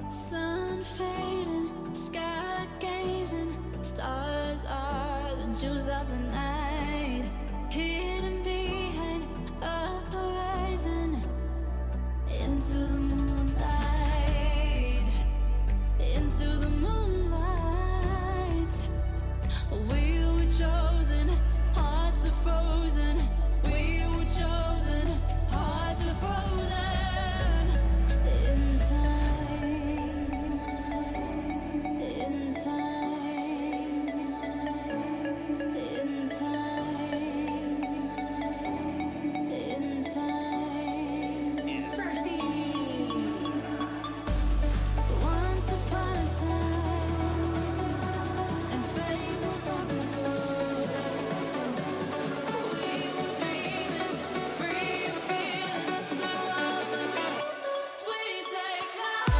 Sun fading, sky gazing, stars are the jewels of the night, hidden behind a horizon, into the moonlight, into the moonlight. We were chosen, hearts are frozen. We were chosen, hearts are frozen in time, in time, in time, in time. Once upon a time, and fate was on the road. We were dreamers, free and fearless. The world beneath us, we take flight.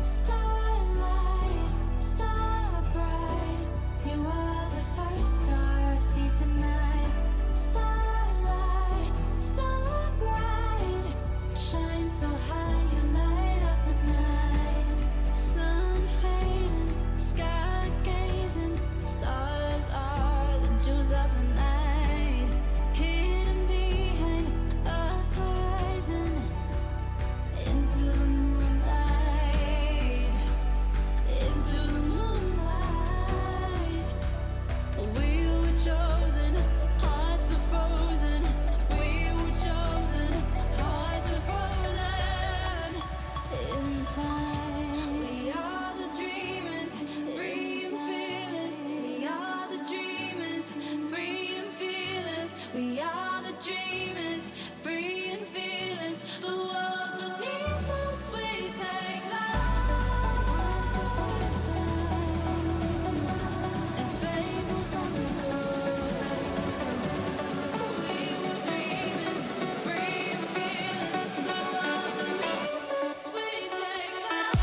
Starlight, star bright, you are the first star I see tonight. Starlight, star bright, shine so high you light up the night. Sun fading, sky gazing, stars are the jewels of the night, hidden behind a horizon, into the moonlight, into the moonlight. We were chosen, hearts are frozen. We were chosen, hearts are frozen in time. We are the dreamers, free and fearless. We are the dreamers, free and fearless. We are the dreamers, free and fearless. The world beneath us, we take flight. Once upon a time, and fate was on the road. We were dreamers, free and fearless. The world beneath us, we take flight.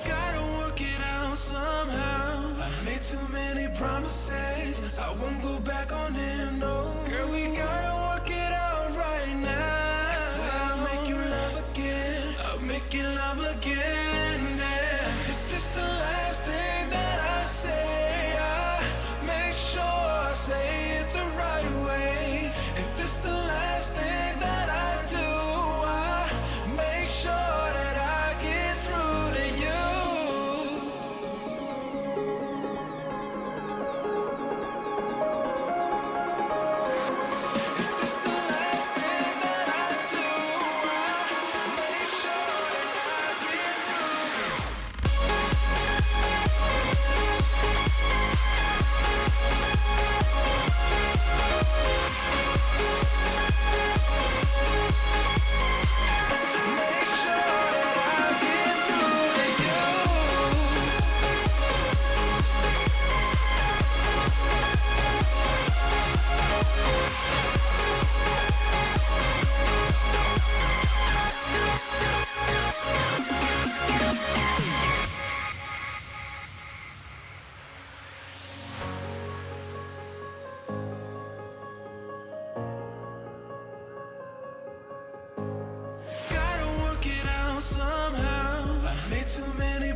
Gotta work it out somehow. I made too many promises. I won't go back on them, no. Girl, we gotta work it out right now. I swear I'll make you love again. I'll make you love again, yeah. If this the last thing that I say, I make sure I say it the right way. If it's the last thing that I do, I make sure that I get through to you. If it's the last thing that I do, I make sure that I get through.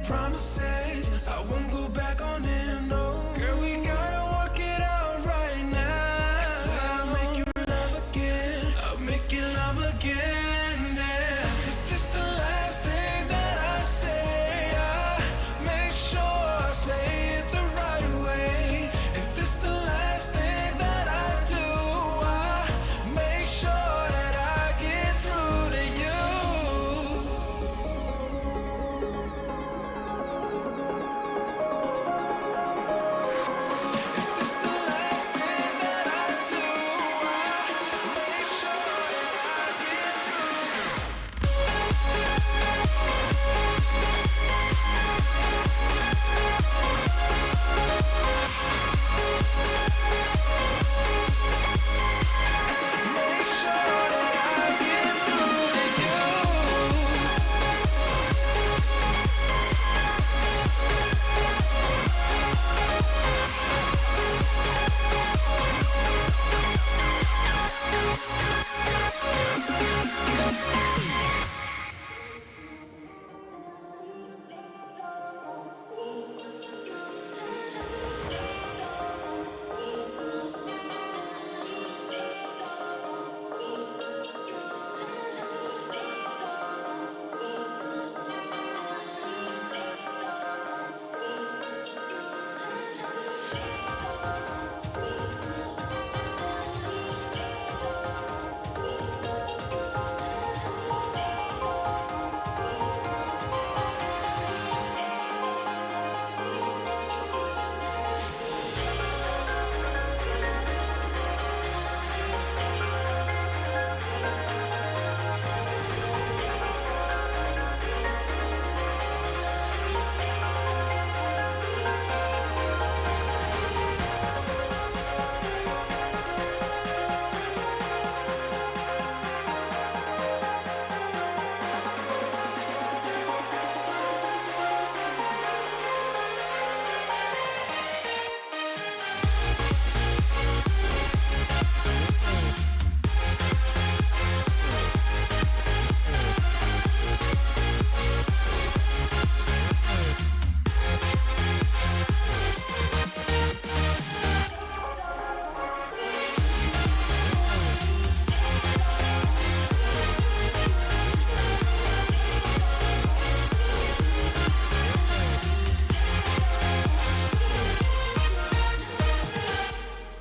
promises. I won't go back on them, no. Girl, we gotta work it out right now. I swear I'll make you love again. I'll make you love again, yeah. If it's the last thing that I say, I make sure I say it the right way. If it's the last thing that I do, I make sure that I get through to you. If it's the last thing that I do, I make sure that I get through. Make sure that I get through to you.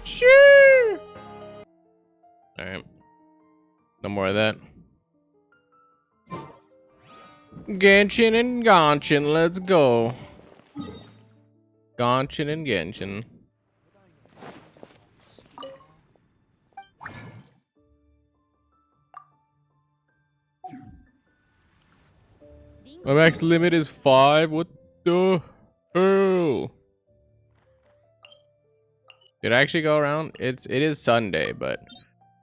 Sure. All right. No more of that. Genshin and Genshin, let's go. Genshin and Genshin. My max limit is 5. What the hell? Did I actually go around? It is Sunday, but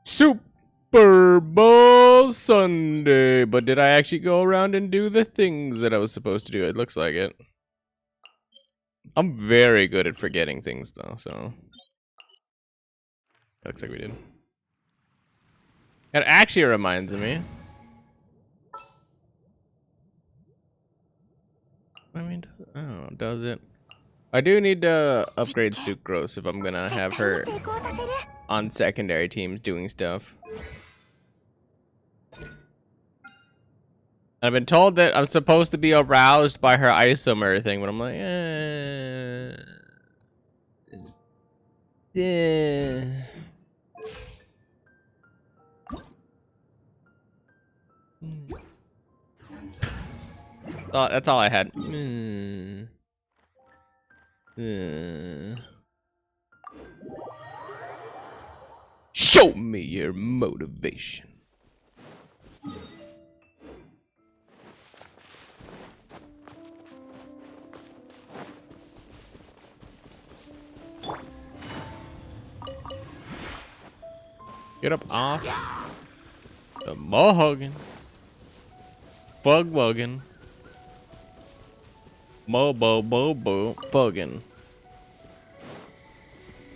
Super Bowl Sunday. But did I actually go around and do the things that I was supposed to do? It looks like it. I'm very good at forgetting things though, so looks like we did. It actually reminds me. I mean, oh, does it? I do need to upgrade Sucrose if I'm gonna have her on secondary teams doing stuff. I've been told that I'm supposed to be aroused by her isomer thing, but I'm like, yeah. Oh, that's all I had. Show me your motivation. Get up off the Mohogan. Bug wuggin. Bobo buggin.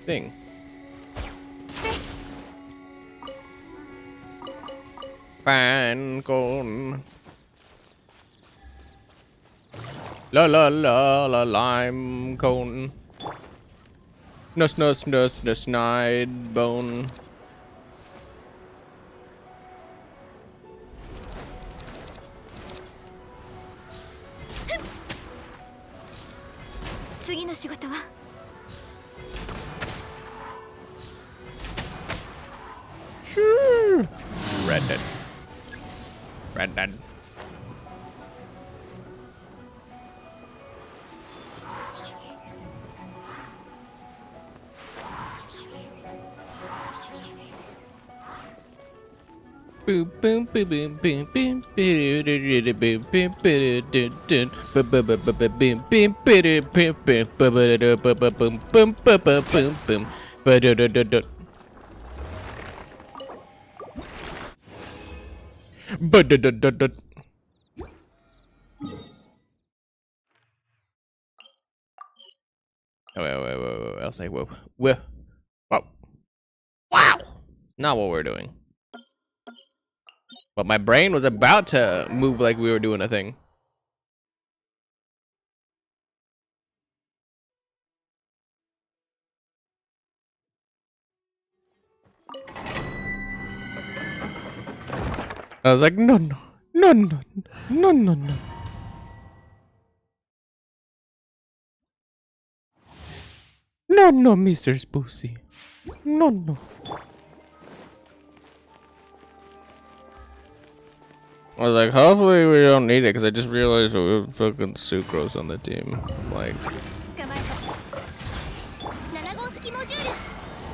Thing. Fine gone. La la la la lime cone. Nus nus nus nus snide bone. 次の仕事は Red dead. Red dead. Boom boom boom boom boom boom boom boom boom boom. Wait. I was like, whoa. Wow. Not what we're doing. But my brain was about to move like we were doing a thing. I was like, no. No, Mr. Spoosie. No. I was like, hopefully we don't need it, because I just realized we have fucking sucrose on the team. I'm like, 捕まえた7号式モジュール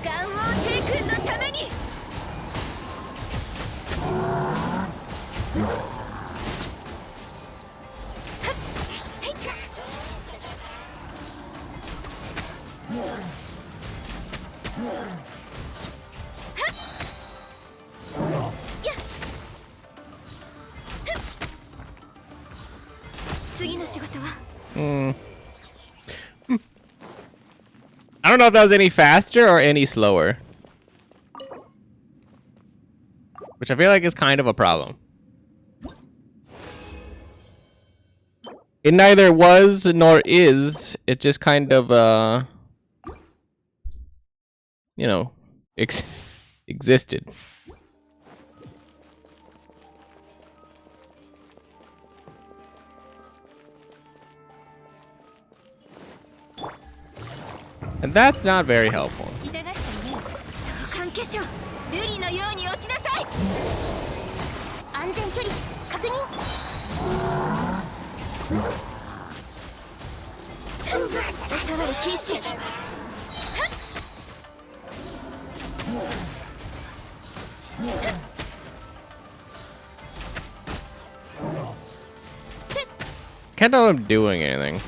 ガンオー帝君のために次の仕事は I don't know if that was any faster or any slower. Which I feel like is kind of a problem. It neither was nor is. It just kind of, you know, existed. And that's not very helpful. 痛がってもね相関化粧瑠璃のように落ちなさい安全距離確認お触り禁止 Can't tell I'm doing anything.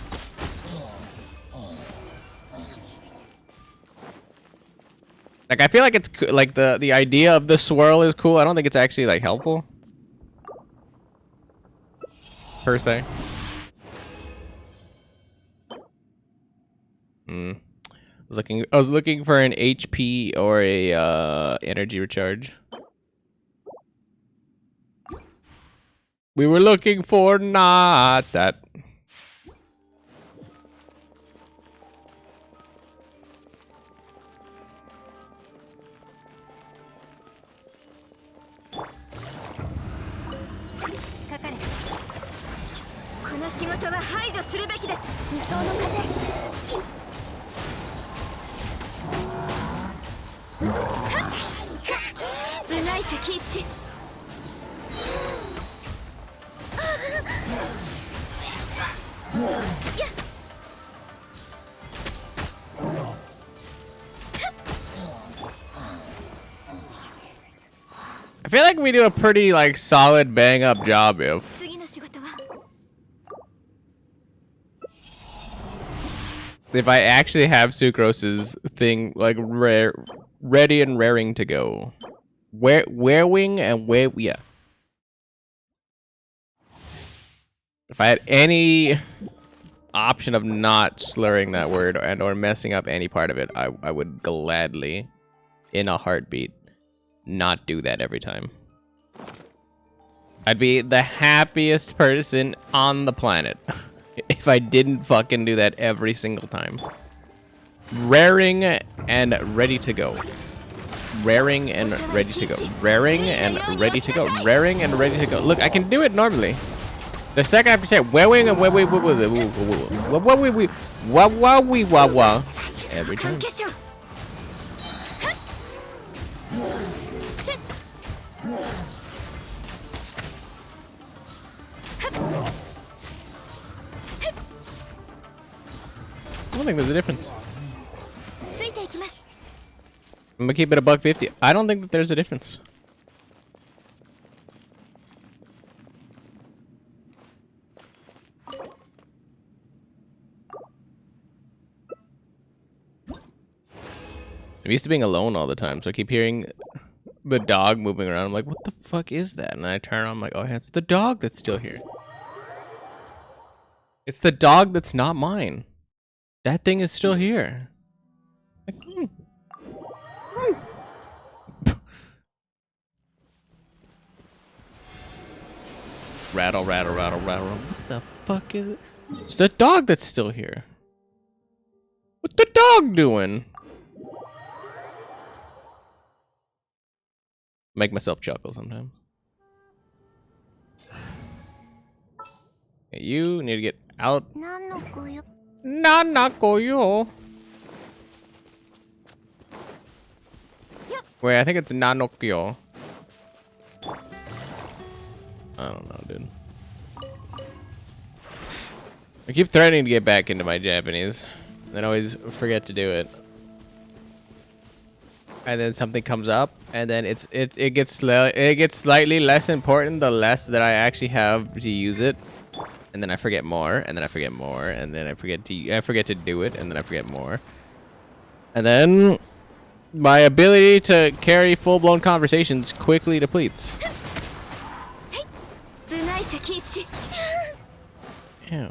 Like, I feel like it's like the idea of the swirl is cool. I don't think it's actually like helpful per se. I was looking for an HP or a energy recharge. We were looking for not that. I feel like we do a pretty like solid bang up job if I actually have Sucrose's thing like ready and raring to go. Wearing and where yeah. If I had any option of not slurring that word and or messing up any part of it, I would gladly, in a heartbeat, not do that every time. I'd be the happiest person on the planet. if I didn't fucking do that every single time. Raring and ready to go. Raring and ready to go. Raring and ready to go. Raring and ready to go. Look, I can do it normally. The second I have to say wearing and every time. I don't think there's a difference. I'm gonna keep it a $1.50. I don't think that there's a difference. I'm used to being alone all the time, so I keep hearing the dog moving around. I'm like, what the fuck is that? And I turn on, I'm like, oh, it's the dog that's still here. It's the dog that's not mine. That thing is still here. Like, rattle, rattle, rattle, rattle. What the fuck is it? It's the dog that's still here. What's the dog doing? Make myself chuckle sometimes. Okay, you need to get out. Nanakoyo. Wait, I think it's Nanokyo. I don't know, dude. I keep threatening to get back into my Japanese, and I always forget to do it. And then something comes up, and then it gets slightly less important the less that I actually have to use it, and then I forget more, and then I forget more, and then I forget to do it, and then I forget more, and then my ability to carry full-blown conversations quickly depletes. Ew.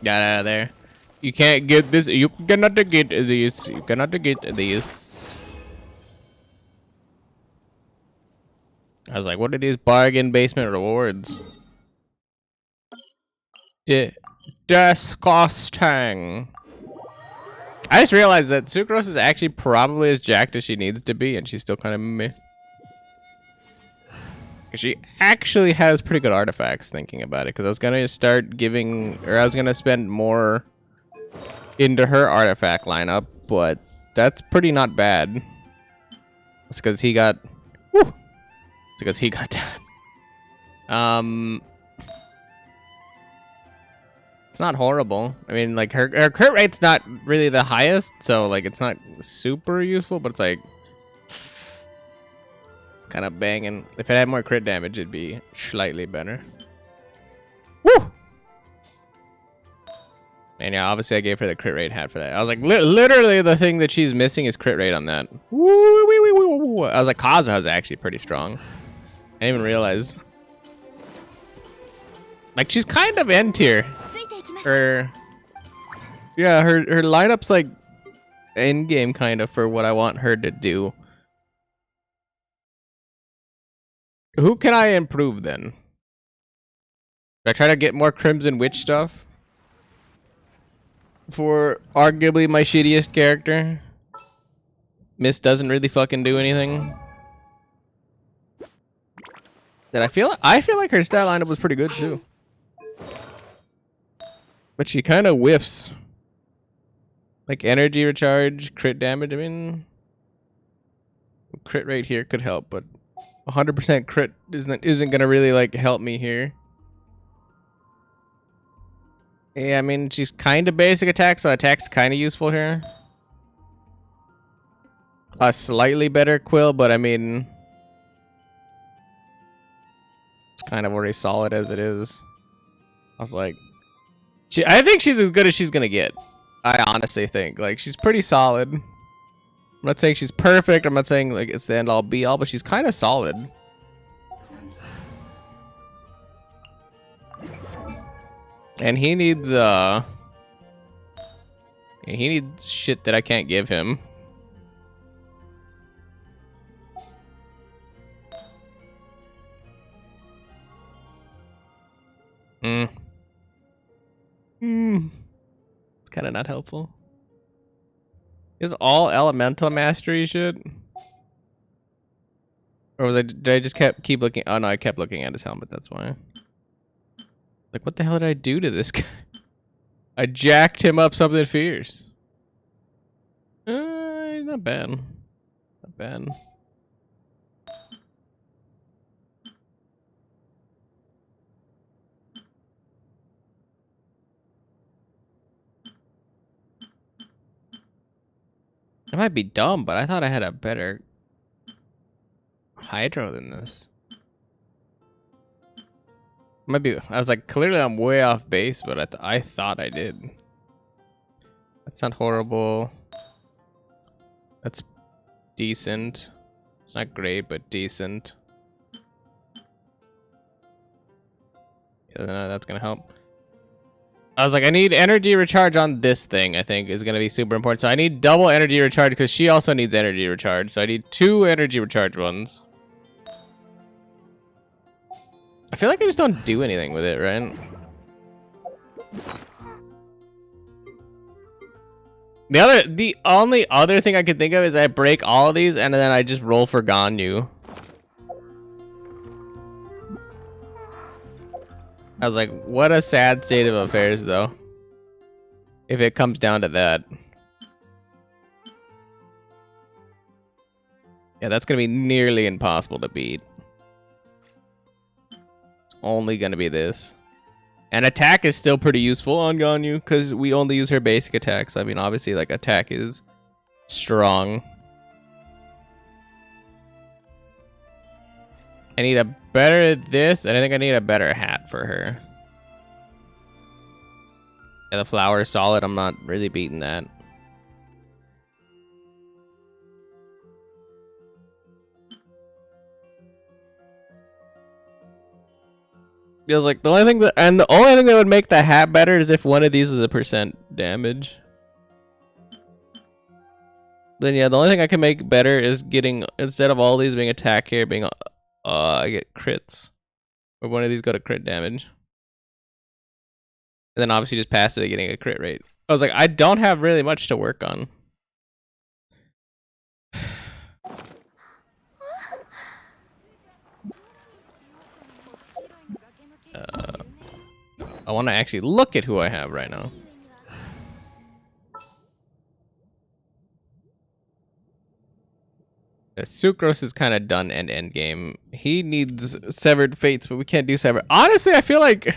Get out of there. You can't get this. You cannot get this. You cannot get this. I was like, what are these bargain basement rewards? Disgusting. I just realized that Sucrose is actually probably as jacked as she needs to be, and she's still kind of meh. She actually has pretty good artifacts, thinking about it, because I was gonna start giving, or I was gonna spend more into her artifact lineup, but that's pretty not bad. It's because he got, woo! It's because he got that. It's not horrible. I mean, like her crit rate's not really the highest, so like it's not super useful, but it's like kind of banging. If it had more crit damage, it'd be slightly better. Woo! And yeah, obviously I gave her the crit rate hat for that. I was like, literally the thing that she's missing is crit rate on that. Woo, wee, wee, wee, wee, wee. I was like, Kazuha's actually pretty strong. I didn't even realize. Like, she's kind of N tier. Her lineup's like end game kind of for what I want her to do. Who can I improve then? Should I try to get more Crimson Witch stuff? For arguably my shittiest character. Mist doesn't really fucking do anything. And I feel like her stat lineup was pretty good too. But she kind of whiffs. Like energy recharge, crit damage. I mean, crit rate here could help, but 100% crit isn't gonna really like help me here. Yeah, I mean she's kind of basic attack, so attack's kind of useful here. A slightly better Quill, but I mean, kind of already solid as it is. I was like, I think she's as good as she's gonna get. I honestly think like she's pretty solid. I'm not saying she's perfect. I'm not saying like it's the end all be all, but she's kind of solid. And he needs shit that I can't give him. It's kind of not helpful. Is all elemental mastery shit? Or was did I just keep looking? Oh no, I kept looking at his helmet, that's why. Like, what the hell did I do to this guy? I jacked him up something fierce. Not bad. Not bad. I might be dumb, but I thought I had a better hydro than this. Might be. I was like, clearly I'm way off base, but I thought I did. That's not horrible. That's decent. It's not great, but decent. Yeah, that's gonna help. I was like, I need energy recharge on this thing, I think is gonna be super important. So I need double energy recharge because she also needs energy recharge. So I need 2 energy recharge ones. I feel like I just don't do anything with it, right? The only other thing I could think of is I break all of these and then I just roll for Ganyu. I was like, what a sad state of affairs, though. If it comes down to that. Yeah, that's gonna be nearly impossible to beat. It's only gonna be this. And attack is still pretty useful on Ganyu, because we only use her basic attacks. I mean, obviously, like, attack is strong. I need a better this, and I think I need a better hat for her. Yeah, the flower is solid. I'm not really beating that. Feels like the only thing that would make the hat better is if one of these was a % damage. Then yeah, the only thing I can make better is getting, instead of all these being attack here, being I get crits. Or one of these go to crit damage. And then obviously just passively getting a crit rate. I was like, I don't have really much to work on. I want to actually look at who I have right now. Sucrose is kind of done end game. He needs Severed Fates, but we can't do Severed. Honestly, I feel like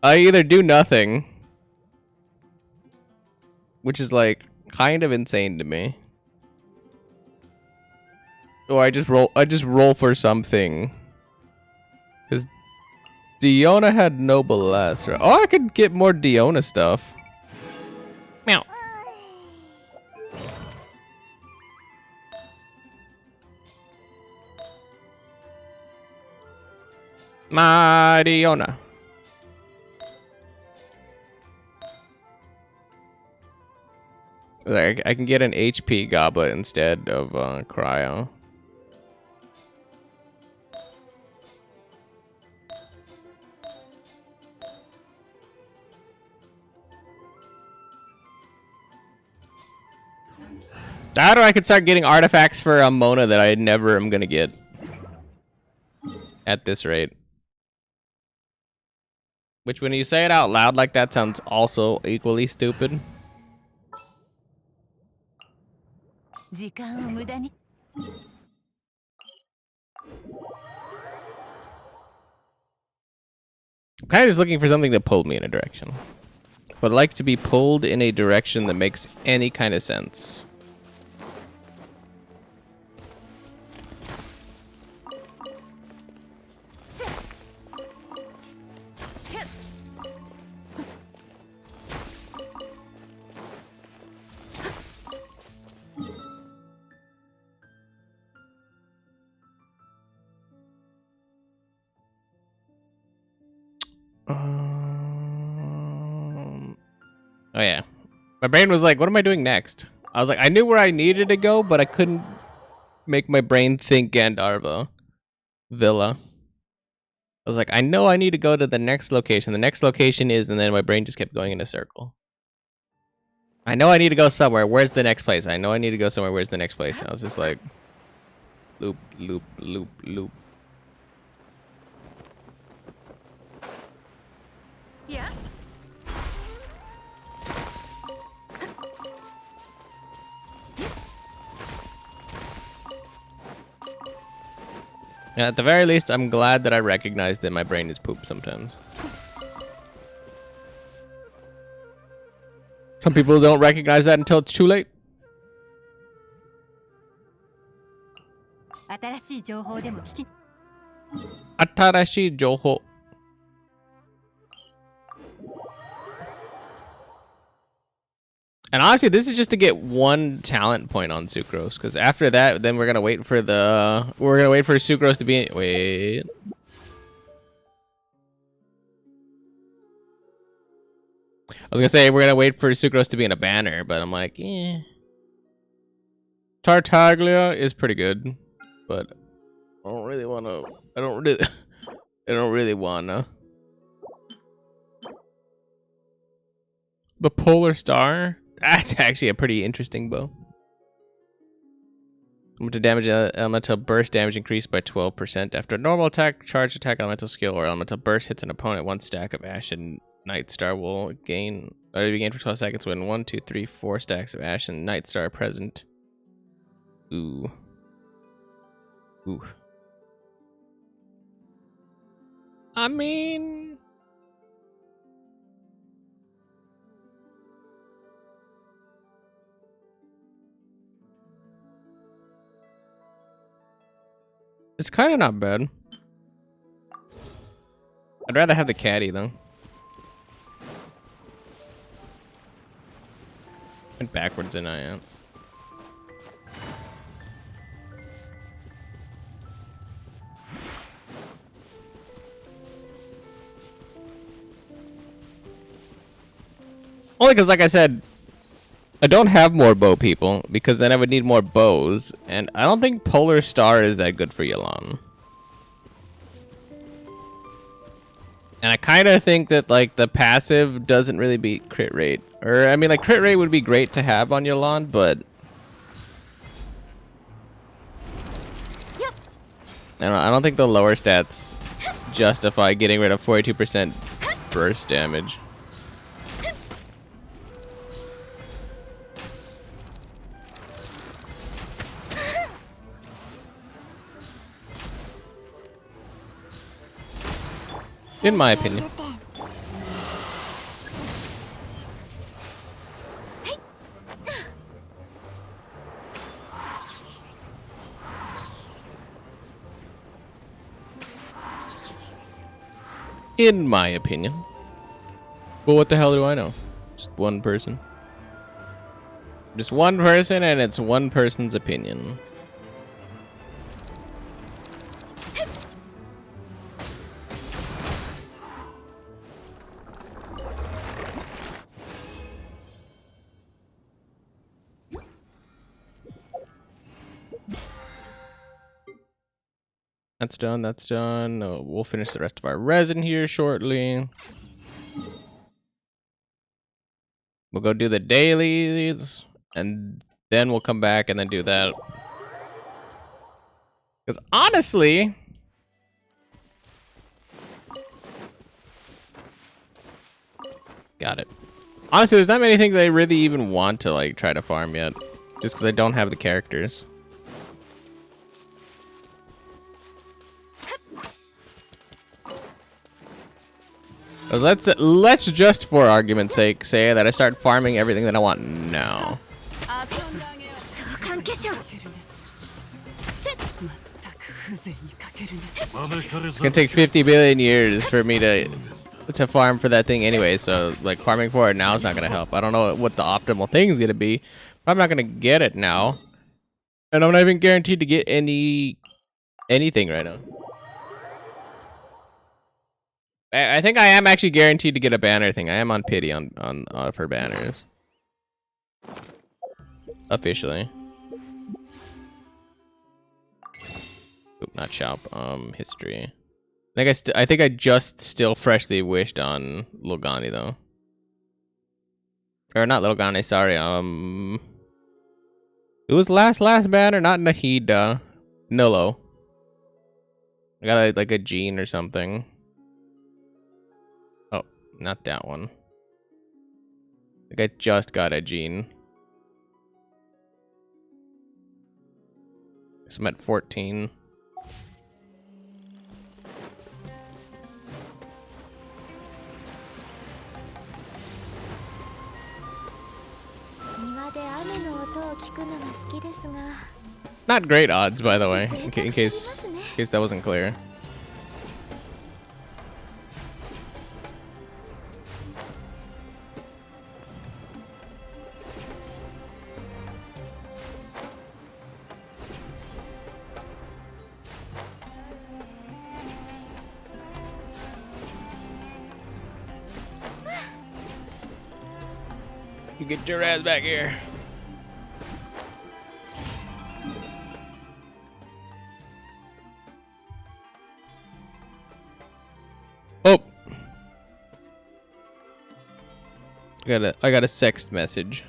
I either do nothing, which is like kind of insane to me, or I just roll for something. Because Diona had Noble last, right? Oh, I could get more Diona stuff. Meow. Diona. Like, I can get an HP goblet instead of cryo. Or I could start getting artifacts for Mona that I never am gonna get at this rate. Which, when you say it out loud like that, sounds also equally stupid. I'm kind of just looking for something to pull me in a direction. But I'd like to be pulled in a direction that makes any kind of sense. Oh yeah. My brain was like, what am I doing next? I was like, I knew where I needed to go, but I couldn't make my brain think Gandharva Villa. I was like, I know I need to go to the next location. The next location is, and then my brain just kept going in a circle. I know I need to go somewhere. Where's the next place? I know I need to go somewhere. Where's the next place? And I was just like, loop, loop, loop, loop. Yeah. Yeah, at the very least, I'm glad that I recognize that my brain is poop sometimes. Some people don't recognize that until it's too late. 新しい情報でも聞き。新しい情報. And honestly, this is just to get one talent point on Sucrose, because after that, then we're gonna wait for Sucrose to be. Wait. I was gonna say we're gonna wait for Sucrose to be in a banner, but I'm like, eh. Tartaglia is pretty good, but I don't really wanna. I don't really wanna. The Polar Star. That's actually a pretty interesting bow. Elemental damage, elemental burst damage increased by 12% after a normal attack, charge attack, elemental skill, or elemental burst hits an opponent. One stack of Ash and Night Star will gain. Be gained for 12 seconds when 1, 2, 3, 4 stacks of Ash and Night Star are present. Ooh. Ooh. I mean. It's kind of not bad. I'd rather have the caddy though. Went backwards than I am. Only because, like I said, I don't have more bow people, because then I would need more bows, and I don't think Polar Star is that good for Yelan. And I kind of think that, like, the passive doesn't really beat crit rate. Or, I mean, like, crit rate would be great to have on Yelan, but I don't think the lower stats justify getting rid of 42% burst damage. In my opinion. In my opinion. But what the hell do I know? Just one person. Just one person, and it's one person's opinion. That's done, that's done. Oh, we'll finish the rest of our resin here shortly. We'll go do the dailies, and then we'll come back and then do that. Because honestly, got it. Honestly, there's not many things I really even want to like try to farm yet, just because I don't have the characters. Let's just for argument's sake say that I start farming everything that I want now. It's gonna take 50 billion years for me to farm for that thing anyway, so like farming for it now is not gonna help. I don't know what the optimal thing is gonna be, but I'm not gonna get it now, and I'm not even guaranteed to get anything right now. I think I am actually guaranteed to get a banner thing. I am on pity on for banners. Officially. Oop, not shop. History. I think I just still freshly wished on Logani though. Or not Logani, sorry. It was last banner, not Nahida. Nillo. I got like a Gene or something. Oh, not that one. I think I just got a Gene. So I'm at 14. Not great odds, by the way, in case that wasn't clear. You get your ass back here. Oh, I got a sext message.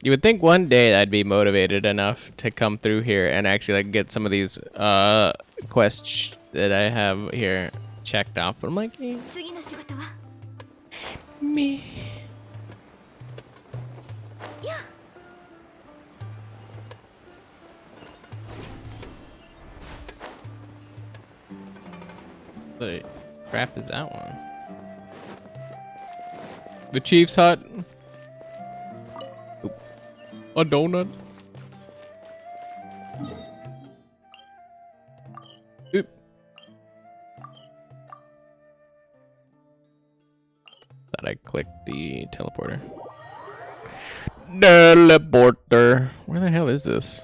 You would think one day I'd be motivated enough to come through here and actually like get some of these quests that I have here checked off. But I'm like, me. What crap is that one? The Chief's Hut. A donut. Oop. Thought I clicked the teleporter. Teleporter. Where the hell is this?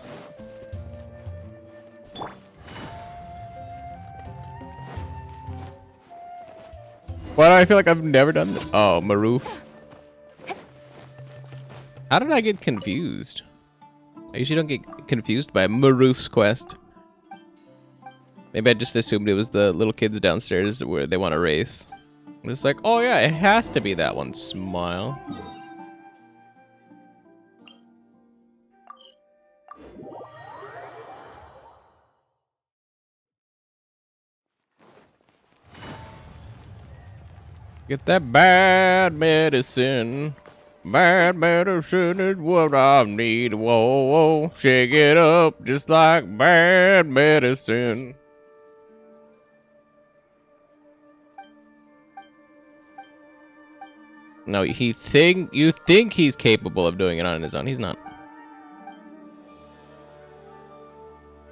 Why do I feel like I've never done this? Oh, Maroof. How did I get confused? I usually don't get confused by Maroof's quest. Maybe I just assumed it was the little kids downstairs where they want to race. It's like, oh yeah, it has to be that one. Smile. Get that bad medicine. Bad medicine is what I need. Whoa, whoa, shake it up just like bad medicine. No, you think he's capable of doing it on his own. He's not.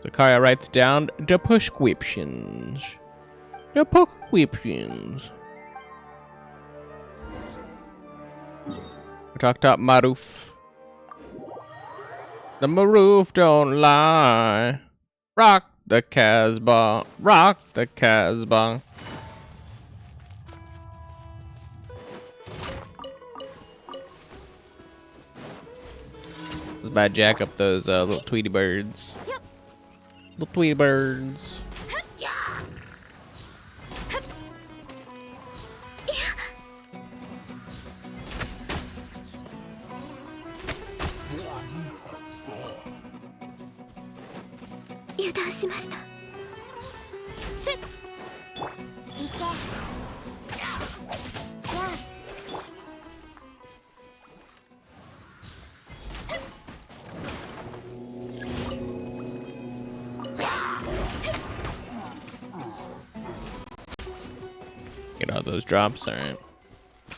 So Kaya writes down the prescriptions. The prescriptions. Talked up Maroof. The Maroof don't lie. Rock the Casbah. Rock the Casbah. Let's buy jack up those little Tweety birds. Yep. Little Tweety birds. Get all those drops, alright. I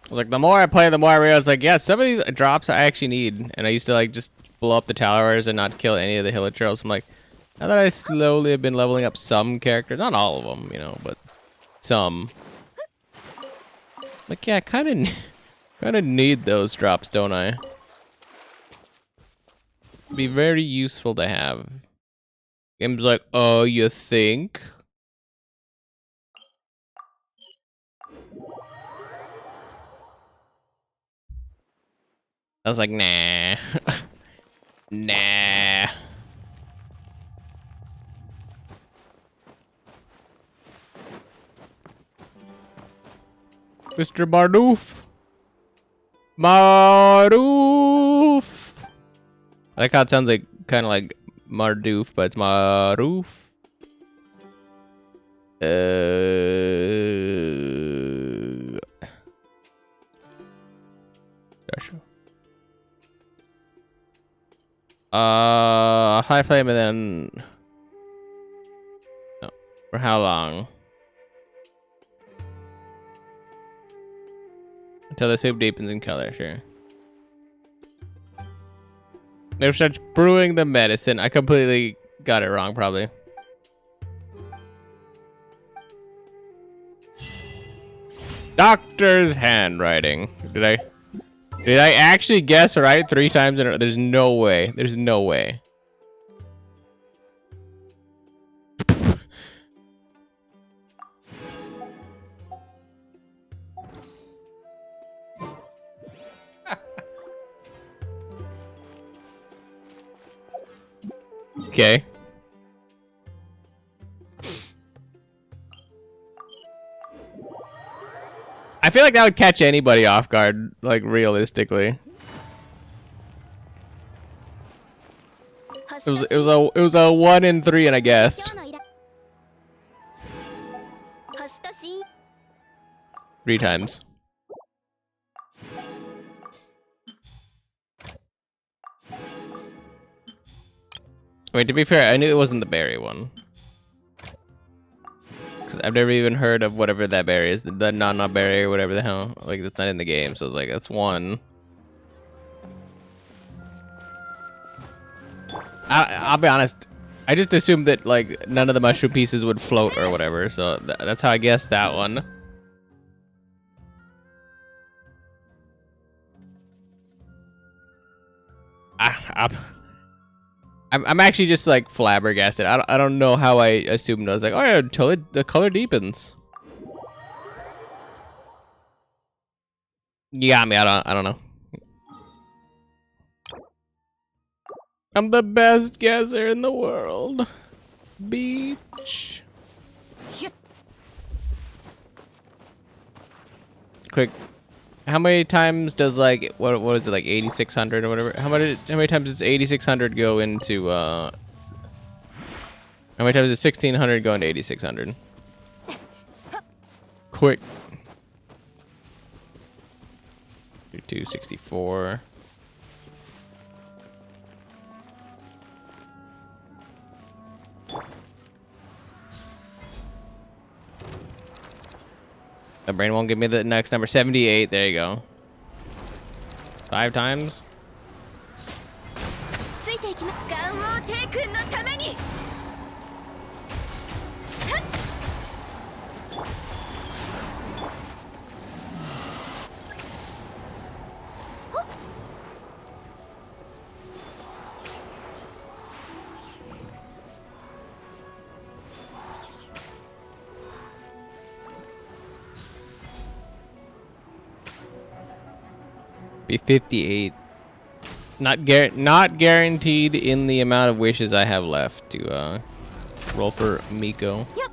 was like, the more I play, the more I realize, like, yeah, some of these drops I actually need, and I used to like just blow up the towers and not kill any of the hilichurls. I'm like, now that I slowly have been leveling up some characters, not all of them, you know, but some. Like, yeah, I kind of need those drops, don't I? Be very useful to have. Game's like, oh, you think? I was like, nah. Nah. Mr. Mardoof. Mardoof. I like how it sounds like kind of like Mardoof, but it's Mardoof. High flame and then no. For how long? Until the soup deepens in color, sure. Never starts brewing the medicine. I completely got it wrong, probably. Doctor's handwriting. Did I actually guess right 3 times in a row? There's no way. There's no way. Okay. I feel like that would catch anybody off guard, like realistically. It was a 1 in 3 and I guessed. 3 times. Wait, to be fair, I knew it wasn't the berry one. Because I've never even heard of whatever that berry is. The Nana berry or whatever the hell. Like, that's not in the game, so I was like, that's 1. I'll be honest. I just assumed that, like, none of the mushroom pieces would float or whatever, so that's how I guessed that one. I'm actually just like flabbergasted. I don't know how I assumed. I was like, oh yeah, until the color deepens. You got me. I don't know. I'm the best guesser in the world. Beach. Quick. How many times does like what is it, like 8600 or whatever? How many times does 8600 go into how many times does 1600 go into 8600? Quick. 264. The brain won't give me the next number. 78. There you go. 5 times. Be 58. Not guaranteed in the amount of wishes I have left to roll for Miko. Yep.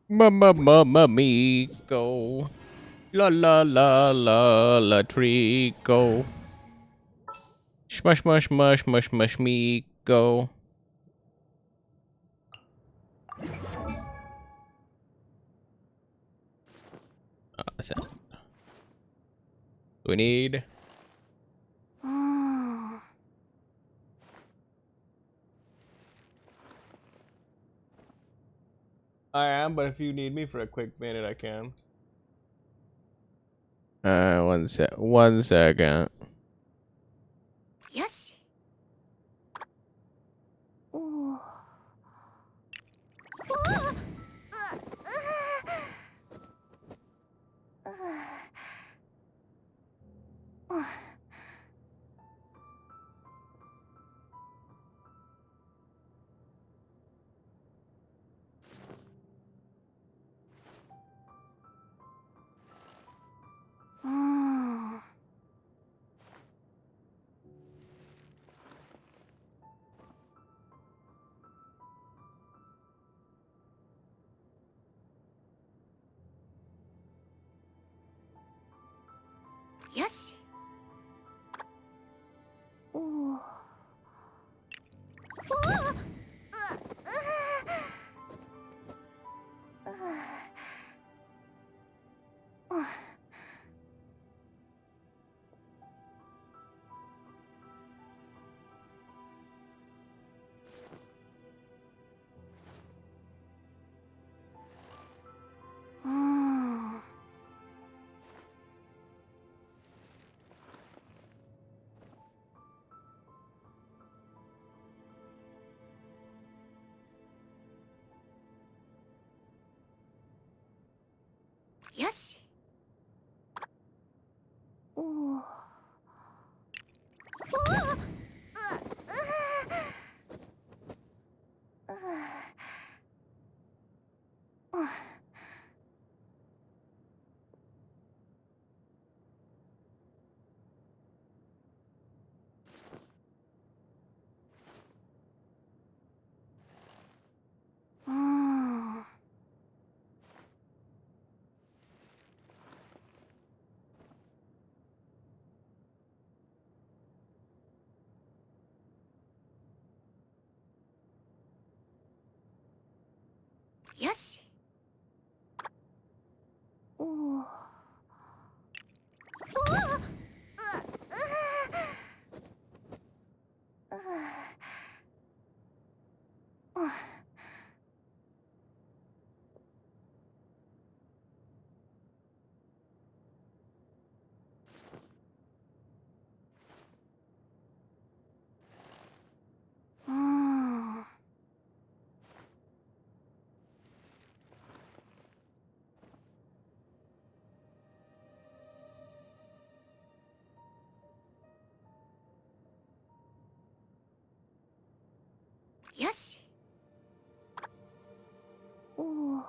Mama Miko. La la la la la Trico. Smush mush mush mush mush Miko. That's it. We need. Alright, am, but if you need me for a quick minute, I can. One second. よし。おお。よし。おお。よし。おお。よし。おお。よし。おお。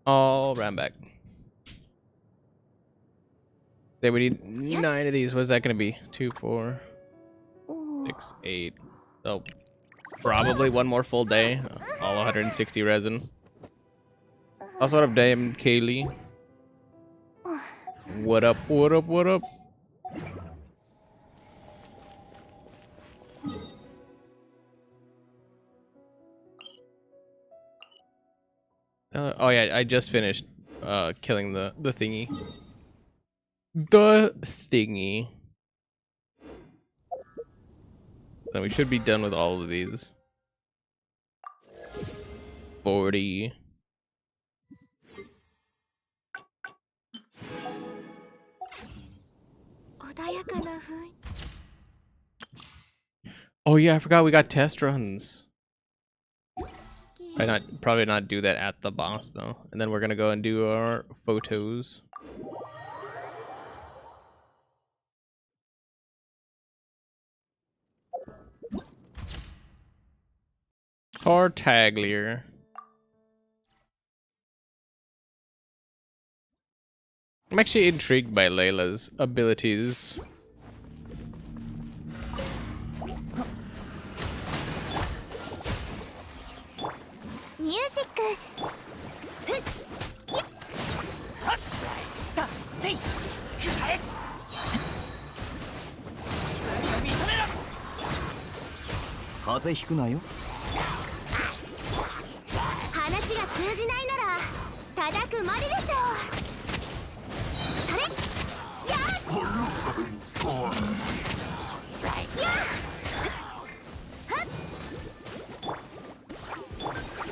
All round back. Then we need 9 of these. What is that going to be? 2, 4, 6, 8. So probably one more full day. All 160 resin. Also, what up, Dame Kaylee? What up? What up? What up? Oh yeah, I just finished killing the thingy. The thingy. Then we should be done with all of these. 40. Oh yeah, I forgot we got test runs. Probably not do that at the boss though. And then we're gonna go and do our photos. Tartaglier. I'm actually intrigued by Layla's abilities. 風邪ひくなよ。話が通じないなら叩くまででしょう。それやっ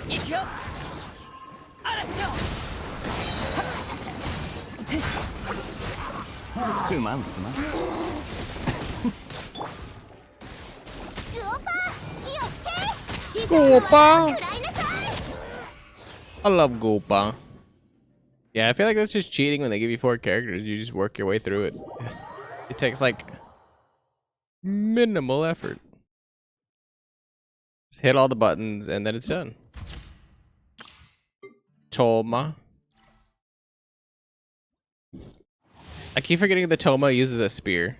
いくよ。あらしょ。すまんすまん。Goopa. I love Goopa. Yeah, I feel like that's just cheating when they give you 4 characters. You just work your way through it. It takes like minimal effort. Just hit all the buttons and then it's done. Toma. I keep forgetting that Toma uses a spear.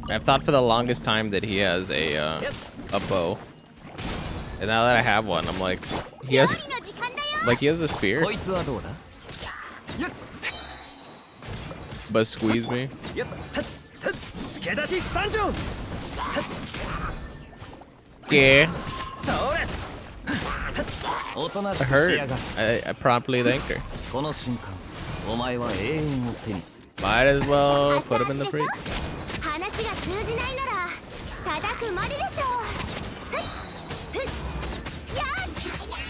I've thought for the longest time that he has a bow. And now that I have one, I'm like, he has a spear. こいつはどうだ。But squeeze me. やっぱ助出し参上。 Yeah. それ。おとなし I くしや heard. がる。 I promptly thanked her. この瞬間、お前は永遠を手にする。 Might as well put him in the fridge. 話が通じないなら叩くまででしょう。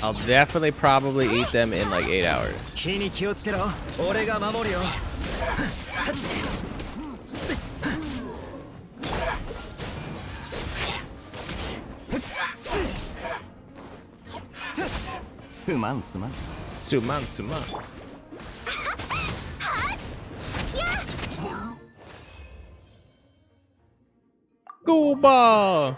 I'll definitely probably eat them in like 8 hours. 気に気をつけろ。俺が守るよ。すまんすまん。 Suman, suman. Gooba!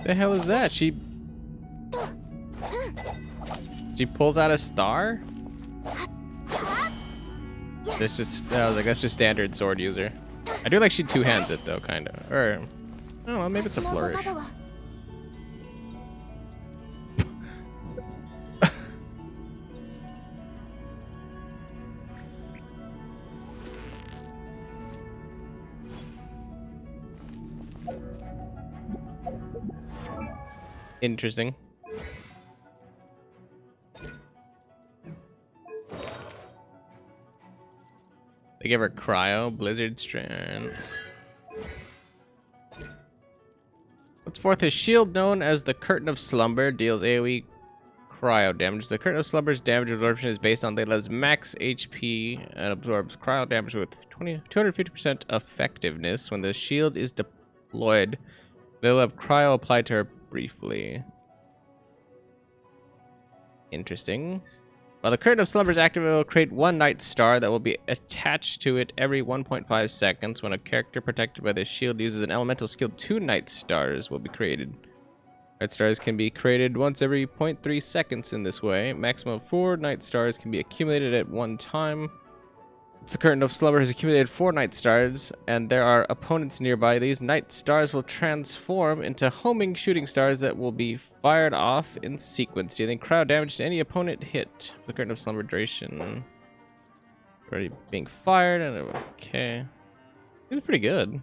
The hell is that? She pulls out a star? That's just I was like, that's just standard sword user. I do like she two-hands it though, kinda. Or I don't know, maybe it's a flourish. Interesting. They give her cryo, blizzard strand. What's forth his shield, known as the Curtain of Slumber, deals AoE cryo damage. The Curtain of Slumber's damage absorption is based on Layla's max HP and absorbs cryo damage with 250% effectiveness. When the shield is deployed, they'll have cryo applied to her briefly. Interesting. While the Curtain of Slumber is active, it will create one night star that will be attached to it every 1.5 seconds. When a character protected by the shield uses an elemental skill, 2 night stars will be created. Night stars can be created once every 0.3 seconds in this way. Maximum of 4 night stars can be accumulated at one time. Once the Curtain of Slumber has accumulated 4 night stars, and there are opponents nearby, these night stars will transform into homing shooting stars that will be fired off in sequence, dealing cryo damage to any opponent hit. The Curtain of Slumber duration already being fired, and okay. It was pretty good.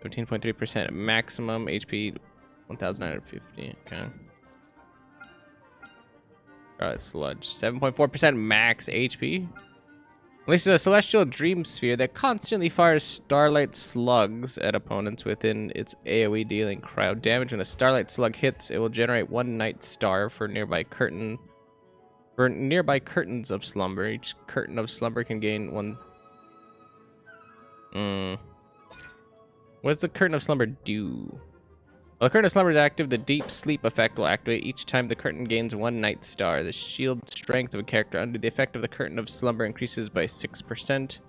13.3% maximum HP, 1950. Okay. Alright, sludge. 7.4% max HP. Releases a celestial dream sphere that constantly fires starlight slugs at opponents within its AoE, dealing cryo damage. When a starlight slug hits, it will generate 1 night star for nearby curtains of slumber. Each curtain of slumber can gain 1. What does the Curtain of Slumber do? While the Curtain of Slumber is active, the Deep Sleep effect will activate each time the curtain gains 1 night star. The shield strength of a character under the effect of the Curtain of Slumber increases by 6%.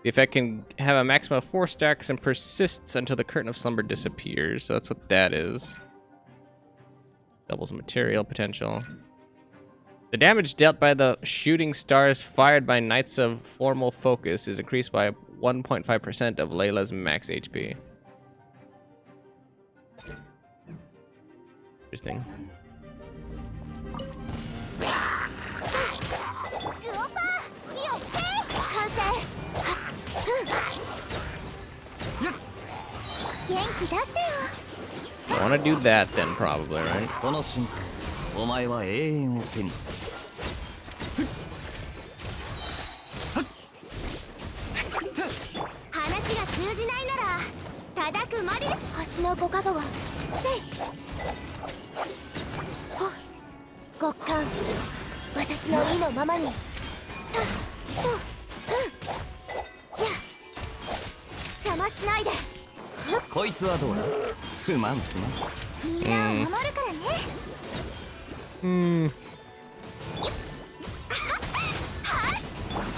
The effect can have a maximum of 4 stacks and persists until the curtain of slumber disappears. So that's what that is. Doubles material potential. The damage dealt by the shooting stars fired by Knights of Formal Focus is increased by 1.5% of Layla's max HP. Interesting. ウオパー火を吹け完成元気出してよ I want to do that then, probably, right? この瞬間お前は永遠を手にする話が通じないなら叩くまで星のご加護をせいほっ極寒私の意のままにや邪魔しないでこいつはどうだすまんすまんみんなを守るからね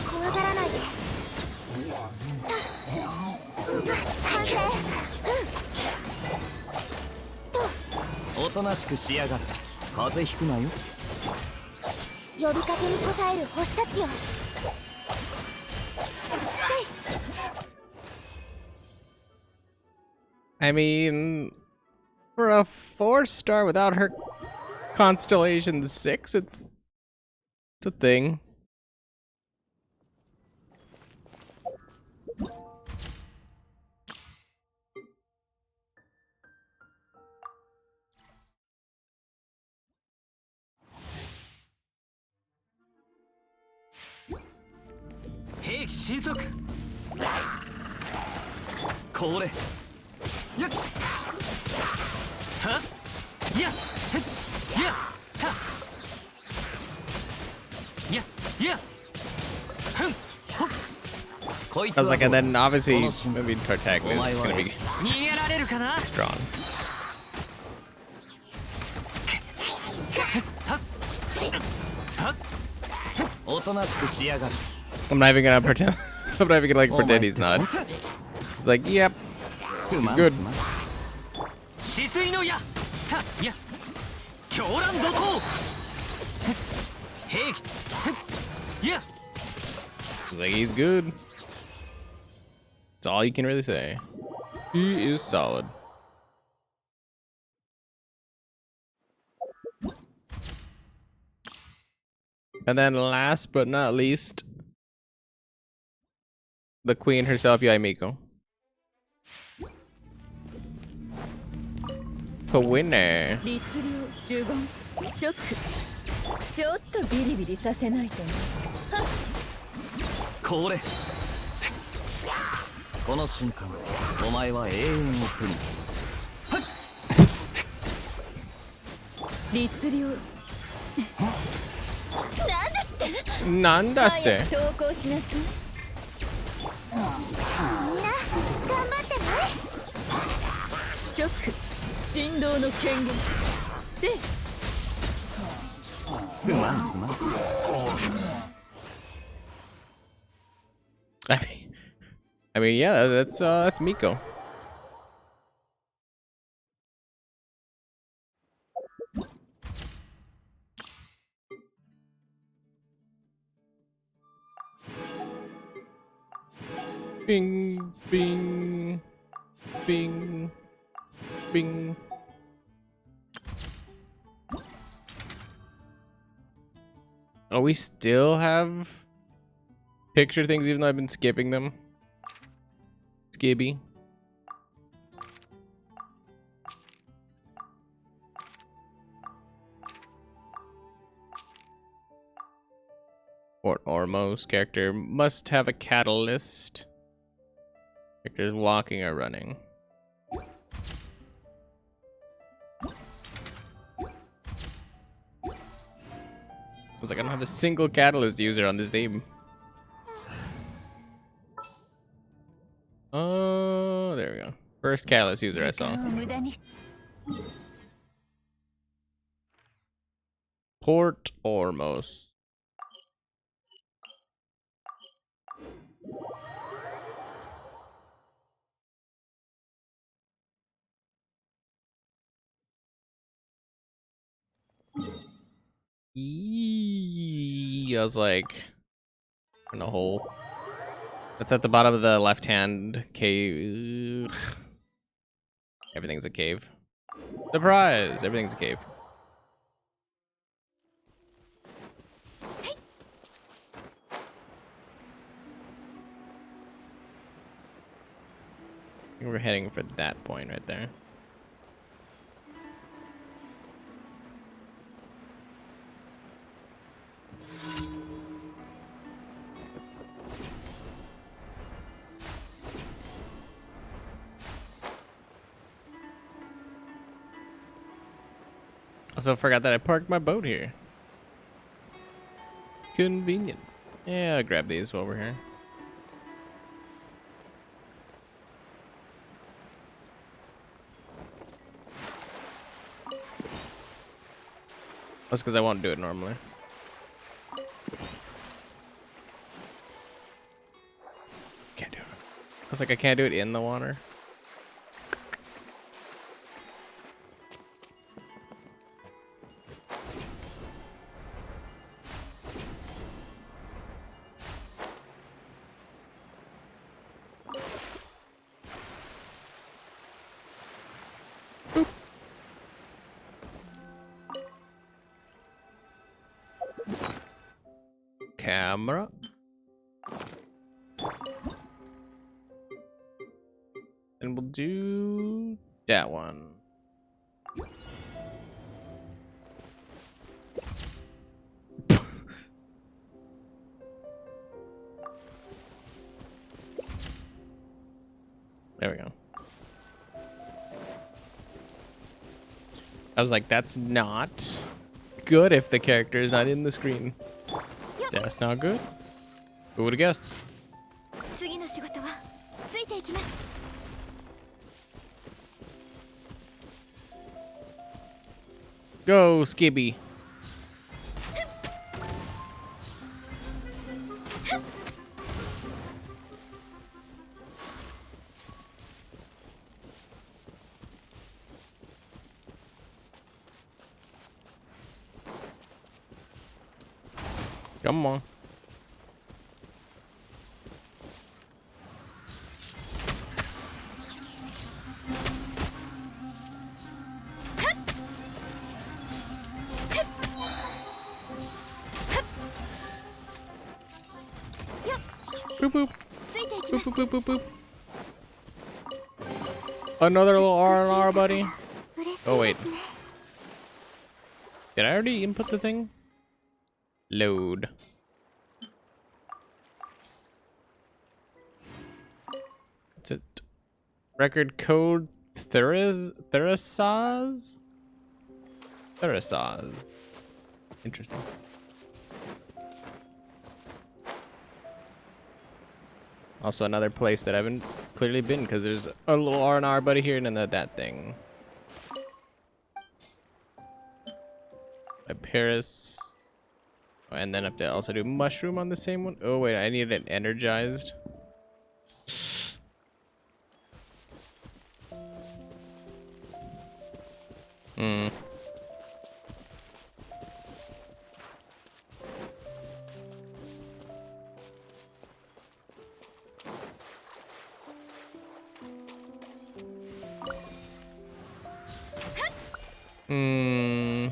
怖がらないで完成おとなしくしやがる風邪ひくなよ呼びかけに応える星たちよ I mean, for a 4-star without her Constellation 6, it's a thing. Hey, 神速これやっはっやっへっやったやっやっふんほっこいつ I was は like, and then obviously, この瞬間 maybe protagonist お前 is は gonna be 逃げられるかな strong. おとなしくしやがる I'm not even gonna pretend. I'm not even gonna like pretend he's not. He's like, yep. すまん Good. すまん止水の矢たや狂乱怒涛兵器や He's like, he's good. That's all you can really say. He is solid. And then last but not least, the queen herself, Yaimiko. The winner. 律令呪言直ちょっとビリビリさせないとねこれこの瞬間お前は永遠を手にする律令なんだって早く投降しなさいみんな頑張ってね直振動の権限せいすまんすまん I mean, yeah, that's Miko. Bing, bing, bing, bing. Oh, we still have picture things even though I've been skipping them. Skibby. Fort Ormos character must have a catalyst. Characters walking or running. I was like, I don't have a single catalyst user on this team. Oh, there we go. First catalyst user I 時間 saw. を無駄に Port Ormos. I was like, in a hole. That's at the bottom of the left-hand cave. Ugh. Everything's a cave. Surprise! Everything's a cave. I think we're heading for that point right there. Also forgot that I parked my boat here. Convenient. Yeah, I'll grab these while we're here. That's because I won't do it normally. Can't do it. I was like, I can't do it in the water. Camera. And we'll do that one. There we go. I was like, that's not good if the character is not in the screen. That's not good. Who would have guessed? 次の仕事はついていきます。 Go, Skibby. Come on. Boop boop. ついていき Boop ます。 boop boop boop boop. Another little R&R, buddy. 嬉し Oh い wait. ですね。 Did I already input the thing? Load. What's it? Record code Therisaz? Therisaz. Interesting. Also another place that I haven't clearly been because there's a little R&R buddy here and then that thing. By Paris. Oh, and then I have to also do mushroom on the same one. Oh wait, I need it energized. Hmm. Hmm.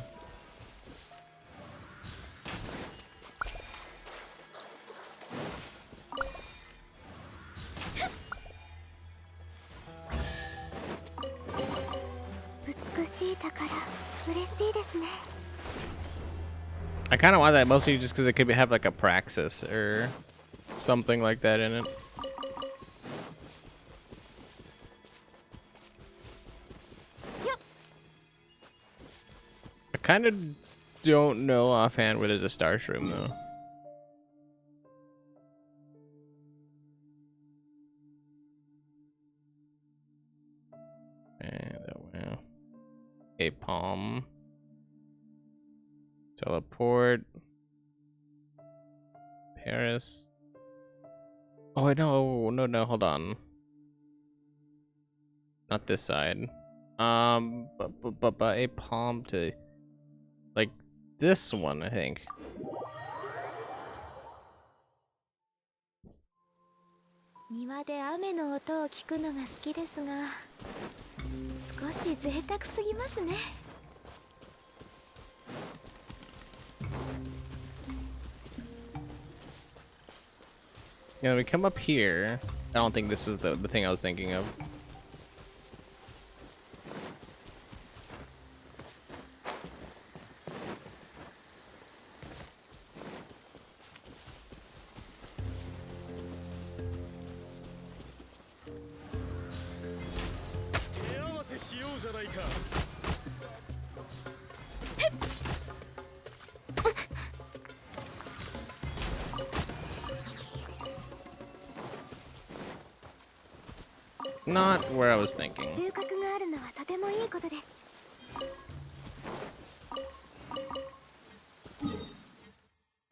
I kind of want that mostly just because it could have like a praxis or something like that in it. I kind of don't know offhand where there's a star shroom though. And that way. A palm. Teleport. Paris. Oh, wait, no, hold on. Not this side. But a palm to, like, this one, I think. 庭で雨の音を聞くのが好きですが、少し贅沢すぎますね。Yeah, we come up here. I don't think this was the thing I was thinking of. Not where I was thinking. 収穫があるのはとてもいいことです。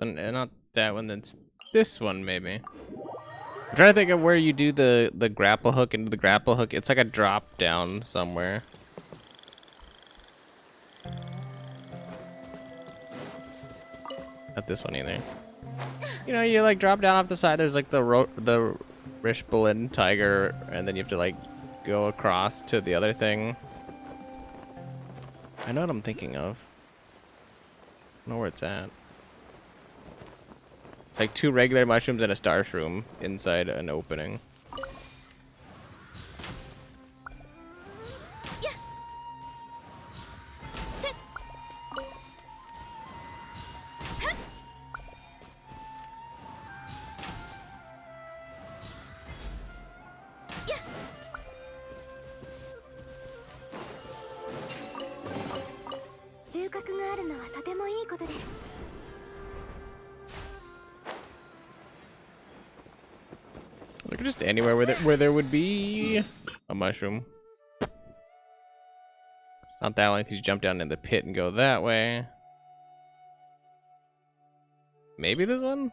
Not that one, that's this one, maybe. I'm trying to think of where you do the grapple hook into the grapple hook. It's like a drop down somewhere. Not this one either. You know, you like drop down off the side. There's like the Rishbalin tiger, and then you have to like go across to the other thing. I know what I'm thinking of. I know where it's at. It's like 2 regular mushrooms and a star shroom inside an opening. Look, just anywhere where there would be a mushroom. It's not that one because you jump down in the pit and go that way. Maybe this one?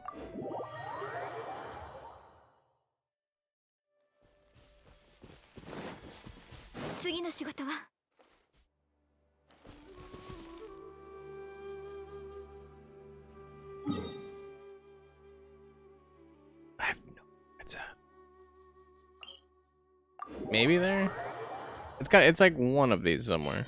I have no idea where it's at. Maybe there? It's like one of these somewhere.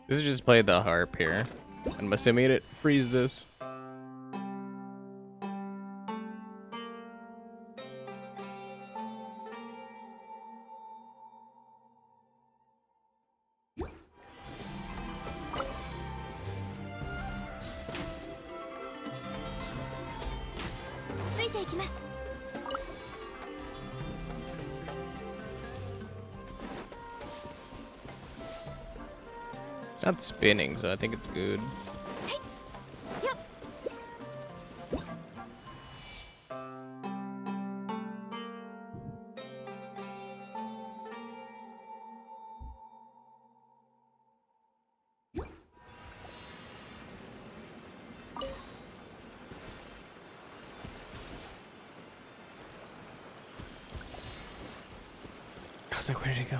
This is just play the harp here. I'm assuming it frees this. It's not spinning, so I think it's good. I was like, where did it go?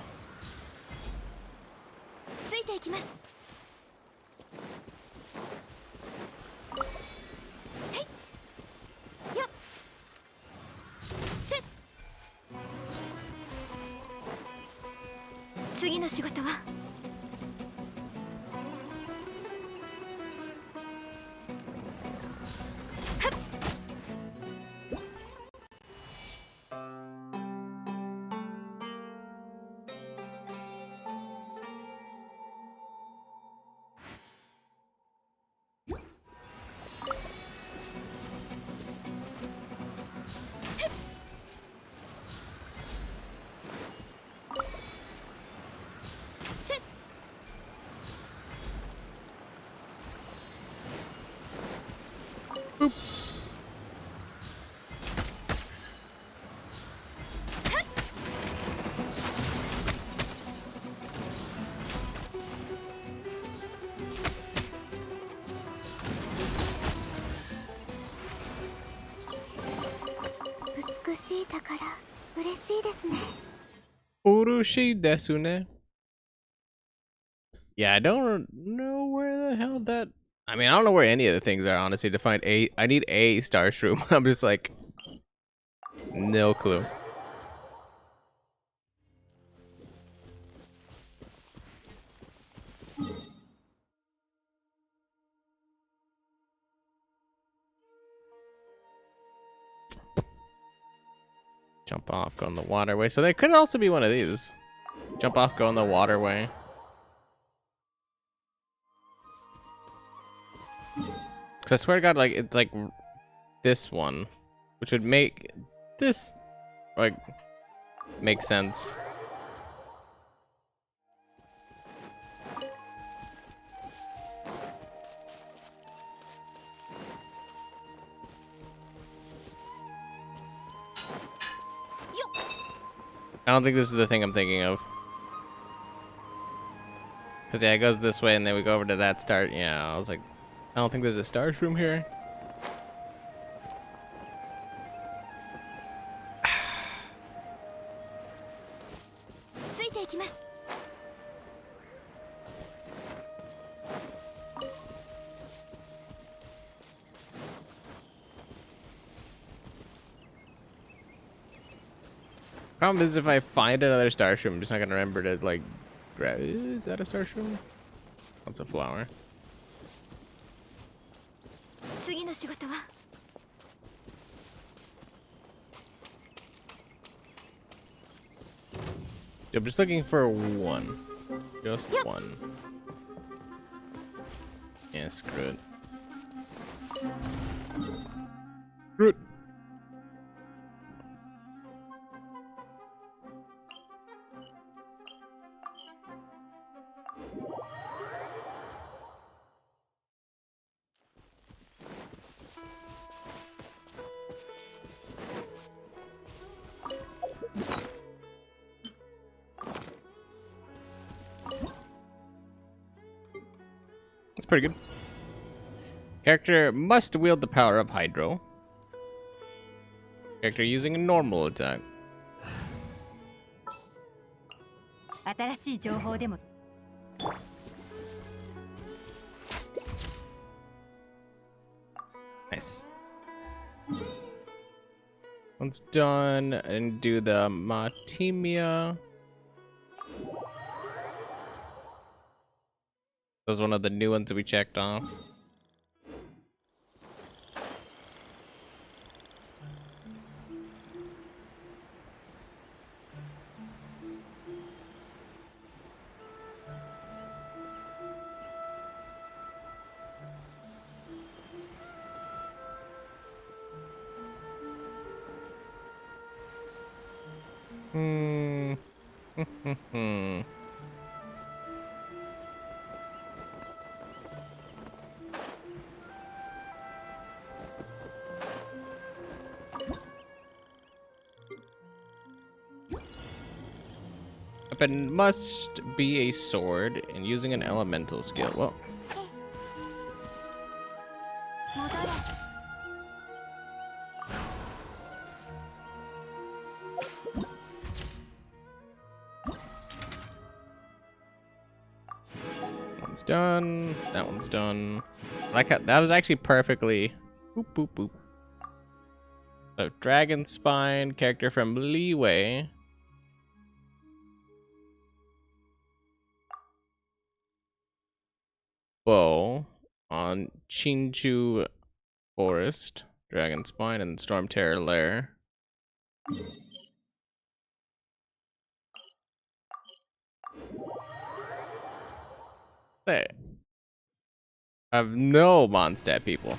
Boop. Urushi desune. Yeah, I don't know where the hell that. I mean, I don't know where any of the things are, honestly, to find a. I need a star shroom. I'm just like, no clue. Jump off, go on the waterway. So there could also be one of these. Jump off, go on the waterway. Cause I swear to God, like it's like this one, which would make this like make sense. I don't think this is the thing I'm thinking of. Cause yeah, it goes this way and then we go over to that start. Yeah, I was like, I don't think there's a star shroom here. Problem is, if I find another star shroom, I'm just not gonna remember to like grab. Is that a star shroom? That's a flower. I'm just looking for one. Just one. Yeah, screw it. Screw it. That's pretty good. Character must wield the power of Hydro. Character using a normal attack. Nice. Once done, and do the Matimia. That was one of the new ones that we checked off. Weapon must be a sword and using an elemental skill. Well, one's done. That one's done. Like that was actually perfectly. Boop boop boop. So Dragon Spine, character from Leeway. Bow on Chinchu Forest, Dragon Spine, and Storm Terror Lair. Hey, I have no Mondstadt people.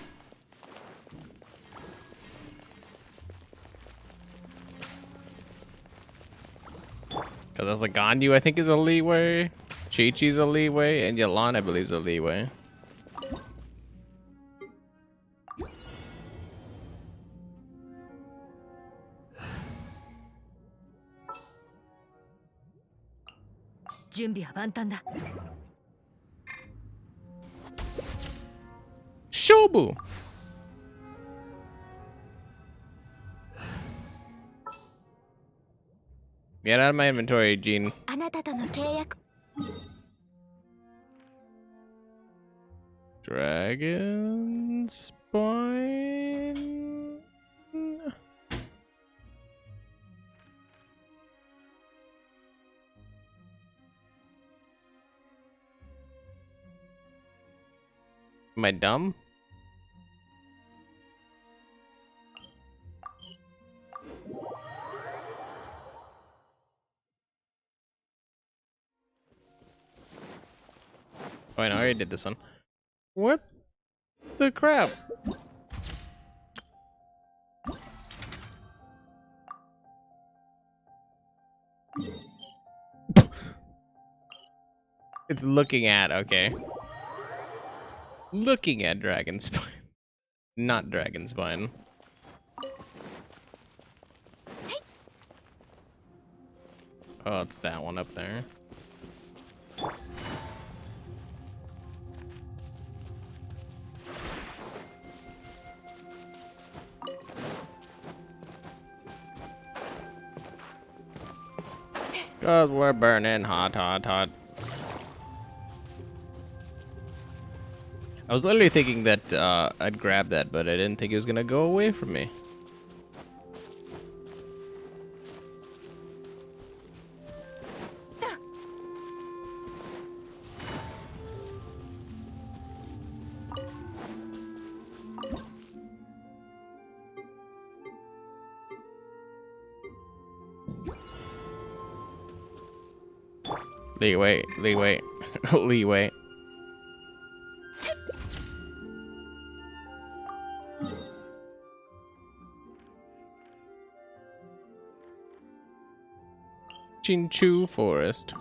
Because I was like, Ganyu, I think, is a Leeway. Chi-Chi's a Leeway, and Yalan, I believe, is a Leeway. 準備は万端だ。 Shobu. Get out of my inventory, Gene. あなたとの契約 Dragon spine. Am I dumb? Oh, I already did this one. What the crap? It's looking at, okay. Looking at Dragon Spine. Not Dragon Spine. Oh, it's that one up there. Cause we're burning hot, hot, hot. I was literally thinking that I'd grab that, but I didn't think it was gonna go away from me. Leeway, leeway, leeway. Chinchu Forest.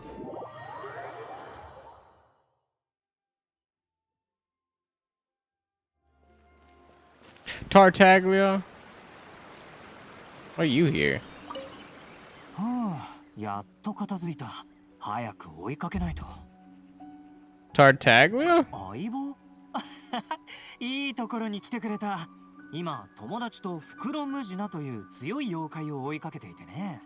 Tartaglia? Why are you here? はあ、やっと片付いた。早く追いかけないと。 Tartaglia? 相棒いいところに来てくれた。今、友達とフクロムジナという強い妖怪を追いかけていてね。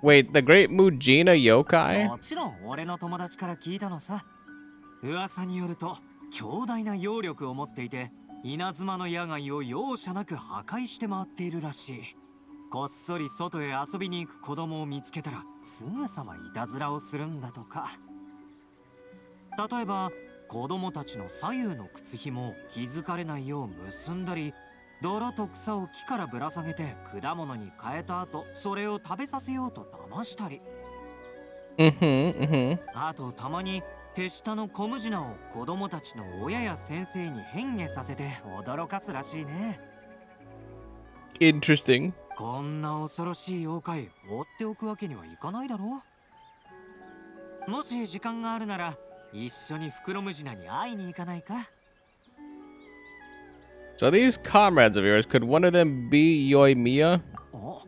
Wait, the Great Mujina yokai? もちろん俺の友達から聞いたのさ。噂によると強大な妖力を持っていて、稲妻の野外を容赦なく破壊して回っているらしい。こっそり外へ遊びに行く子供を見つけたらすぐさまいたずらをするんだとか。例えば子供たちの左右の靴紐を気づかれないよう結んだり、泥と草を木からぶら下げて果物に変えた後、それを食べさせようと騙したり。あとたまに手下の小ムジナを子供たちの親や先生に変化させて驚かすらしいね。 Interesting. こんな恐ろしい妖怪放っておくわけにはいかないだろう。もし時間があるなら一緒にフクロムジナに会いに行かないか。 So these comrades of yours, could one of them be Yoimiya? お、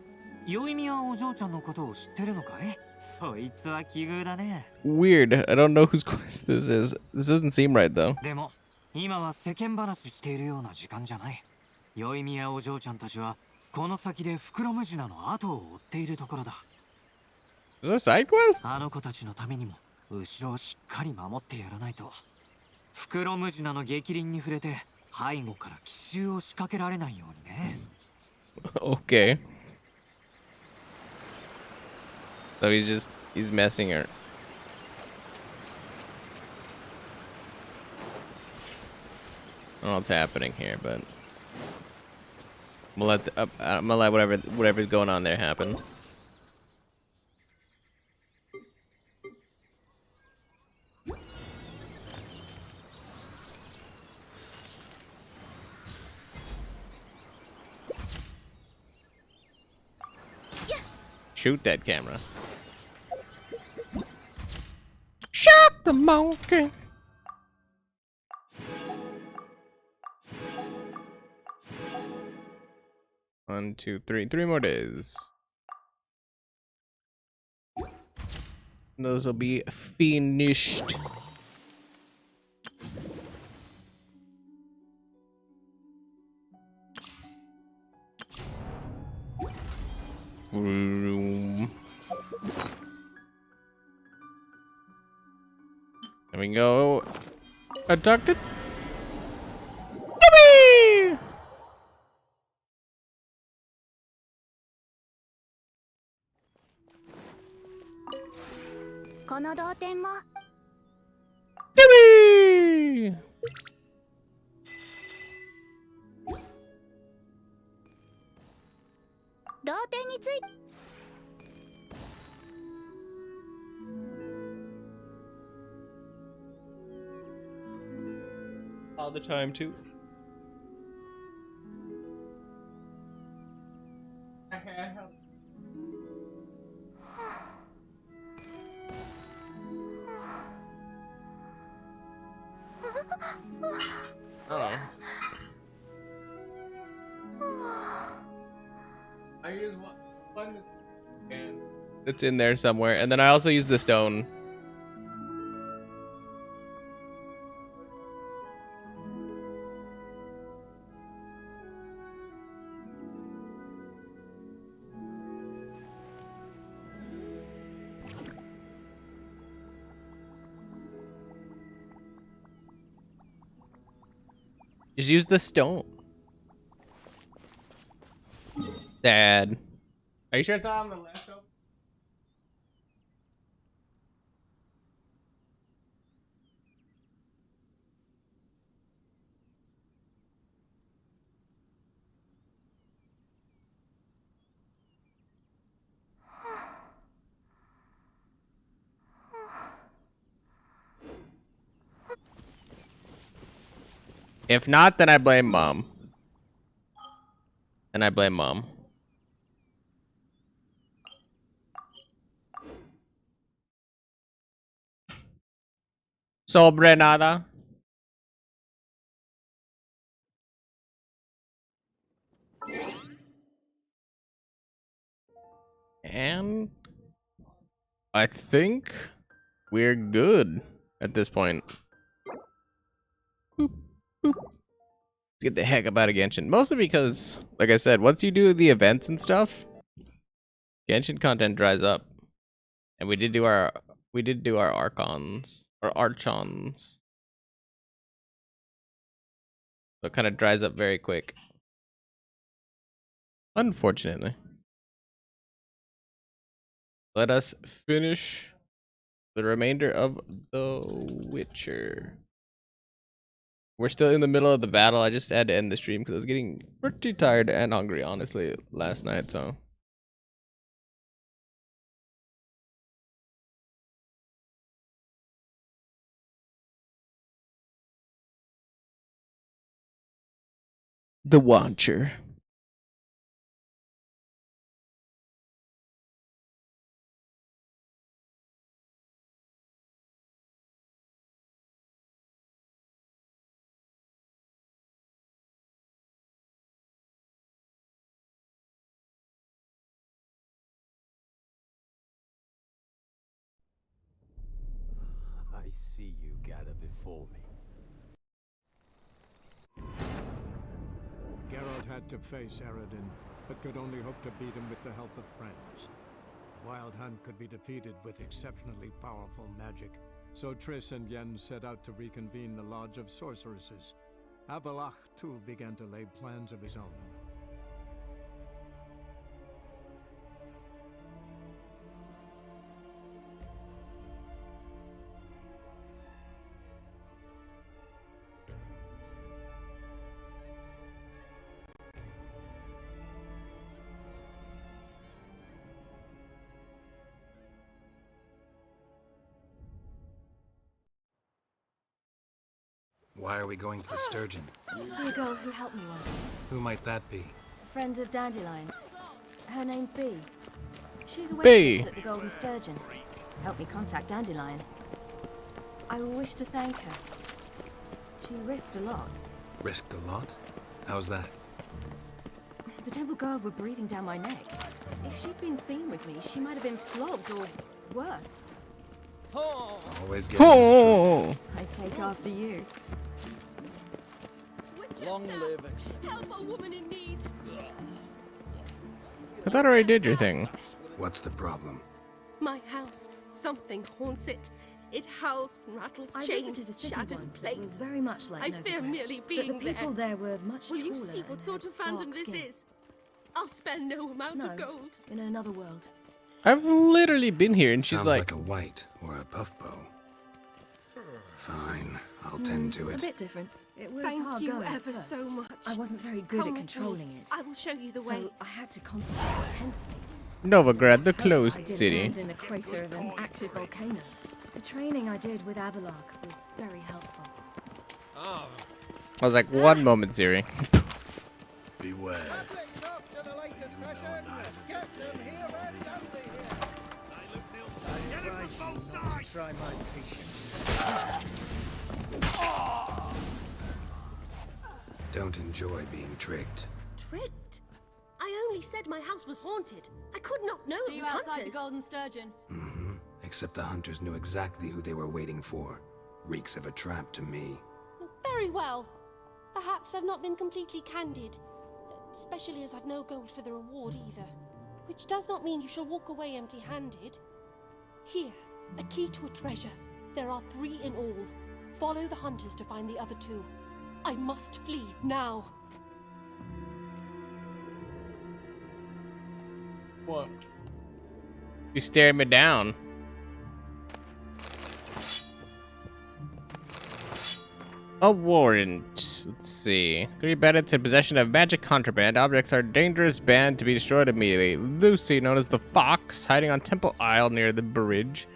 ヨイミヤお嬢ちゃんのことを知ってるのかい？そいつは奇遇だね。 Weird. I don't know whose quest this is. This doesn't seem right though. でも今は世間話しているような時間じゃない。ヨイミヤお嬢ちゃんたちはこの先でフクロムジナの後を追っているところだ。 Is this a side quest? あの子たちのためにも後ろをしっかり守ってやらないと。フクロムジナの逆鱗に触れて背後から奇襲を仕掛けられないようにね。 Okay. So he's messing her. I don't know what's happening here, but I'm gonna let whatever's going on there happen. Shoot that camera. Shoot the monkey. One, two, three. 3 more days. Those will be finished. Vroom. There we go. Abducted. Yippee! この同点も Yippee! 同点について All the time too. Oh. I use one. It's in there somewhere, and then I also use the stone. Just use the stone. Dad. Are you sure it's not on the left? If not, then I blame Mom. And I blame Mom. Sobre nada. And I think we're good at this point. Boop, boop. Let's get the heck up out of Genshin. Mostly because, like I said, once you do the events and stuff, Genshin content dries up. And we did do our archons or archons. So it kind of dries up very quick. Unfortunately. Let us finish the remainder of The Witcher. We're still in the middle of the battle. I just had to end the stream because I was getting pretty tired and hungry, honestly, last night, so. The Watcher. I see you gather before me. Geralt had to face Eredin, but could only hope to beat him with the help of friends. The Wild Hunt could be defeated with exceptionally powerful magic, so Triss and Yen set out to reconvene the Lodge of Sorceresses. Avalach, too, began to lay plans of his own. Why are we going to the Sturgeon? See a girl who helped me once. Who might that be? A friend of Dandelion's. Her name's Bee. She's a Bee. waitress at the Golden Sturgeon. Helped me contact Dandelion. I wish to thank her. She risked a lot. Risked a lot? How's that? The temple guard were breathing down my neck. If she'd been seen with me, she might have been flogged or worse. Always getting into trouble. Oh, I take after you. Long live Help a woman in need. I thought I already did your thing. What's the problem? My house, something haunts it. It howls and rattles I chains, visited a city shatters once that was plates. very much like I Novigrad, fear merely but being the people there were much Will taller you see what and sort of phantom this dark-skinned. is? I'll spare no amount No, of gold. in another world. I've literally been here, and she's Sounds like, like a white or a puff bow. Fine, I'll tend to A it. bit different. It was Thank hard you going at ever so first. much. I wasn't very good Come at with me. controlling it. I will show you the way. So I had to concentrate intensely. Novigrad, the I closed did city. land in the crater of an active volcano. The training I did with Avalok was very helpful. I was like, one moment, Siri. Beware. Don't enjoy being tricked. Tricked? I only said my house was haunted. I could not know it was hunters. Golden Sturgeon. Except the hunters knew exactly who they were waiting for. Reeks of a trap to me. Very well. Perhaps I've not been completely candid. Especially as I've no gold for the reward either. Which does not mean you shall walk away empty-handed. Here, a key to a treasure. There are 3 in all. Follow the hunters to find the other 2. I must flee now. What? You staring me down. A warrant. Let's see. 3 bandits in possession of magic contraband. Objects are dangerous, banned to be destroyed immediately. Lucy, known as the Fox, hiding on Temple Isle near the bridge.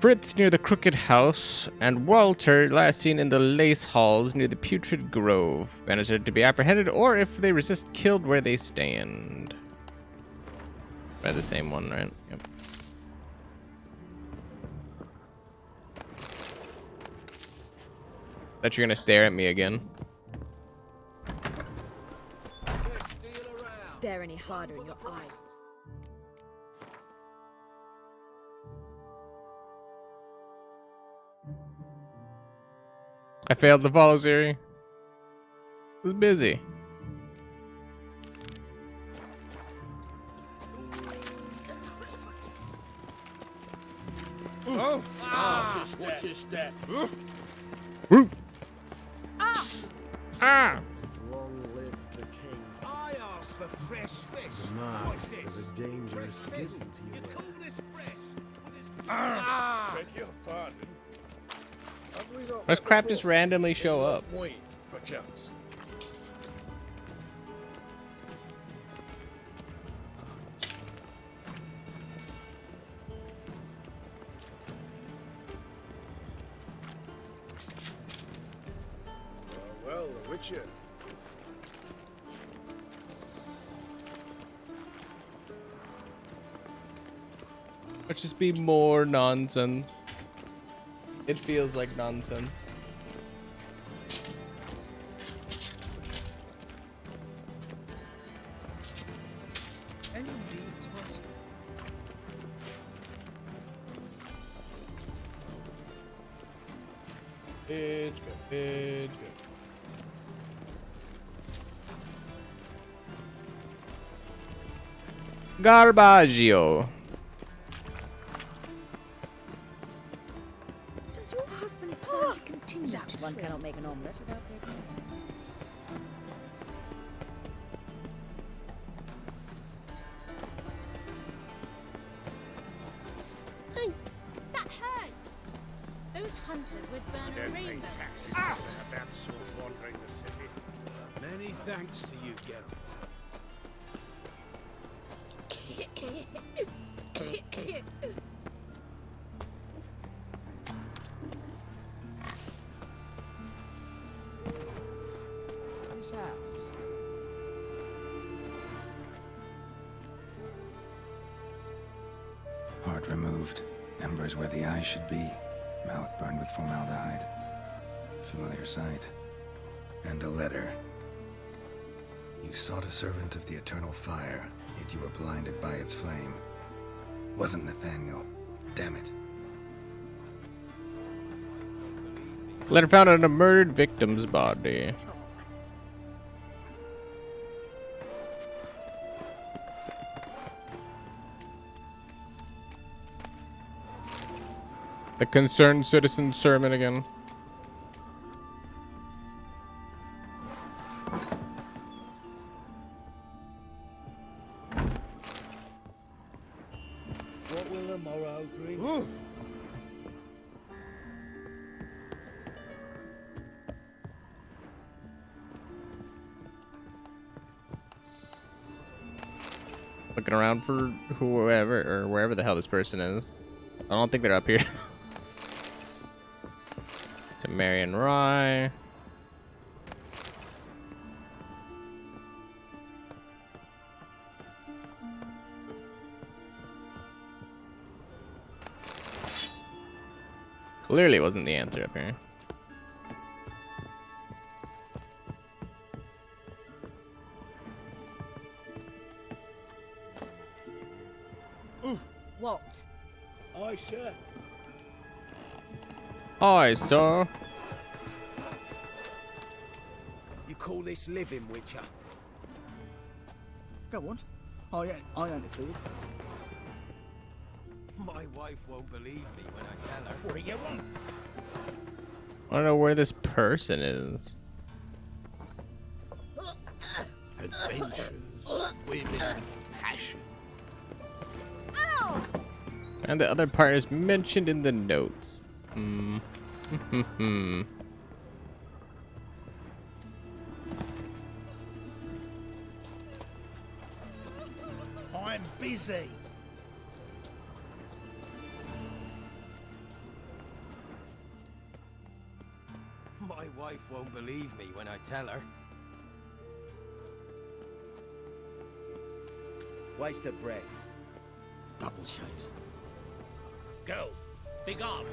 Fritz near the Crooked House, and Walter, last seen in the Lace Halls near the Putrid Grove. Bandits are to be apprehended, or if they resist, killed where they stand. By the same one, right? Yep. Thought you're gonna stare at me again. Stare any harder in your eyes. I failed to follow Siri. I was busy. Watch your step. Woo. Ah! Long live the king. I asked for fresh fish. What's this? A dangerous gift to you. Call this fresh? Beg your pardon. Have we not Let's met crap before? just randomly show up. Point, perchance. Well, the Witcher. Let's just be more nonsense. It feels like nonsense. Any needs, master? It's good. It's good. Garbaggio. Does your husband plan to continue to One swim? cannot make an omelette without breaking an egg. That hurts. Those hunters would burn a rainbow. Taxes have that sort wandering the city. Many thanks to you, Geralt. This house. Heart removed, embers where the eyes should be, mouth burned with formaldehyde. Familiar sight. And a letter. You sought a servant of the eternal fire, yet you were blinded by its flame. Wasn't Nathaniel. Damn it. Letter found on a murdered victim's body. The concerned citizen sermon again. What will the morrow bring? Looking around for whoever or wherever the hell this person is. I don't think they're up here. To Marion Rye. Clearly wasn't the answer up here. What? Aye, sir. Hi, sir. You call this living, Witcher? Go on. I ain't a fool. My wife won't believe me when I tell her. What do you want? I don't know where this person is. Adventures, women, passion. And the other part is mentioned in the notes. I'm busy. My wife won't believe me when I tell her. Waste of breath. Double chase. Go. Big on.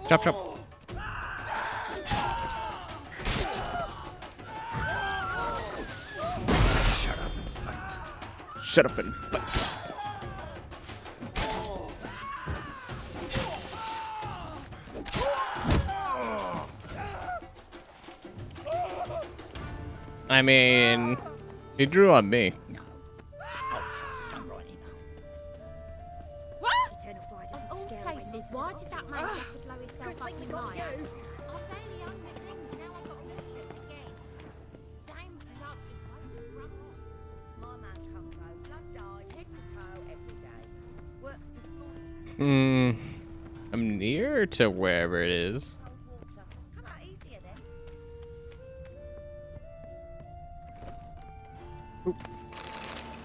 Chop, chop. Shut up and fight. I mean, he drew on me. Eternal fire doesn't All scare away places, monsters why of did old. that man get to blow himself Good up thing we in got mine? you. I barely own the things, now I've got to lose it again. Damn blood just won't scrub off. My man comes home, blood died, head to toe, every day. Works to slaughter. I'm near to wherever it is. Cold water. Come out easier then.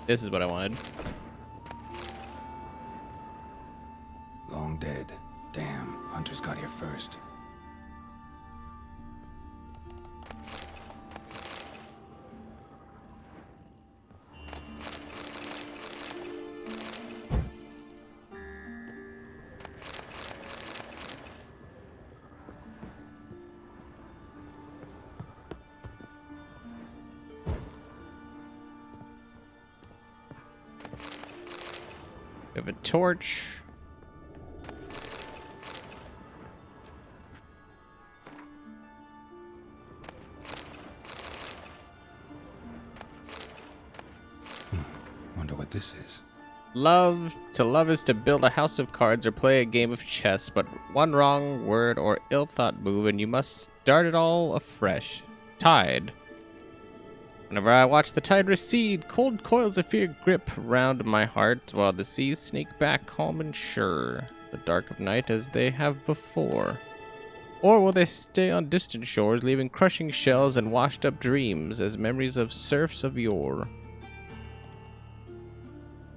This is what I wanted. Long dead. Damn, Hunter's got here first. We have a torch. Wonder what this is. To love is to build a house of cards or play a game of chess, but one wrong word or ill-thought move and you must start it all afresh. Tide. Whenever I watch the tide recede, cold coils of fear grip round my heart, while the seas sneak back calm and sure, the dark of night as they have before. Or will they stay on distant shores, leaving crushing shells and washed up dreams as memories of serfs of yore?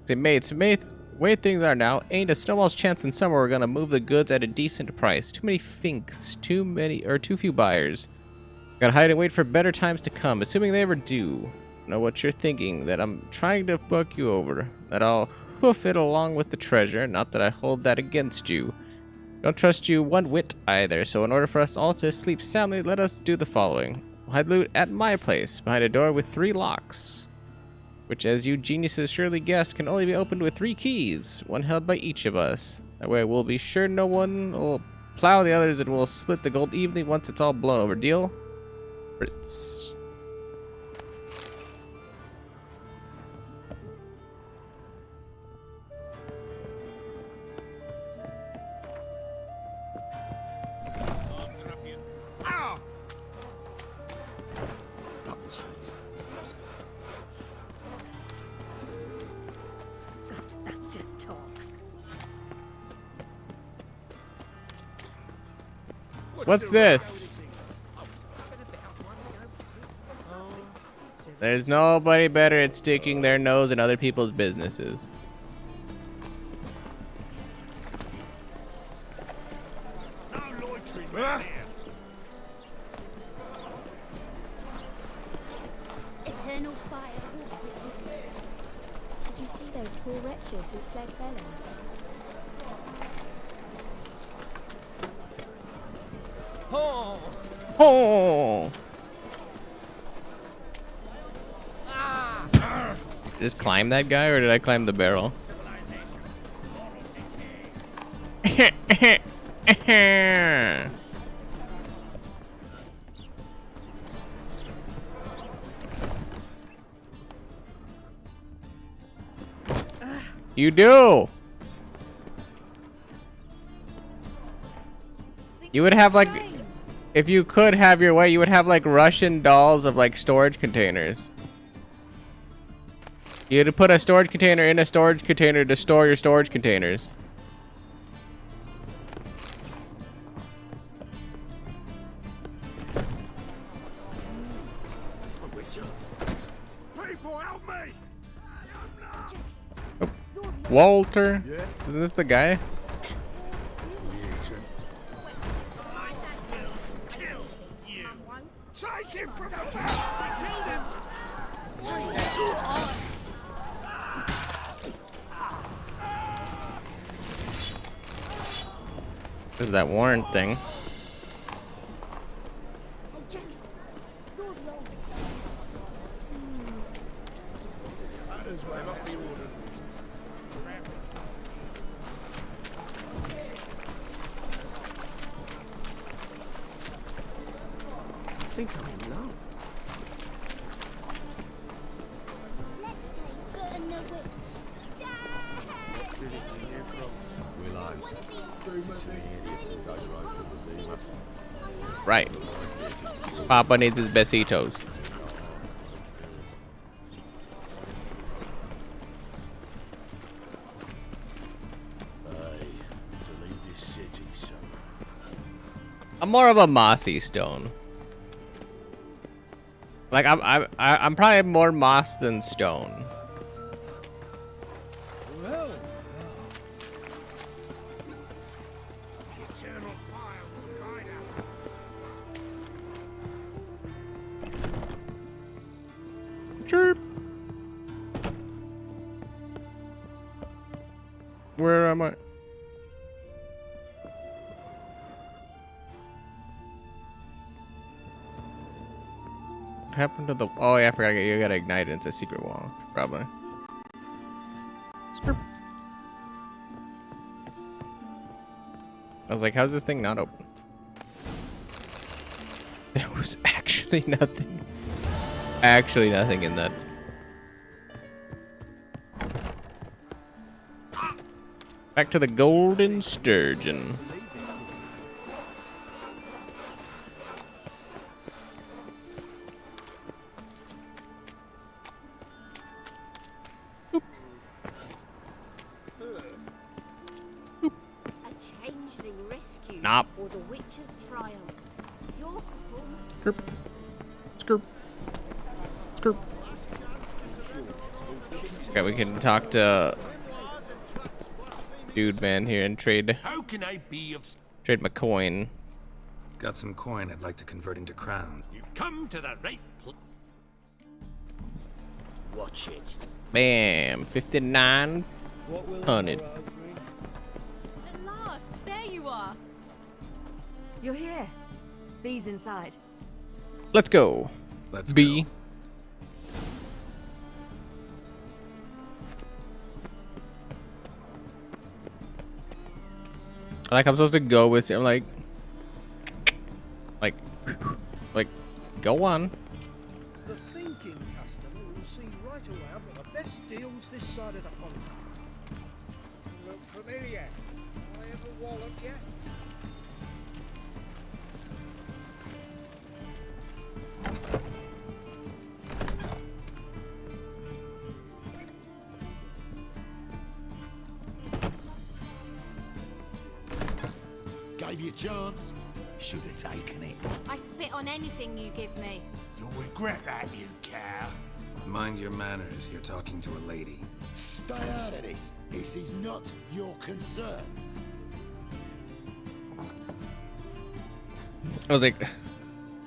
Say, mates, way things are now, ain't a snowball's chance in summer we're gonna move the goods at a decent price. Too many finks, too few buyers. Gotta hide and wait for better times to come, assuming they ever do. Know what you're thinking, that I'm trying to fuck you over, that I'll hoof it along with the treasure, not that I hold that against you. Don't trust you one whit either, so in order for us all to sleep soundly, let us do the following. We'll hide loot at my place, behind a door with 3 locks, which, as you geniuses surely guessed, can only be opened with 3 keys, one held by each of us. That way we'll be sure no one will plow the others, and we'll split the gold evenly once it's all blown over. Deal? Fritz. Double shades. That's just talk. What's this? There's nobody better at sticking their nose in other people's businesses. Eternal fire. Did you see those poor wretches who fled Velen? Oh! Just climb that guy, or did I climb the barrel? You do! You would have like, if you could have your way, you would have like Russian dolls of like storage containers. You'd put a storage container in a storage container to store your storage containers. People, help me! Oh. Walter? Isn't this the guy? Take him from the back! Killed him! This is that warrant thing. Must be ordered. I think I'm in love. Let's play Burn the Witch. What did it to you from? Willows. It's me idiots and goes right for the Zima. Right. Papa needs his besitos. I'm more of a mossy stone. Like I'm probably more moss than stone. Well, the eternal fire will guide us. Chirp. Where am I? What happened to the? Oh yeah, I forgot. You gotta ignite it. It's a secret wall, probably. Skirp. I was like, how's this thing not open? There was actually nothing. Actually nothing in that. Back to the golden sturgeon. or the Witcher's triumph. Your performance. Skirp. Skirp. Skirp. Okay, we can talk to dude man here and trade my coin. Got some coin I'd like to convert into crown. You've come to the right place. Watch it. Bam, 5,900. At last, there you are. You're here. B's inside. Let's go. Let's B. go. Like I'm supposed to go with him, like, go on. The thinking customer will see right away I've got the best deals this side of the pond. Look familiar. I ever wallop yet? Gave you a chance. Should have taken it. I spit on anything you give me. You'll regret that, you cow. Mind your manners. You're talking to a lady. Stay out of this. This is not your concern. I was like,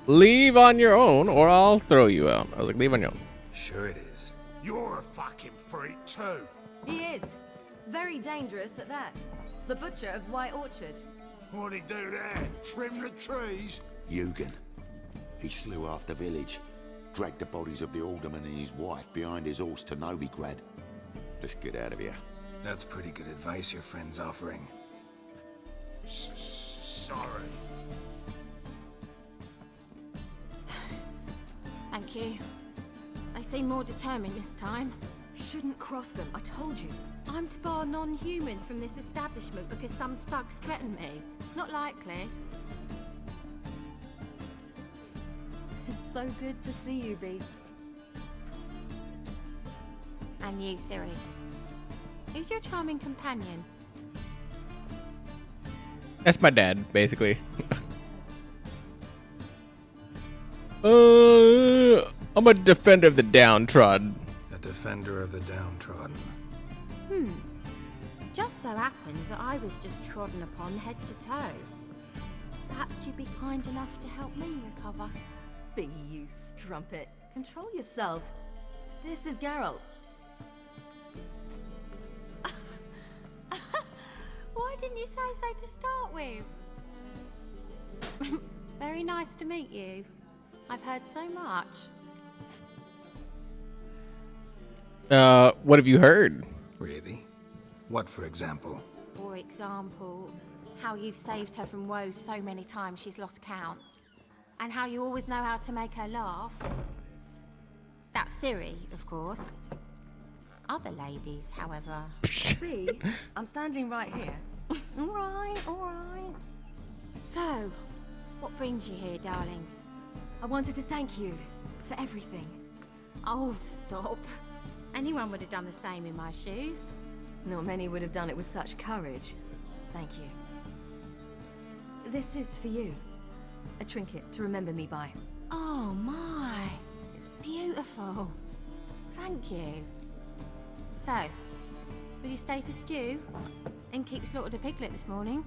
leave on your own or I'll throw you out. I was like, leave on your own. Sure it is. You're a fucking freak too. He is. Very dangerous at that. The butcher of White Orchard. What'd he do there? Trim the trees? Eugen. He slew half the village. Dragged the bodies of the alderman and his wife behind his horse to Novigrad. Let's get out of here. That's pretty good advice your friend's offering. Sorry. Thank you. They seem more determined this time. Shouldn't cross them, I told you. I'm to bar non-humans from this establishment because some thugs threaten me. Not likely. It's so good to see you, B. And you, Siri. Who's your charming companion? That's my dad, basically. I'm a defender of the downtrodden. A defender of the downtrodden. Just so happens that I was just trodden upon head to toe. Perhaps you'd be kind enough to help me recover. B, you strumpet. Control yourself. This is Geralt. Why didn't you say so to start with? Very nice to meet you. I've heard so much. What have you heard? Really? What, for example? For example, how you've saved her from woes so many times she's lost count. And how you always know how to make her laugh. That's Siri, of course. Other ladies, however. B, I'm standing right here. All right. So, what brings you here, darlings? I wanted to thank you for everything. Oh, stop. Anyone would have done the same in my shoes. Not many would have done it with such courage. Thank you. This is for you. A trinket to remember me by. Oh my, it's beautiful. Thank you. So, will you stay for stew? And keep slaughtered a piglet this morning?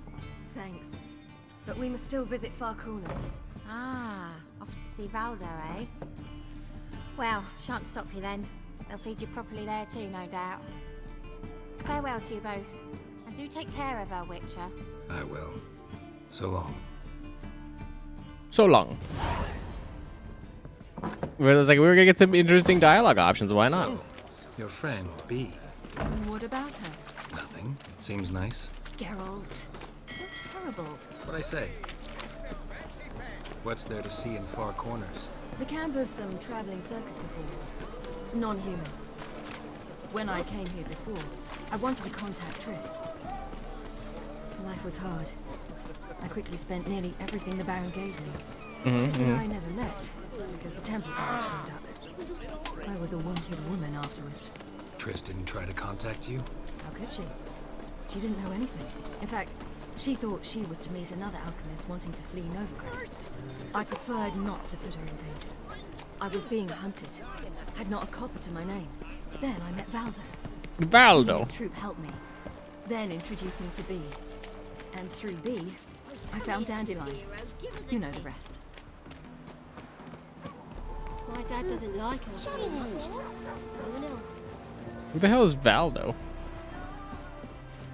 Thanks. But we must still visit Far Corners. Ah, off to see Valdo, eh? Well, shan't stop you then. They'll feed you properly there too, no doubt. Farewell to you both. And do take care of her, Witcher. I will. So long. So long. It was like we were gonna get some interesting dialogue options. Why not? So, your friend, B. What about her? Nothing. Seems nice. Geralt. You're terrible. What'd I say? What's there to see in Far Corners? The camp of some traveling circus performers. Non-humans. When I came here before, I wanted to contact Triss. Life was hard. I quickly spent nearly everything the Baron gave me. Triss and I never met, because the temple guard showed up. I was a wanted woman afterwards. Triss didn't try to contact you? How could she? She didn't know anything. In fact, She thought she was to meet another alchemist wanting to flee Novigrad. I preferred not to put her in danger. I was being hunted. Had not a copper to my name. Then I met Valdo. Valdo. His troop helped me. Then introduced me to B. And through B, I found Dandelion. You know the rest. My dad doesn't like us. No one else. Who the hell is Valdo?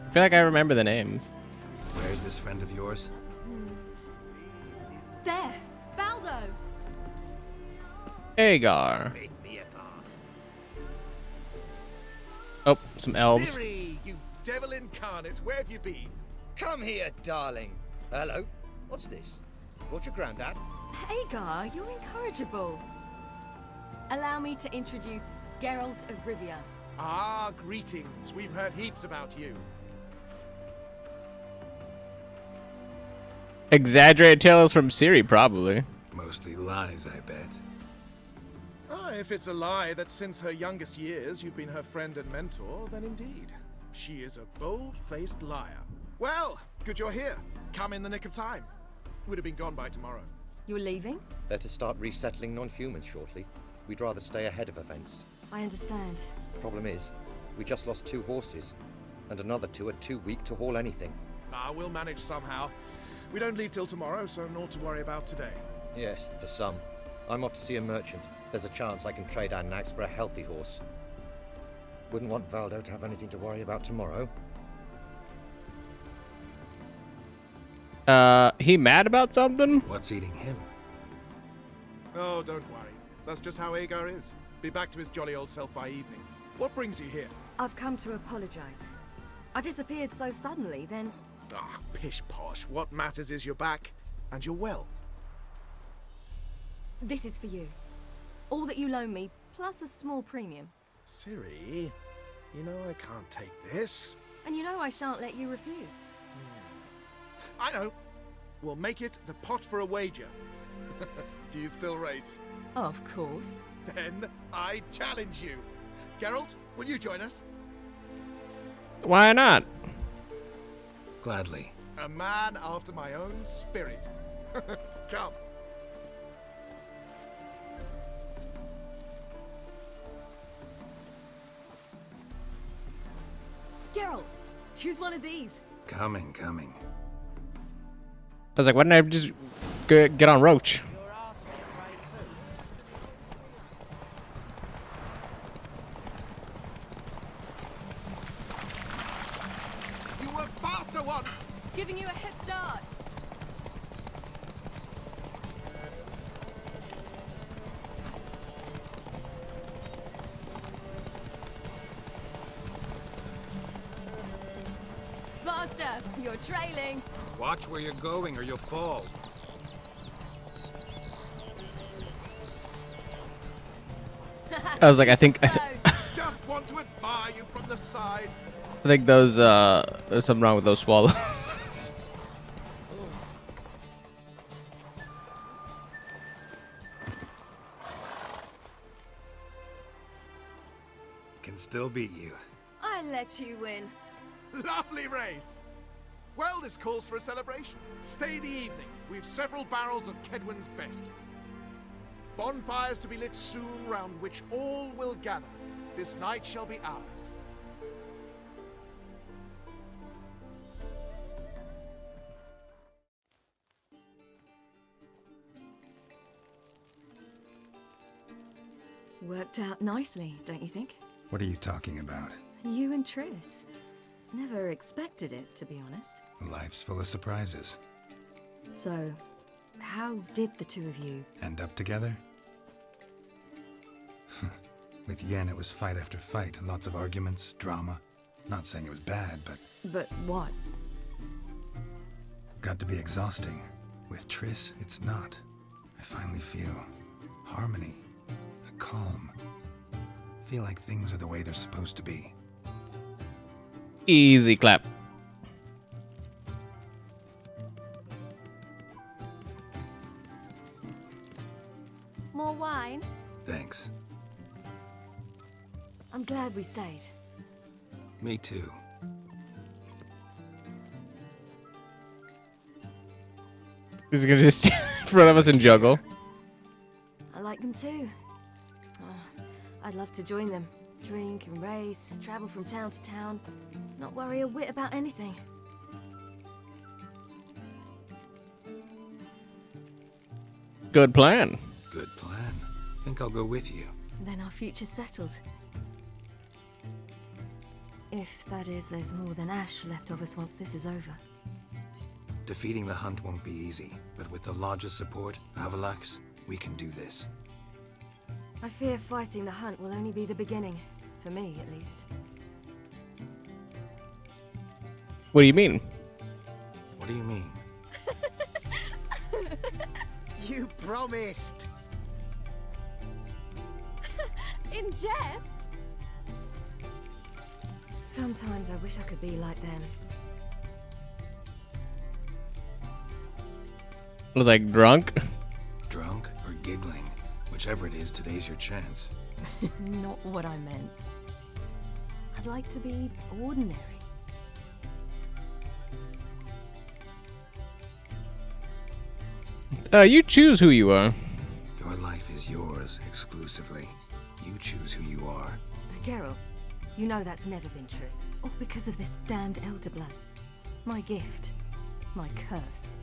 I feel like I remember the name. Where's this friend of yours? There! Valdo! Agar. Oh, some elves. Siri, you devil incarnate, where have you been? Come here, darling. Hello. What's this? Brought your granddad? Agar, you're incorrigible. Allow me to introduce Geralt of Rivia. Ah, greetings. We've heard heaps about you. Exaggerated tales from Siri, probably. Mostly lies, I bet. Ah, if it's a lie that since her youngest years you've been her friend and mentor, then indeed. She is a bold-faced liar. Well, good you're here. Come in the nick of time. Would have been gone by tomorrow. You're leaving? They're to start resettling non-humans shortly. We'd rather stay ahead of events. I understand. Problem is, we just lost 2 horses, and another 2 are too weak to haul anything. Ah, we'll manage somehow. We don't leave till tomorrow, so naught to worry about today. Yes, for some. I'm off to see a merchant. There's a chance I can trade our nags for a healthy horse. Wouldn't want Valdo to have anything to worry about tomorrow. He mad about something? What's eating him? Oh, don't worry. That's just how Agar is. Be back to his jolly old self by evening. What brings you here? I've come to apologize. I disappeared so suddenly, then... Ah, pish posh. What matters is you're back, and you're well. This is for you. All that you loan me, plus a small premium. Siri, you know I can't take this. And you know I shan't let you refuse. I know. We'll make it the pot for a wager. Do you still race? Of course. Then I challenge you. Geralt, will you join us? Why not? Gladly. A man after my own spirit. Come. Geralt, choose one of these. Coming. I was like, why didn't I just get on Roach? You were faster once. Giving you a head start. Faster! You're trailing. Watch where you're going or you'll fall. I was like, I think Just want to admire you from the side. I think those there's something wrong with those swallows. Can still beat you. I let you win. Lovely race. Well, this calls for a celebration. Stay the evening. We've several barrels of Kedwin's best. Bonfires to be lit soon, round which all will gather. This night shall be ours. Worked out nicely, don't you think? What are you talking about? You and Triss. Never expected it, to be honest. Life's full of surprises. So, how did the two of you... End up together? With Yen, it was fight after fight. Lots of arguments, drama. Not saying it was bad, but... But what? Got to be exhausting. With Triss, it's not. I finally feel harmony, a calm. Feel like things are the way they're supposed to be. Easy clap. More wine? Thanks. I'm glad we stayed. Me too. He's gonna just stand in front of us and juggle. I like them too. Oh, I'd love to join them. Drink and race, travel from town to town, not worry a whit about anything. Good plan. Good plan. Think I'll go with you. Then our future's settled. If, that is, there's more than ash left of us once this is over. Defeating the hunt won't be easy, but with the Lodge's support, Avalax, we can do this. I fear fighting the hunt will only be the beginning. For me, at least. What do you mean? What do you mean? You promised! In jest? Sometimes I wish I could be like them. Was like drunk? Drunk or giggling. Whichever it is, today's your chance. Not what I meant. I'd like to be ordinary. You choose who you are. Your life is yours exclusively. You choose who you are. Geralt, you know that's never been true. All because of this damned elder blood. My gift. My curse.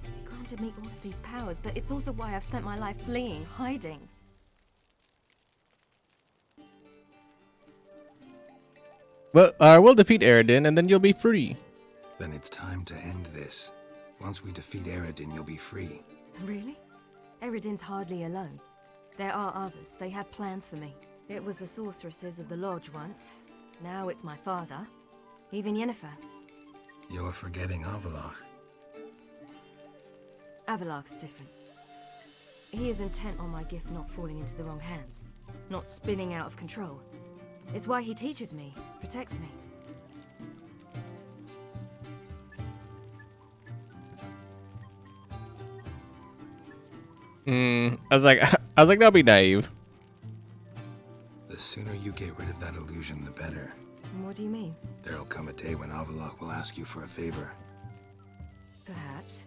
It granted me all of these powers, but it's also why I've spent my life fleeing, hiding. Well, we'll defeat Eredin and then you'll be free. Then it's time to end this. Once we defeat Eredin, you'll be free. Really? Eredin's hardly alone. There are others. They have plans for me. It was the sorceresses of the Lodge once. Now it's my father. Even Yennefer. You're forgetting Avalach. Avalach's different. He is intent on my gift not falling into the wrong hands. Not spinning out of control. It's why he teaches me, protects me. I was like, that'll be naive. The sooner you get rid of that illusion, the better. What do you mean? There'll come a day when Avalach will ask you for a favor. Perhaps.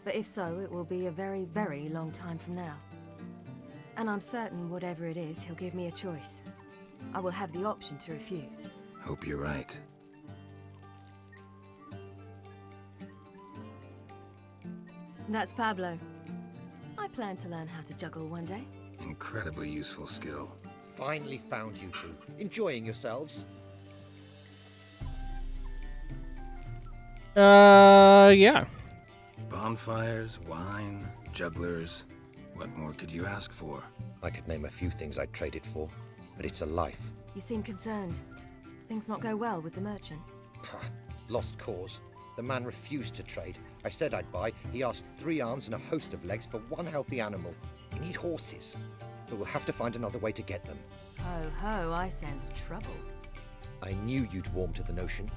But if so, it will be a very, very long time from now. And I'm certain whatever it is, he'll give me a choice. I will have the option to refuse. Hope you're right. That's Pablo. I plan to learn how to juggle one day. Incredibly useful skill. Finally found you two. Enjoying yourselves? Yeah. Bonfires, wine, jugglers. What more could you ask for? I could name a few things I'd trade it for, but it's a life. You seem concerned. Things not go well with the merchant. Lost cause. The man refused to trade. I said I'd buy. He asked 3 arms and a host of legs for 1 healthy animal. We need horses, but we'll have to find another way to get them. Ho ho, I sense trouble. I knew you'd warm to the notion.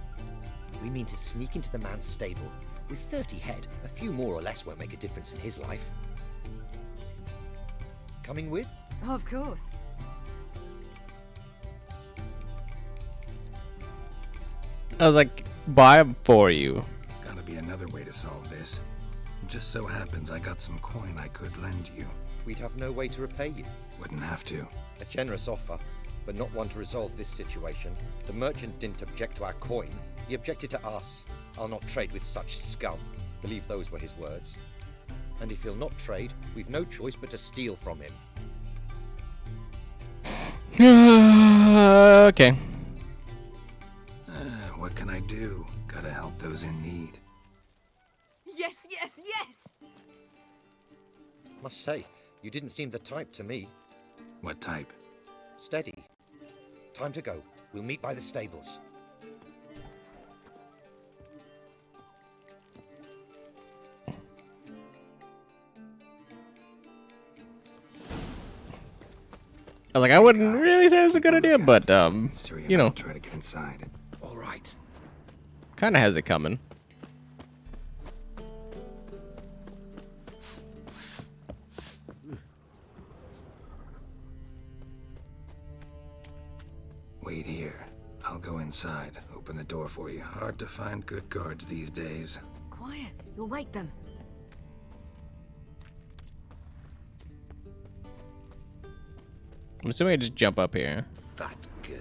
We mean to sneak into the man's stable. With 30 head, a few more or less won't make a difference in his life. Coming with? Of course. I was like, buy them for you. Gotta be another way to solve this. It just so happens I got some coin I could lend you. We'd have no way to repay you. Wouldn't have to. A generous offer, but not one to resolve this situation. The merchant didn't object to our coin. He objected to us. I'll not trade with such scum. Believe those were his words. And if he'll not trade, we've no choice but to steal from him. Okay. What can I do? Gotta help those in need. Yes, yes, yes! Must say, you didn't seem the type to me. What type? Steady. Time to go. We'll meet by the stables. I was like, I wouldn't really say it's a good idea, but you know, Try to get inside. All right. kind of has it coming. Wait here. I'll go inside, open open the door for you. Hard to find good guards these days. Quiet, you'll wake them. I'm assuming I just jump up here. Fat gun.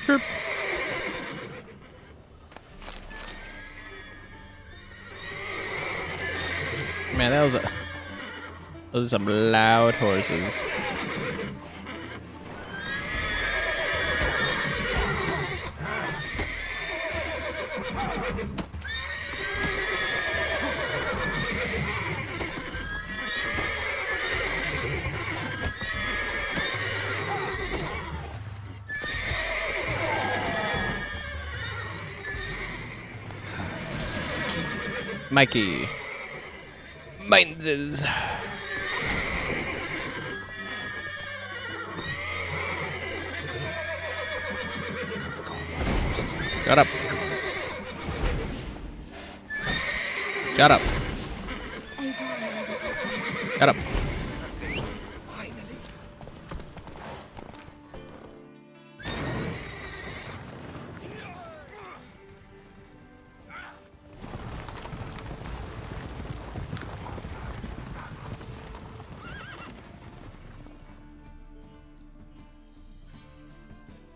Chirp. Man, those are some loud horses. Mikey. Mines is. Shut up. Shut up. Shut up.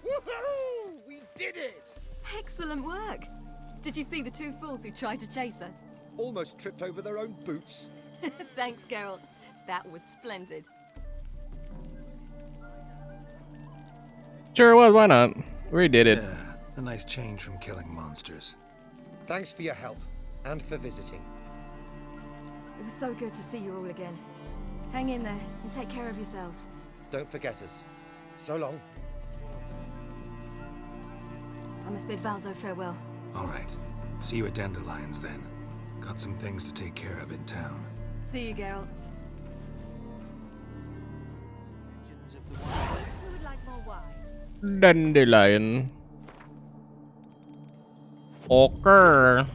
Woohoo! We did it! Excellent work! Did you see the two fools who tried to chase us? Almost tripped over their own boots. Thanks, Geralt. That was splendid. Sure was, why not? We did it. Yeah, a nice change from killing monsters. Thanks for your help and for visiting. It was so good to see you all again. Hang in there and take care of yourselves. Don't forget us. So long. I must bid Valdo farewell. All right. See you at Dandelions then. Got some things to take care of in town. See you, Geralt. Who would like more wine? Dandelion. Okay.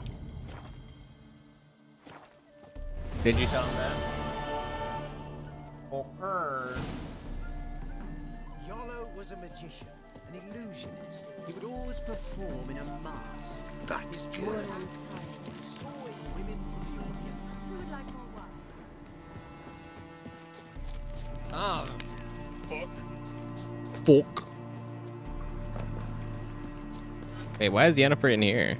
Did you tell him that? Okay. Yolo was a magician, an illusionist. He would always perform in a mask. Fat His kid. joy in sawing women from the audience. Who would like more wine? Ah. Fuck. Wait, why is Yennefer in here?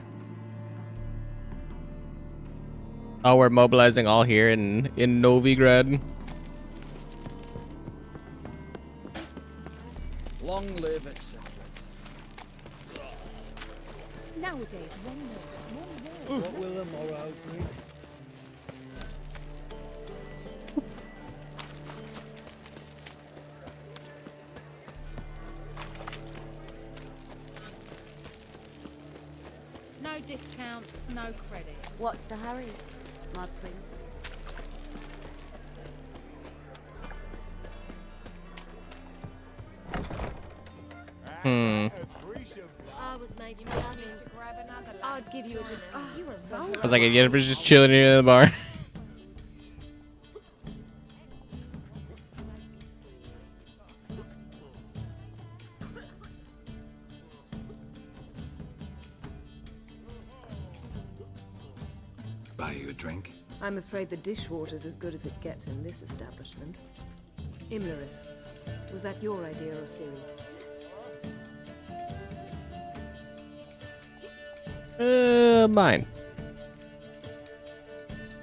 Oh, we're mobilizing all here in Novigrad. Long live, etc. Nowadays, one more. What will the morale be? No discounts, no credit. What's the hurry, my prince? I was made for loving. I'd give you a discount. You were I was like, Yennefer's just chilling here in the bar. Buy you a drink? I'm afraid the dishwater's as good as it gets in this establishment. Imlerith, was that your idea or Ciri's? Mine.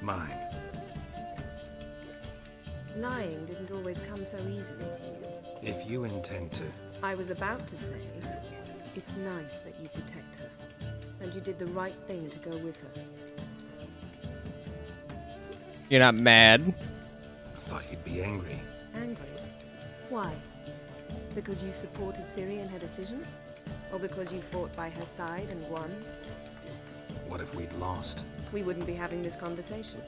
Mine. Lying didn't always come so easily to you. If you intend to. I was about to say, it's nice that you protect her. And you did the right thing to go with her. You're not mad. I thought you'd be angry. Angry? Why? Because you supported Ciri in her decision? Or because you fought by her side and won? What if we'd lost? We wouldn't be having this conversation.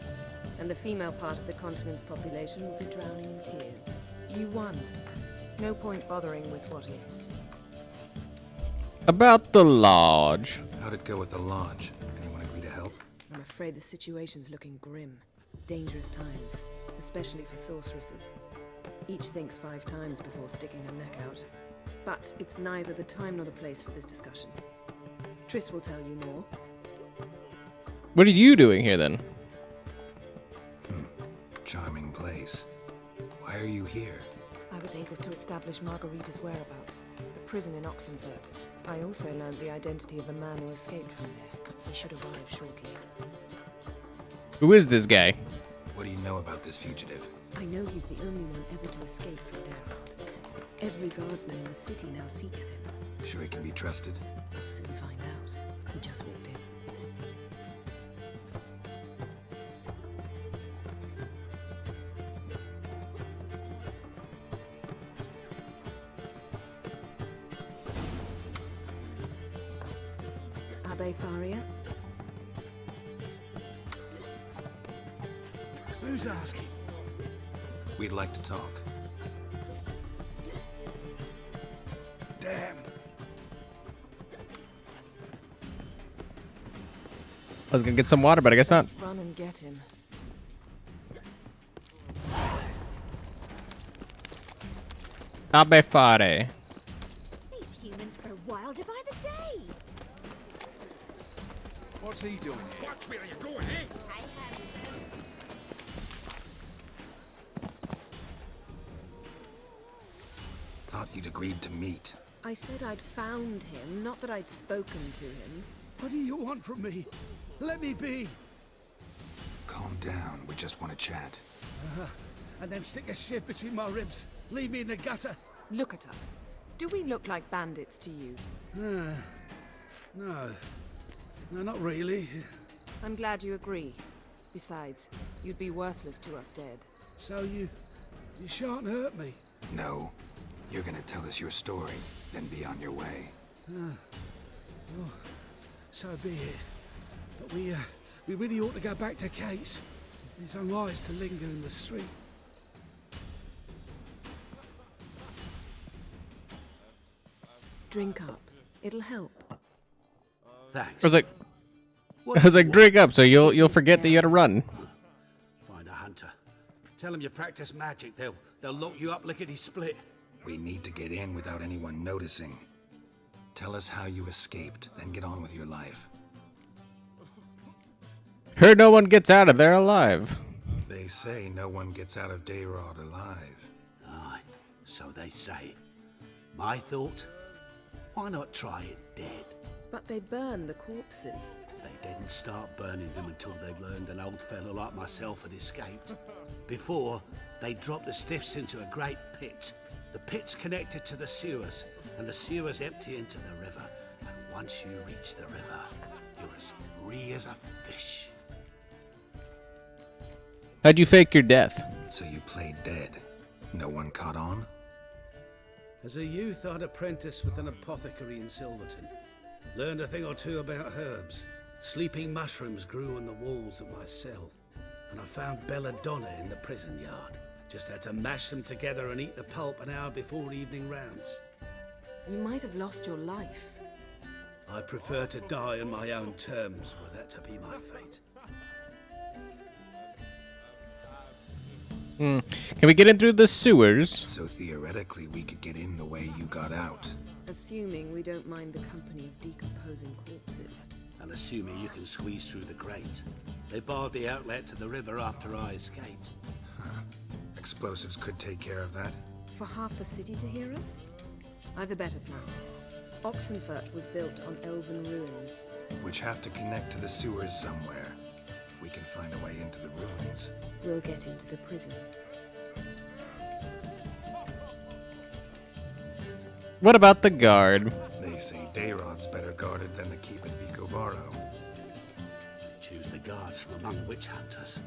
And the female part of the continent's population would be drowning in tears. You won. No point bothering with what ifs. About the lodge. How'd it go with the lodge? Anyone agree to help? I'm afraid the situation's looking grim. Dangerous times, especially for sorceresses. Each thinks 5 times before sticking her neck out. But it's neither the time nor the place for this discussion. Triss will tell you more. What are you doing here then? Charming place. Why are you here? I was able to establish Margarita's whereabouts, the prison in Oxenfurt. I also learned the identity of a man who escaped from there. He should arrive shortly. Who is this guy? What do you know about this fugitive? I know he's the only one ever to escape from Derard. Every guardsman in the city now seeks him. Sure he can be trusted? We'll soon find out. He just walked in. Abbe Faria? Who's asking? We'd like to talk. Damn. I was gonna get some water, but I guess not. Let's run and get him. Abbe fare. These humans grow wilder by the day. What's he doing here? Watch where you're going, eh? Hi, handsome. Thought you'd agreed to meet. I said I'd found him, not that I'd spoken to him. What do you want from me? Let me be. Calm down. We just want to chat. And then stick a shiv between my ribs. Leave me in the gutter. Look at us. Do we look like bandits to you? No. No, not really. I'm glad you agree. Besides, you'd be worthless to us dead. So you shan't hurt me. No. You're gonna tell us your story, then be on your way. Oh, so be it. But we really ought to go back to Kate's. It's unwise to linger in the street. Drink up. It'll help. Thanks. I was like, drink up, so you'll forget that you had to run. Find a hunter. Tell them you practice magic. They'll lock you up lickety-split. We need to get in without anyone noticing. Tell us how you escaped, then get on with your life. Heard no one gets out of there alive. They say no one gets out of Dayrod alive. Aye, so they say. My thought? Why not try it dead? But they burn the corpses. They didn't start burning them until they'd learned an old fellow like myself had escaped. Before, they dropped the stiffs into a great pit. The pit's connected to the sewers, and the sewers empty into the river. And once you reach the river, you're as free as a fish. How'd you fake your death? So you played dead. No one caught on? As a youth, I'd apprenticed with an apothecary in Silverton. Learned a thing or two about herbs. Sleeping mushrooms grew on the walls of my cell. And I found belladonna in the prison yard. Just had to mash them together and eat the pulp an hour before evening rounds. You might have lost your life. I prefer to die on my own terms, were that to be my fate. Can we get in through the sewers? So theoretically, we could get in the way you got out. Assuming we don't mind the company of decomposing corpses. And assuming you can squeeze through the grate. They barred the outlet to the river after I escaped. Explosives could take care of that. For half the city to hear us? I've a better plan. Oxenfurt was built on elven ruins. Which have to connect to the sewers somewhere. If we can find a way into the ruins. We'll get into the prison. What about the guard? They say Dayrod's better guarded than the keep at Vicovaro. Choose the guards from among witch hunters.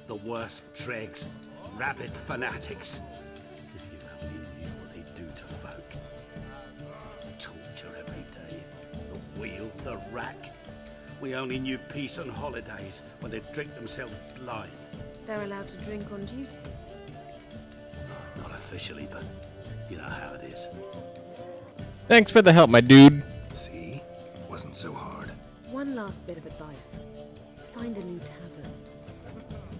The worst dregs. Rabid fanatics. If you only knew what they do to folk. Torture every day. the rack. We only knew peace on holidays when they'd drink themselves blind. They're allowed to drink on duty. Not officially, but you know how it is. Thanks for the help, my dude. See? Wasn't so hard. One last bit of advice. Find a new tavern.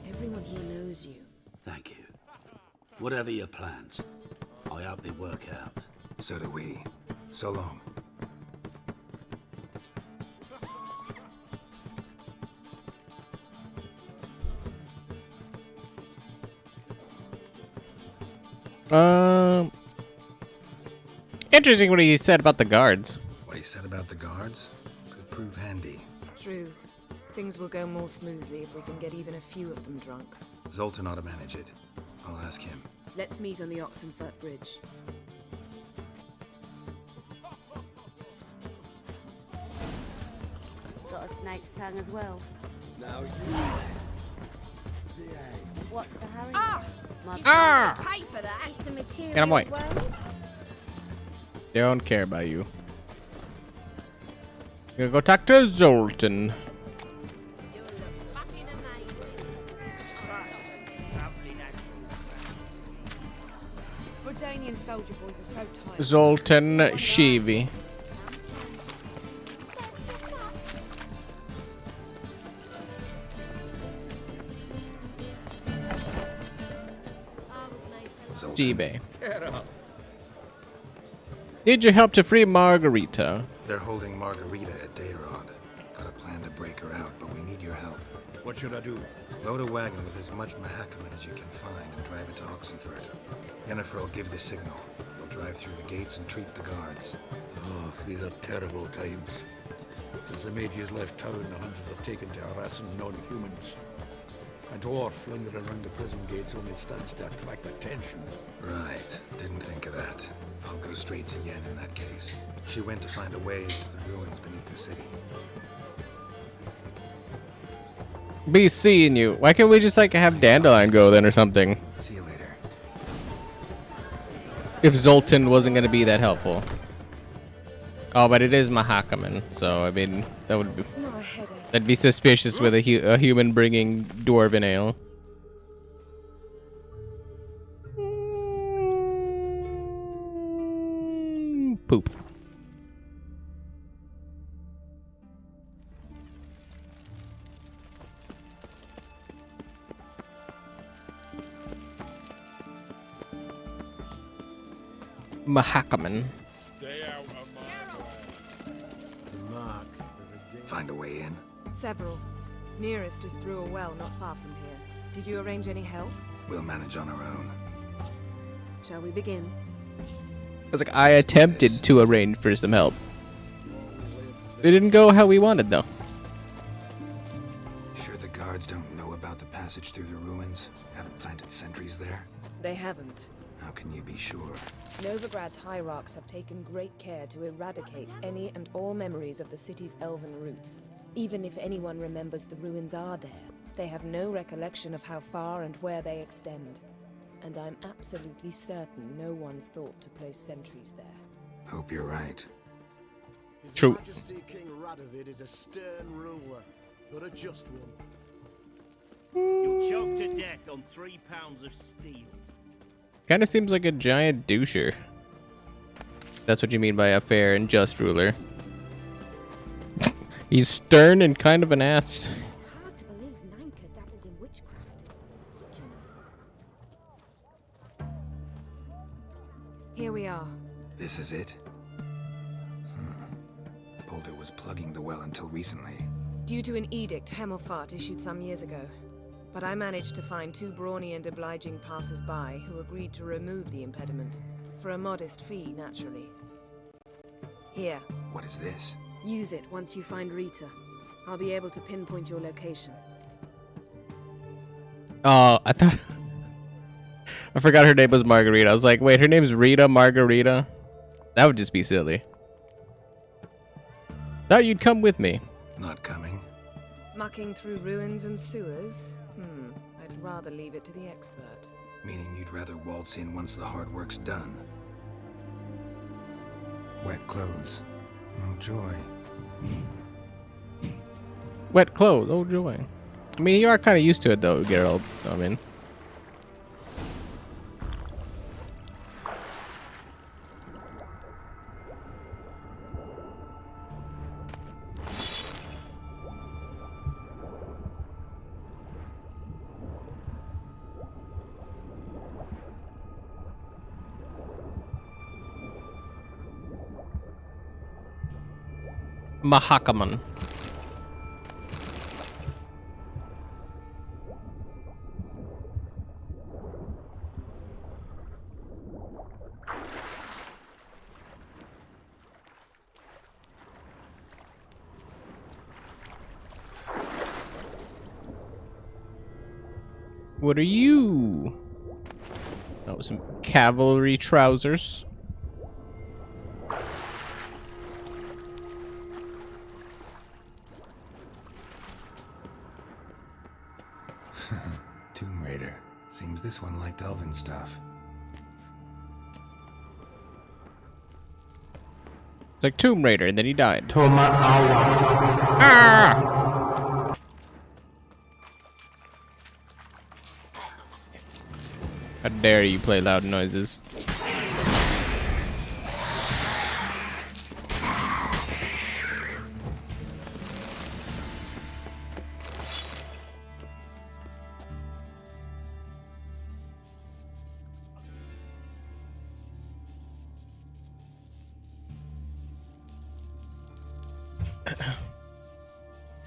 Everyone here knows you. Thank you. Whatever your plans, I hope they work out. So do we. So long. Interesting what he said about the guards. What he said about the guards could prove handy. True. Things will go more smoothly if we can get even a few of them drunk. Zoltan ought to manage it. I'll ask him. Let's meet on the Oxenfurt Bridge. Got a snake's tongue as well. Now What's the hurry? Pay for that. It's a material Get him away. world. They don't care about you. Gonna go talk to Zoltan. You look fucking amazing. Bredanian soldier boys are so tired. Zoltan Shivi. Jibe. Need your help to free Margarita. They're holding Margarita at Dayrod. Got a plan to break her out, but we need your help. What should I do? Load a wagon with as much Mahakaman as you can find and drive it to Oxenfurt. Yennefer will give the signal. You'll drive through the gates and treat the guards. Oh, these are terrible times. Since the mages left town, the hunters have taken to harassing non-humans. A dwarf lingering around the prison gates only stands to attract attention. Right. Didn't think of that. I'll go straight to Yen in that case. She went to find a way to the ruins beneath the city. Be seeing you. Why can't we just like have Dandelion go then or something? See you later. If Zoltan wasn't gonna be that helpful. Oh, but it is Mahakaman, so I mean that would be that'd be suspicious with a human bringing dwarven ale. Poop. Mahakaman. Stay out of my Mark. Find a way in? Several. Nearest is through a well not far from here. Did you arrange any help? We'll manage on our own. Shall we begin? I was like, I attempted to arrange for some help. It didn't go how we wanted, though. Sure the guards don't know about the passage through the ruins? Haven't planted sentries there? They haven't. How can you be sure? Novigrad's hierarchs have taken great care to eradicate any and all memories of the city's elven roots. Even if anyone remembers the ruins are there, they have no recollection of how far and where they extend. And I'm absolutely certain no one's thought to place sentries there. Hope you're right. His True. Majesty King Radovid is a stern ruler, but a just one. You'll choke to death on 3 pounds of steel. Kind of seems like a giant doucher. That's what you mean by a fair and just ruler. He's stern and kind of an ass. It's hard to believe Nanka dabbled in witchcraft. Such a Here we are. This is it? Boulder was plugging the well until recently. Due to an edict Hemelfart issued some years ago. But I managed to find 2 brawny and obliging passers-by who agreed to remove the impediment. For a modest fee, naturally. Here. What is this? Use it once you find Rita. I'll be able to pinpoint your location. Oh, I thought... I forgot her name was Margarita. I was like, wait, her name's Rita Margarita? That would just be silly. Thought you'd come with me. Not coming. Mucking through ruins and sewers? I'd rather leave it to the expert. Meaning you'd rather waltz in once the hard work's done. Wet clothes. Oh, joy. Wet clothes. Oh joy. I mean, you are kind of used to it though, Geralt. I mean. Mahakaman. What are you? That was some cavalry trousers. Tomb Raider. Seems this one liked elven stuff. It's like Tomb Raider, and then he died. Ah! How dare you play loud noises?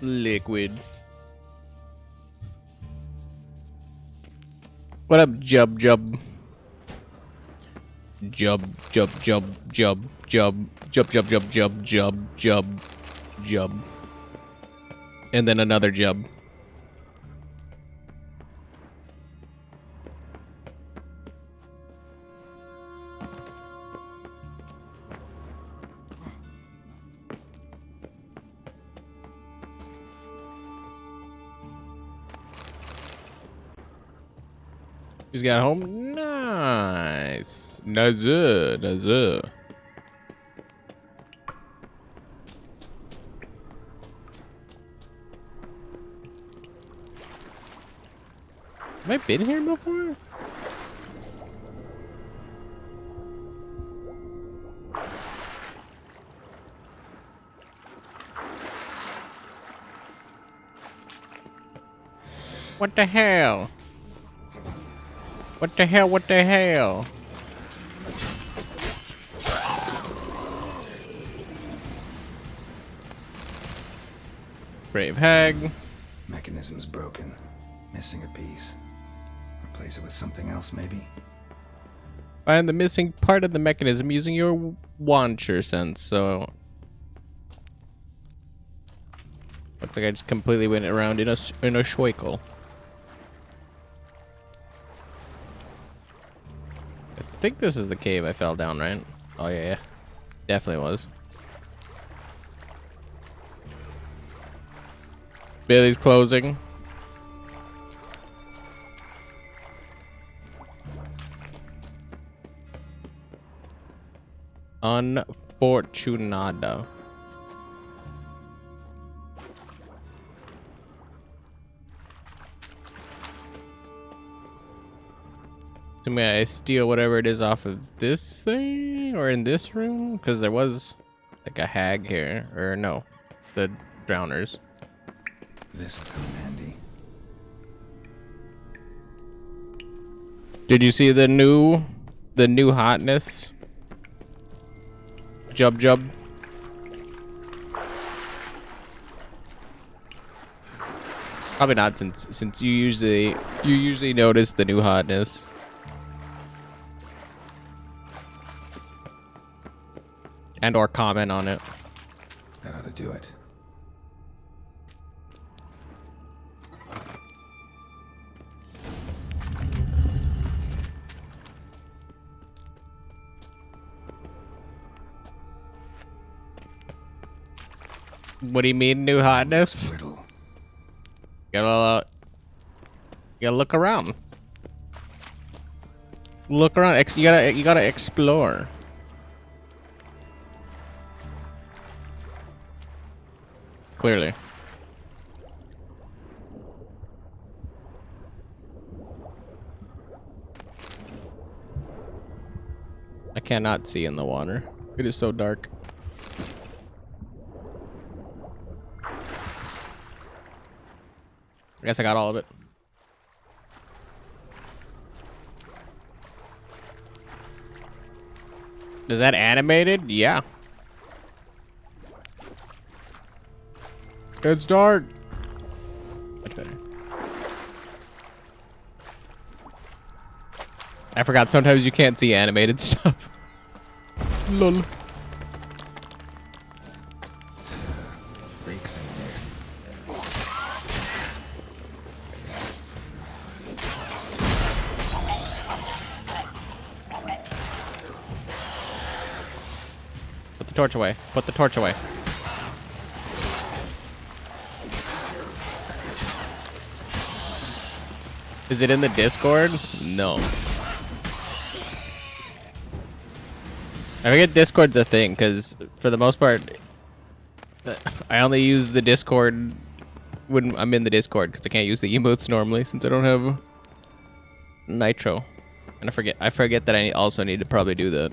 Liquid. What up, Jub Jub? Jub Jub Jub Jub Jub Jub Jub Jub Jub Jub Jub Jub. And then another Jub. He's got home. Nice. Nice. Nice. Have I been here before? What the hell? What the hell? What the hell? Brave hag. Mechanism's broken. Missing a piece. Replace it with something else, maybe? Find the missing part of the mechanism using your launcher sense, so... Looks like I just completely went around in a schweikel. I think this is the cave I fell down, right? Oh yeah. Definitely was. Billy's closing. Unfortunado. So may I steal whatever it is off of this thing or in this room? Because there was like a hag here, or no, the drowners. This will come in handy. Did you see the new hotness? Jub Jub. Probably not, since you usually notice the new hotness. And or comment on it. That ought to do it. What do you mean, new hotness? Gotta look around. Look around. You gotta explore. Clearly. cannot see in the water. It is so dark. I guess I got all of it. Is that animated? Yeah. It's dark. Much better. I forgot sometimes you can't see animated stuff. Lol. Reeks in here. Put the torch away. Put the torch away. Is it in the Discord? No. I forget Discord's a thing, because for the most part, I only use the Discord when I'm in the Discord, because I can't use the emotes normally, since I don't have Nitro. And I forget that I also need to probably do that.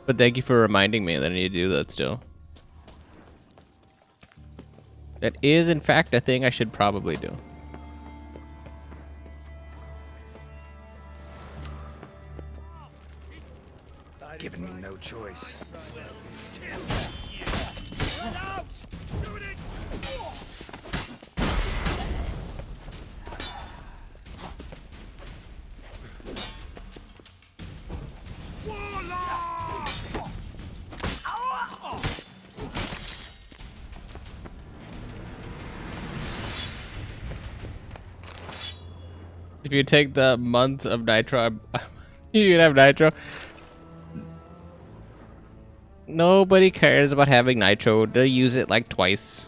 But thank you for reminding me that I need to do that still. That is, in fact, a thing I should probably do. Giving me no choice. If you take the month of Nitro, you can have Nitro. Nobody cares about having Nitro. They use it like twice.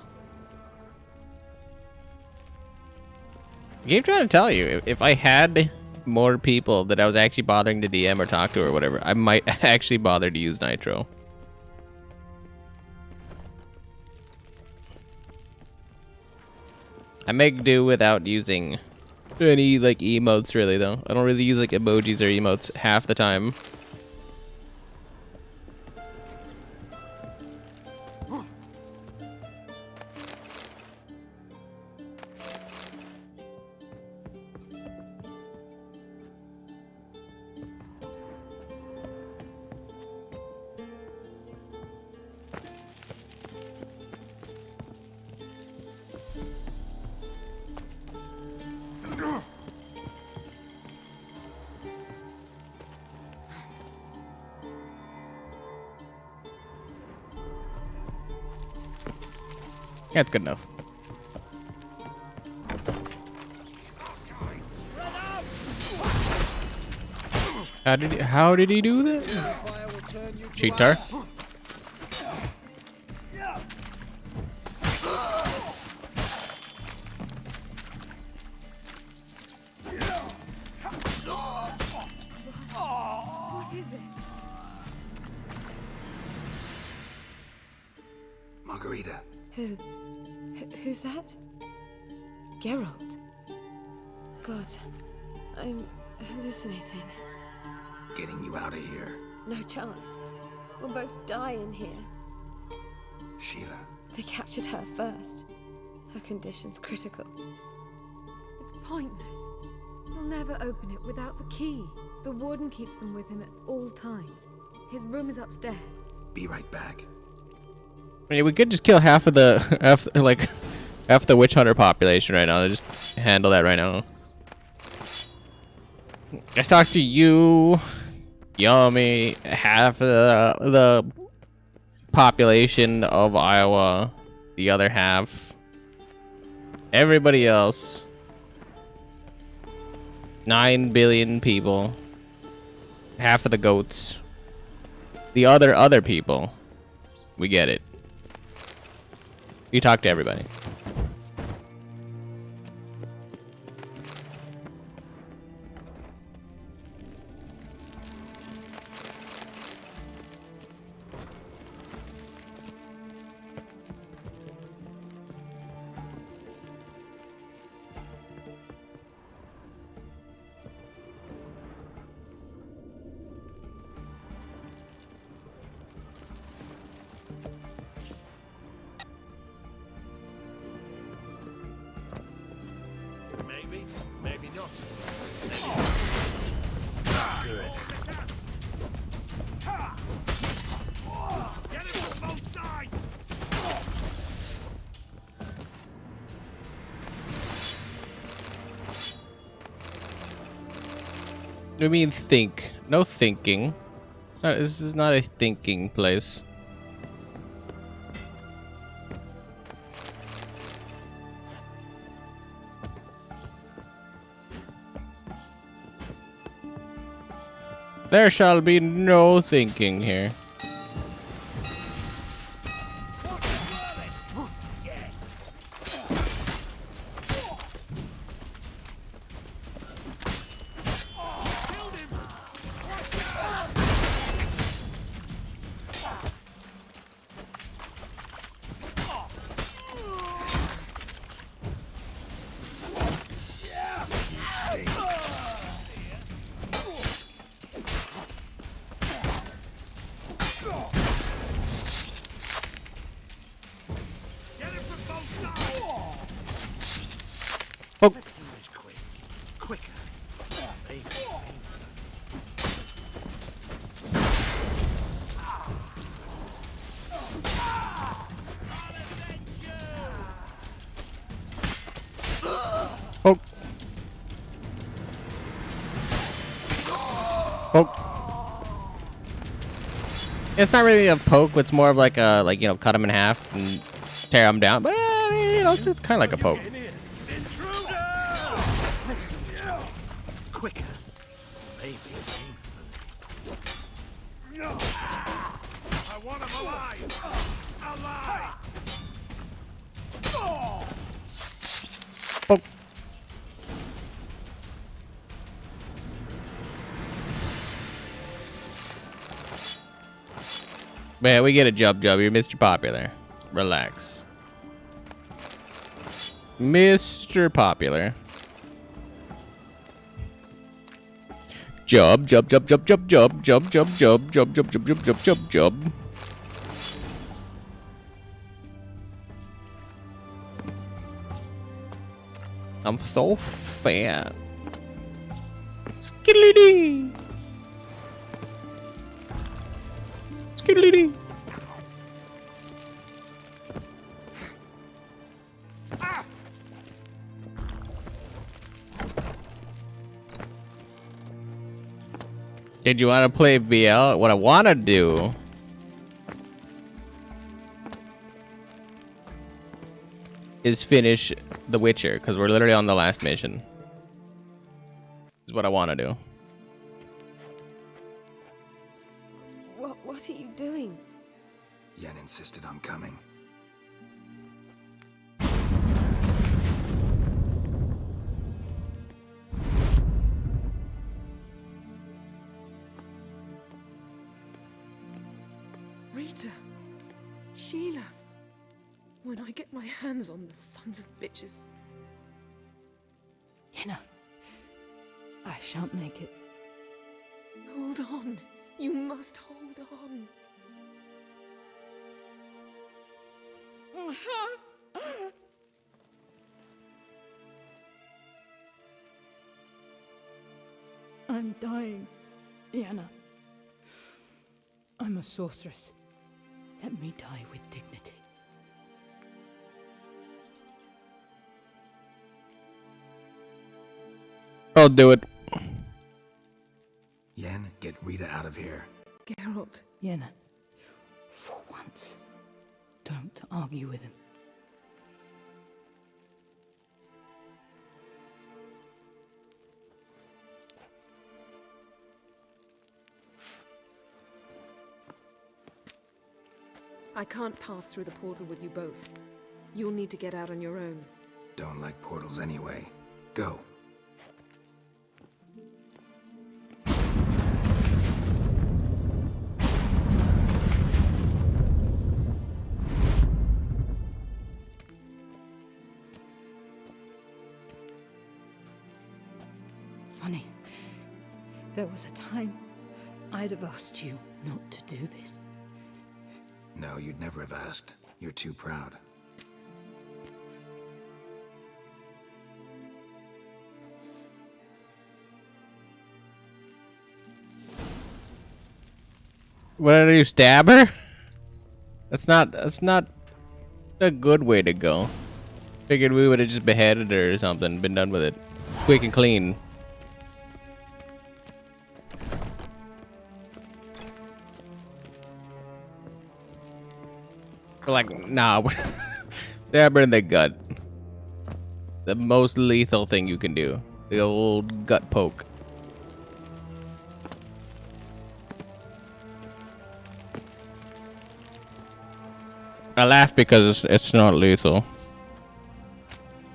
I keep trying to tell you, if I had more people that I was actually bothering to DM or talk to or whatever, I might actually bother to use Nitro. I make do without using any like emotes really though. I don't really use like emojis or emotes half the time. That's good enough. How did he do that? Cheater. What is this? Margarita. Who's that? Geralt. God, I'm hallucinating. Getting you out of here. No chance. We'll both die in here. Sheila. They captured her first. Her condition's critical. It's pointless. He'll never open it without the key. The warden keeps them with him at all times. His room is upstairs. Be right back. I mean, we could just kill half of the half the witch hunter population right now. Just handle that right now. Let's talk to you, Yummy. Half of the population of Iowa, the other half. Everybody else. 9 billion people. Half of the goats. The other people. We get it. You talk to everybody. I mean, think. No thinking. It's not. This is not a thinking place. There shall be no thinking here. Oh. Let's do this quick. Quicker. Maybe. Poke. Poke. It's not really a poke. It's more of like a you know, cut him in half and tear him down. But you know, it's kind of like a poke. Let's do this quick. Quicker. Maybe. No! I want him alive! Alive! Poke. Man, we get a jub. You're Mr. Popular. Relax. Mr. Popular. Jub. I'm so fat. Skiddly-dee. Skiddly-dee. Did you want to play VL? What I want to do is finish The Witcher, because we're literally on the last mission. Is what I want to do. What are you doing? Yen insisted on coming. Rita, Sheila. When I get my hands on the sons of bitches. Yenna, I shan't make it. Hold on. You must hold on. I'm dying, Yenna. I'm a sorceress. Let me die with dignity. I'll do it. Yen, get Rita out of here. Geralt. Yenna, for once, don't argue with him. I can't pass through the portal with you both. You'll need to get out on your own. Don't like portals anyway. Go. Funny. There was a time I'd have asked you not to do this. No, you'd never have asked. You're too proud. What did you stab her? That's not a good way to go. Figured we would have just beheaded her or something, been done with it. Quick and clean. We're like, nah. Stab her in the gut. The most lethal thing you can do. The old gut poke. I laugh because it's not lethal.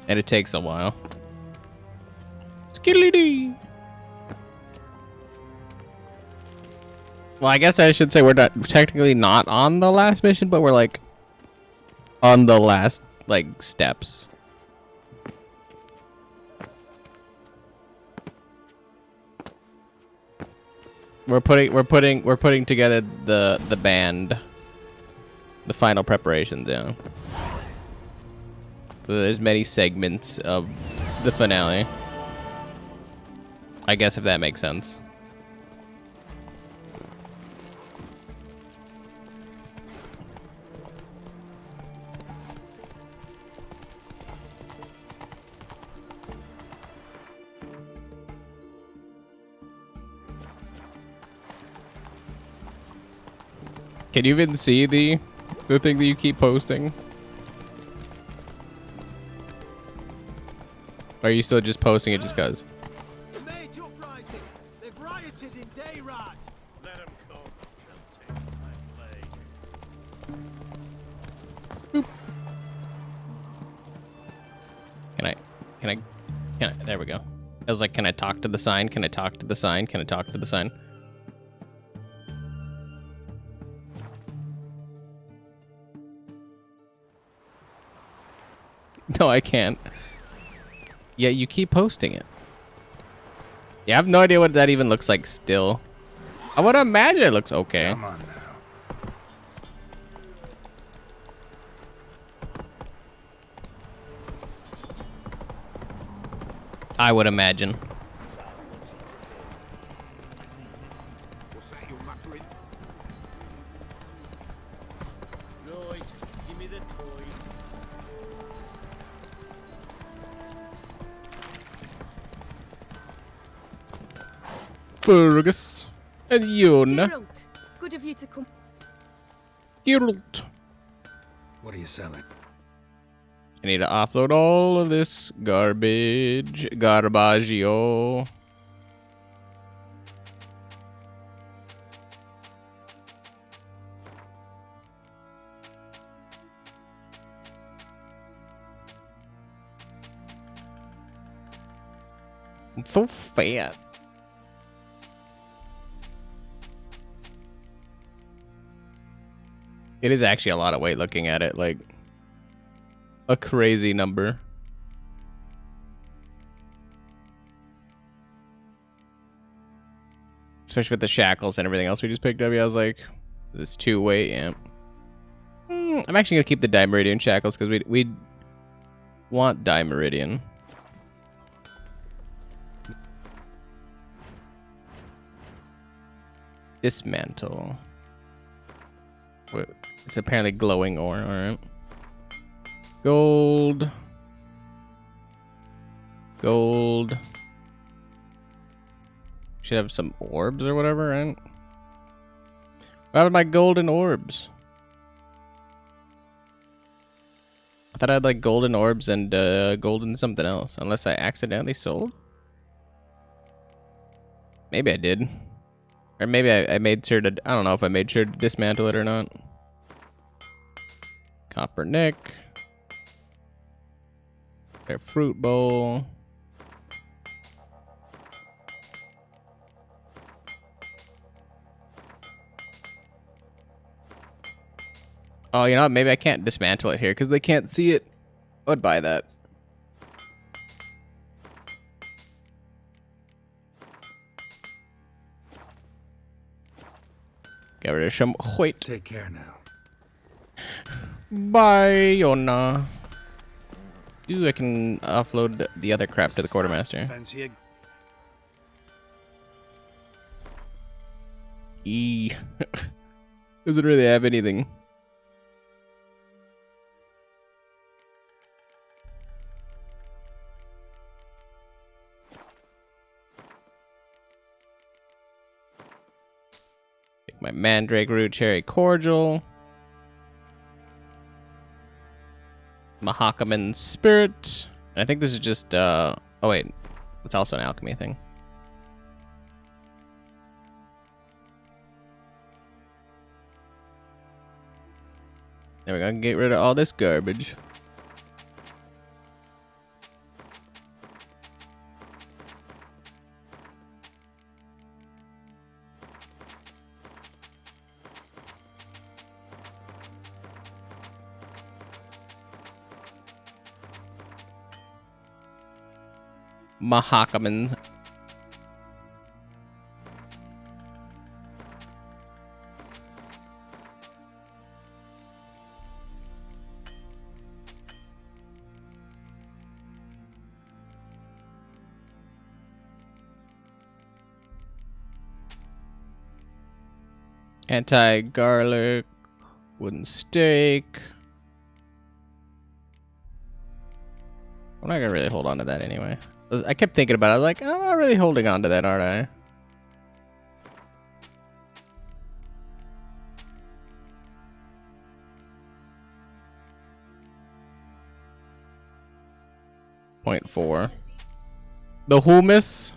And it takes a while. Skidly-dee. Well, I guess I should say we're technically not on the last mission, but we're like on the last like steps. We're putting together the band. The final preparations, yeah. So there's many segments of the finale. I guess if that makes sense. Can you even see the thing that you keep posting? Or are you still just posting it just cause? The Mage uprising. They've rioted in Dayrad. Let them come. They'll take my blade. Can I, there we go. I was like, can I talk to the sign? Can I talk to the sign? Can I talk to the sign? No, I can't. Yeah, you keep posting it. Yeah, I have no idea what that even looks like still. I would imagine it looks okay. Come on now. I would imagine. What's that you're muttering? Right, give me the coin. Fergus and Yuna. Geralt, good of you to come. Geralt. What are you selling? I need to offload all of this garbage. Garbaggio. I'm so fat. It is actually a lot of weight looking at it, like a crazy number. Especially with the shackles and everything else we just picked up. Yeah, I was like, this 2 weight, yeah. I'm actually gonna keep the Dimeridian shackles because we want Dimeridian. Dismantle. Wait, it's apparently glowing ore, alright. Gold. Gold. Should have some orbs or whatever, right? What are my golden orbs? I thought I had like golden orbs and golden something else. Unless I accidentally sold? Maybe I did. Or maybe I made sure to... I don't know if I made sure to dismantle it or not. Copper Nick. Their fruit bowl. Oh, you know what? Maybe I can't dismantle it here because they can't see it. I would buy that. Get rid of some weight. Take care now. Bye, Yona. Ooh, I can offload the other crap to the quartermaster. Fancy a E. Doesn't really have anything. Take my mandrake root cherry cordial. Mahakaman Spirit. And I think this is just, oh wait, it's also an alchemy thing. There we go, get rid of all this garbage. Mahakaman. Anti-garlic, wooden stake. I'm not gonna really hold on to that anyway. I kept thinking about it. I was like, I'm not really holding on to that, aren't I? .4. The humus.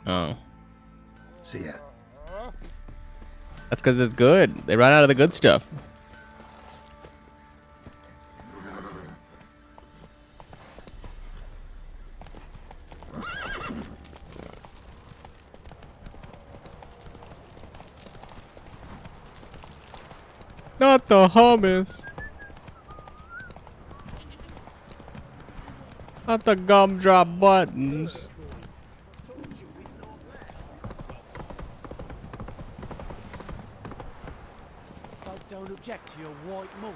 Oh. See ya. That's because it's good. They run out of the good stuff. Not the hummus. Not the gumdrop buttons. I don't object to your white mug.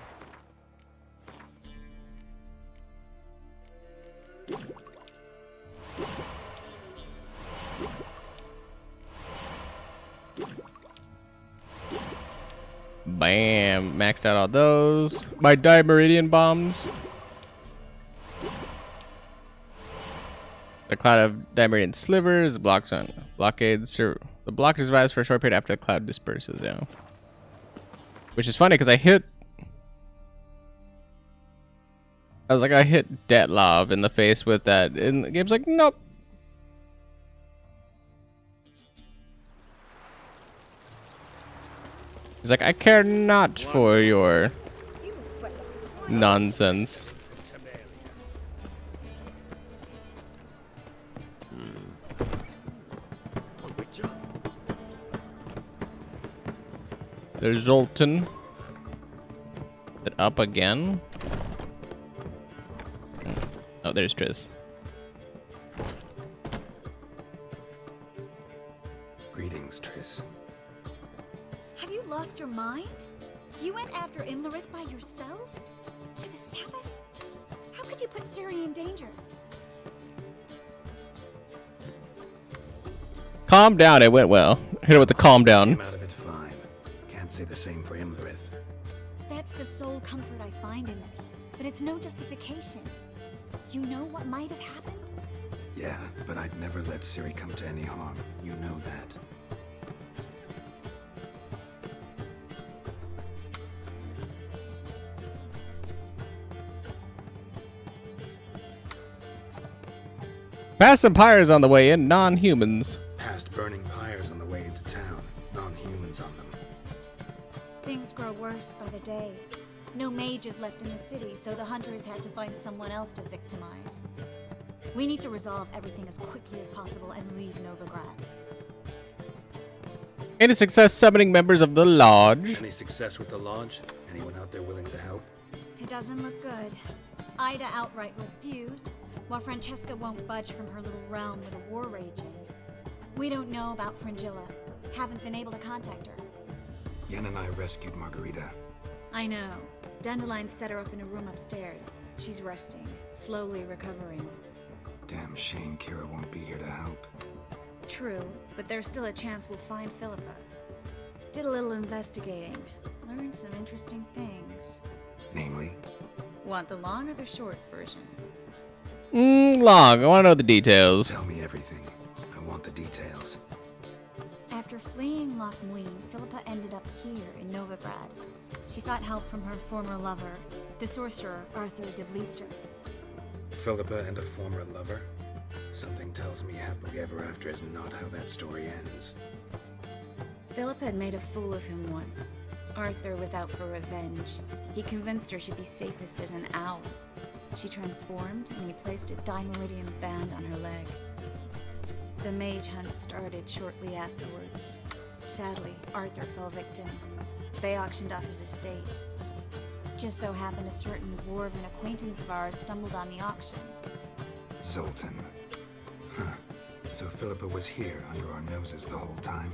Bam! Maxed out all those. My Dimeridian bombs. The cloud of Dimeridian slivers blocks on blockades. The block survives for a short period after the cloud disperses. Yeah. Which is funny because I hit. I was like, I hit Detlov in the face with that, and the game's like, nope. He's like, I care not for your nonsense. There's Zoltan. Is it up again? Oh, there's Triss. Greetings, Triss. Have you lost your mind? You went after Imlerith by yourselves? To the Sabbath? How could you put Ciri in danger? Calm down, it went well. Hit it with the calm down. Came out of it fine. Can't say the same for Imlerith. That's the sole comfort I find in this, but it's no justification. You know what might have happened? Yeah, but I'd never let Ciri come to any harm. You know that. Past some pyres on the way in, non-humans. Past burning pyres on the way into town. Non-humans on them. Things grow worse by the day. No mages left in the city, so the hunters had to find someone else to victimize. We need to resolve everything as quickly as possible and leave Novigrad. Any success summoning members of the Lodge? Any success with the Lodge? Anyone out there willing to help? It doesn't look good. Ida outright refused, while Francesca won't budge from her little realm with a war raging. We don't know about Fringilla. Haven't been able to contact her. Yen and I rescued Margarita. I know. Dandelion set her up in a room upstairs. She's resting, slowly recovering. Damn shame Kira won't be here to help. True, but there's still a chance we'll find Philippa. Did a little investigating. Learned some interesting things. Namely? Want the long or the short version? Long. I want to know the details. Tell me everything. I want the details. After fleeing Loch Muin, Philippa ended up here in Novigrad. She sought help from her former lover, the sorcerer Arthur de Vlister. Philippa and a former lover? Something tells me happily ever after is not how that story ends. Philippa had made a fool of him once. Arthur was out for revenge. He convinced her she'd be safest as an owl. She transformed, and he placed a Dimeridian band on her leg. The mage hunt started shortly afterwards. Sadly, Arthur fell victim. They auctioned off his estate. Just so happened a certain dwarven acquaintance of ours stumbled on the auction. Zoltan. Huh. So Philippa was here under our noses the whole time?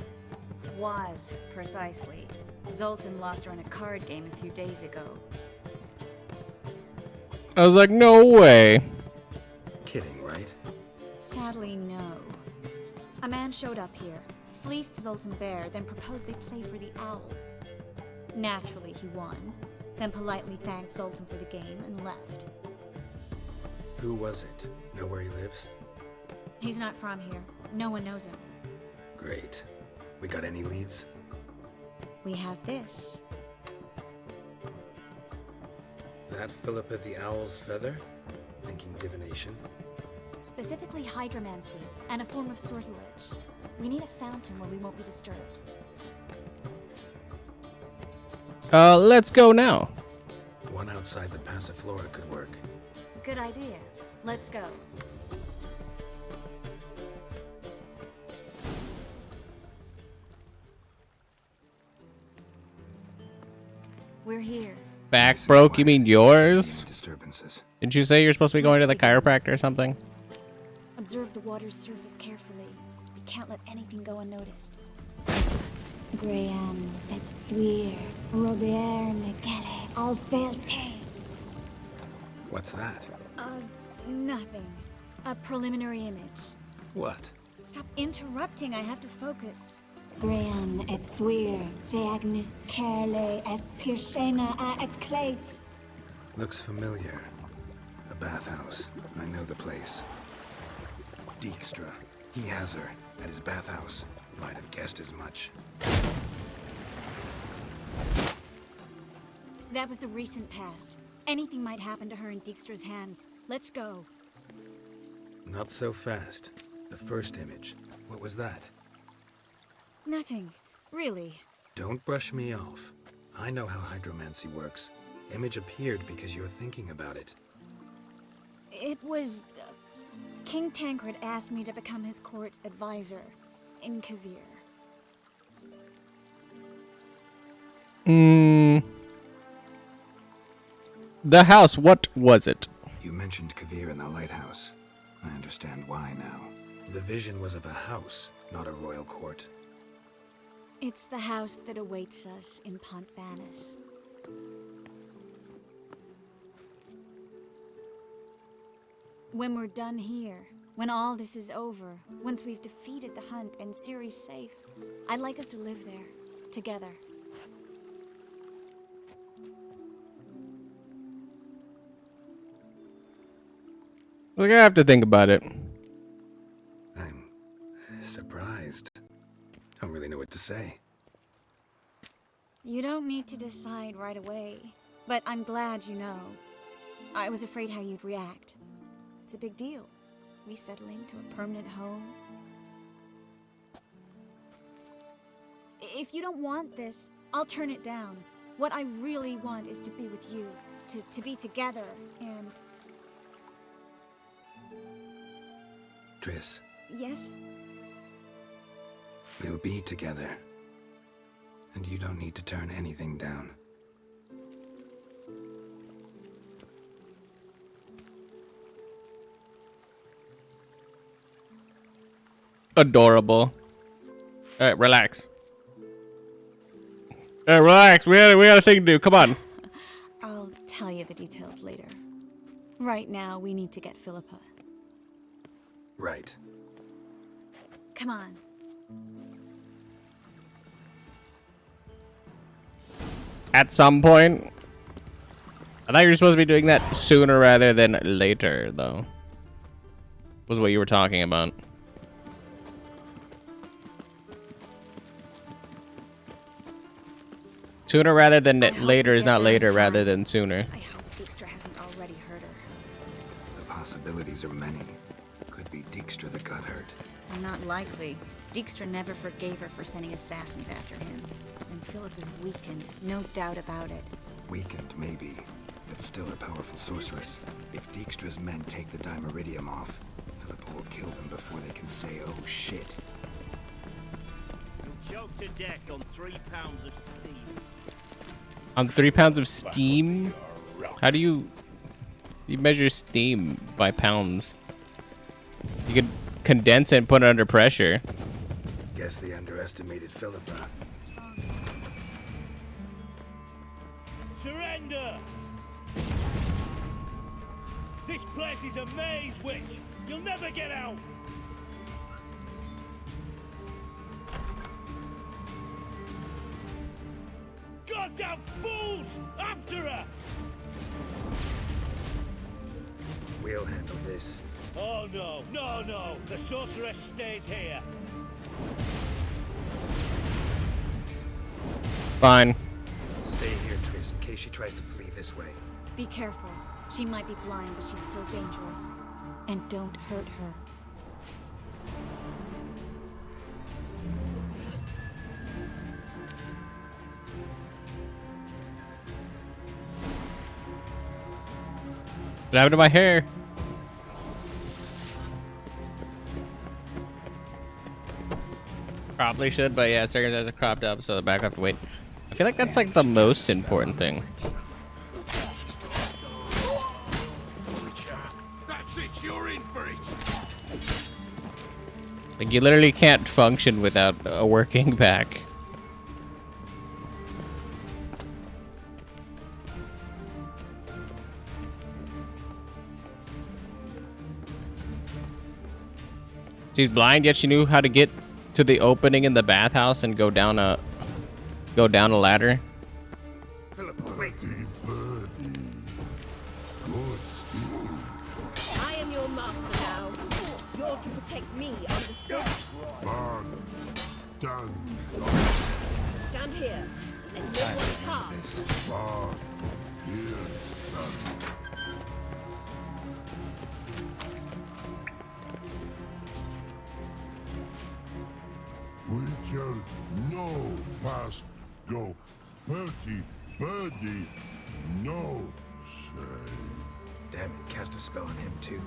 Was, precisely. Zoltan lost her in a card game a few days ago. I was like, no way. Kidding, right? Sadly, no. A man showed up here, fleeced Zoltan bare, then proposed they play for the owl. Naturally, he won, then politely thanked Zoltan for the game and left. Who was it? Know where he lives? He's not from here. No one knows him. Great. We got any leads? We have this. That Philippa the Owl's feather? Thinking divination? Specifically hydromancy, and a form of sortilege. We need a fountain where we won't be disturbed. Let's go now. One outside the Passiflora could work. Good idea. Let's go. We're here. Back broke? You mean yours? Disturbances. Didn't you say you're supposed to be going to the chiropractor or something? Observe the water's surface carefully. We can't let anything go unnoticed. Graham, Edwir, Robert, Michele, Alfelte. What's that? Nothing. A preliminary image. What? Stop interrupting, I have to focus. Graham, Edwir, Deagnis, Kerle, Espirshena, Exclase. Looks familiar. A bathhouse. I know the place. Dijkstra. He has her at his bathhouse. Might have guessed as much. That was the recent past. Anything might happen to her in Dijkstra's hands. Let's go. Not so fast. The first image. What was that? Nothing. Really. Don't brush me off. I know how hydromancy works. Image appeared because you're thinking about it. It was... King Tancred asked me to become his court advisor in Kavir. The house, what was it? You mentioned Kavir in the lighthouse. I understand why now. The vision was of a house, not a royal court. It's the house that awaits us in Pont Vanis. When we're done here, when all this is over, once we've defeated the hunt and Ciri's safe, I'd like us to live there, together. We're gonna have to think about it. I'm surprised. Don't really know what to say. You don't need to decide right away, but I'm glad you know. I was afraid how you'd react. It's a big deal. Resettling to a permanent home. If you don't want this, I'll turn it down. What I really want is to be with you, to be together, and... Triss, Yes? we'll be together. And you don't need to turn anything down. Adorable. Alright, relax. Alright, relax. We got a thing to do. Come on. I'll tell you the details later. Right now, we need to get Philippa. Right. Come on. At some point. I thought you were supposed to be doing that sooner rather than later, though. Was what you were talking about. Sooner rather than later is not later rather than sooner. I hope Dijkstra hasn't already hurt her. The possibilities are many. Could be Dijkstra that got hurt. Not likely. Dijkstra never forgave her for sending assassins after him. And Philip is weakened, no doubt about it. Weakened, maybe, but still a powerful sorceress. If Dijkstra's men take the Dimeridium off, Philippa will kill them before they can say, oh shit. You'll choke to death on 3 pounds of steam. On 3 pounds of steam? How do you measure steam by pounds? You could condense it and put it under pressure. Guess they underestimated Philippa. Surrender! This place is a maze, witch! You'll never get out! Goddamn fools! After her! We'll handle this. Oh no, no, no! The sorceress stays here! Fine. Stay here, Triss, in case she tries to flee this way. Be careful. She might be blind, but she's still dangerous. And don't hurt her. What happened to my hair? Probably should, but yeah, Stargaze has it cropped up, so the back have to wait. I feel like that's like the most important thing. That's it, you're in for it. Like you literally can't function without a working back. She's blind, yet she knew how to get to the opening in the bathhouse and go down a ladder. I am your master now. You're to protect me, understand? Stand here and no one pass. Witcher, no past go. Birdie, birdie, no say. Damn it, cast a spell on him too.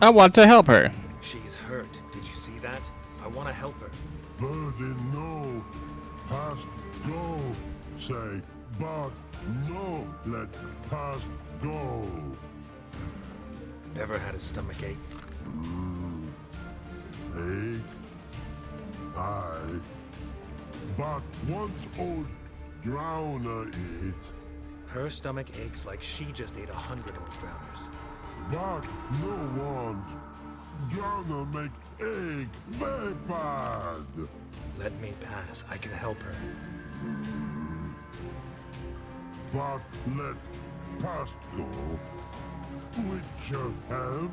I want to help her. She's hurt. Did you see that? I want to help her. Birdie, no past go. Say, but no let past go. Ever had a stomach ache? Ache? Aye. But once old drowner eat. Her stomach aches like she just ate 100 old drowners. But no want. Drowner make egg very bad. Let me pass. I can help her. But let past go. Witcher help.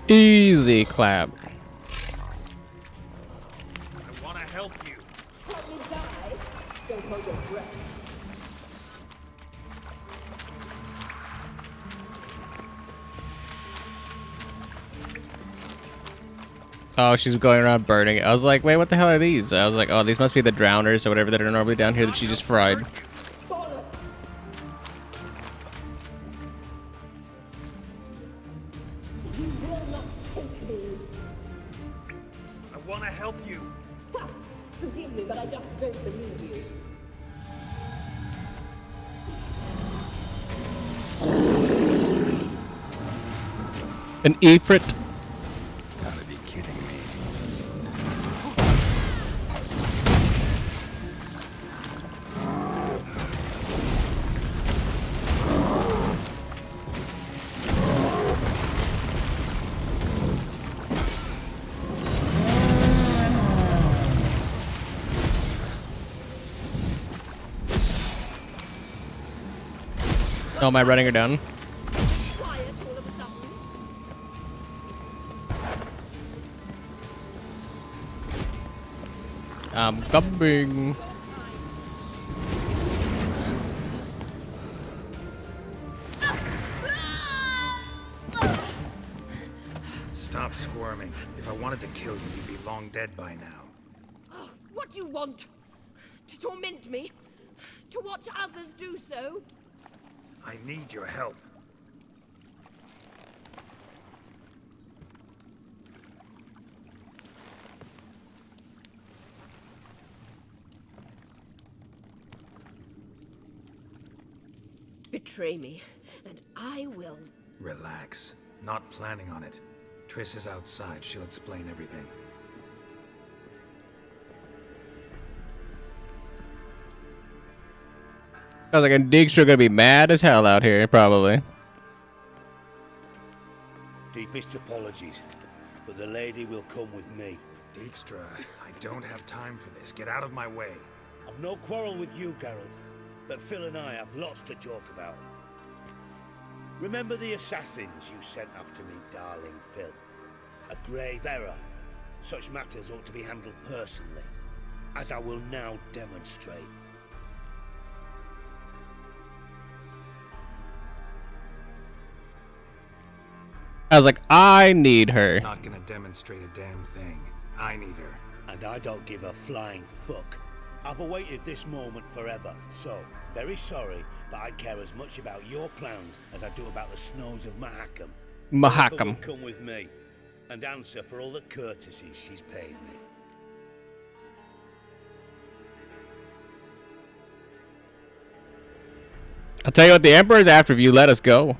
Easy clap. I want to help you. Let me die. Don't hold your breath. Oh, she's going around burning it. I was like, wait, what the hell are these? I was like, oh, these must be the drowners or whatever that are normally down here that she just fried. You will not take me. I want to help you. Ha! Forgive me, but I just don't believe you. An Ifrit. Gotta be kidding me. Oh, am I running her down? Quiet all of a sudden. I'm coming. Stop squirming. If I wanted to kill you, you'd be long dead by now. What do you want? To torment me? To watch others do so? I need your help. Betray me, and I will. Relax. Not planning on it. Triss is outside. She'll explain everything. I was like, and Dijkstra gonna be mad as hell out here, probably. Deepest apologies, but the lady will come with me. Dijkstra, I don't have time for this. Get out of my way. I've no quarrel with you, Geralt, but Phil and I have lots to talk about. Remember the assassins you sent after me, darling Phil? A grave error. Such matters ought to be handled personally, as I will now demonstrate. I was like, I need her. Not gonna demonstrate a damn thing. I need her. And I don't give a flying fuck. I've awaited this moment forever, so, very sorry, but I care as much about your plans as I do about the snows of Mahakam. Philippa will come with me, and answer for all the courtesies she's paid me. I'll tell you what, the Emperor's after if you let us go.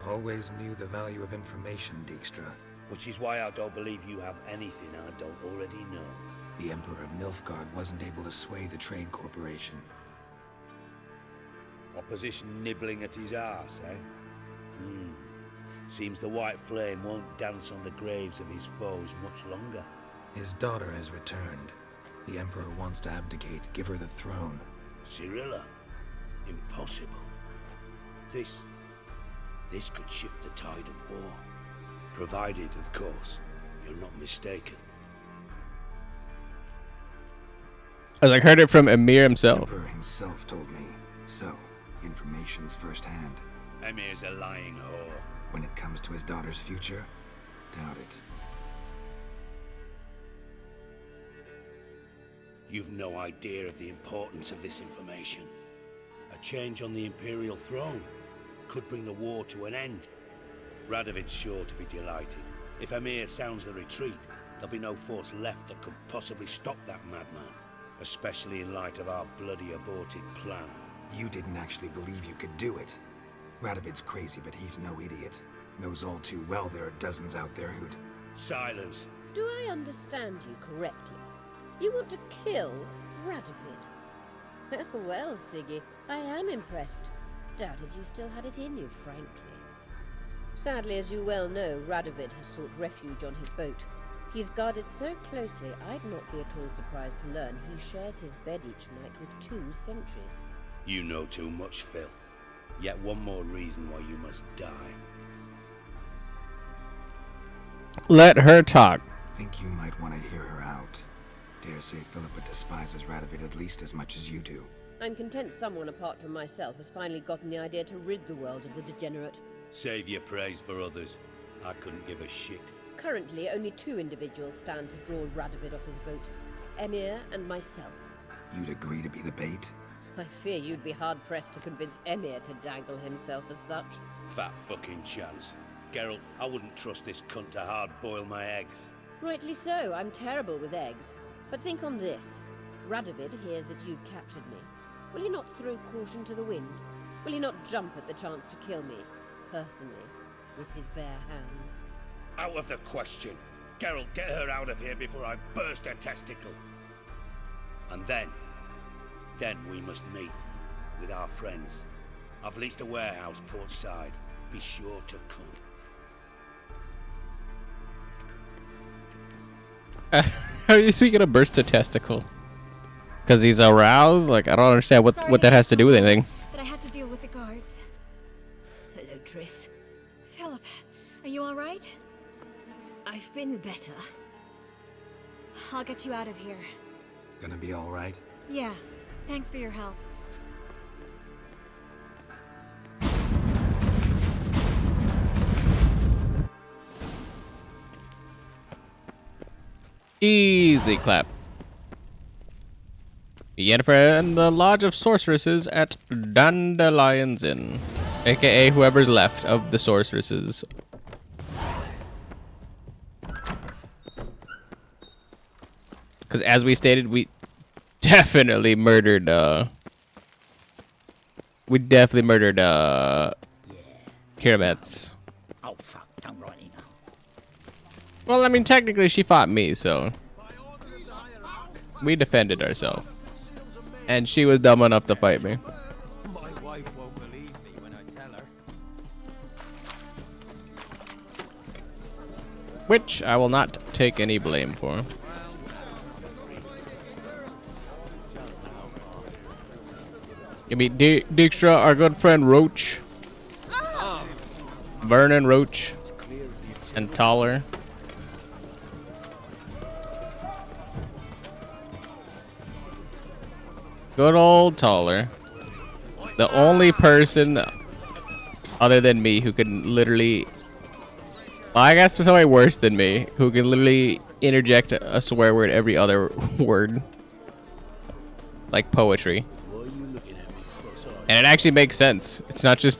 Always knew the value of information, Dijkstra. Which is why I don't believe you have anything I don't already know. The Emperor of Nilfgaard wasn't able to sway the Trade Corporation. Opposition nibbling at his arse, eh? Seems the White Flame won't dance on the graves of his foes much longer. His daughter has returned. The Emperor wants to abdicate, give her the throne. Cirilla? Impossible. This could shift the tide of war. Provided, of course, you're not mistaken. As I heard it from Emir himself. The Emperor himself told me. So, information's firsthand. Emir's a lying whore. When it comes to his daughter's future, doubt it. You've no idea of the importance of this information. A change on the Imperial throne could bring the war to an end. Radovid's sure to be delighted. If Emir sounds the retreat, there'll be no force left that could possibly stop that madman. Especially in light of our bloody aborted plan. You didn't actually believe you could do it. Radovid's crazy, but he's no idiot. Knows all too well there are dozens out there who'd... Silence. Do I understand you correctly? You want to kill Radovid? Well, Siggy, I am impressed. Doubted you still had it in you, frankly. Sadly, as you well know, Radovid has sought refuge on his boat. He's guarded so closely, I'd not be at all surprised to learn he shares his bed each night with 2 sentries. You know too much, Phil. Yet one more reason why you must die. Let her talk. Think you might want to hear her out. Dare say Philippa despises Radovid at least as much as you do. I'm content someone apart from myself has finally gotten the idea to rid the world of the degenerate. Save your praise for others. I couldn't give a shit. Currently, only 2 individuals stand to draw Radovid off his boat. Emir and myself. You'd agree to be the bait? I fear you'd be hard-pressed to convince Emir to dangle himself as such. Fat fucking chance. Geralt, I wouldn't trust this cunt to hard-boil my eggs. Rightly so, I'm terrible with eggs. But think on this. Radovid hears that you've captured me. Will he not throw caution to the wind? Will he not jump at the chance to kill me, personally, with his bare hands? Out of the question. Geralt, get her out of here before I burst her testicle. And then we must meet with our friends. I've leased a warehouse portside. Be sure to come. How is he gonna burst a testicle? Because he's aroused? Like, I don't understand what that has to do with anything. But I had to deal with the guards. Hello, Triss. Philip, are you all right? I've been better. I'll get you out of here. Gonna be all right? Yeah, thanks for your help. Easy clap. Yennefer and the Lodge of Sorceresses at Dandelion's Inn. AKA whoever's left of the sorceresses. Because as we stated, we definitely murdered, Kiramets. Oh fuck, don't rightly know. Well, I mean, technically she fought me, so we defended ourselves. And she was dumb enough to fight me. My wife won't believe me when I tell her. Which I will not take any blame for. You mean Dijkstra, our good friend Roach. Vernon Roach. And Taller. Good old Taller. The only person other than me who can literally... Well, I guess somebody worse than me who can literally interject a swear word every other word. Like poetry. And it actually makes sense. It's not just...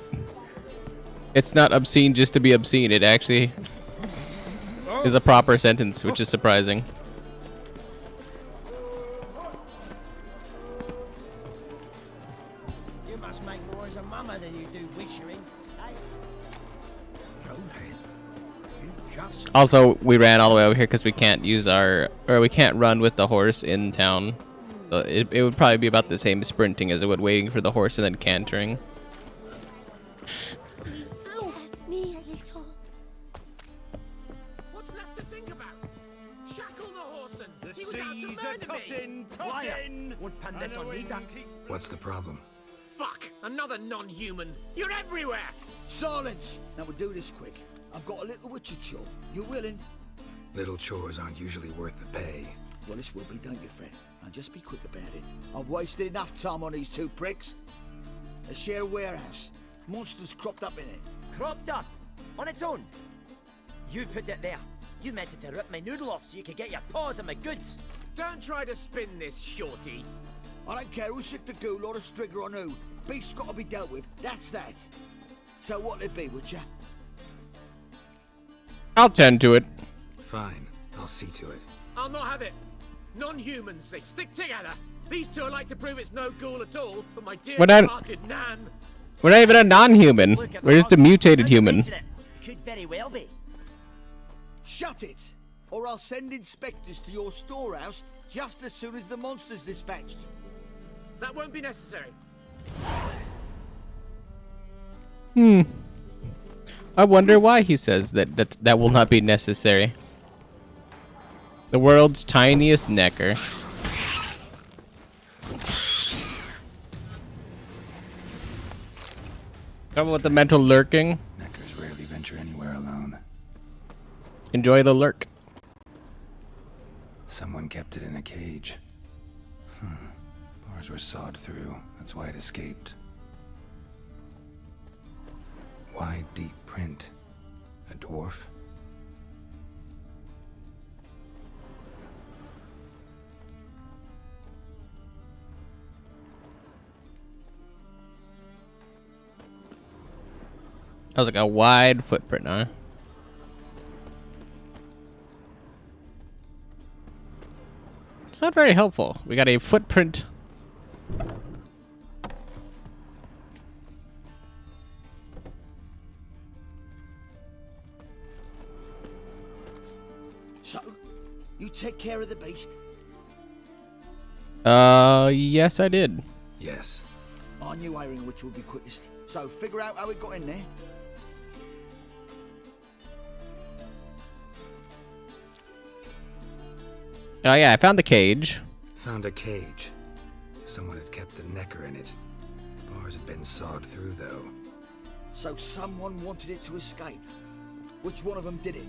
It's not obscene just to be obscene. It actually is a proper sentence, which is surprising. You must make more as a mama than you do wishering. Also, we ran all the way over here because we can't use we can't run with the horse in town. So it would probably be about the same sprinting as it would waiting for the horse and then cantering. Me a little. What's left to think about? Shackle the horse and he was out to murder me. Tossin! Won't pan this on me, Dan. What's the problem? Fuck! Another non-human. You're everywhere. Silence! Now we'll do this quick. I've got a little witcher chore. You willing? Little chores aren't usually worth the pay. Well, this will be, don't you, friend? Now just be quick about it. I've wasted enough time on these two pricks. They share a warehouse. Monsters cropped up in it. Cropped up? On its own? You put it there. You meant it to rip my noodle off so you could get your paws on my goods. Don't try to spin this, shorty. I don't care who sick the ghoul or the strigger on who. Beast's got to be dealt with. That's that. So what'll it be, would ya? I'll tend to it. Fine. I'll see to it. I'll not have it. Non-humans, they stick together. These two are like to prove it's no ghoul at all, but my dear departed Nan... We're not even a non-human. We're just a mutated human. Could very well be. Shut it! Or I'll send inspectors to your storehouse just as soon as the monster's dispatched. That won't be necessary. I wonder why he says that will not be necessary. The world's tiniest necker. Trouble with the mental lurking. Neckers rarely venture anywhere alone. Enjoy the lurk. Someone kept it in a cage. Bars were sawed through. That's why it escaped. Wide, deep print. A dwarf? That was like a wide footprint, huh? It's not very helpful. We got a footprint. So, you take care of the beast? Yes I did. Yes. I knew airing which would be quickest. So, figure out how it got in there. Oh yeah, I found the cage. Found a cage. Someone had kept the necker in it. Bars had been sawed through, though. So someone wanted it to escape. Which one of them did it?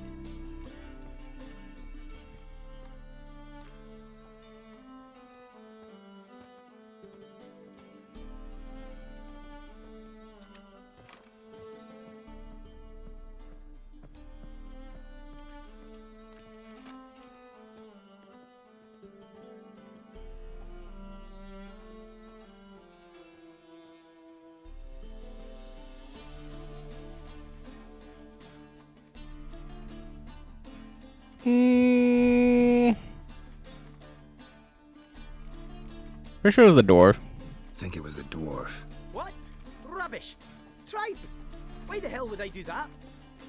Pretty sure it was the dwarf. Think it was the dwarf. What? Rubbish! Tripe! Why the hell would I do that?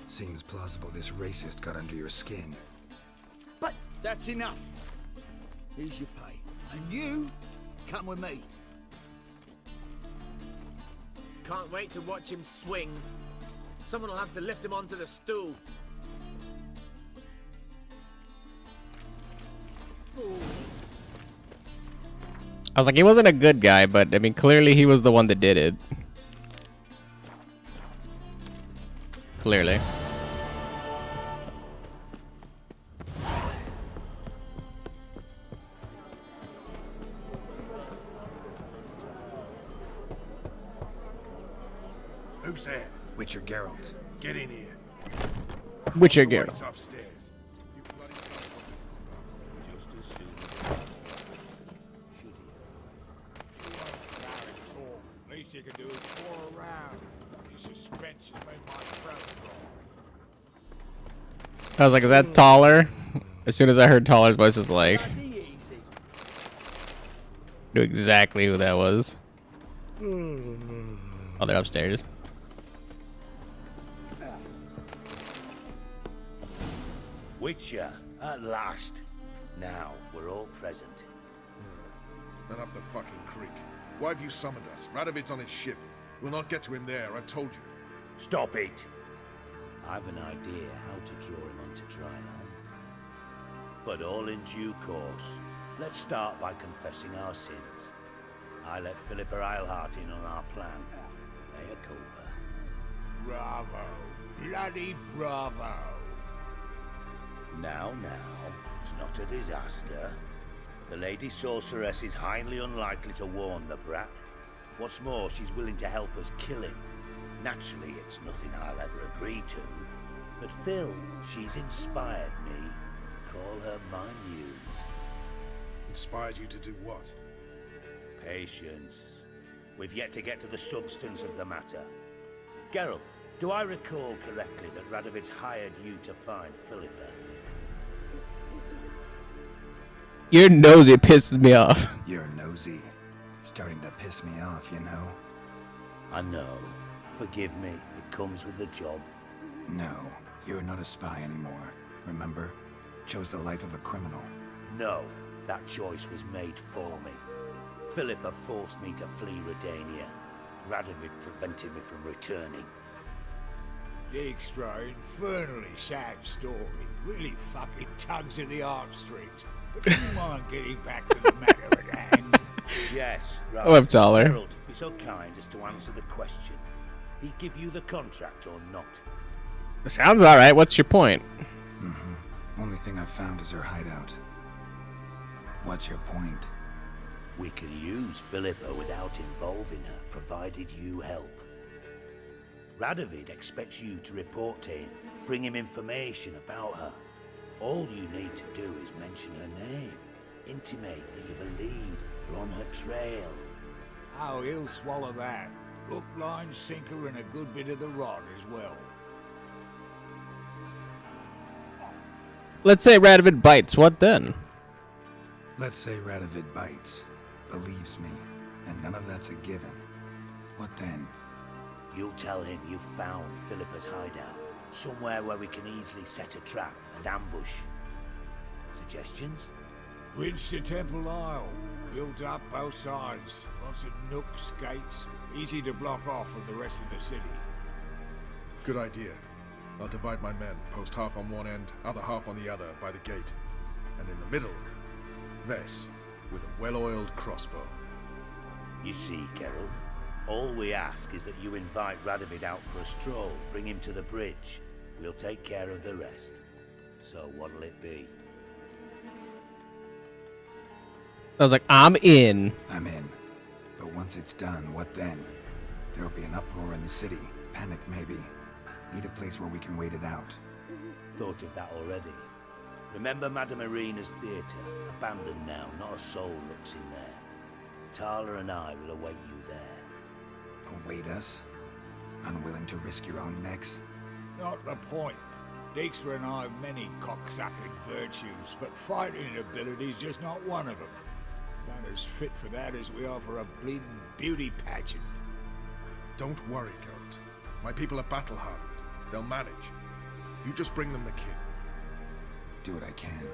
Seems plausible this racist got under your skin. But that's enough. Here's your pay. And you come with me. Can't wait to watch him swing. Someone will have to lift him onto the stool. I was like, he wasn't a good guy, but I mean, clearly he was the one that did it. Clearly. Who's there? Witcher Geralt. Get in here. Witcher What's the Geralt. lights upstairs. You bloody know what this is about. Just as soon as should At least you can do is pour around. These suspensions make my breath draw. I was like, is that taller? As soon as I heard Taller's voice, it's like, knew exactly who that was. Oh, they're upstairs. Witcher, at last. Now, we're all present. And up the fucking creek. Why have you summoned us? Radovid's on his ship. We'll not get to him there, I've told you. Stop it! I've an idea how to draw him onto dry land. But all in due course. Let's start by confessing our sins. I let Philippa Eilhart in on our plan. Mea culpa. Bravo. Bloody bravo. Now, it's not a disaster. The Lady Sorceress is highly unlikely to warn the brat. What's more, she's willing to help us kill him. Naturally, it's nothing I'll ever agree to. But Phil, she's inspired me. Call her my muse. Inspired you to do what? Patience. We've yet to get to the substance of the matter. Geralt, do I recall correctly that Radovid's hired you to find Philippa? Your nosy pisses me off. You're nosy. Starting to piss me off, you know. I know. Forgive me. It comes with the job. No, you're not a spy anymore. Remember? Chose the life of a criminal. No, that choice was made for me. Philippa forced me to flee Redania. Radovid prevented me from returning. Dijkstra, infernally sad story. Really fucking tugs at the heartstrings. But do you mind getting back to the matter at hand? Yes, right. Oh, I'm taller. Geralt, be so kind as to answer the question. He give you the contract or not? Sounds alright. What's your point? Only thing I've found is her hideout. What's your point? We can use Philippa without involving her, provided you help. Radovid expects you to report to him, bring him information about her. All you need to do is mention her name, intimate that you've a lead, you're on her trail. Oh, he'll swallow that. Hook, line, sinker, and a good bit of the rod as well. Let's say Radovid bites. What then? Let's say Radovid bites, believes me, and none of that's a given. What then? You'll tell him you've found Philippa's hideout, somewhere where we can easily set a trap and ambush. Suggestions? Bridge to Temple Isle. Built up both sides. Lots of nooks, gates. Easy to block off from the rest of the city. Good idea. I'll divide my men, post half on one end, other half on the other, by the gate. And in the middle, Vess, with a well-oiled crossbow. You see, Geralt, all we ask is that you invite Radovid out for a stroll, bring him to the bridge. We'll take care of the rest. So what'll it be? I was like, I'm in. I'm in. But once it's done, what then? There'll be an uproar in the city. Panic, maybe. Need a place where we can wait it out. Thought of that already. Remember Madame Irina's theatre? Abandoned now, not a soul looks in there. Tala and I will await you there. Await us? Unwilling to risk your own necks? Not the point. Dijkstra and I have many cocksucking virtues, but fighting ability's just not one of them. About as fit for that as we are for a bleeding beauty pageant. Don't worry, Geralt. My people are battle-hardened. They'll manage. You just bring them the king. Do what I can.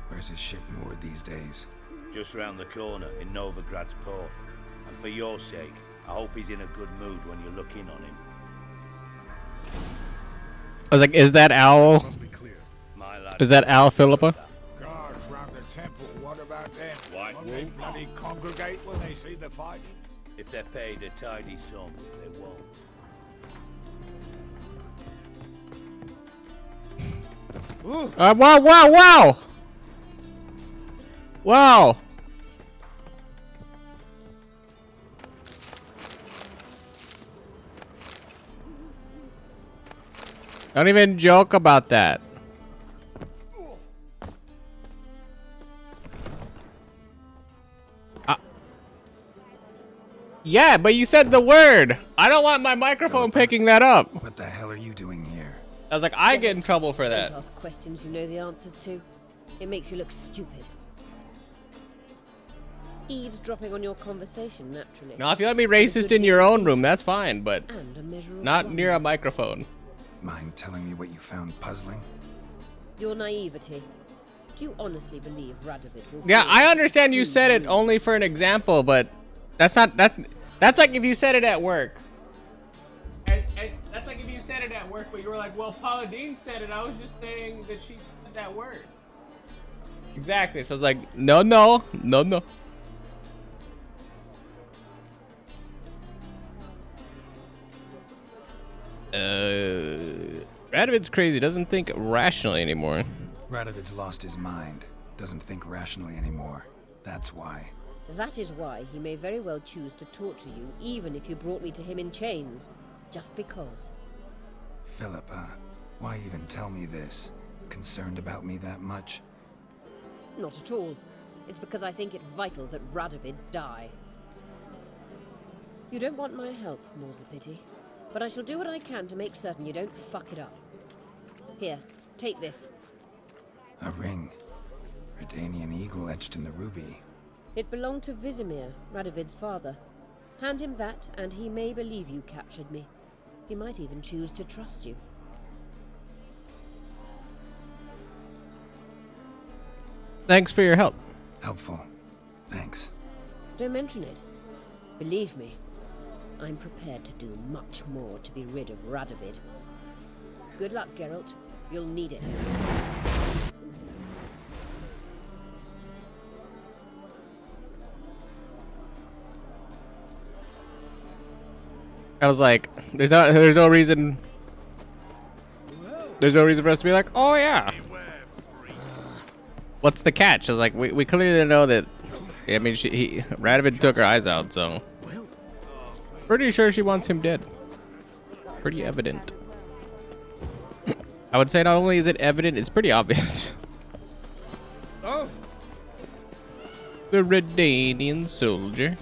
Where's his ship moored these days? Just round the corner in Novigrad's port. And for your sake, I hope he's in a good mood when you look in on him. I was like, is that Al? Must be clear. Is that Al Philippa? Guards round the temple, what about them? White Won't they bloody congregate when they see the fighting? If they're paid a tidy sum, they won't. Wow, wow, wow! Wow! Don't even joke about that. Yeah, but you said the word. I don't want my microphone picking that up. What the hell are you doing here? I was like, I get in trouble for that. Don't ask questions you know the answers to. It makes you look stupid. Eavesdropping on your conversation, naturally. Now, if you want to be racist in your own room, that's fine, but And a measure of not wonder. near a microphone. Mind telling me what you found puzzling? Your naivety. Do you honestly believe Radovid will Yeah, fall I for understand you true said it rules? only for an example, but that's not that's like if you said it at work. And that's like if you said it at work, but you were like, well, Paula Dean said it. I was just saying that she said that word. Exactly. So I was like, no. Radovid's crazy. Doesn't think rationally anymore. Radovid's lost his mind. Doesn't think rationally anymore. That's why. That is why he may very well choose to torture you, even if you brought me to him in chains. Just because. Philippa, why even tell me this? Concerned about me that much? Not at all. It's because I think it vital that Radovid die. You don't want my help, more's the pity. But I shall do what I can to make certain you don't fuck it up. Here, take this. A ring. Redanian eagle etched in the ruby. It belonged to Vizimir, Radovid's father. Hand him that, and he may believe you captured me. He might even choose to trust you. Thanks for your help. Helpful. Thanks. Don't mention it. Believe me, I'm prepared to do much more to be rid of Radovid. Good luck, Geralt. You'll need it. I was like, there's no reason for us to be like, oh yeah. What's the catch? I was like, we clearly know that. I mean, Radovid took her eyes out, so pretty sure she wants him dead. Pretty evident. I would say not only is it evident, it's pretty obvious. Oh. The Redanian soldier.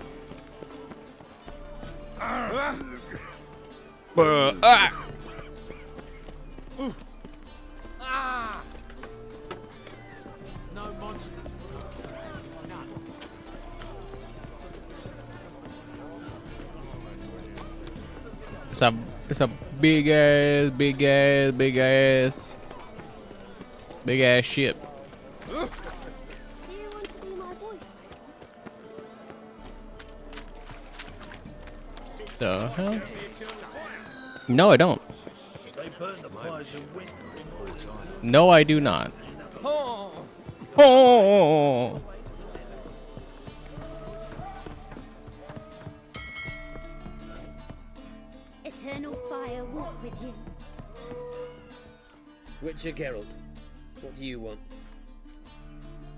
No monsters. It's a big ass ship. Do you want to be my boy? The hell? No, I don't. No, I do not. Oh. Eternal fire walk with you. Witcher Geralt, what do you want?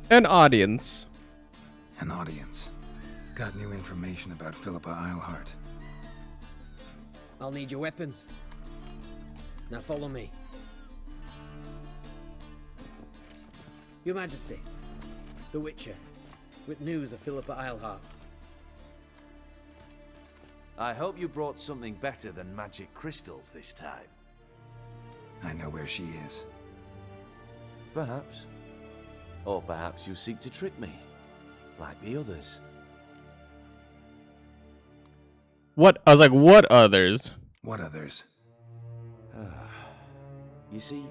An audience. An audience. Got new information about Philippa Eilhart. I'll need your weapons. Now follow me. Your Majesty, the Witcher, with news of Philippa Eilhart. I hope you brought something better than magic crystals this time. I know where she is. Perhaps. Or perhaps you seek to trick me, like the others. What? I was like, what others? What others? You see,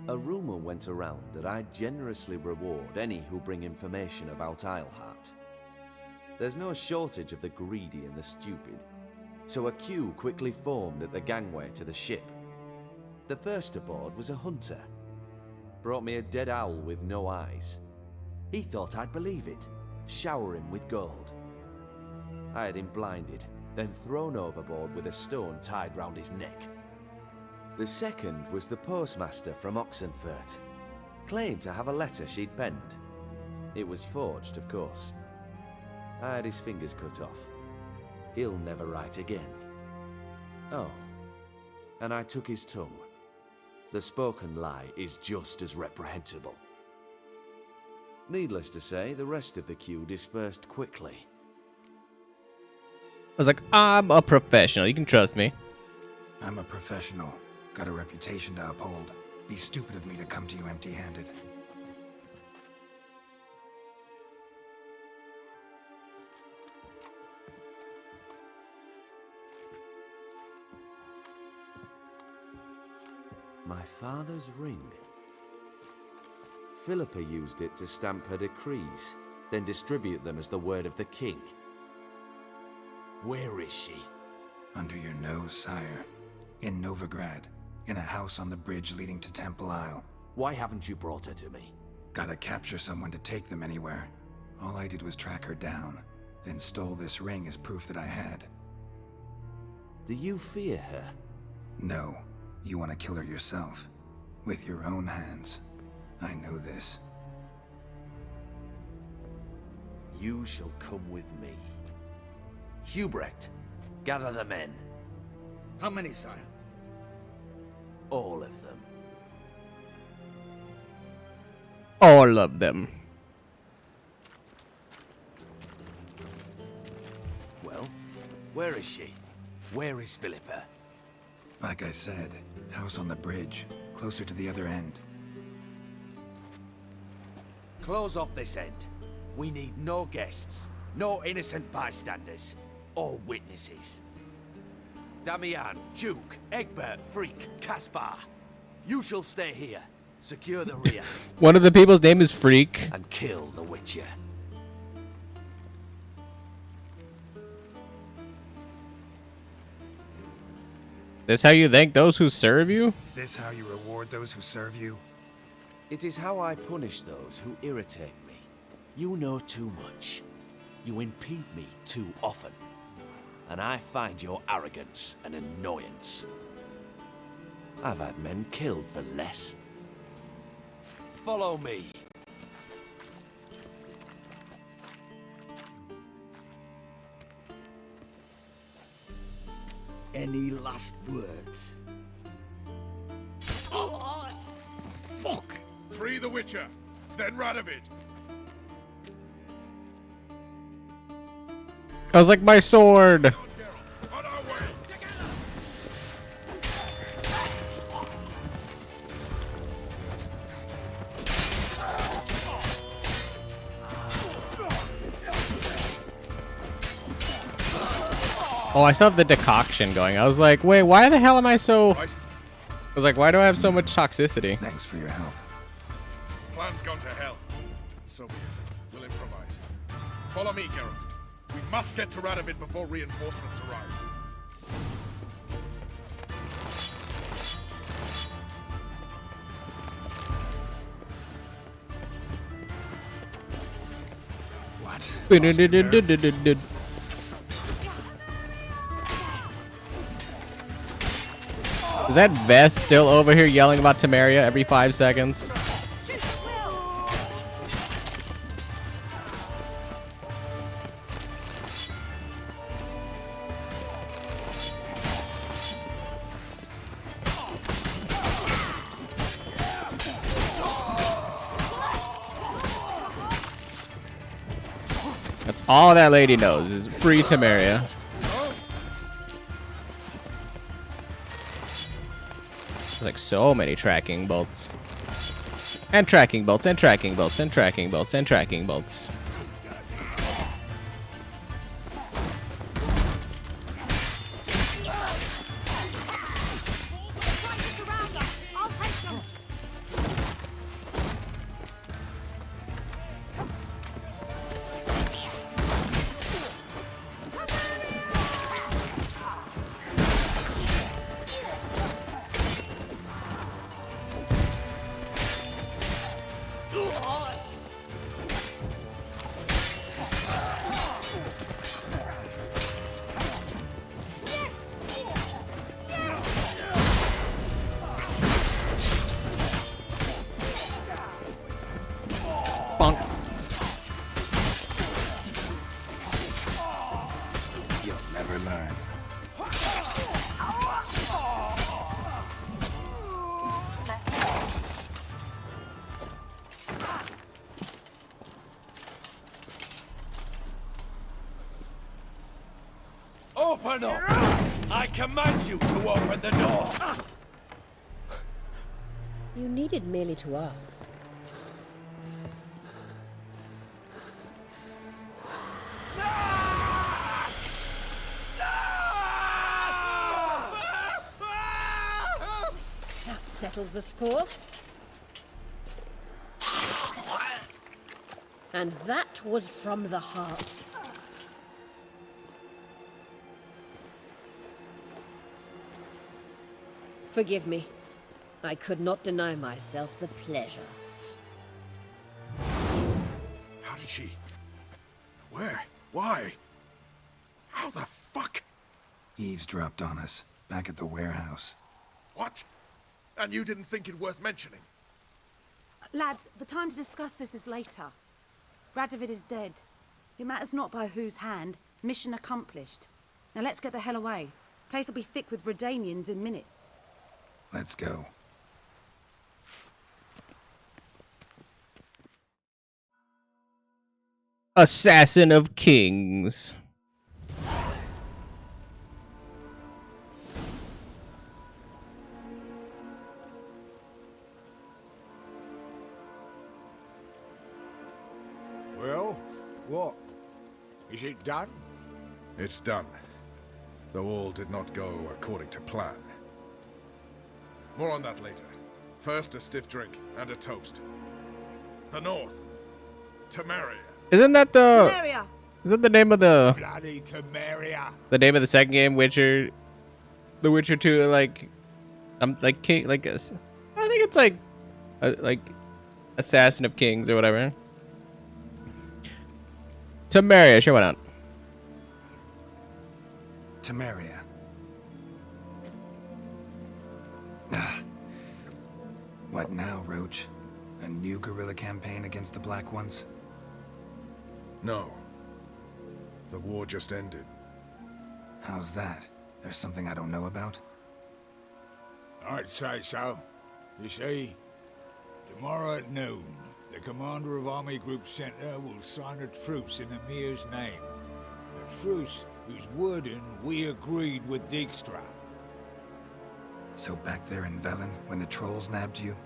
a rumor went around that I generously reward any who bring information about Isleheart. There's no shortage of the greedy and the stupid, so a queue quickly formed at the gangway to the ship. The first aboard was a hunter. Brought me a dead owl with no eyes. He thought I'd believe it, shower him with gold. I had him blinded, then thrown overboard with a stone tied round his neck. The second was the postmaster from Oxenfurt. Claimed to have a letter she'd penned. It was forged, of course. I had his fingers cut off. He'll never write again. Oh, and I took his tongue. The spoken lie is just as reprehensible. Needless to say, the rest of the queue dispersed quickly. I was like, I'm a professional. You can trust me. I'm a professional. Got a reputation to uphold. Be stupid of me to come to you empty-handed. My father's ring. Philippa used it to stamp her decrees, then distribute them as the word of the king. Where is she? Under your nose, sire. In Novigrad. In a house on the bridge leading to Temple Isle. Why haven't you brought her to me? Gotta capture someone to take them anywhere. All I did was track her down, then stole this ring as proof that I had. Do you fear her? No. You want to kill her yourself. With your own hands. I know this. You shall come with me. Hubrecht, gather the men. How many, sire? All of them. All of them. Well, where is she? Where is Philippa? Like I said, house on the bridge, closer to the other end. Close off this end. We need no guests, no innocent bystanders, or witnesses. Damian, Duke, Egbert, Freak, Caspar. You shall stay here, secure the rear. One of the people's name is Freak. And kill the Witcher. This how you thank those who serve you? This how you reward those who serve you? It is how I punish those who irritate me. You know too much. You impede me too often. And I find your arrogance an annoyance. I've had men killed for less. Follow me. Any last words? Oh, fuck! Free the Witcher, then Radovid. I was like, my sword. Oh, I still have the decoction going. I was like, wait, why the hell am I so... I was like, why do I have so much toxicity? Thanks for your help. Plan's gone to hell. So be it. We'll improvise. Follow me, Geralt. We must get to Radovid before reinforcements arrive. What? Is that Vest still over here yelling about Temeria every 5 seconds? That's all that lady knows is free Temeria. There's like so many tracking bolts. And tracking bolts, and tracking bolts, and tracking bolts, and tracking bolts. Bonk. You'll never learn. Open up! I command you to open the door! You needed merely to ask. That settles the score. And that was from the heart. Forgive me. I could not deny myself the pleasure. How did she? Where? Why? How the fuck? Eavesdropped on us, back at the warehouse. What? And you didn't think it worth mentioning? Lads, the time to discuss this is later. Radovid is dead. It matters not by whose hand. Mission accomplished. Now let's get the hell away. Place will be thick with Redanians in minutes. Let's go. Assassin of Kings. Well, what? Is it done? It's done. Though all did not go according to plan. More on that later. First, a stiff drink and a toast. The North. Temeria. Isn't that the... Temeria. Is that the name of the... Bloody Temeria. The name of the second game, Witcher... The Witcher 2, like... like king... Like... I think it's like... like... Assassin of Kings or whatever. Temeria, sure, why not? Temeria. What now, Roach? A new guerrilla campaign against the Black Ones? No. The war just ended. How's that? There's something I don't know about? I'd say so. You see, tomorrow at noon, the commander of Army Group Center will sign a truce in Emir's name. A truce whose wording we agreed with Dijkstra. So back there in Velen, when the trolls nabbed you?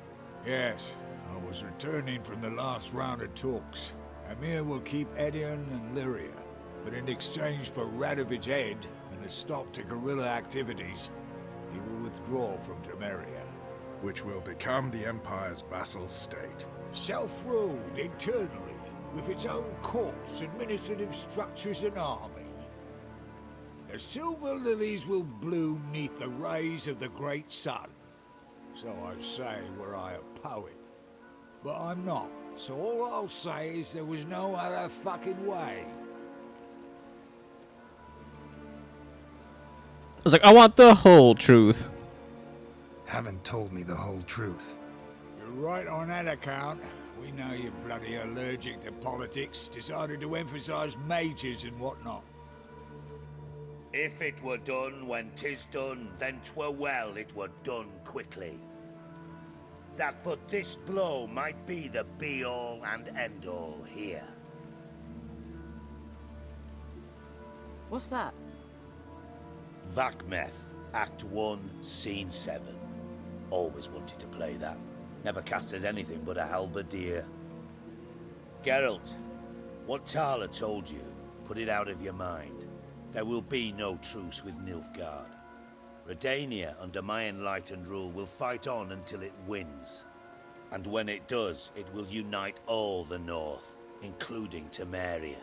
Yes, I was returning from the last round of talks. Emir will keep Edion and Lyria, but in exchange for Radovid's head and a stop to guerrilla activities, he will withdraw from Temeria. Which will become the Empire's vassal state. Self-ruled internally, with its own courts, administrative structures and army. The silver lilies will bloom neath the rays of the great sun. So I say were I a poet. But I'm not, so all I'll say is there was no other fucking way. I was like, I want the whole truth. Haven't told me the whole truth. You're right on that account. We know you're bloody allergic to politics, decided to emphasize majors and whatnot. If it were done when 'tis done, then 'twere well it were done quickly. That but this blow might be the be-all and end-all here. What's that? Vakmeth, Act 1, Scene 7. Always wanted to play that. Never cast as anything but a halberdier. Geralt, what Tala told you, put it out of your mind. There will be no truce with Nilfgaard. Redania, under my enlightened rule, will fight on until it wins. And when it does, it will unite all the North, including Temeria.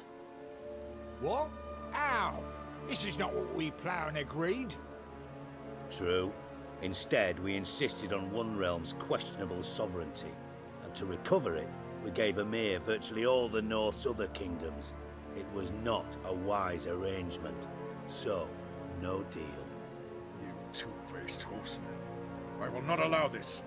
What? How? This is not what we Plough agreed. True. Instead, we insisted on one realm's questionable sovereignty, and to recover it, we gave Emir virtually all the North's other kingdoms. It was not a wise arrangement. So, no deal. You two-faced horseman. I will not allow this.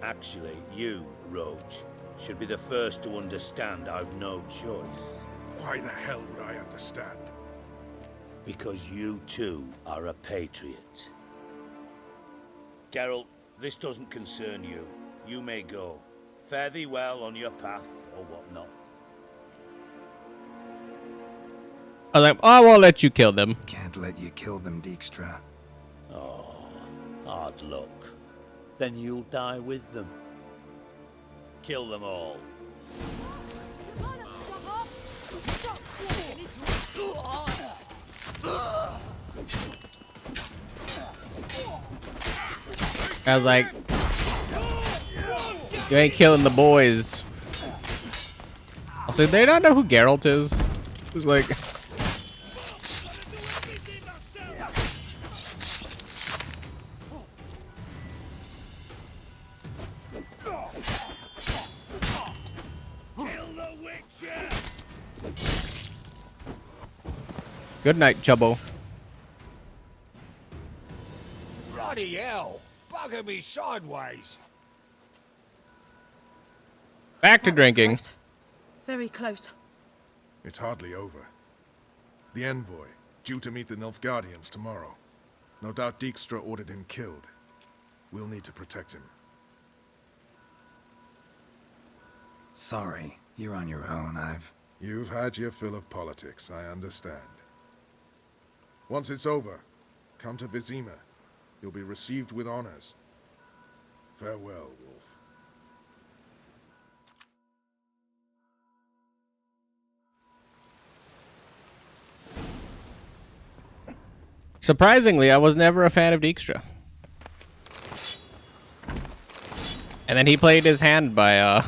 Actually, you, Roach, should be the first to understand I've no choice. Why the hell would I understand? Because you too are a patriot. Geralt, this doesn't concern you. You may go. Fare thee well on your path, or whatnot. I was like, I won't let you kill them. Can't let you kill them, Dijkstra. Oh, hard luck. Then you'll die with them. Kill them all. I was like, you ain't killing the boys. Also, they don't know who Geralt is. It was like, good night, Chubbo. Bloody hell! Bugger me sideways! Back to drinking. Very close. It's hardly over. The envoy, due to meet the Nilfgaardians tomorrow. No doubt Dijkstra ordered him killed. We'll need to protect him. Sorry, you're on your own. You've had your fill of politics, I understand. Once it's over, come to Vizima. You'll be received with honors. Farewell, Wolf. Surprisingly, I was never a fan of Dijkstra. And then he played his hand by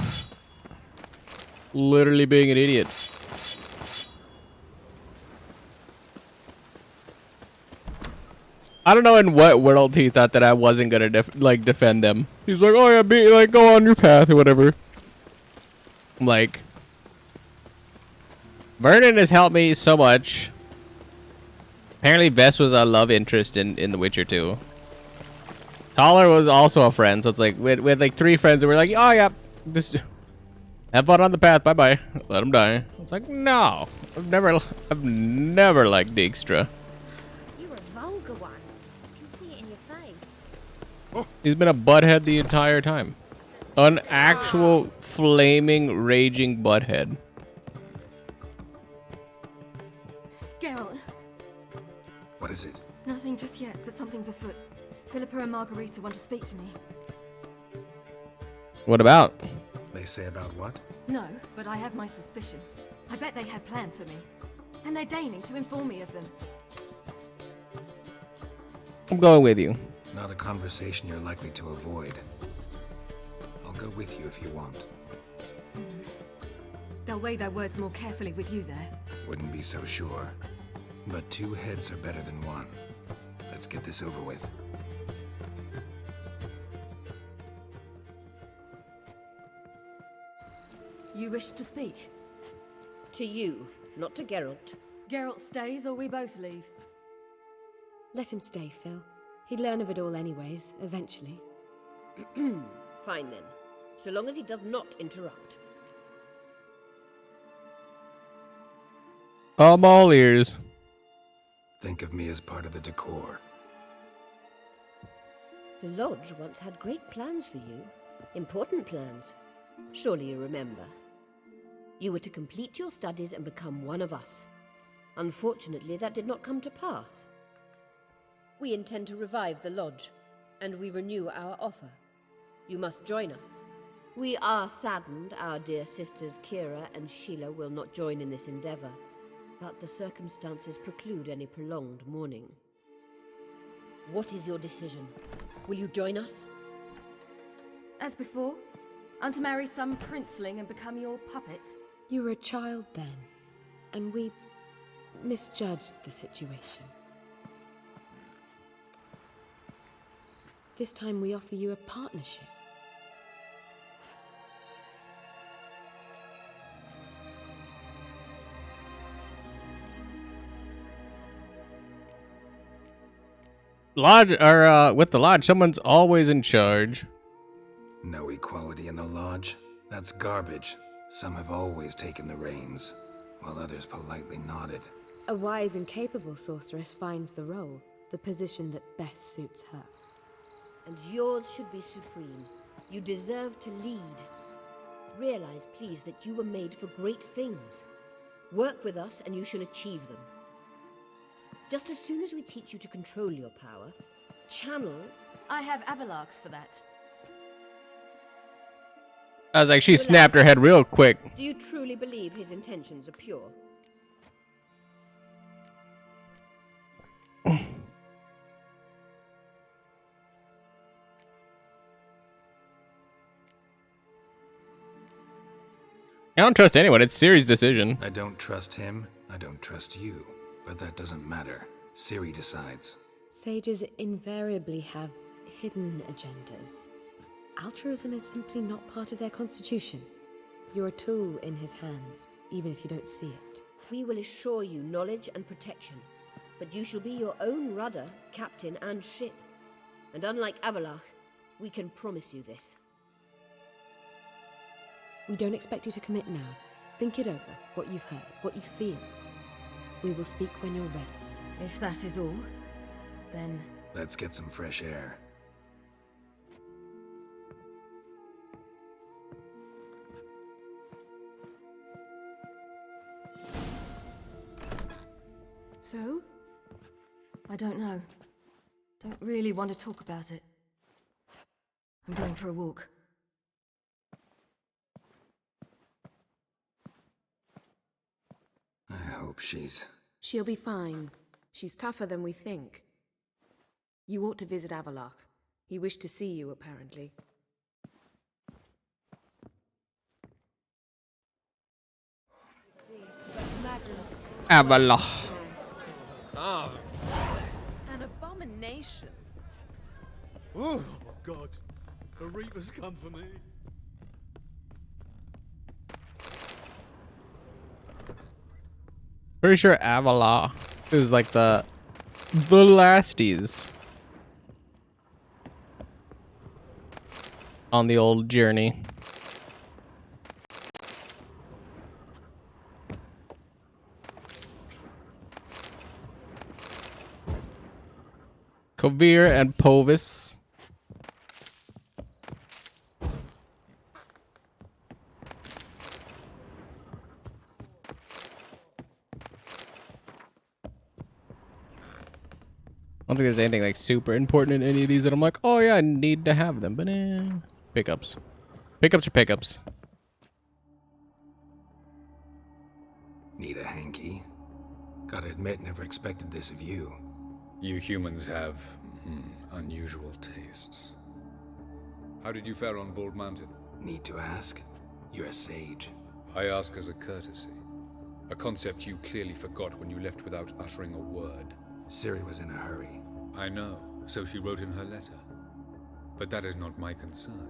literally being an idiot. I don't know in what world he thought that I wasn't gonna defend them. He's like, "Oh yeah, go on your path or whatever." I'm like, Vernon has helped me so much. Apparently, Vess was a love interest in The Witcher 2. Taller was also a friend, so it's like we had like 3 friends and we're like, "Oh yeah, just have fun on the path. Bye bye. Let him die." It's like, no, I've never liked Dijkstra. He's been a butthead the entire time. An actual flaming, raging butthead. Geralt. What is it? Nothing just yet, but something's afoot. Philippa and Margarita want to speak to me. What about? They say about what? No, but I have my suspicions. I bet they have plans for me. And they're deigning to inform me of them. I'm going with you. Not a conversation you're likely to avoid. I'll go with you if you want. They'll weigh their words more carefully with you there. Wouldn't be so sure. But 2 heads are better than 1. Let's get this over with. You wish to speak? To you, not to Geralt. Geralt stays or we both leave? Let him stay, Phil. He'd learn of it all anyways, eventually. Fine then. So long as he does not interrupt. I'm all ears. Think of me as part of the decor. The Lodge once had great plans for you. Important plans. Surely you remember. You were to complete your studies and become one of us. Unfortunately, that did not come to pass. We intend to revive the Lodge. and we renew our offer. You must join us. We are saddened our dear sisters Kira and Sheila will not join in this endeavor, but the circumstances preclude any prolonged mourning. What is your decision? Will you join us? As before, I'm to marry some princeling and become your puppet. You were a child then, and we misjudged the situation. This time we offer you a partnership. Lodge, or with the lodge, someone's always in charge. No equality in the lodge? That's garbage. Some have always taken the reins, while others politely nodded. A wise and capable sorceress finds the role, the position that best suits her. And yours should be supreme. You deserve to lead. Realize, please, that you were made for great things. Work with us and you shall achieve them. Just as soon as we teach you to control your power, channel... I have Avalark for that. I was like, she snapped her head real quick. Do you truly believe his intentions are pure? I don't trust anyone. It's Ciri's decision. I don't trust him. I don't trust you. But that doesn't matter. Ciri decides. Sages invariably have hidden agendas. Altruism is simply not part of their constitution. You're a tool in his hands, even if you don't see it. We will assure you knowledge and protection, but you shall be your own rudder, captain, and ship. And unlike Avalark, we can promise you this. We don't expect you to commit now. Think it over, what you've heard, what you feel. We will speak when you're ready. If that is all, then... Let's get some fresh air. So? I don't know. Don't really want to talk about it. I'm going for a walk. I hope she's... She'll be fine. She's tougher than we think. You ought to visit Avalark. He wished to see you, apparently. Avalark. Ah. An abomination. Oh, God. The Reapers come for me. Pretty sure Avalark is like the lasties on the old journey. Kovir and Povis. I don't think there's anything like super important in any of these that I'm like, oh yeah, I need to have them. But pickups. Pickups are pickups. Need a hanky? Gotta admit, never expected this of you. You humans have unusual tastes. How did you fare on Bald Mountain? Need to ask? You're a sage. I ask as a courtesy. A concept you clearly forgot when you left without uttering a word. Ciri was in a hurry. I know, so she wrote in her letter. But that is not my concern.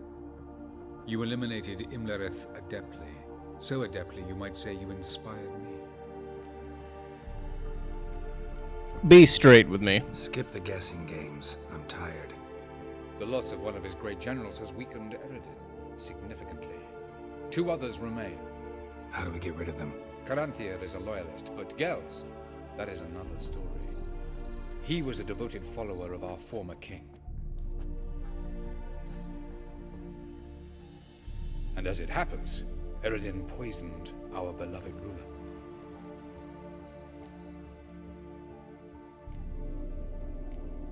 You eliminated Imlerith adeptly. So adeptly, you might say you inspired me. Be straight with me. Skip the guessing games. I'm tired. The loss of one of his great generals has weakened Eredin significantly. 2 others remain. How do we get rid of them? Caranthier is a loyalist, but Gels, that is another story. He was a devoted follower of our former king. And as it happens, Eredin poisoned our beloved ruler.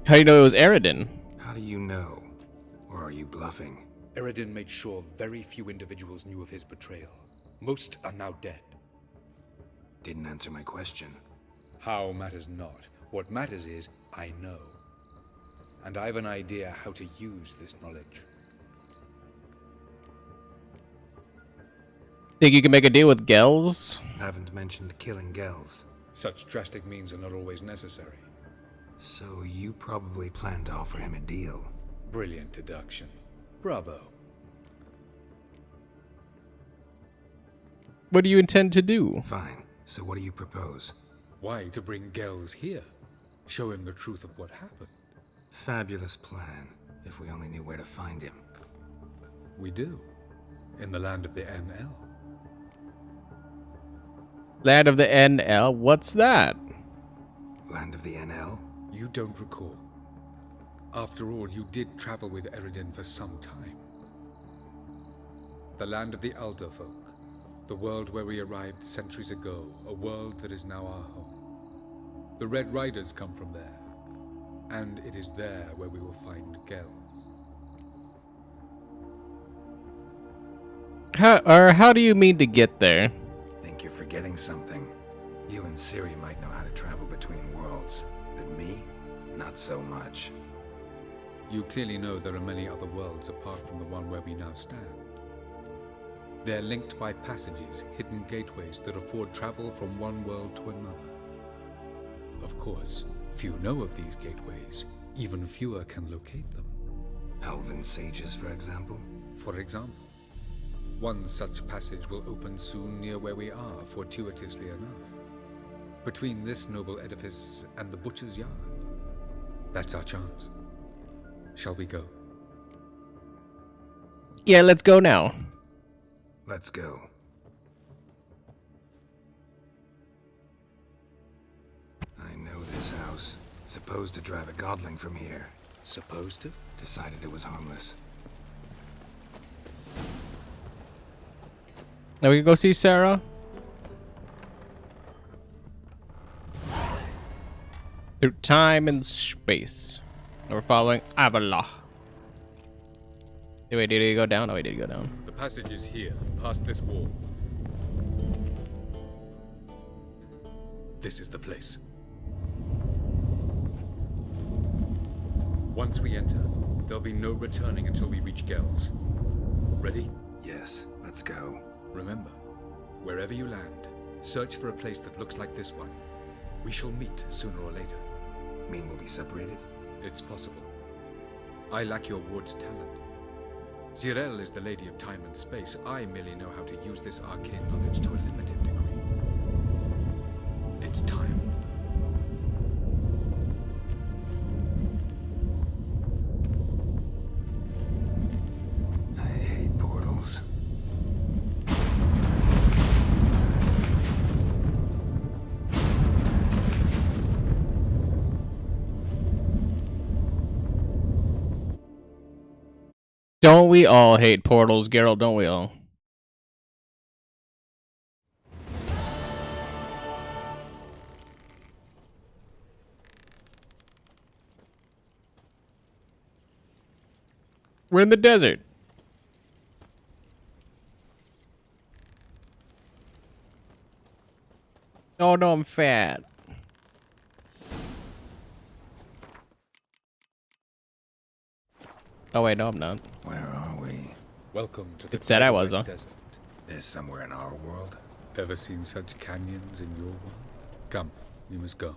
How do you know it was Eredin? How How do you know? Or are you bluffing? Eredin made sure very few individuals knew of his betrayal. Most are now dead. Didn't answer my question. How matters not. What matters is, I know. And I've an idea how to use this knowledge. Think you can make a deal with Gels? Haven't mentioned killing Gels. Such drastic means are not always necessary. So you probably plan to offer him a deal. Brilliant deduction. Bravo. What do you intend to do? Fine. So what do you propose? Why to bring Gels here? Show him the truth of what happened. Fabulous plan, if we only knew where to find him. We do. In the land of the NL. Land of the NL? What's that? Land of the NL? You don't recall. After all, you did travel with Eredin for some time. The land of the Alder folk. The world where we arrived centuries ago. A world that is now our home. The Red Riders come from there. And it is there where we will find Gels. How do you mean to get there? Think you're forgetting something. You and Ciri might know how to travel between worlds, but me? Not so much. You clearly know there are many other worlds apart from the one where we now stand. They're linked by passages, hidden gateways that afford travel from one world to another. Of course, few know of these gateways. Even fewer can locate them. Elven sages, for example? For example. One such passage will open soon near where we are, fortuitously enough. Between this noble edifice and the butcher's yard. That's our chance. Shall we go? Yeah, let's go now. Let's go. I know this house. Supposed to drive a godling from here. Supposed to? Decided it was harmless. Now we can go see Sarah. Through time and space. And we're following Avila. Wait, did he go down? Oh, he did go down. The passage is here, past this wall. This is the place. Once we enter, there'll be no returning until we reach Gels. Ready? Yes, let's go. Remember, wherever you land, search for a place that looks like this one. We shall meet sooner or later. Mean we'll be separated? It's possible. I lack your ward's talent. Zirel is the lady of time and space. I merely know how to use this arcane knowledge to a limited degree. It's time. I hate portals. Don't we all hate portals, Geralt? Don't we all? We're in the desert. Oh no, I'm fat. Oh wait, no, I'm not. Where are we? Welcome to the It said I was, though. desert. Is somewhere in our world? Ever seen such canyons in your world? Come, we must go.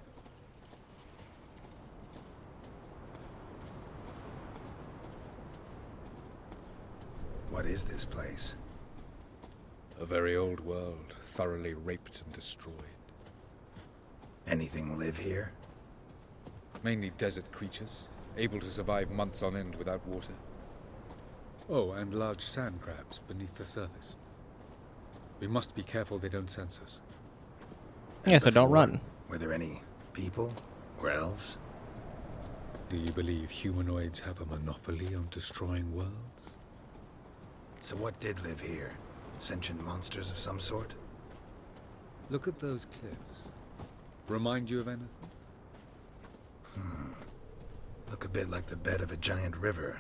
What is this place? A very old world, thoroughly raped and destroyed. Anything live here? Mainly desert creatures, able to survive months on end without water. Oh, and large sand crabs beneath the surface. We must be careful they don't sense us. Yeah, so don't run. Were there any people or elves? Do you believe humanoids have a monopoly on destroying worlds? So what did live here? Sentient monsters of some sort? Look at those cliffs. Remind you of anything? Look a bit like the bed of a giant river.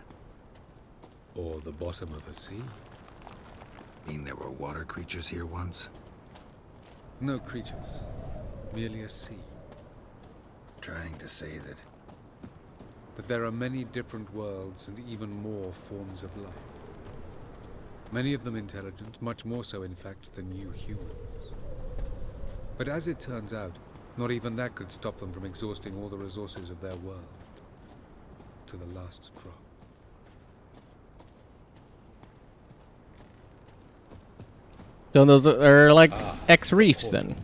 Or the bottom of a sea. Mean there were water creatures here once? No creatures. Merely a sea. Trying to say that... That there are many different worlds and even more forms of life. Many of them intelligent, much more so in fact than you humans. But as it turns out, not even that could stop them from exhausting all the resources of their world. To the last drop. So those are like ex-reefs then.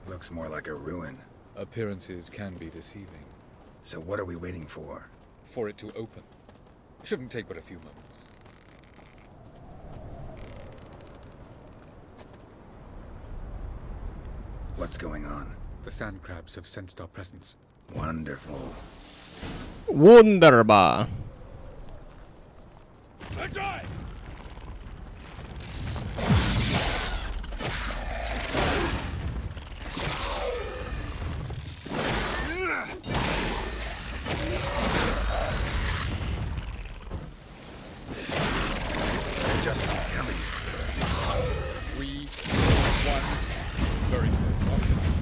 Looks more like a ruin. Appearances can be deceiving. So what are we waiting for? For it to open. Shouldn't take but a few moments. What's going on? The sand crabs have sensed our presence. Wonderful. Wunderbar. Just keep coming. 3, 2, 1. Very good. On time.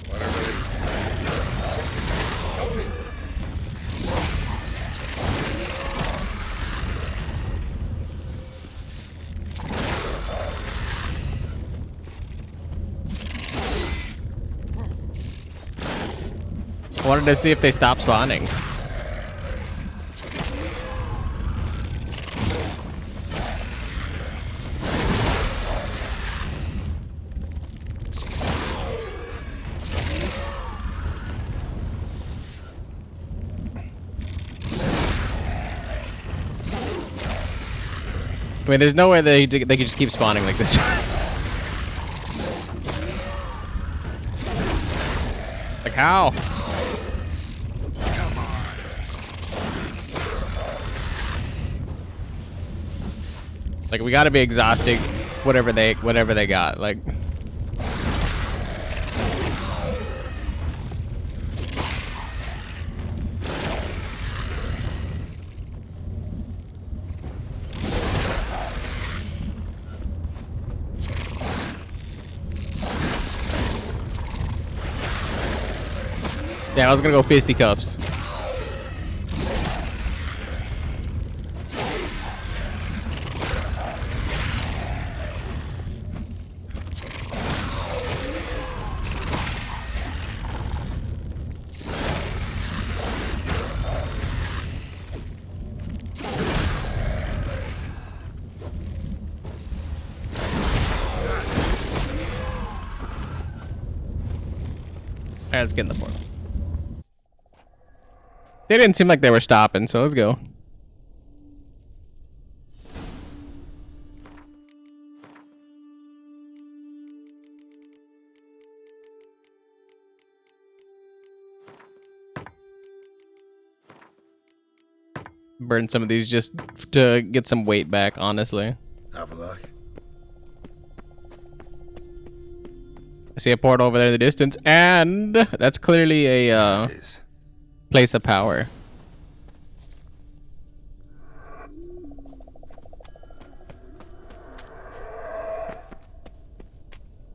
Whatever it is. Jump in. I wanted to see if they stop spawning. I mean, there's no way they could just keep spawning like this. Like how? Like we gotta be exhausting whatever they got. Like. Yeah, I was gonna go fisticuffs. Alright, let's get in the portal. They didn't seem like they were stopping, so let's go. Burn some of these just to get some weight back, honestly. Have a look. I see a portal over there in the distance, and that's clearly a place of power.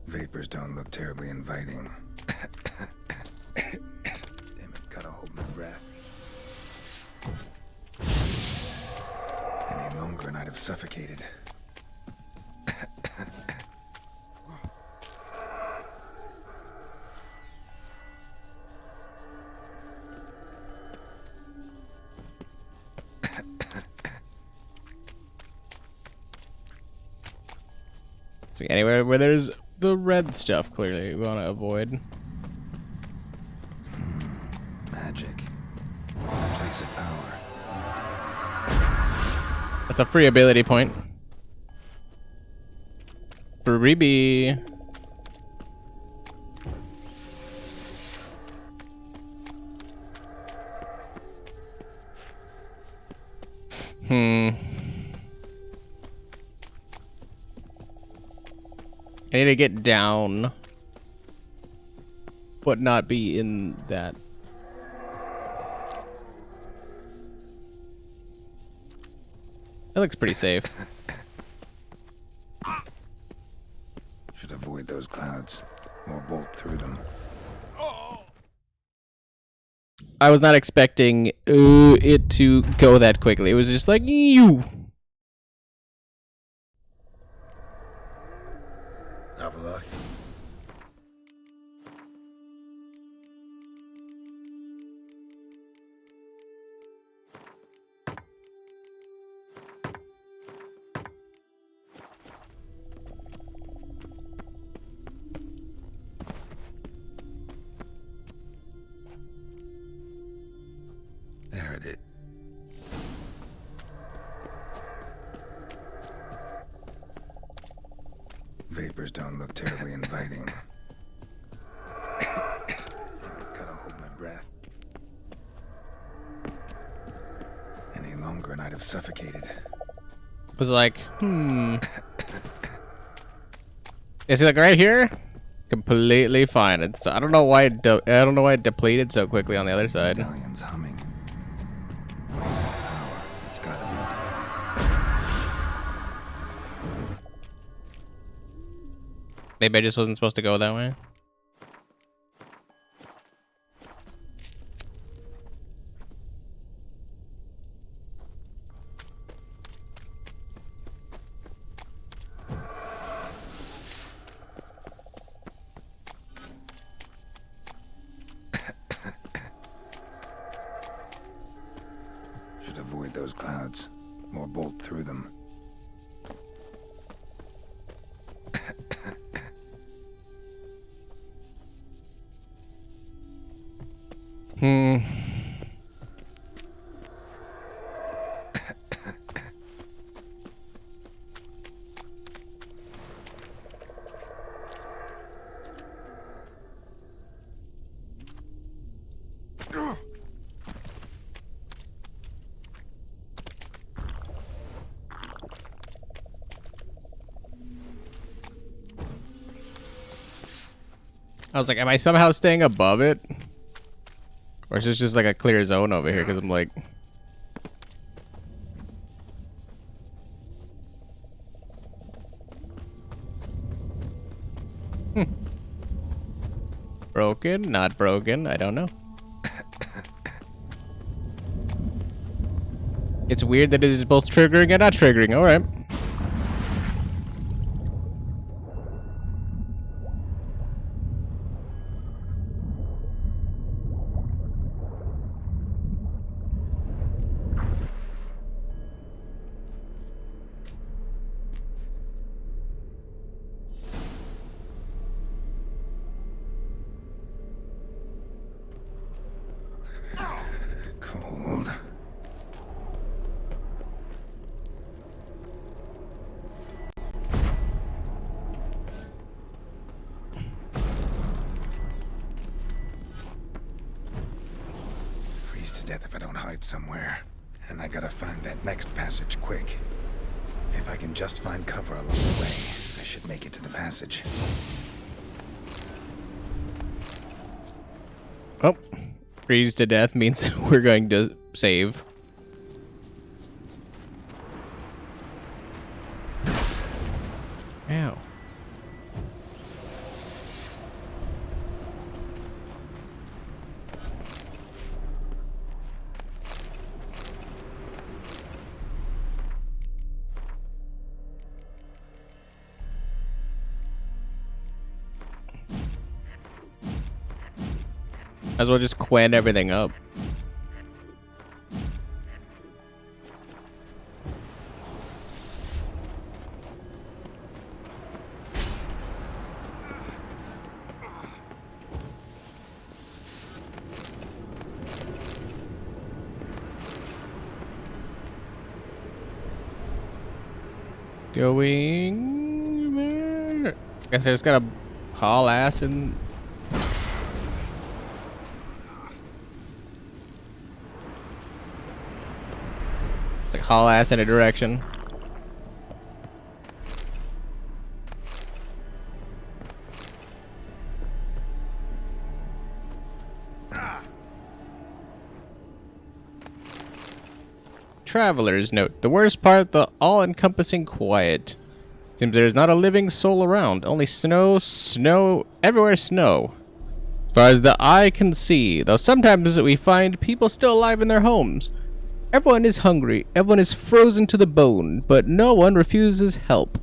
Vapors don't look terribly inviting. Damn it, gotta hold my breath. Any longer and I'd have suffocated. So anywhere where there's the red stuff, clearly we want to avoid. Magic. A place of power. That's a free ability point. Freebie. I need to get down, but not be in that That looks pretty safe. Should avoid those clouds or bolt through them. I was not expecting it to go that quickly. It was just like, you. Have a look. There it is. Vapors don't look terribly inviting. Gotta hold my breath. Any longer and I'd have suffocated. Was like, Is it like right here? Completely fine. It's I don't know why I don't know why it depleted so quickly on the other side. Medallion's humming. Laser power. It's gotta be. Maybe I just wasn't supposed to go that way. Should avoid those clouds or bolt through them. I was like, am I somehow staying above it? Or is this just like a clear zone over here? Because I'm like... Broken? Not broken? I don't know. It's weird that it is both triggering and not triggering. Alright. Cold. Freeze to death if I don't hide somewhere. And I gotta find that next passage quick. If I can just find cover along the way, I should make it to the passage. Oh. Freeze to death means we're going to save. Ow. Might as well just quen everything up. Going there. Guess I just gotta haul ass and like haul ass in a direction. traveler's note. The worst part, the all-encompassing quiet. Seems there's not a living soul around. Only snow, snow, everywhere snow. As far as the eye can see, though sometimes we find people still alive in their homes. Everyone is hungry, everyone is frozen to the bone, but no one refuses help.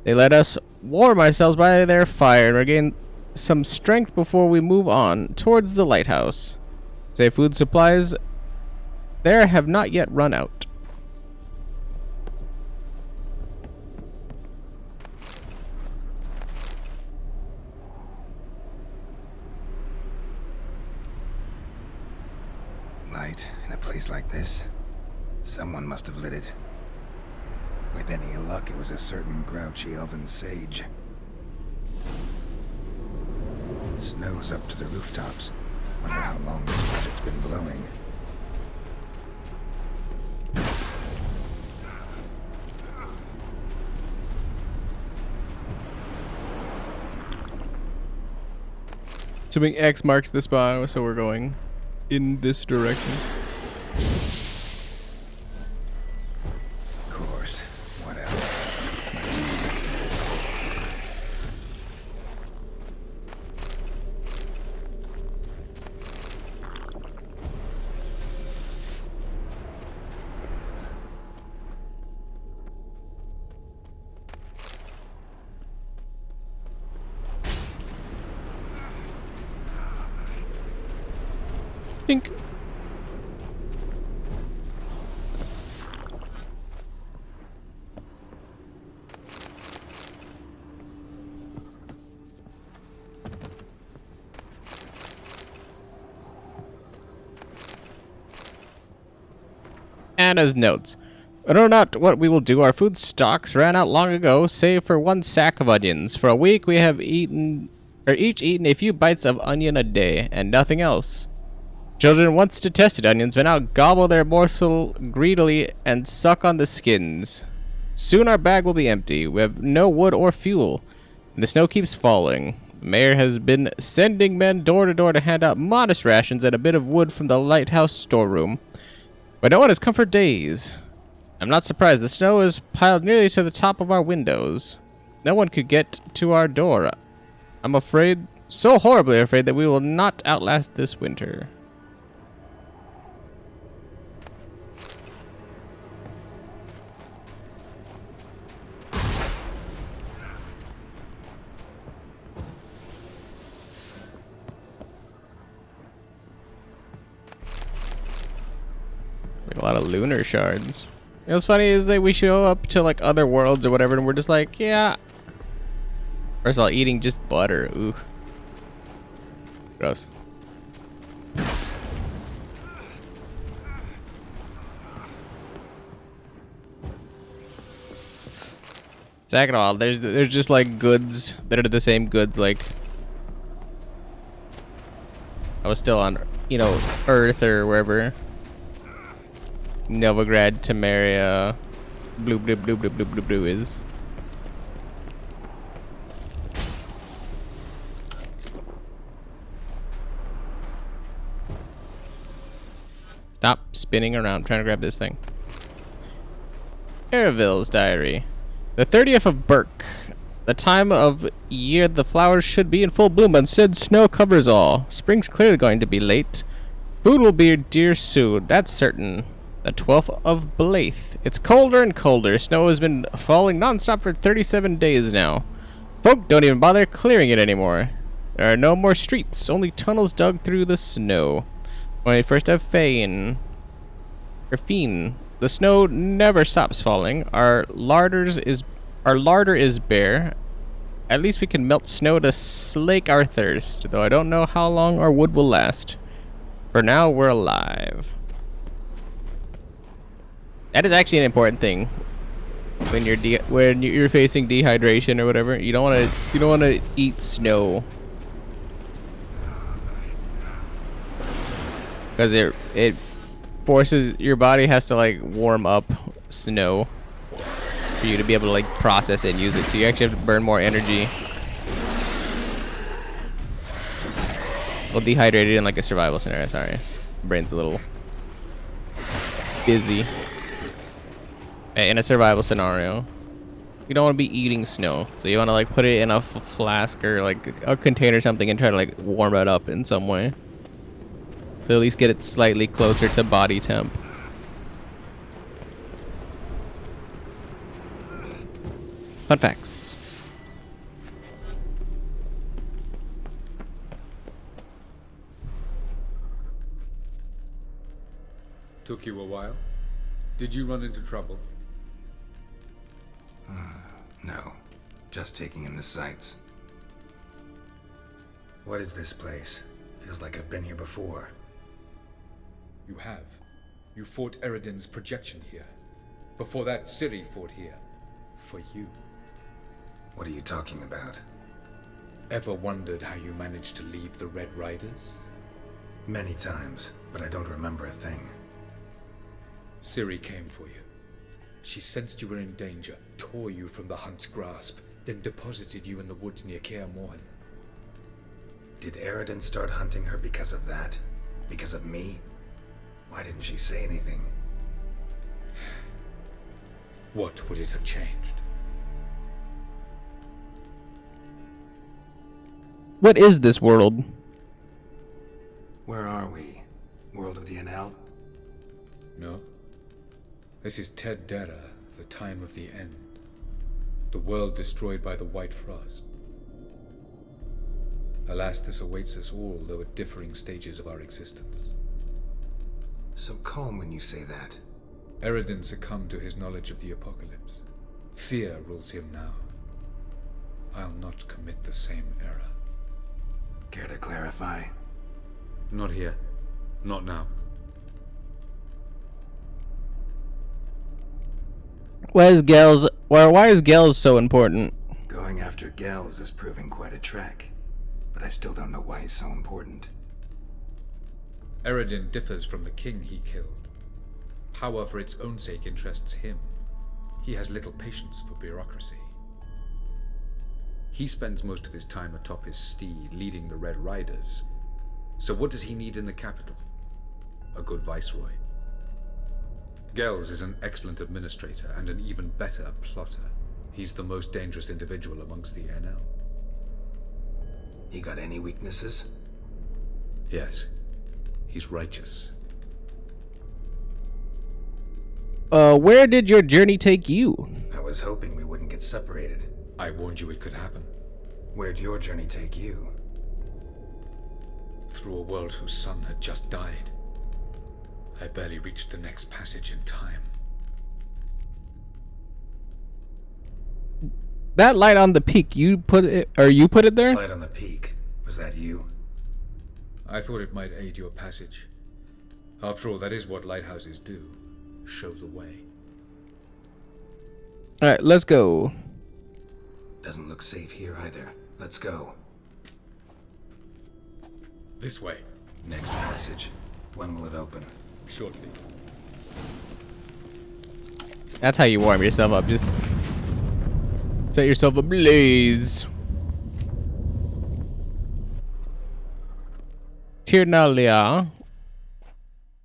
They let us warm ourselves by their fire and regain some strength before we move on towards the lighthouse. Say food supplies there have not yet run out. Light in a place like this? Someone must have lit it. With any luck, it was a certain grouchy oven sage. Snow's up to the rooftops. Wonder how long this blizzard's been blowing. Assuming X marks the spot, so we're going in this direction. Of course. What else? Might be expecting this. Dink. Anna's notes. I know not what we will do. Our food stocks ran out long ago, save for 1 sack of onions. For a week we have each eaten a few bites of onion a day, and nothing else. Children once detested onions, but now gobble their morsel greedily and suck on the skins. Soon our bag will be empty. We have no wood or fuel, and the snow keeps falling. The mayor has been sending men door to door to hand out modest rations and a bit of wood from the lighthouse storeroom. But no one has come for days. I'm not surprised. The snow is piled nearly to the top of our windows. No one could get to our door. I'm afraid, so horribly afraid, that we will not outlast this winter. Like a lot of lunar shards. You know what's funny is that we show up to like other worlds or whatever and we're just like, yeah. First of all, eating just butter. Ooh. Gross. Second of all, there's just like goods that are the same goods like I was still on, you know, Earth or wherever. Novigrad, Temeria, blue is. Stop spinning around, trying to grab this thing. Ereville's diary. The 30th of Burke. The time of year the flowers should be in full bloom, but instead snow covers all. Spring's clearly going to be late. Food will be dear soon, that's certain. The 12th of Blythe. It's colder and colder. Snow has been falling non-stop for 37 days now. Folk don't even bother clearing it anymore. There are no more streets, only tunnels dug through the snow. 21st of Fane. The snow never stops falling. Our larder is bare. At least we can melt snow to slake our thirst, though I don't know how long our wood will last. For now, we're alive. That is actually an important thing when you're facing dehydration or whatever. You don't want to eat snow because it forces your body has to like warm up snow for you to be able to like process it and use it. So you actually have to burn more energy. Well, dehydrated in like a survival scenario. Sorry, brain's a little busy. in a survival scenario. You don't want to be eating snow, so you want to like put it in a flask or like a container or something and try to like warm it up in some way. To at least get it slightly closer to body temp. Fun facts. Took you a while? Did you run into trouble? No. Just taking in the sights. What is this place? Feels like I've been here before. You have. You fought Eredin's projection here. Before that, Ciri fought here. For you. What are you talking about? Ever wondered how you managed to leave the Red Riders? Many times, but I don't remember a thing. Ciri came for you. She sensed you were in danger, tore you from the Hunt's grasp, then deposited you in the woods near Kaer Morhen. Did Eredin start hunting her because of that? Because of me? Why didn't she say anything? What would it have changed? What is this world? Where are we? World of the NL? No. This is Ted Dera, the time of the end. The world destroyed by the White Frost. Alas, this awaits us all, though at differing stages of our existence. So calm when you say that. Eredin succumbed to his knowledge of the apocalypse. Fear rules him now. I'll not commit the same error. Care to clarify? Not here. Not now. Why is Gels so important? Going after Gels is proving quite a trek, but I still don't know why he's so important. Eredin differs from the king he killed. Power for its own sake interests him. He has little patience for bureaucracy. He spends most of his time atop his steed, leading the Red Riders. So what does he need in the capital? A good viceroy. Gels is an excellent administrator and an even better plotter. He's the most dangerous individual amongst the NL. He got any weaknesses? Yes. He's righteous. Where did your journey take you? I was hoping we wouldn't get separated. I warned you it could happen. Where'd your journey take you? Through a world whose son had just died. I barely reached the next passage in time. That light on the peak, you put it there? Light on the peak. Was that you? I thought it might aid your passage. After all, that is what lighthouses do. Show the way. Alright, let's go. Doesn't look safe here either. Let's go. This way. Next passage. When will it open? Shortly. That's how you warm yourself up. Just set yourself ablaze. Tirnalia,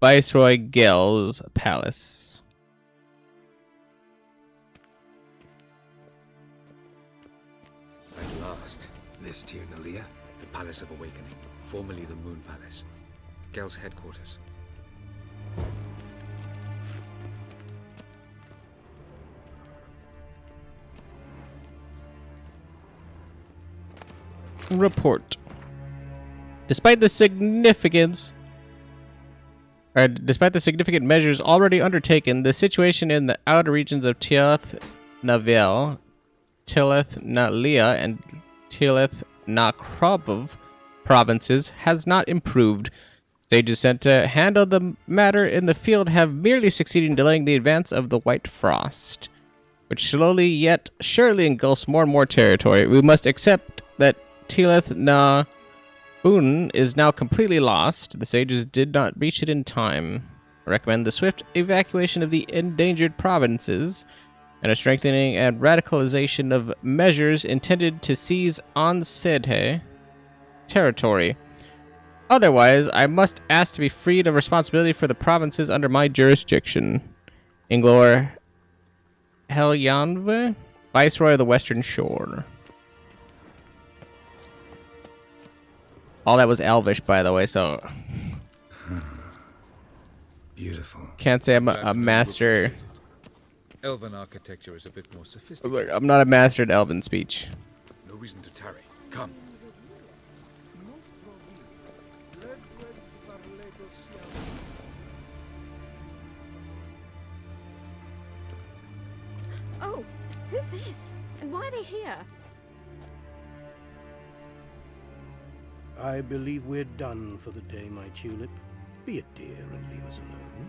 Viceroy Gel's palace. At last. This Tirnalia? The Palace of Awakening, formerly the Moon Palace. Gel's headquarters. Report. Despite the significant measures already undertaken, the situation in the outer regions of Tileth Navel, Tileth Nalia, and Tileth Nakrobov provinces has not improved. Sages sent to handle the matter in the field have merely succeeded in delaying the advance of the White Frost, which slowly yet surely engulfs more and more territory. We must accept that Tileth Na Boon is now completely lost. The sages did not reach it in time. I recommend the swift evacuation of the endangered provinces and a strengthening and radicalization of measures intended to seize Ansedhe territory. Otherwise, I must ask to be freed of responsibility for the provinces under my jurisdiction. Inglor Helyanve, Viceroy of the Western Shore. All that was Elvish, by the way, so Beautiful. can't say I'm a master. Elven architecture is a bit more sophisticated. I'm not a master at Elven speech. No reason to tarry. Come. Oh, who's this? And why are they here? I believe we're done for the day, my tulip. Be a dear and leave us alone.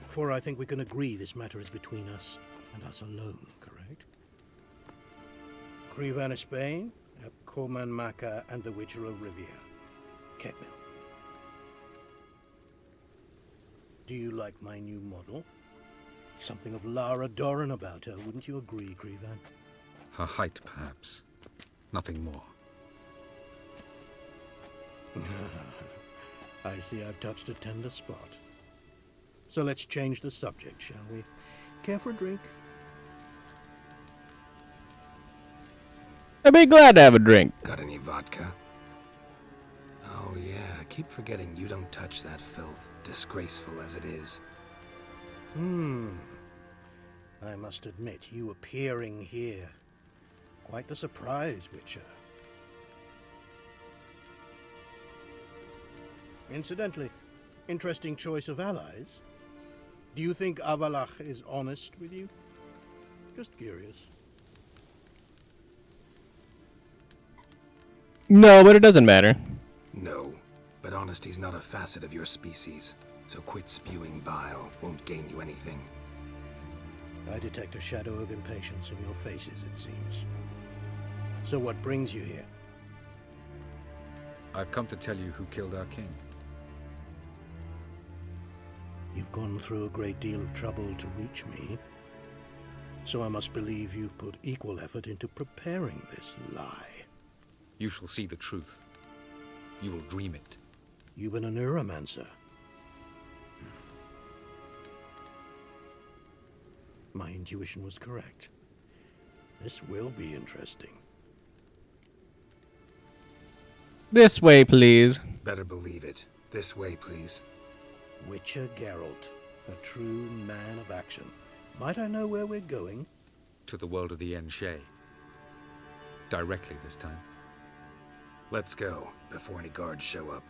For I think we can agree this matter is between us and us alone, correct? Crevan of Spain, Coman Maca, and the Witcher of Riviera. Ketmil. Do you like my new model? Something of Lara Doran about her, wouldn't you agree, Crevan? Her height, perhaps. Nothing more. I see I've touched a tender spot. So let's change the subject, shall we? Care for a drink? I'd be glad to have a drink. Got any vodka? Oh yeah, I keep forgetting you don't touch that filth, disgraceful as it is. I must admit, you appearing here. Quite the surprise, Witcher. Incidentally, interesting choice of allies. Do you think Avalach is honest with you? Just curious. No, but it doesn't matter. No, but honesty's not a facet of your species, so quit spewing bile. Won't gain you anything. I detect a shadow of impatience in your faces, it seems. So what brings you here? I've come to tell you who killed our king. You've gone through a great deal of trouble to reach me, so I must believe you've put equal effort into preparing this lie. You shall see the truth. You will dream it. You've been a neuromancer. My intuition was correct. This will be interesting. This way, please. Better believe it. This way, please. Witcher Geralt, a true man of action. Might I know where we're going? To the world of the Enshe. Directly this time. Let's go, before any guards show up.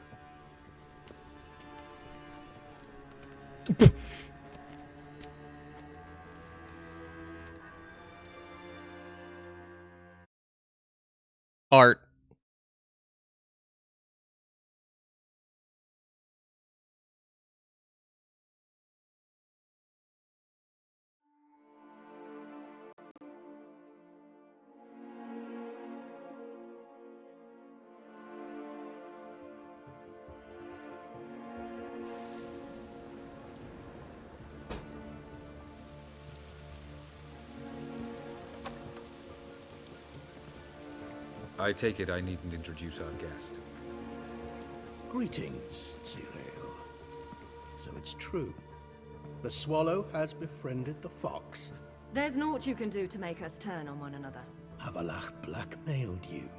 Art. I take it I needn't introduce our guest. Greetings, Cyril. So it's true. The swallow has befriended the fox. There's naught you can do to make us turn on one another. Avalach blackmailed you.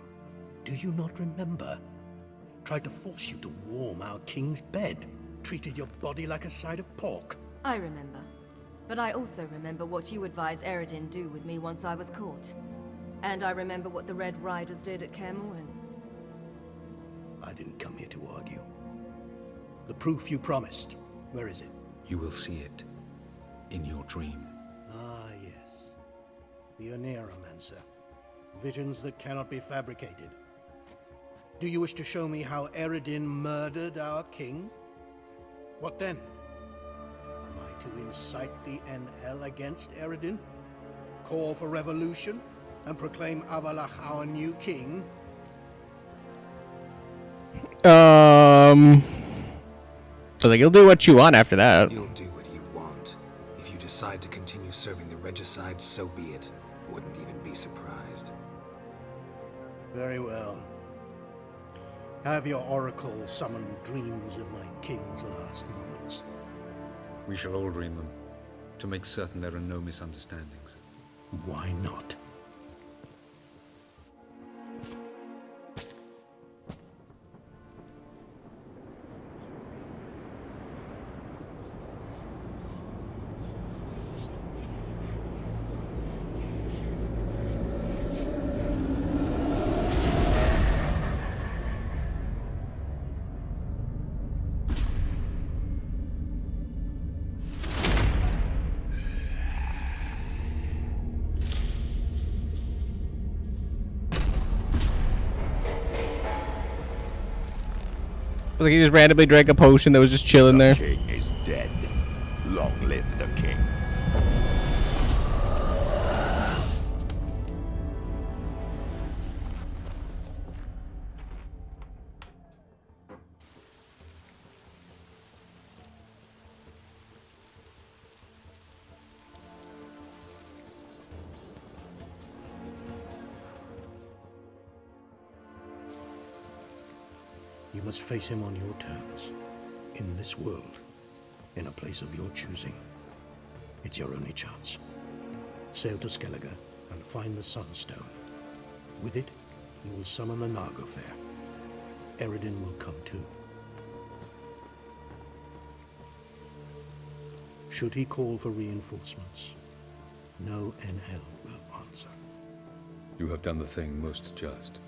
Do you not remember? Tried to force you to warm our king's bed. Treated your body like a side of pork. I remember. But I also remember what you advised Eredin do with me once I was caught. And I remember what the Red Riders did at Kermorhen. I didn't come here to argue. The proof you promised, where is it? You will see it. In your dream. Ah, yes. The Oneiromancer. Visions that cannot be fabricated. Do you wish to show me how Eredin murdered our king? What then? Am I to incite the NL against Eredin? Call for revolution? And proclaim Avalach our new king? I was like, you'll do what you want after that. You'll do what you want. If you decide to continue serving the regicide, so be it. Wouldn't even be surprised. Very well. Have your oracle summon dreams of my king's last moments. We shall all dream them. to make certain there are no misunderstandings. Why not? Like he just randomly drank a potion that was just chilling there. The king is dead. Long live the king. You must face him on your terms. In this world. In a place of your choosing. It's your only chance. Sail to Skellige and find the Sunstone. With it, you will summon the Naga Fair. Eredin will come too. Should he call for reinforcements, no NL will answer. You have done the thing most just.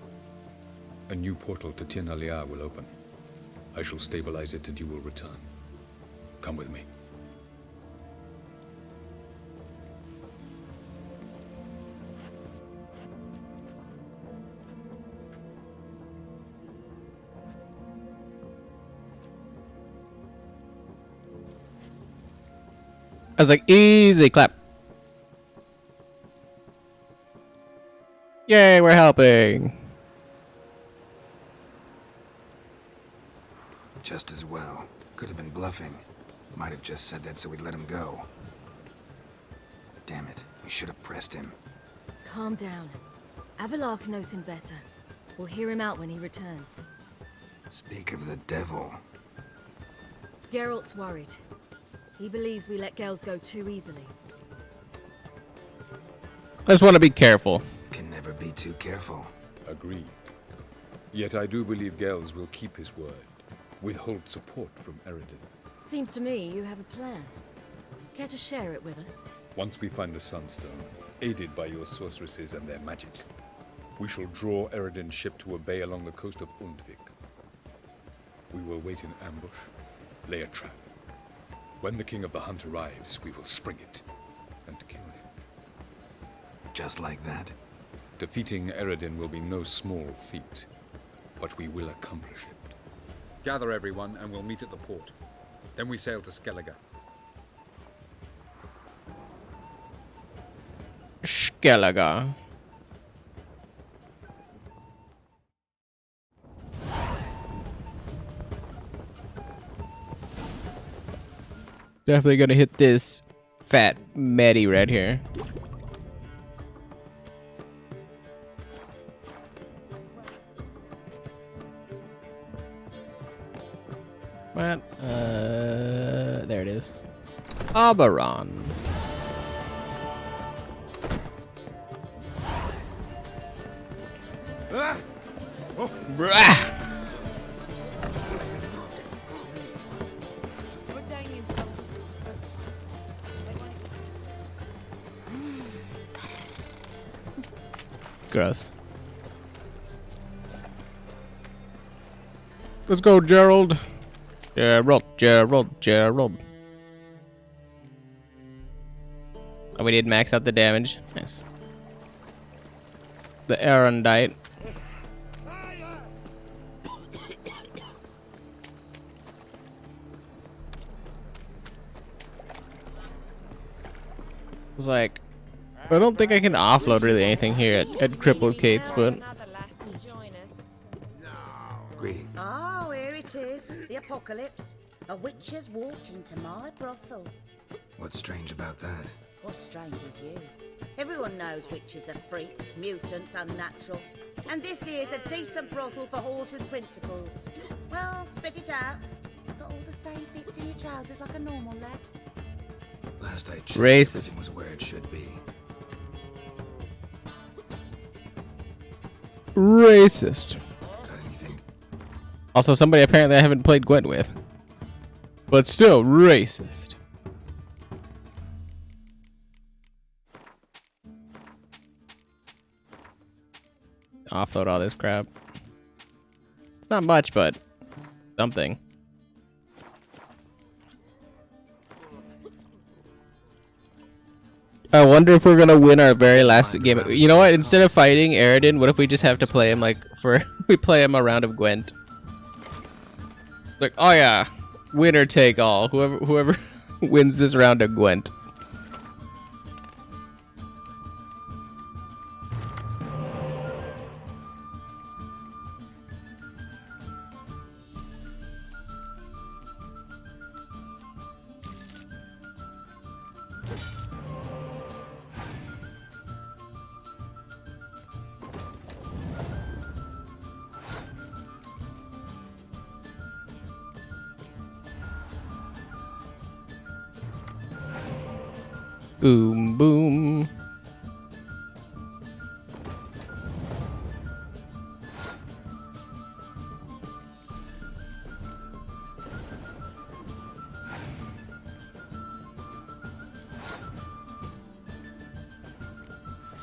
A new portal to Tien Alia will open. I shall stabilize it and you will return. Come with me. I was like, easy clap. Yay, we're helping. Just as well. Could have been bluffing. Might have just said that so we'd let him go. Damn it, we should have pressed him. Calm down. Avalok knows him better. We'll hear him out when he returns. Speak of the devil. Geralt's worried. He believes we let girls go too easily. I just want to be careful. Can never be too careful. Agreed. Yet I do believe Gels will keep his word. Withhold support from Eredin. Seems to me you have a plan. Care to share it with us? Once we find the Sunstone, aided by your sorceresses and their magic, we shall draw Eredin's ship to a bay along the coast of Undvik. We will wait in ambush, lay a trap. When the King of the Hunt arrives, we will spring it and kill him. Just like that? Defeating Eredin will be no small feat, but we will accomplish it. Gather everyone and we'll meet at the port. Then we sail to Skellige. Skellige. Definitely gonna hit this fat Maddie right here. What? There it is. Oberon. Brah. Gross. Let's go, Gerald. Gerald. Oh, we did max out the damage. Nice. The Erendite. It's like, I don't think I can offload really anything here at Crippled Kate's, but... Greetings. Oh, here it is. The apocalypse. A witch has walked into my brothel. What's strange about that? What's strange is you. Everyone knows witches are freaks, mutants, unnatural. And this here's a decent brothel for whores with principles. Well, spit it out. Got all the same bits in your trousers like a normal lad. Last I checked, Racist. everything was where it should be. Racist. Also, somebody apparently I haven't played Gwent with. But still, racist. Offload all this crap. It's not much, but something. I wonder if we're gonna win our very last game. You know what? Instead of fighting Eredin, what if we just have to play him like we play him a round of Gwent? Like, oh yeah, winner take all. Whoever wins this round of Gwent. Boom, boom.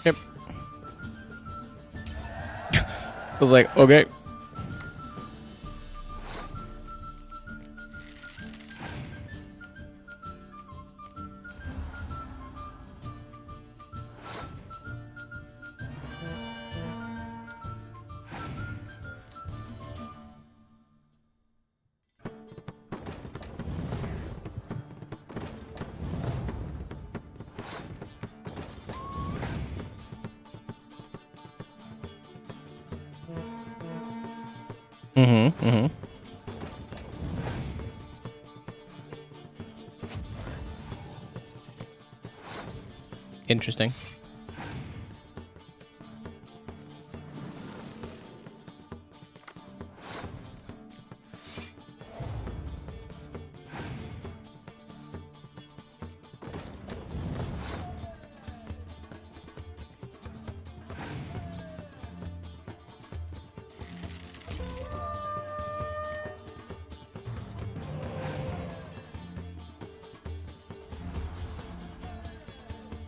Yep. I was like, okay. Mm-hmm. Interesting.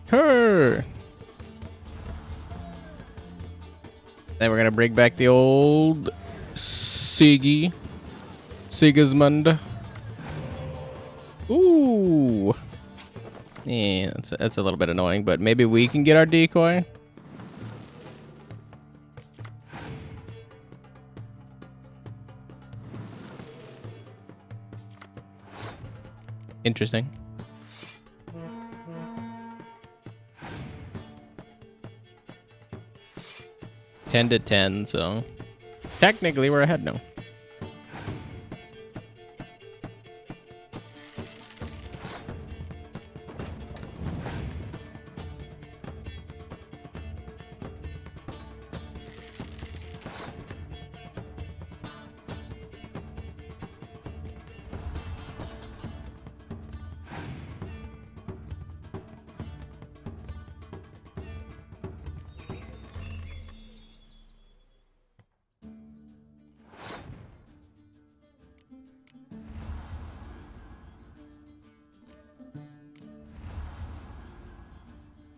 Her. Then we're gonna bring back the old Sigismund. Ooh. Yeah, that's a little bit annoying, but maybe we can get our decoy. Interesting. $10 to 10, so technically we're ahead now.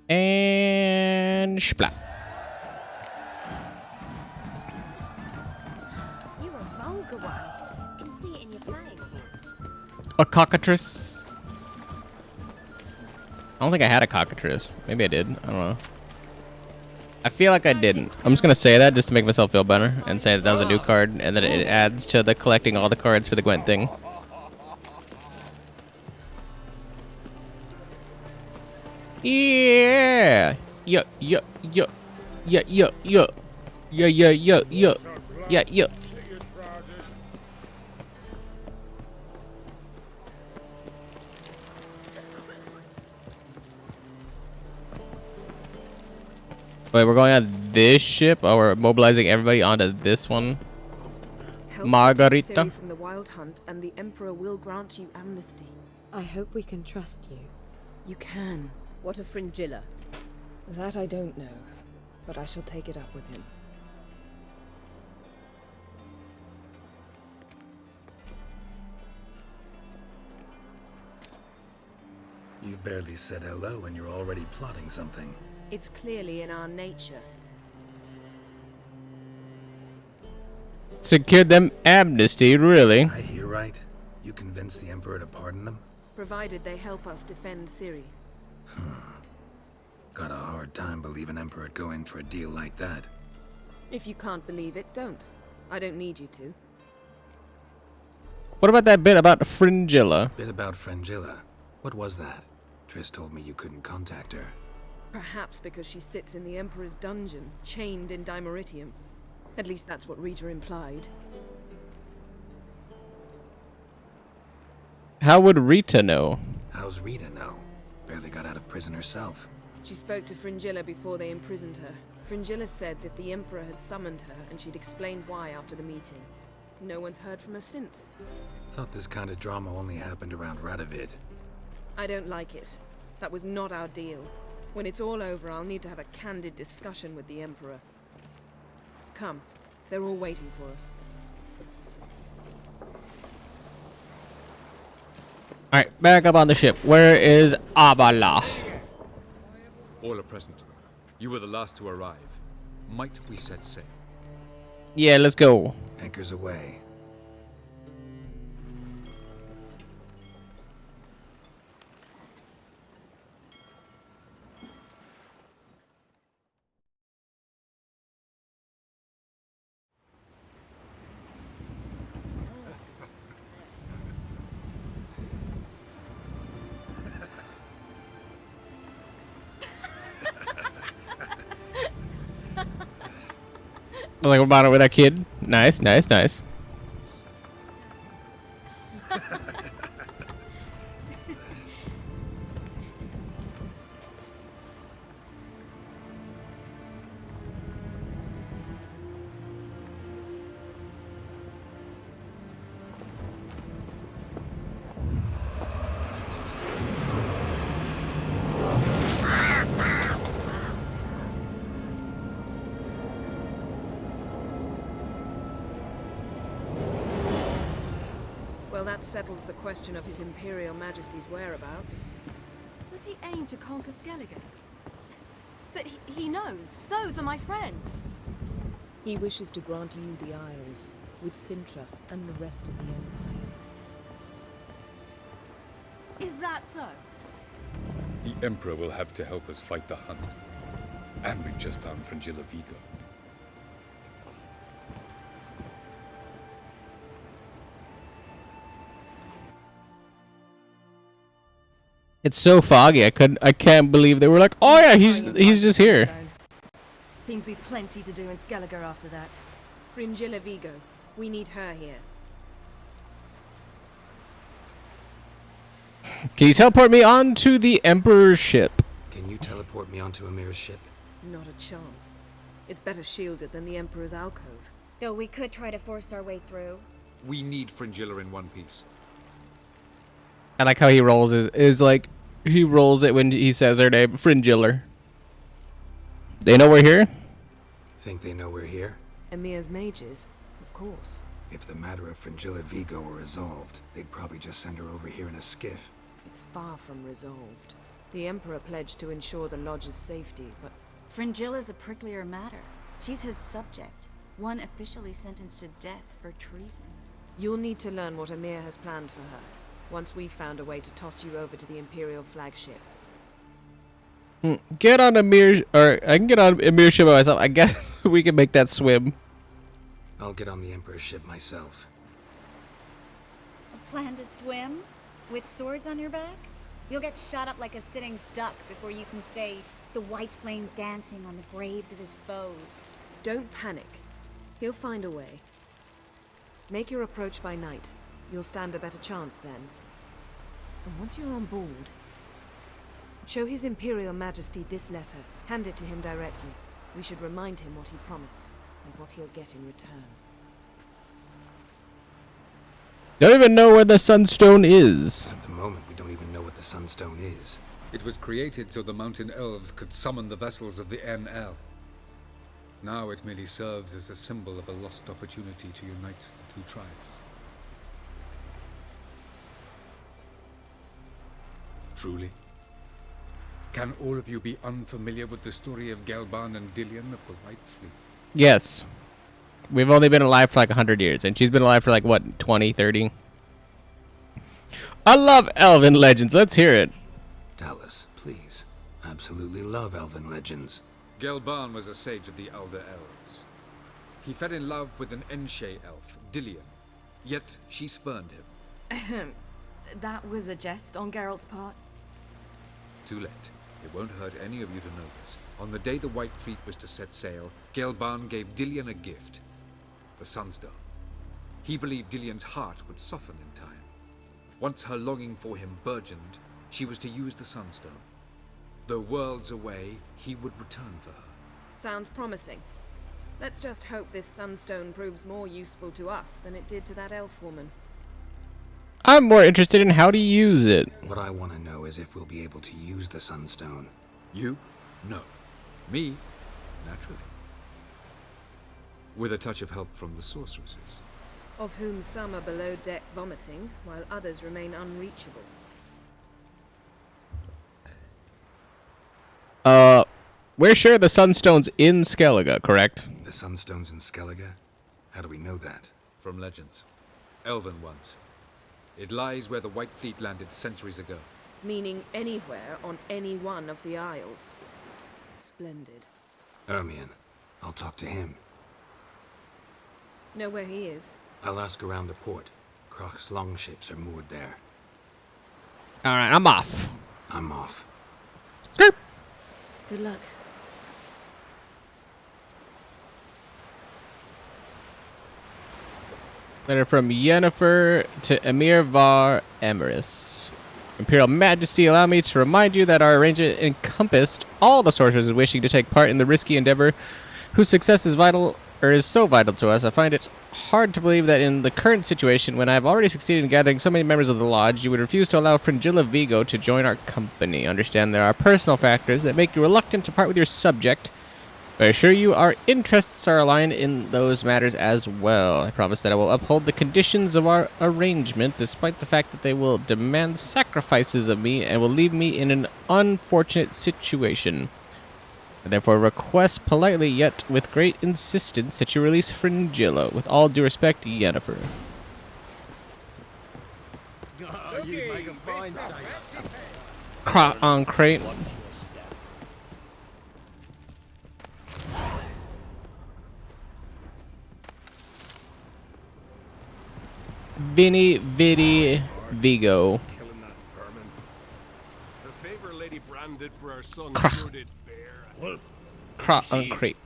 And splat. You're a vulgar one. I can see it in your face. A cockatrice. I don't think I had a cockatrice. Maybe I did. I don't know. I feel like I didn't. I'm just gonna say that just to make myself feel better and say that that was a new card and that it adds to the collecting all the cards for the Gwent thing. Yeah. Yeah. Yeah. Yeah. Yeah. Yeah. Yeah. Yeah. Yeah. Yeah. Yeah. Yeah. Yeah. Wait, we're going on this ship, or we're mobilizing everybody onto this one? Help Margarita? Ciri from the Wild Hunt, and the Emperor will grant you amnesty. I hope we can trust you. You can. What of Fringilla? That I don't know, but I shall take it up with him. You barely said hello and you're already plotting something. It's clearly in our nature. Secure them amnesty, really? I hear right? You convinced the Emperor to pardon them? Provided they help us defend Ciri. Got a hard time believing Emperor'd go in for a deal like that. If you can't believe it, don't. I don't need you to. What about that bit about Fringilla? Bit about Fringilla. What was that? Triss told me you couldn't contact her. Perhaps because she sits in the Emperor's dungeon, chained in Dimeritium. At least that's what Rita implied. How would Rita know? How's Rita know? Barely got out of prison herself. She spoke to Fringilla before they imprisoned her. Fringilla said that the Emperor had summoned her and she'd explained why after the meeting. No one's heard from her since. Thought this kind of drama only happened around Radovid. I don't like it. That was not our deal. When it's all over, I'll need to have a candid discussion with the Emperor. Come. They're all waiting for us. Alright, back up on the ship. Where is Abala? All are present. You were the last to arrive. Might we set sail? Yeah, let's go. Anchors away. Like about it with that kid. Nice, nice, nice. Well, that settles the question of His Imperial Majesty's whereabouts. Does he aim to conquer Skellige? But he knows. Those are my friends. He wishes to grant you the Isles, with Sintra and the rest of the Empire. Is that so? The Emperor will have to help us fight the Hunt. And we've just found Fringilla Vigo. It's so foggy. I can't believe they were like, oh yeah, he's just here. Seems we've plenty to do in Skellige after that. Fringilla Vigo. We need her here. Can you teleport me onto the Emperor's ship? Can you teleport me onto Amir's ship? Not a chance. It's better shielded than the Emperor's alcove. Though we could try to force our way through. We need Fringilla in one piece. I like how he rolls is like he rolls it when he says her name, Fringilla. They know we're here? Think they know we're here? Emir's mages, of course. If the matter of Fringilla Vigo were resolved, they'd probably just send her over here in a skiff. It's far from resolved. The Emperor pledged to ensure the Lodge's safety, but... Fringilla's a pricklier matter. She's his subject, one officially sentenced to death for treason. You'll need to learn what Emir has planned for her, once we've found a way to toss you over to the Imperial flagship. Get on Amir, or I can get on Amir's ship by myself. I guess we can make that swim. I'll get on the Emperor's ship myself. A plan to swim? With swords on your back? You'll get shot up like a sitting duck before you can say the white flame dancing on the graves of his foes. Don't panic. He'll find a way. Make your approach by night. You'll stand a better chance then. And once you're on board, show His Imperial Majesty this letter. Hand it to him directly. We should remind him what he promised, and what he'll get in return. Don't even know where the Sunstone is. At the moment, we don't even know what the Sunstone is. It was created so the mountain elves could summon the vessels of the NL. Now it merely serves as a symbol of a lost opportunity to unite the two tribes. Truly? Can all of you be unfamiliar with the story of Gelban and Dillion of the White Fleet? Yes. We've only been alive for like 100 years, and she's been alive for like, what, 20, 30? I love elven legends. Let's hear it. Tell us, please. Absolutely love elven legends. Gelban was a sage of the Elder Elves. He fell in love with an Enshe elf, Dillion, yet she spurned him. That was a jest on Geralt's part? Too late. It won't hurt any of you to know this. On the day the White Fleet was to set sail, Gelban gave Dillion a gift. The Sunstone. He believed Dillion's heart would soften in time. Once her longing for him burgeoned, she was to use the Sunstone. Though worlds away, he would return for her. Sounds promising. Let's just hope this sunstone proves more useful to us than it did to that elf woman. I'm more interested in how to use it. What I want to know is if we'll be able to use the Sunstone. You? No. Me? Naturally. With a touch of help from the sorceresses. Of whom some are below deck vomiting, while others remain unreachable. We're sure the Sunstone's in Skellige, correct? The Sunstone's in Skellige? How do we know that? From legends. Elven ones. It lies where the White Fleet landed centuries ago. Meaning anywhere on any one of the Isles. Splendid. Ermion. I'll talk to him. Know where he is? I'll ask around the port. Croc's longships are moored there. Alright, I'm off. I'm off. Good luck. Letter from Yennefer to Emir Var Emeris. Imperial Majesty, allow me to remind you that our arrangement encompassed all the sorcerers wishing to take part in the risky endeavor, whose success is vital, or is so vital to us. I find it hard to believe that in the current situation, when I have already succeeded in gathering so many members of the Lodge, you would refuse to allow Fringilla Vigo to join our company. Understand there are personal factors that make you reluctant to part with your subject, but I assure you our interests are aligned in those matters as well. I promise that I will uphold the conditions of our arrangement, despite the fact that they will demand sacrifices of me and will leave me in an unfortunate situation. I therefore request politely, yet with great insistence, that you release Fringilla. With all due respect, Yennefer. Oh, you make a fine sight. Crot on crate. Vinny Vidi Vigo. Killing that vermin. The favor Lady Brand did for our son sure did bear. Wolf. Crot on crate.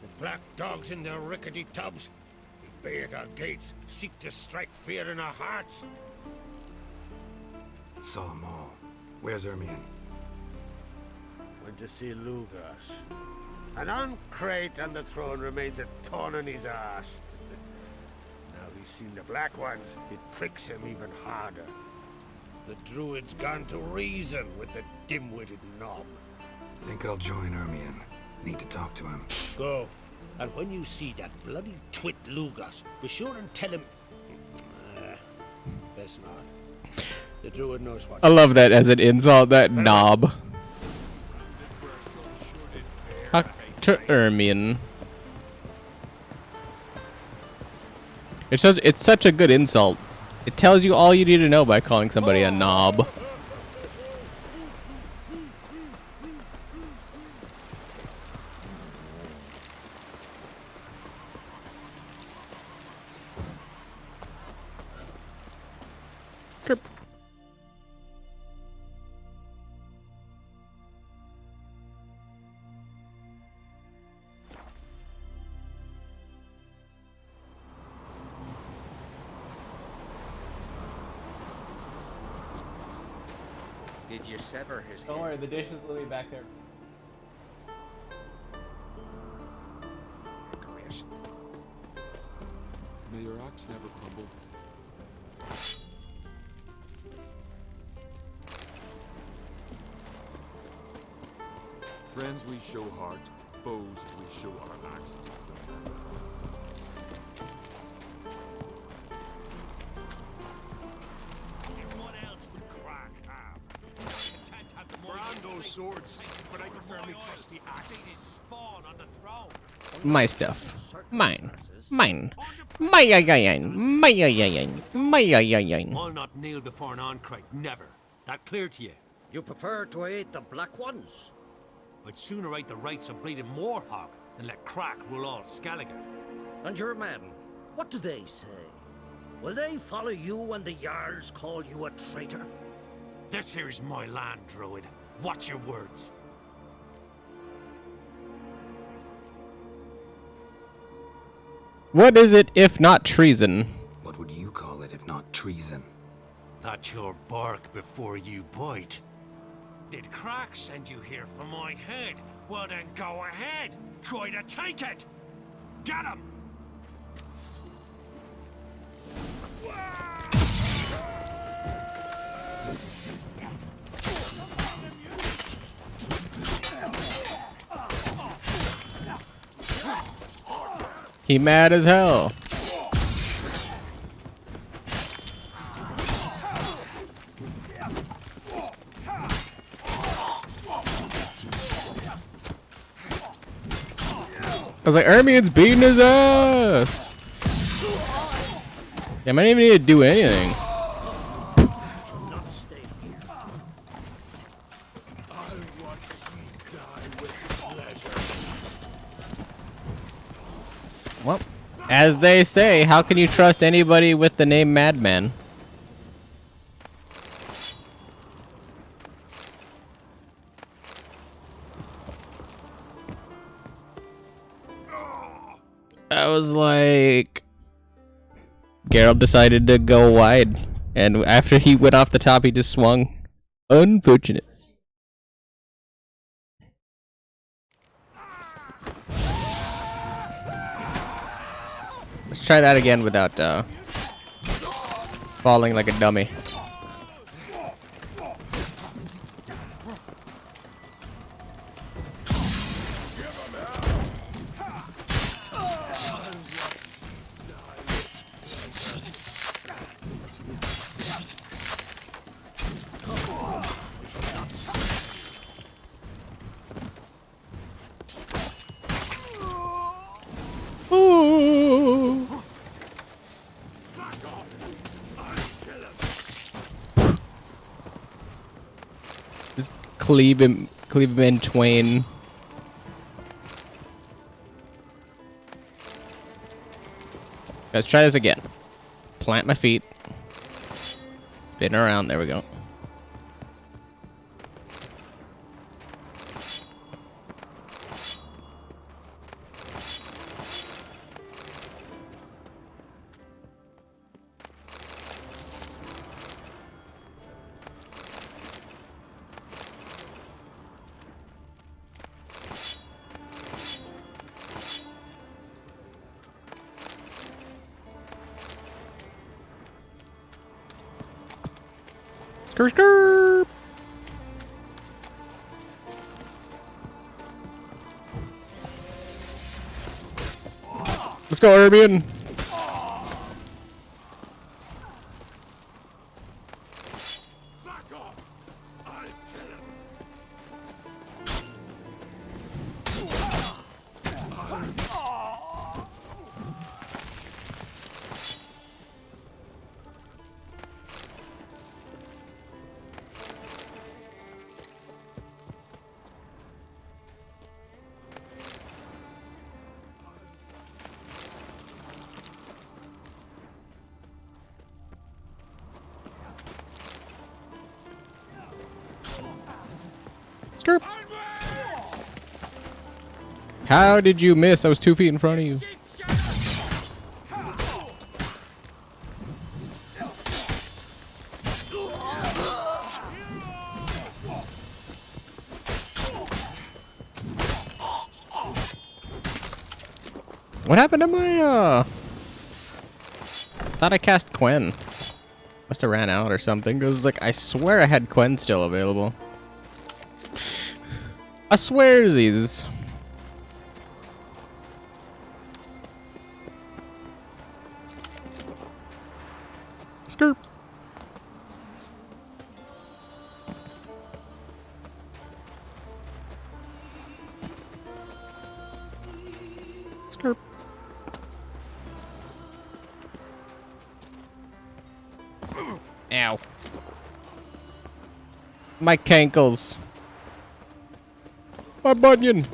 The black dogs in their rickety tubs. They bay at our gates, seek to strike fear in our hearts. Saw them all. Where's Ermion? Went to see Lugas. And on Crate on the throne remains a thorn in his ass. Now he's seen the Black Ones, it pricks him even harder. The Druid's gone to reason with the dim-witted knob. Think I'll join Ermion. Need to talk to him. Go. And when you see that bloody twit Lugas, be sure and tell him... best not. The Druid knows what... I love that as an insult, that knob. Talk to Ermion. It's such a good insult. It tells you all you need to know by calling somebody a knob. Did you sever his Don't worry, the dishes will be back there. May your axe never crumble. Friends we show heart, foes we show our axe. What else would crack have? Brand those swords, but I prefer me trusty axe. Spawn on the throne. My stuff. Mine. Mine. Mine. I'll not kneel before an Oncrite, never. That clear to you? You prefer to aid the Black Ones? I'd sooner right the rights of bleeding Moorhawk than let Crack rule all Skellige. And your men, what do they say? Will they follow you when the Jarls call you a traitor? This here is my land, Druid. Watch your words. What is it if not treason? What would you call it if not treason? That's your bark before you bite. Did Crack send you here for my head? Well then go ahead. Try to take it. Get him! He mad as hell. I was like, Ermien's beating his ass. Yeah, I might even need to do anything. Well, as they say, how can you trust anybody with the name Madman? I was like, Geralt decided to go wide, and after he went off the top, he just swung. Unfortunate. Let's try that again without falling like a dummy. Ooh. Just cleave him in twain. Let's try this again. Plant my feet. Spin around. There we go. Skrr. Let's go, Ermion. How did you miss? I was 2 feet in front of you. What happened to my, thought I cast Quen. Must have ran out or something. It was like, I swear I had Quen still available. I swearsies. Skirt. Skirt. Ow. My cankles. My bunion.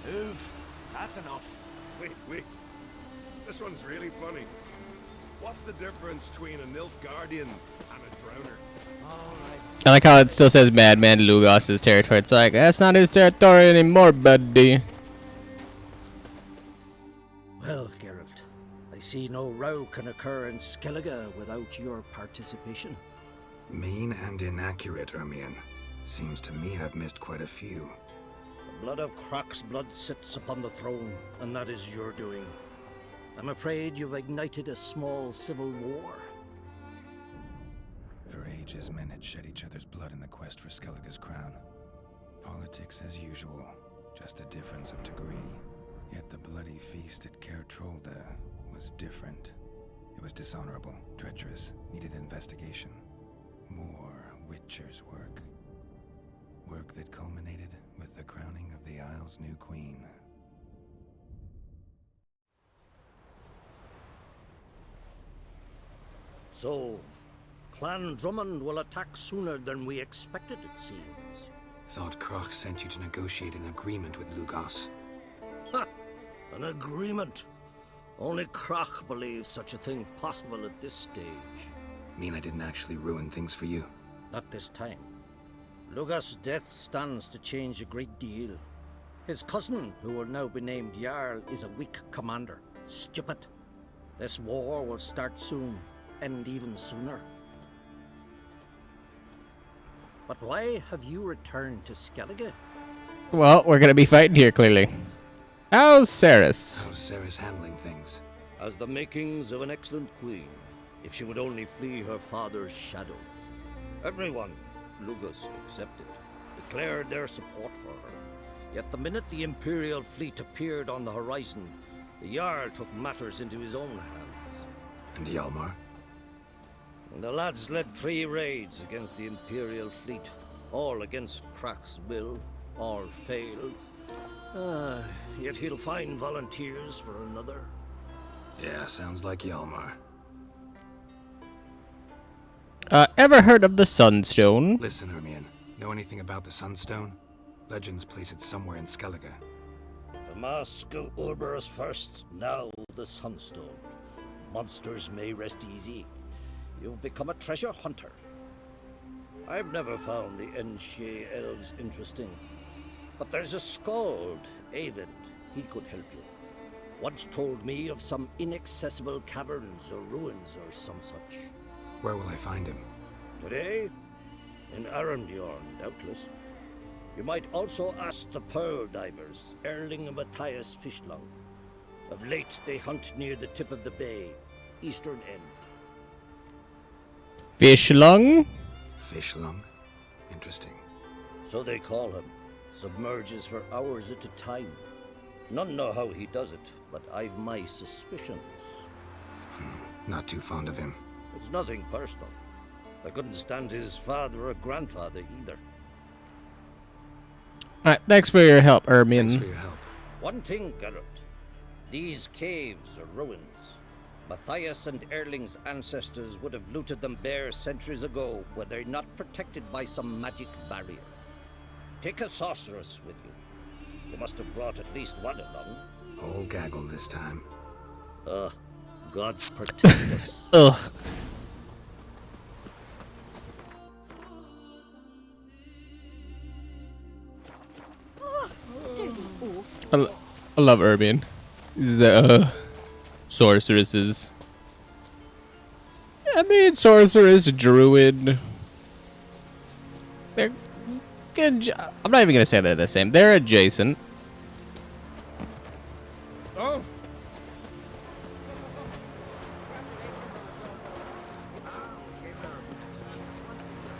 Move. That's enough. Wait. This one's really funny. What's the difference between a Nilfgaardian and a drowner? I like how it still says Madman Lugos' territory. It's like, that's not his territory anymore, buddy. Well, Geralt, I see no row can occur in Skellige without your participation. Mean and inaccurate, Ermion. Seems to me I've missed quite a few. The blood of Crach's blood sits upon the throne, and that is your doing. I'm afraid you've ignited a small civil war. For ages, men had shed each other's blood in the quest for Skellige's crown. Politics as usual, just a difference of degree. Yet the bloody feast at Caer Trolda was different. It was dishonorable, treacherous, needed investigation. More Witcher's work. Work that culminated with the crowning of the Isle's new queen. So, Clan Drummond will attack sooner than we expected, it seems. Thought Crach sent you to negotiate an agreement with Lugos. Ha! An agreement? Only Crach believes such a thing possible at this stage. Mean I didn't actually ruin things for you? Not this time. Lugos' death stands to change a great deal. His cousin, who will now be named Jarl, is a weak commander. Stupid. This war will start soon, end even sooner. But why have you returned to Skellige? Well, we're gonna be fighting here, clearly. How's Ceres? How's Ceres handling things? As the makings of an excellent queen, if she would only flee her father's shadow. Everyone, Lugos excepted, declared their support for her. Yet the minute the Imperial fleet appeared on the horizon, the Jarl took matters into his own hands. And Hjalmar? And the lads led 3 raids against the Imperial fleet, all against Crach's will, all failed. Yet he'll find volunteers for another. Yeah, sounds like Hjalmar. Ever heard of the Sunstone? Listen, Ermion. Know anything about the Sunstone? Legends place it somewhere in Skellige. The Mask of Urber's first, now the Sunstone. Monsters may rest easy. You've become a treasure hunter. I've never found the Enshe elves interesting. But there's a skald, Eyvind. He could help you. Once told me of some inaccessible caverns or ruins or some such. Where will I find him? Today? In Arenbjorn, doubtless. You might also ask the Pearl Divers, Erling and Matthias Fishlung. Of late, they hunt near the tip of the bay, eastern end. Fishlung? Fishlung? Interesting. So they call him. Submerges for hours at a time. None know how he does it, but I've my suspicions. Not too fond of him. It's nothing personal. I couldn't stand his father or grandfather either. Alright, thanks for your help, Ermion. Thanks for your help. One thing, Geralt. These caves are ruins. Matthias and Erling's ancestors would have looted them bare centuries ago were they not protected by some magic barrier. Take a sorceress with you. You must have brought at least one along. Whole gaggle this time. Gods protect us. Ugh. Dirty oaf. I love Ermion. These sorceresses. I mean, sorceress, druid. They're good. I'm not even gonna say they're the same. They're adjacent.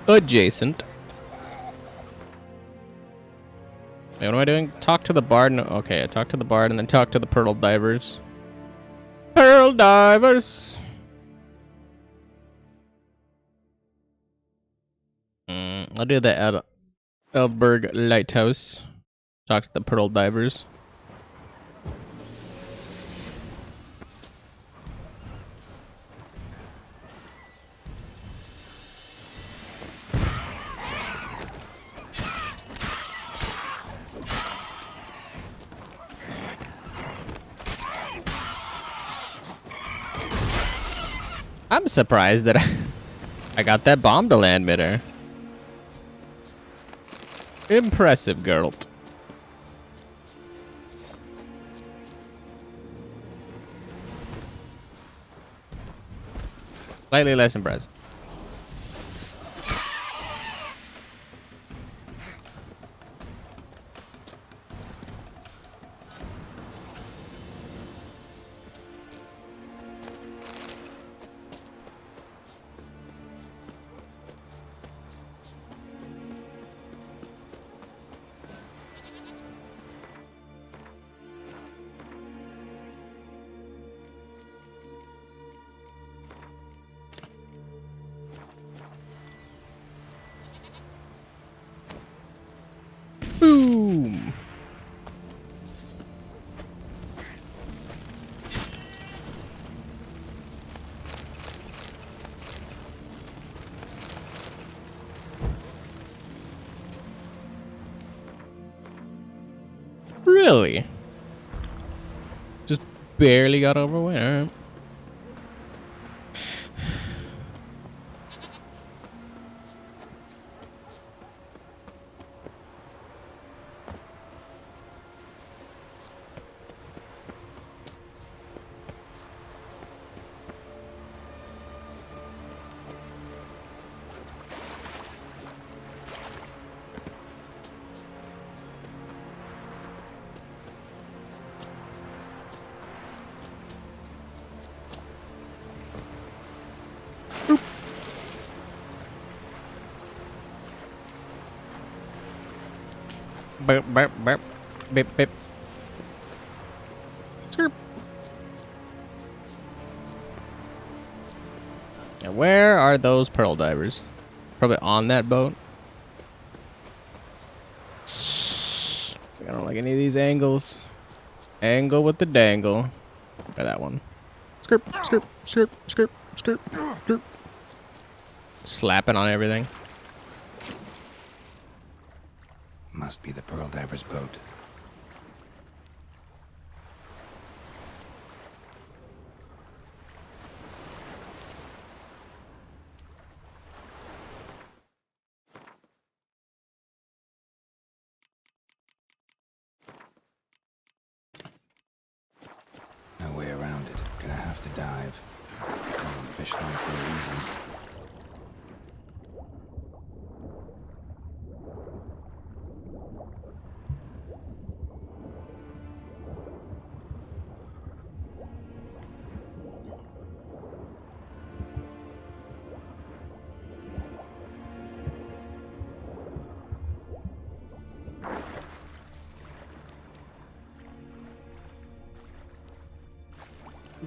adjacent. Wait, what am I doing? Talk to the bard. No, okay, I talk to the bard and then talk to the pearl divers. Pearl divers. I'll do the Eldberg Lighthouse. Talk to the pearl divers. I'm surprised that I got that bomb to land mid-air. Impressive, girl. Slightly less impressive. Boom! Really? Just barely got overweight. All right. Burp, burp, burp. Bip, bip. Skirp. Now, where are those pearl divers? Probably on that boat. I don't like any of these angles. Angle with the dangle. Try that one. Skirp, skirp, skirp, skirp, skirp, skirp. Slapping on everything. Must be the pearl diver's boat. No way around it. Gonna have to dive. They call them fish line for a reason.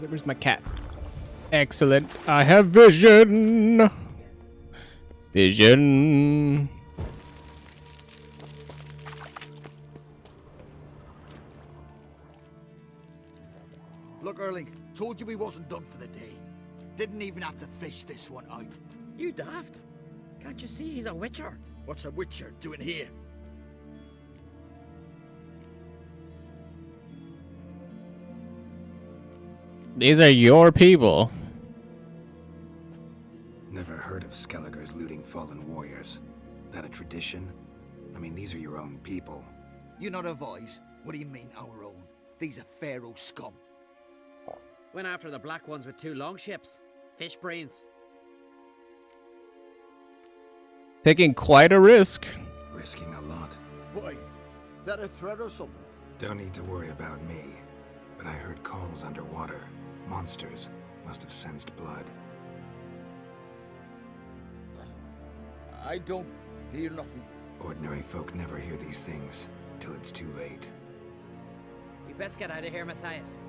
Where's my cat? Excellent. I have vision. Vision. Look, Erling, told you we wasn't done for the day. Didn't even have to fish this one out. You daft. Can't you see he's a witcher? What's a witcher doing here? These are your people. Never heard of Skelliger's looting fallen warriors. That a tradition? I mean, these are your own people. You not advise? What do you mean, our own? These are Pharaoh scum. Went after the black ones with 2 longships. Fish brains. Taking quite a risk. Risking a lot. Why? That a threat or something? Don't need to worry about me. But I heard calls underwater. Monsters must have sensed blood. I don't hear nothing. Ordinary folk never hear these things till it's too late. We best get out of here, Matthias.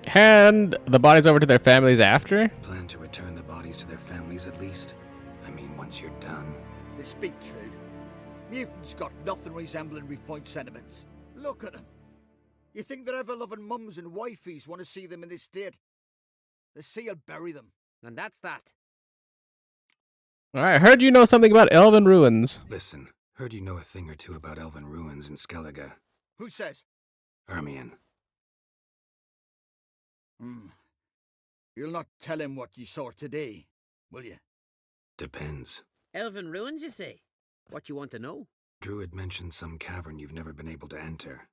Hand the bodies over to their families after? Plan to return the bodies to their families at least? I mean, once you're done. They speak true. Mutants got nothing resembling refined sentiments. Look at them. You think their ever-loving mums and wifeys want to see them in this state? The sea will bury them. And that's that. Alright, heard you know something about elven ruins. Listen, heard you know a thing or two about elven ruins in Skellige. Who says? Ermion. You'll not tell him what you saw today, will you? Depends. Elven ruins, you say? What you want to know? Druid mentioned some cavern you've never been able to enter.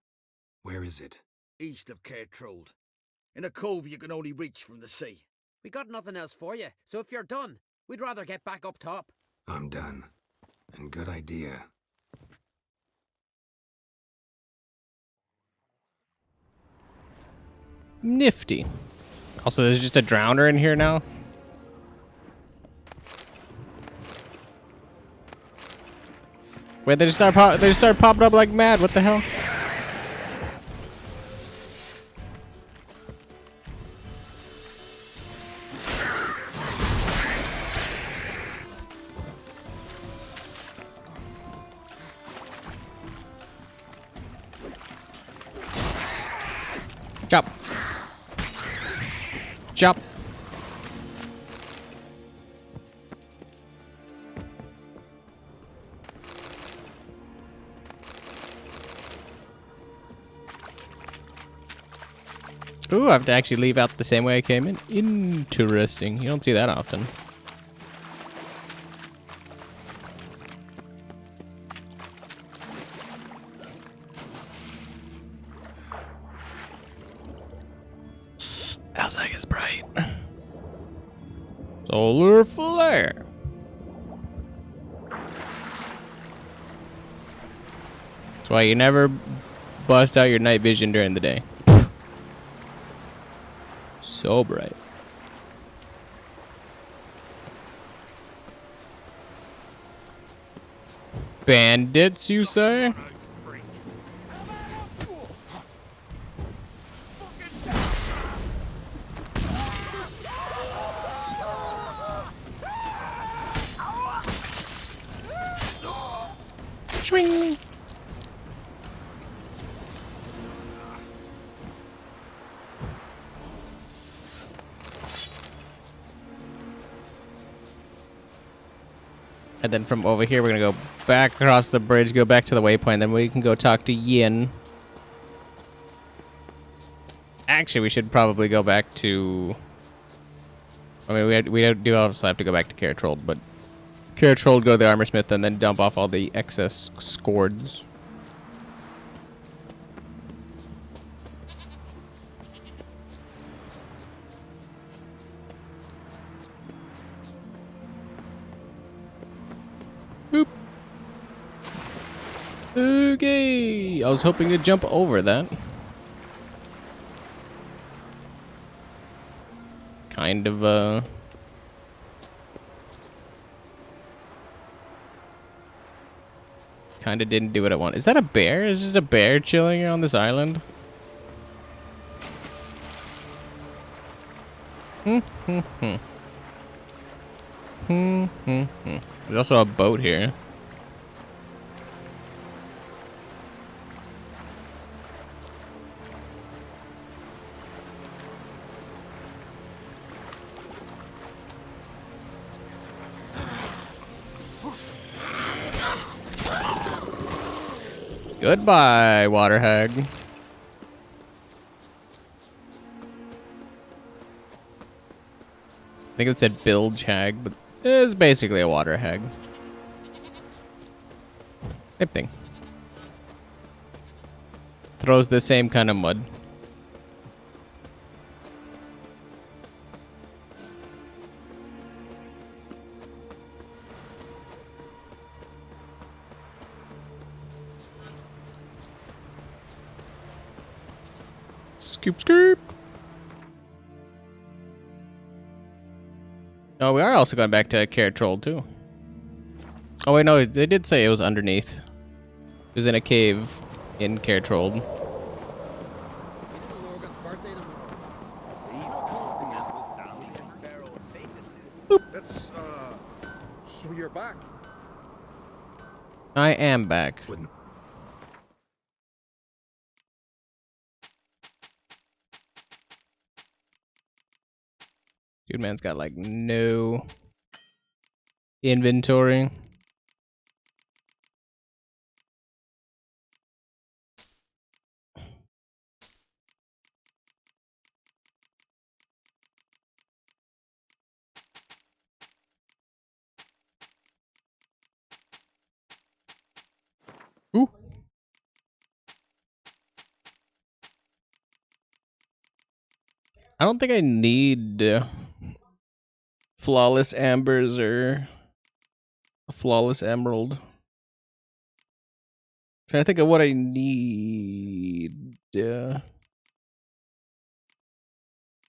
Where is it? East of Cairtrold. In a cove you can only reach from the sea. We got nothing else for you, so if you're done, we'd rather get back up top. I'm done. And good idea. Nifty. Also, there's just a drowner in here now. Wait, they just start popping up like mad. What the hell? Chop. Chop. Ooh, I have to actually leave out the same way I came in. Interesting. You don't see that often. Outside is bright. Solar flare. That's why you never bust out your night vision during the day. So bright. Bandits, you say? Swing. And then from over here, we're gonna go back across the bridge, go back to the waypoint, then we can go talk to Yin. Actually, we should probably go back to... I mean, we do also have to go back to Cairtrold, but... Cairtrold, go to the armorsmith, and then dump off all the excess scords. Boop. Okay, I was hoping to jump over that. Kind of, Kinda didn't do what I want. Is that a bear? Is just a bear chilling on this island? There's also a boat here. Goodbye, water hag. I think it said bilge hag, but it is basically a water hag. Same thing. Throws the same kind of mud. Scoop, scoop. Oh, we are also going back to Cairtrold too. Oh wait, no, they did say it was underneath. It was in a cave in Cairtrold. That's, so you're back. I am back. Dude, man's got like no inventory. Ooh. I don't think I need flawless ambers or a flawless emerald. Trying to think of what I need.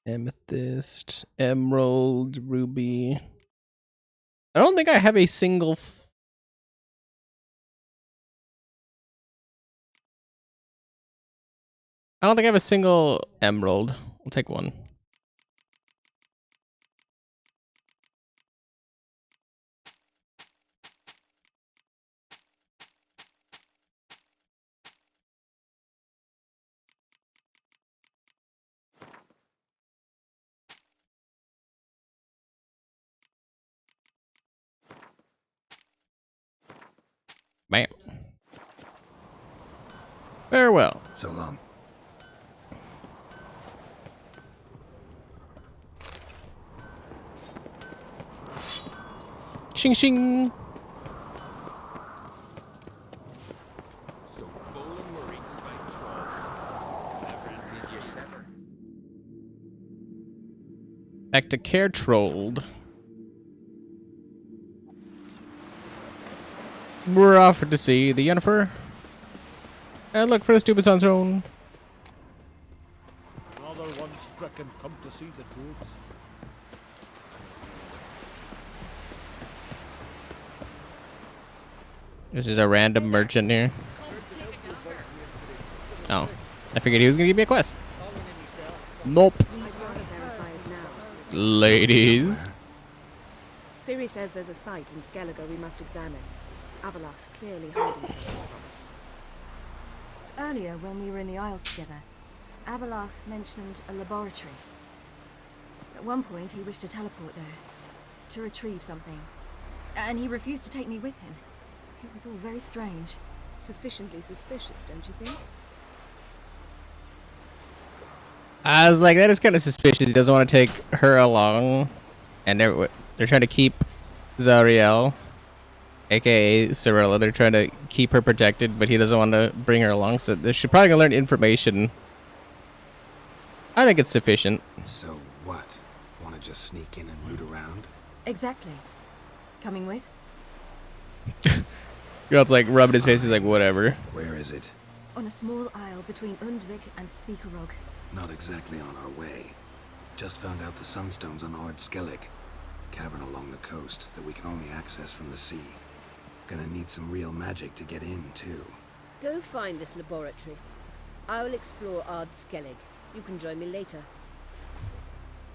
Amethyst, emerald, ruby. I don't think I have a single. I don't think I have a single emerald. I'll take one. Bam. Farewell. So long. Shing shing. So full and worried by trolls. Never did you sever. Back to Cairtrold. We're off to see the Yennefer. And look for the stupid sunstone. Another one stricken come to see the druids. This is a random merchant here. Oh. I figured he was gonna give me a quest. Nope. Ladies. Ciri says there's a site in Skellige we must examine. Avalok's clearly hiding something from us. Earlier, when we were in the Isles together, Avalok mentioned a laboratory. At one point, he wished to teleport there, to retrieve something. And he refused to take me with him. It was all very strange. Sufficiently suspicious, don't you think? I was like, that is kind of suspicious. He doesn't want to take her along. And they're trying to keep Zariel, aka Cirilla. They're trying to keep her protected, but he doesn't want to bring her along. So they should probably learn information. I think it's sufficient. So what? Want to just sneak in and root around? Exactly. Coming with? Girl's like rubbing his face. He's like, whatever. Where is it? On a small isle between Undvik and Speakerog. Not exactly on our way. Just found out the sunstone's on Ard Skellig. Cavern along the coast that we can only access from the sea. Gonna need some real magic to get in, too. Go find this laboratory. I will explore Ard Skellig. You can join me later.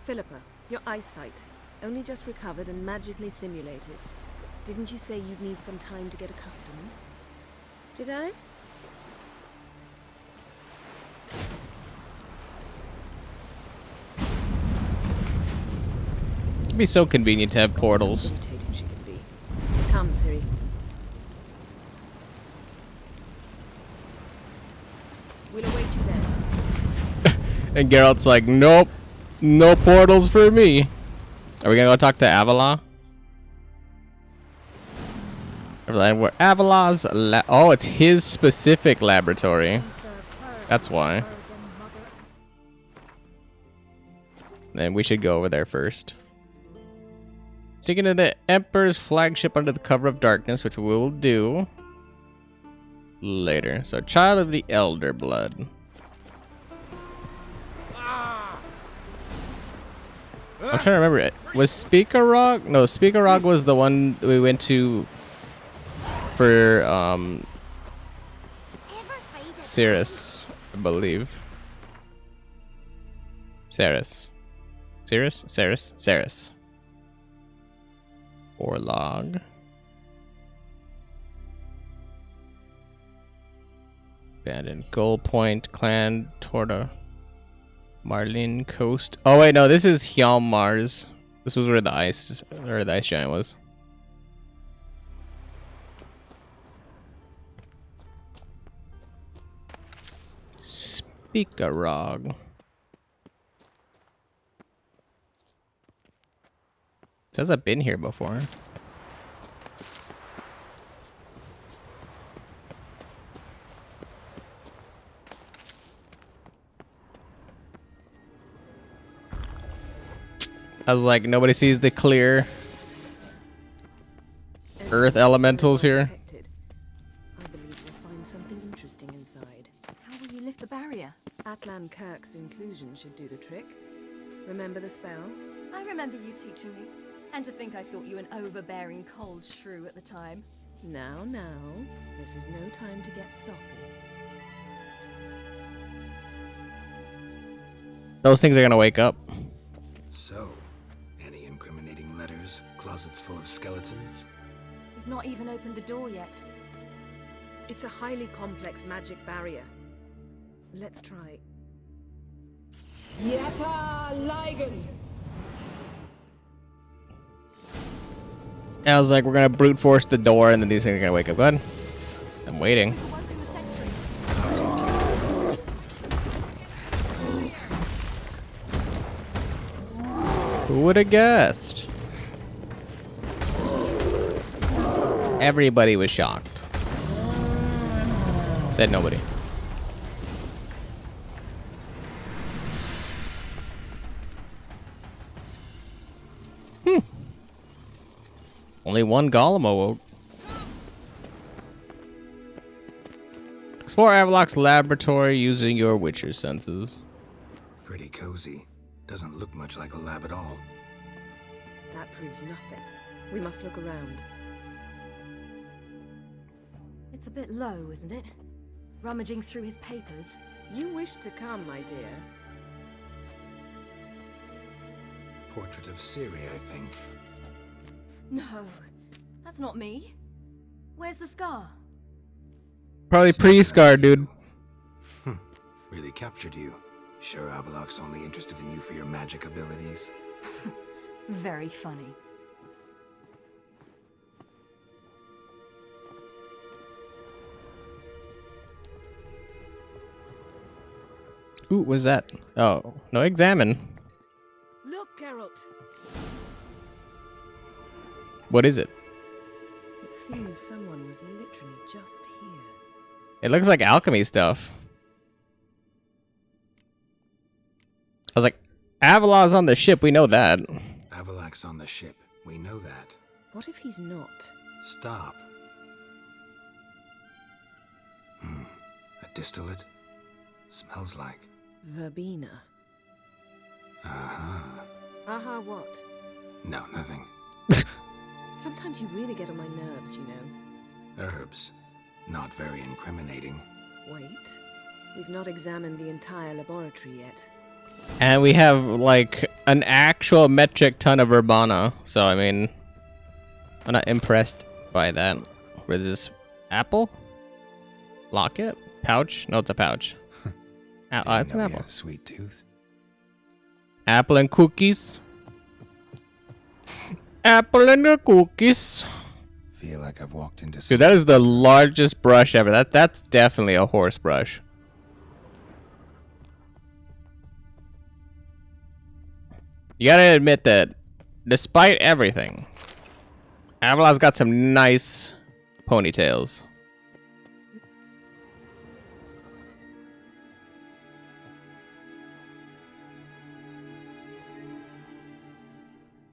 Philippa, your eyesight. Only just recovered and magically simulated. Didn't you say you'd need some time to get accustomed? Did I? It'd be so convenient to have portals. Irritating she can be. Come, Ciri. We'll await you there. And Geralt's like, nope, no portals for me. Are we gonna go talk to Avalon? Avalon's oh, it's his specific laboratory. That's why. Then we should go over there first. Sneak into the Emperor's flagship under the cover of darkness, which we will do later. So, Child of the Elder Blood. I'm trying to remember it. Was Speakerog? No, Speakerog was the one we went to for Cirrus, I believe. Cirrus. Orlog. Abandoned Gold Point, Clan, Torta, Marlin Coast. Oh wait, no, this is Hjalmar's. This was where the ice giant was. Speakerog. Says I've been here before. I was like, nobody sees the clear earth elementals here. I believe you'll find something interesting inside. How will you lift the barrier? Atlan Kirk's inclusion should do the trick. Remember the spell? I remember you teaching me. And to think I thought you an overbearing cold shrew at the time. Now, this is no time to get soppy. Those things are gonna wake up. So, any incriminating letters? Closets full of skeletons? We've not even opened the door yet. It's a highly complex magic barrier. Let's try. Yata Ligen! I was like, we're gonna brute force the door and then these things are gonna wake up. Go ahead. I'm waiting. Who would have guessed? Everybody was shocked. Said nobody. Only one golem awoke. Explore Avalok's laboratory using your Witcher senses. Pretty cozy. Doesn't look much like a lab at all. That proves nothing. We must look around. It's a bit low, isn't it? Rummaging through his papers. You wish to come, my dear. Portrait of Ciri, I think. No, that's not me. Where's the scar? Probably pre-scar, dude. Really captured you. Sure Avalok's only interested in you for your magic abilities? Very funny. Ooh, what's that? Oh, no, examine. Look, Geralt. What is it? It seems someone was literally just here. It looks like alchemy stuff. I was like, Avalon's on the ship, we know that. Avalok's on the ship. We know that. What if he's not? Stop. A distillate? Smells like. Verbena. Uh-huh. Aha, what? No, nothing. Sometimes you really get on my nerves, you know. Herbs. Not very incriminating. Wait. We've not examined the entire laboratory yet. And we have, like, an actual metric ton of Urbana. So, I mean, I'm not impressed by that. What is this? Apple? Locket? Pouch? No, it's a pouch. It's an apple. Sweet tooth. Apple and cookies. Apple and the cookies. Feel like I've walked into. Dude, that is the largest brush ever. That's definitely a horse brush. You gotta admit that, despite everything, Avalon's got some nice ponytails.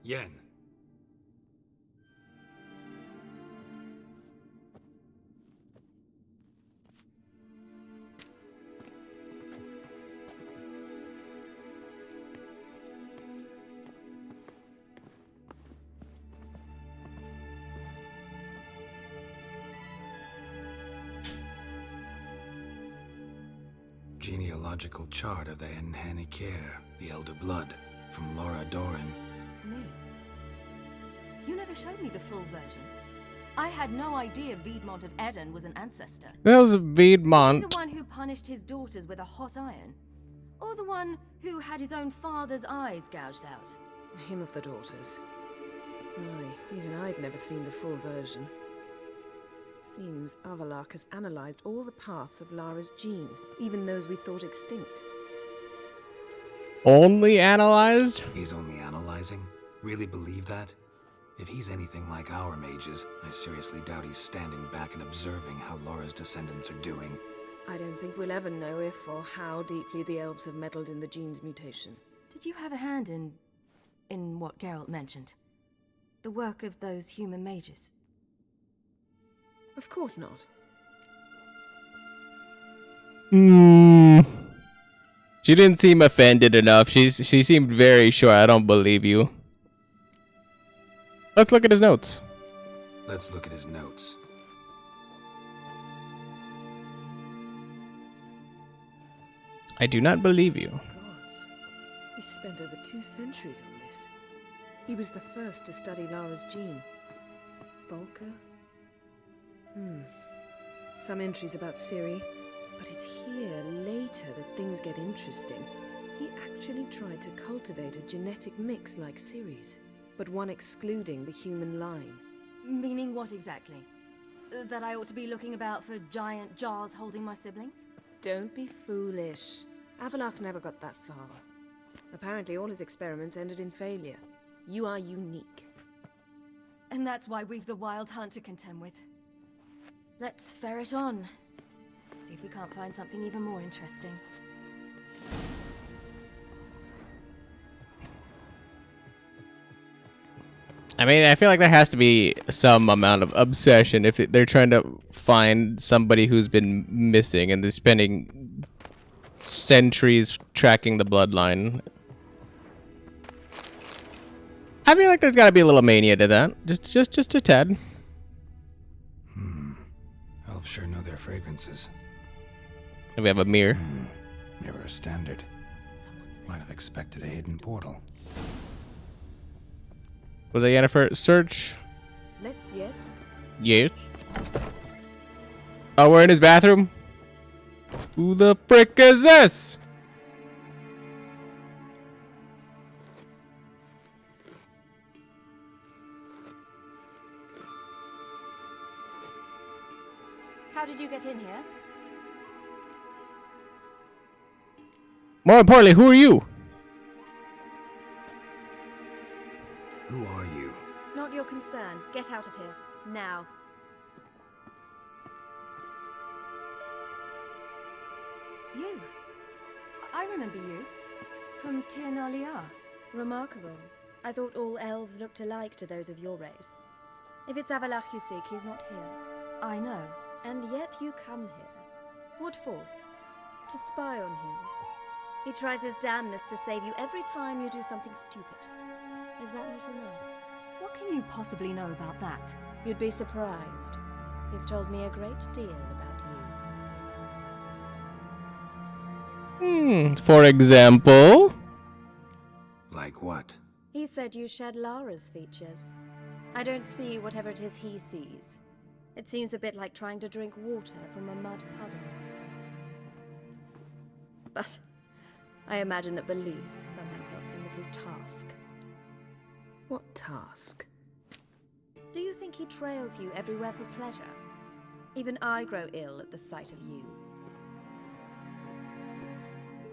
Yen. genealogical chart of the Enhanikir, the Elder Blood, from Laura Doran. To me. You never showed me the full version. I had no idea Viedmont of Eden was an ancestor. That was Was he Viedmont. the one who punished his daughters with a hot iron? Or the one who had his own father's eyes gouged out? Him of the daughters. Aye, even I'd never seen the full version. Seems Avalok has analysed all the paths of Lara's gene, even those we thought extinct. Only analyzed? He's only analyzing? Really believe that? If he's anything like our mages, I seriously doubt he's standing back and observing how Laura's descendants are doing. I don't think we'll ever know if or how deeply the elves have meddled in the gene's mutation. Did you have a hand in what Geralt mentioned? The work of those human mages? Of course not. She didn't seem offended enough. She seemed very sure. I don't believe you. Let's look at his notes. Let's look at his notes. I do not believe you. Gods. He spent over 2 centuries on this. He was the first to study Lara's gene. Volker? Some entries about Ciri, but it's here, later, that things get interesting. He actually tried to cultivate a genetic mix like Ciri's, but one excluding the human line. Meaning what exactly? That I ought to be looking about for giant jars holding my siblings? Don't be foolish. Avalok never got that far. Apparently all his experiments ended in failure. You are unique. And that's why we've the Wild Hunt to contend with. Let's ferret on. See if we can't find something even more interesting. I mean, I feel like there has to be some amount of obsession if they're trying to find somebody who's been missing and they're spending centuries tracking the bloodline. I feel like there's got to be a little mania to that. Just a tad. Elves sure know their fragrances. And we have a mirror. Mirror standard. Might have expected a hidden portal. Was that Yennefer? Search. Yes? Yes. Oh, we're in his bathroom? Who the frick is this? How did you get in here? More importantly, who are you? Who are you? Not your concern. Get out of here. Now. You. I remember you. From Tir na Liar. Remarkable. I thought all elves looked alike to those of your race. If it's Avalach you seek, he's not here. I know. And yet you come here. What for? To spy on him. He tries his damnedest to save you every time you do something stupid. Is that not enough? What can you possibly know about that? You'd be surprised. He's told me a great deal about you. For example? Like what? He said you shared Lara's features. I don't see whatever it is he sees. It seems a bit like trying to drink water from a mud puddle. But I imagine that belief somehow helps him with his task. What task? Do you think he trails you everywhere for pleasure? Even I grow ill at the sight of you.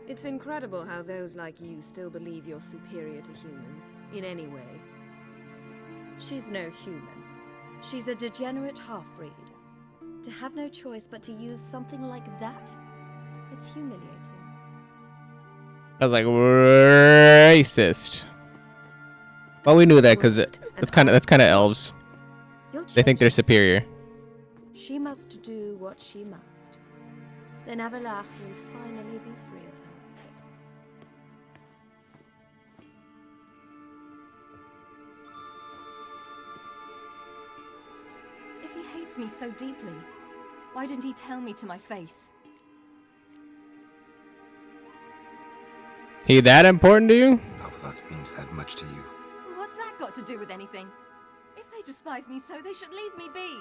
It's incredible how those like you still believe you're superior to humans, in any way. She's no human. She's a degenerate half-breed. To have no choice but to use something like that, it's humiliating. I was like, racist. Well, we knew that because that's kind of elves. They think they're superior. She must do what she must. Then Avalach will finally be free of her. If he hates me so deeply, why didn't he tell me to my face? He that important to you? Avallac'h means that much to you. What's that got to do with anything? If they despise me so, they should leave me be.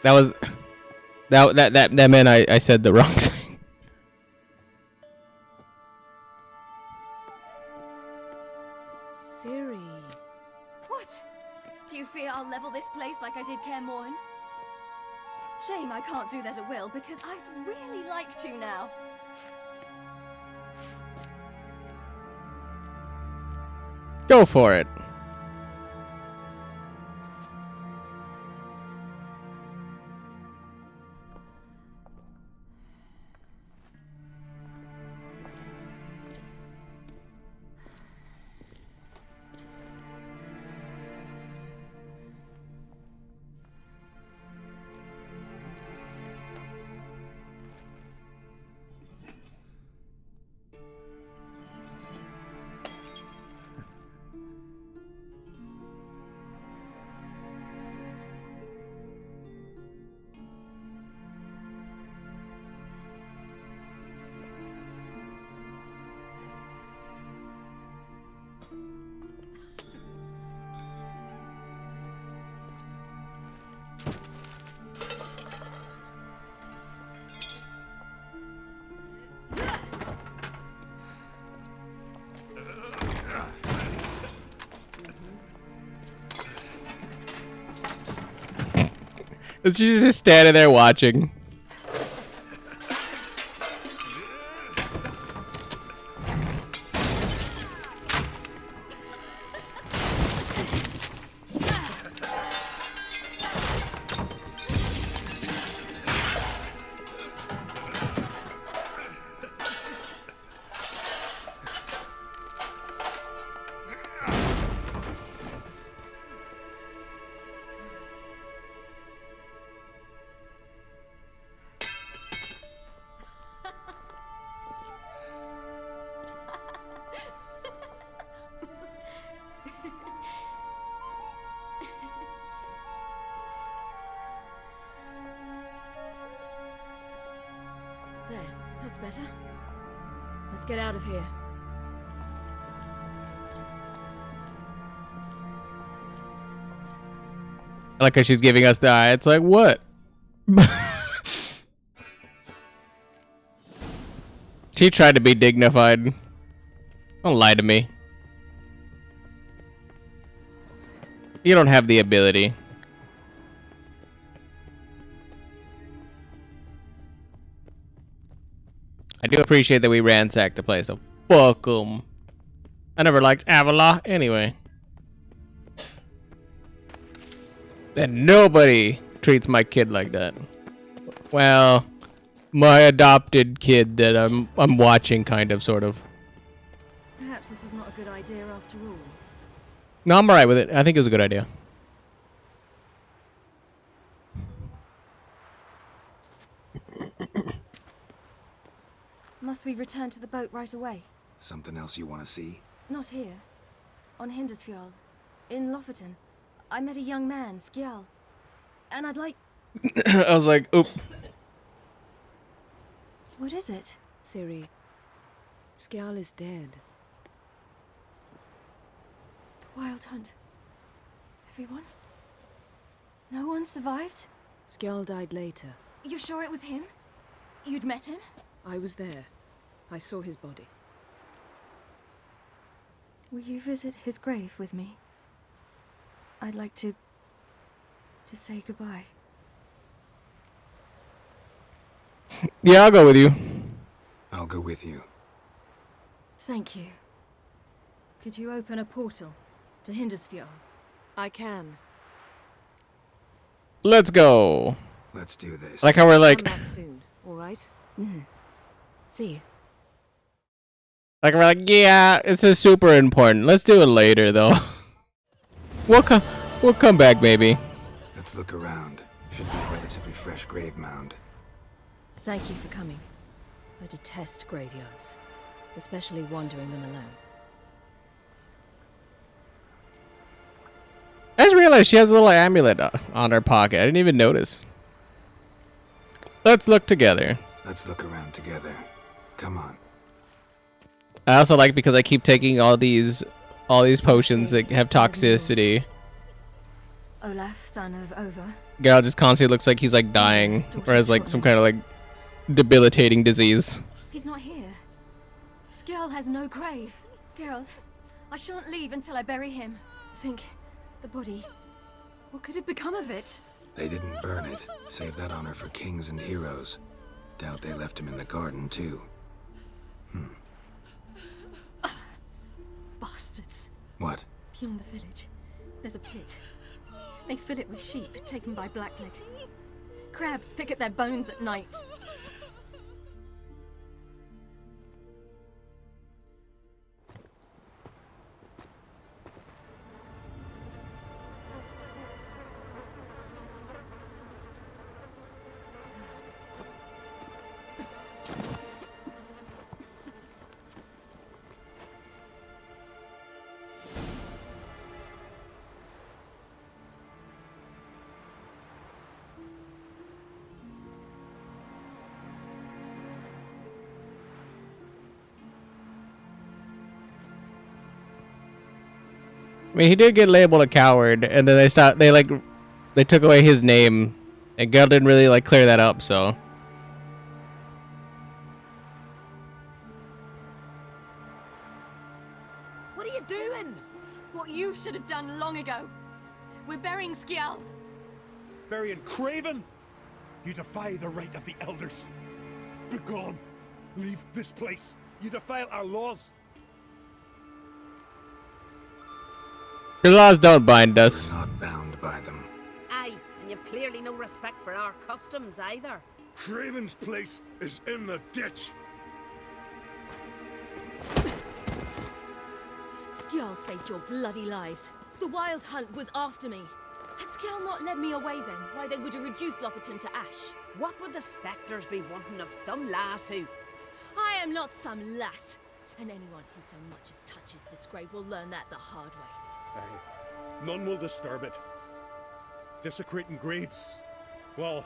That was that meant I said the wrong thing. Ciri. What? Do you fear I'll level this place like I did Kaer Morhen? Shame I can't do that at will, because I'd really like to now. Go for it. She's just standing there watching. There, that's better. Let's get out of here. I like how she's giving us the eye. It's like, what? She tried to be dignified. Don't lie to me. You don't have the ability. I do appreciate that we ransacked the place, so fuck 'em. I never liked Avallac'h anyway. And nobody treats my kid like that. Well, my adopted kid that I'm watching, kind of, sort of. Perhaps this was not a good idea after all. No, I'm alright with it. I think it was a good idea. Must we return to the boat right away? Something else you want to see? Not here. On Hindersfjall. In Lofoten. I met a young man, Skjal. And I'd like... I was like, oop. What is it? Ciri, Skjal is dead. The Wild Hunt. Everyone? No one survived? Skjal died later. You sure it was him? You'd met him? I was there. I saw his body. Will you visit his grave with me? I'd like to say goodbye. Yeah, I'll go with you. I'll go with you. Thank you. Could you open a portal to Hindersfjall? I can. Let's go. Let's do this. Like how we're like... Come back soon, alright? See you. Like we're like, yeah, this is super important. Let's do it later, though. We'll come back, maybe. Let's look around. Should be a relatively fresh grave mound. Thank you for coming. I detest graveyards, especially wandering them alone. I just realized she has a little amulet on her pocket. I didn't even notice. Let's look together. Let's look around together. Come on. I also like because I keep taking all these potions that have toxicity. Olaf, son of Over. Geralt just constantly looks like he's like dying or has like some kind of like debilitating disease. He's not here. Skjall has no grave. Geralt, I shan't leave until I bury him. Think, the body. What could have become of it? They didn't burn it. Save that honor for kings and heroes. Doubt they left him in the garden, too. Bastards. What? Beyond the village, there's a pit. They fill it with sheep taken by Blackleg. Crabs pick at their bones at night. I mean, he did get labeled a coward, and then they took away his name, and Geralt didn't really like clear that up, so. What are you doing? What you should have done long ago. We're burying Skjall. Burying Craven? You defy the right of the elders. Begone. Leave this place. You defile our laws. Your laws don't bind us. We're not bound by them. Aye, and you've clearly no respect for our customs either. Craven's place is in the ditch. Skjall saved your bloody lives. The Wild Hunt was after me. Had Skjall not led me away then, why they would have reduced Lofoten to ash. What would the spectres be wanting of some lass who... I am not some lass, and anyone who so much as touches this grave will learn that the hard way. Aye. None will disturb it. Desecrating graves, well,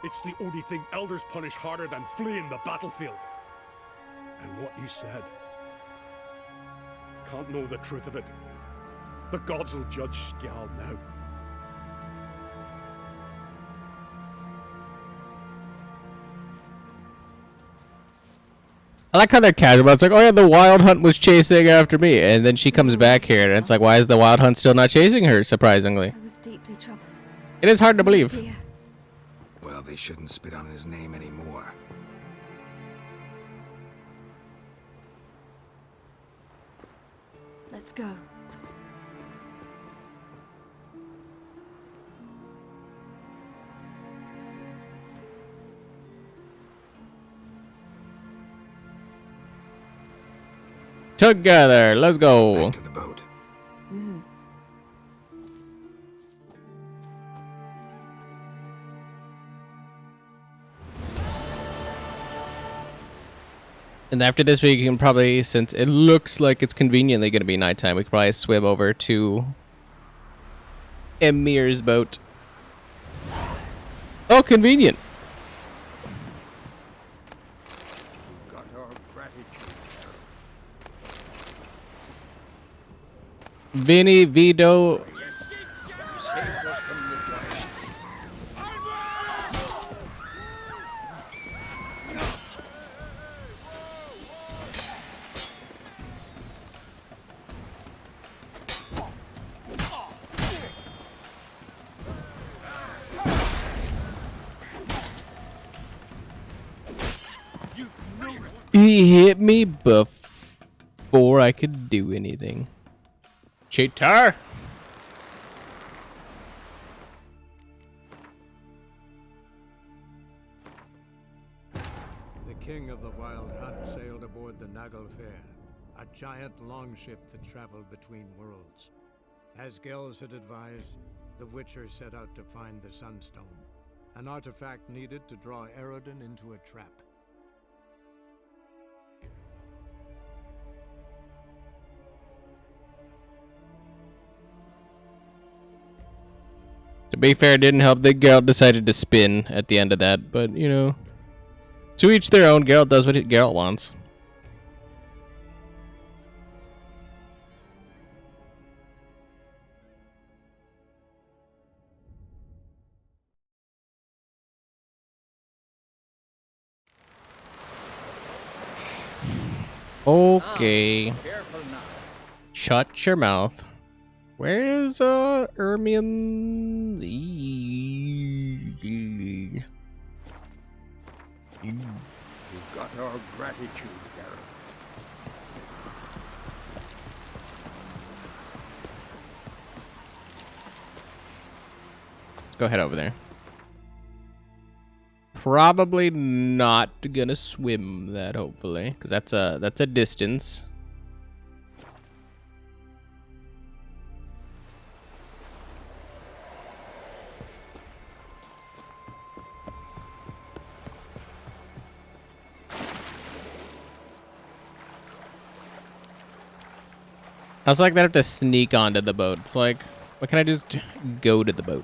it's the only thing elders punish harder than fleeing the battlefield. And what you said, can't know the truth of it. The gods will judge Skjall now. I like how they're casual. It's like, oh yeah, the Wild Hunt was chasing after me, and then she comes back here, and it's like, why is the Wild Hunt still not chasing her? Surprisingly, I was deeply troubled. it is hard to believe. Dear. Well, they shouldn't spit on his name anymore. Let's go. Together, let's go. Back to the boat. And after this week, you can probably, since it looks like it's conveniently going to be nighttime, we could probably swim over to Emir's boat. Oh, convenient. Got our gratitude. Vinny Vito. He hit me before I could do anything. Cheater! The king of the Wild Hunt sailed aboard the Naglfar, a giant longship that traveled between worlds. As Gels had advised, the Witcher set out to find the Sunstone, an artifact needed to draw Eredin into a trap. To be fair, it didn't help that Geralt decided to spin at the end of that, but, you know, to each their own. Geralt does what Geralt wants. Okay. Shut your mouth. Where is Ermion? You've got our gratitude, Garrett. Go head over there. Probably not gonna swim that, hopefully, because that's a distance. I was like that I have to sneak onto the boat. It's like, why can't I just go to the boat?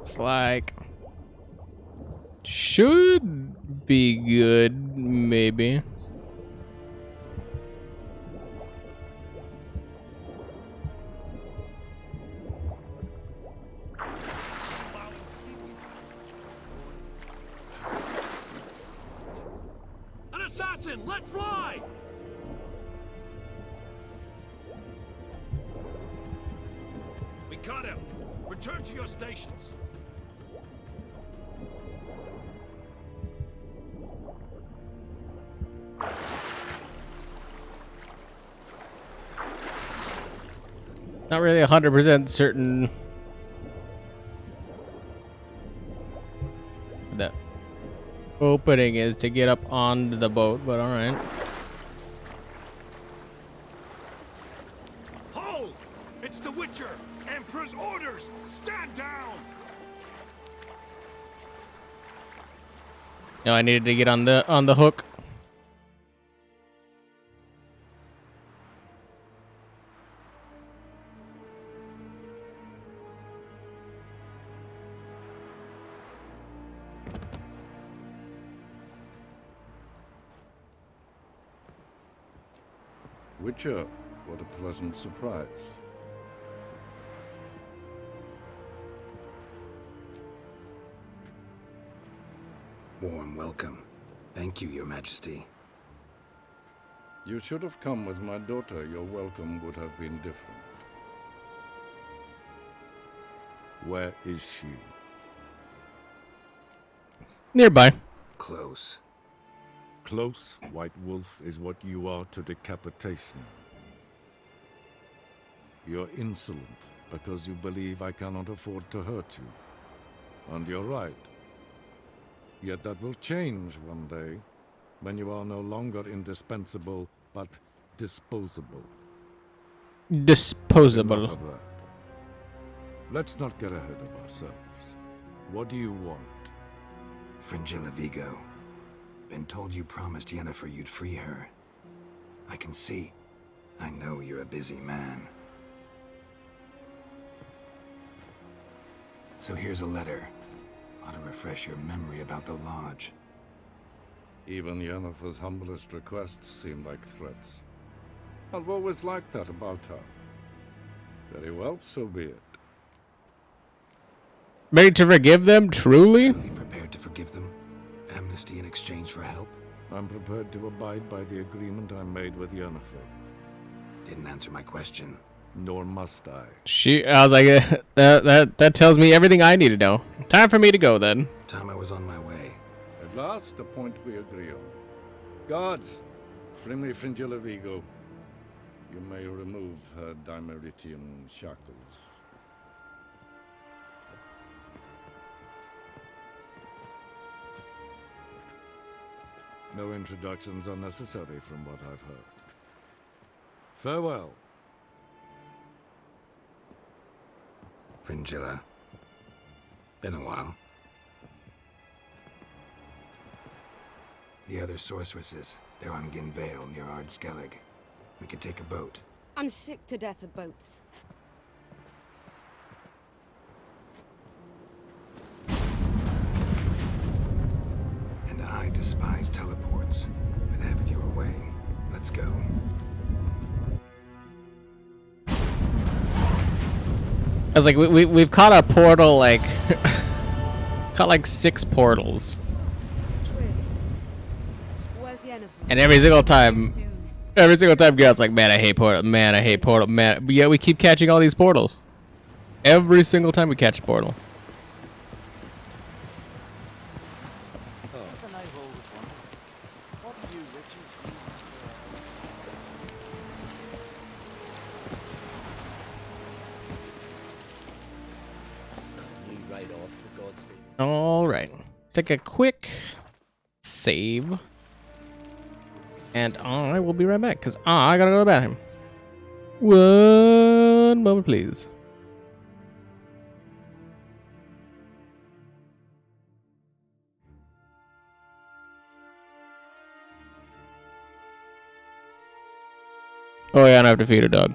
It's like, should be good, maybe. An assassin! Let fly! We got him! Return to your stations! Not really 100% certain the opening is to get up onto the boat, but alright. Hold! It's the Witcher! Emperor's orders! Stand down! No, I needed to get on the hook. Witcher, what a pleasant surprise. Warm welcome. Thank you, Your Majesty. You should have come with my daughter. Your welcome would have been different. Where is she? Nearby. Close. Close, White Wolf, is what you are to decapitation. You're insolent because you believe I cannot afford to hurt you. And you're right. Yet that will change one day, when you are no longer indispensable, but disposable. Disposable. Enough of that. Let's not get ahead of ourselves. What do you want? Fringilla Vigo. Been told you promised Yennefer you'd free her. I can see. I know you're a busy man. So here's a letter. Ought to refresh your memory about the Lodge. Even Yennefer's humblest requests seem like threats. I've always liked that about her. Very well, so be it. Ready to forgive them, truly? Truly prepared to forgive them? Amnesty in exchange for help? I'm prepared to abide by the agreement I made with Yennefer. Didn't answer my question. Nor must I. I was like, that tells me everything I need to know. Time for me to go then. Time I was on my way. At last, a point we agree on. Guards, bring me Fringilla Vigo. You may remove her Dimeritium shackles. No introductions are necessary from what I've heard. Farewell. Fringilla. Been a while. The other sorceresses, they're on Ginvale near Ardskellig. We could take a boat. I'm sick to death of boats. And I despise teleports. I'd have it your way. Let's go. I was like, we've caught a portal, like, caught like 6 portals. And every single time Geralt's like, man, I hate portal, man, I hate portal, man. But yet we keep catching all these portals. Every single time we catch a portal. Alright. Take a quick save. And I will be right back, because I gotta go to the bathroom. One moment, please. Oh yeah, and I have to feed a dog.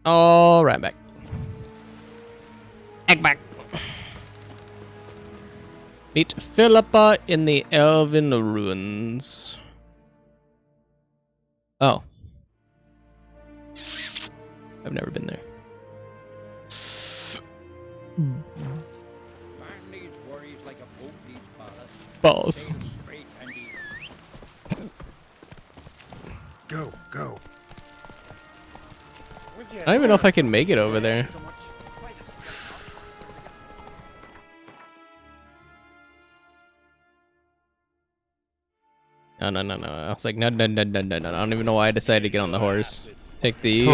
All right, back. Back. Meet Philippa in the Elven Ruins. Oh. I've never been there. Man needs worries like a boat needs ballast. Balls. Sail straight and easy. Go. I don't even know if I can make it over there. No. I was like, no. I don't even know why I decided to get on the horse. Take the...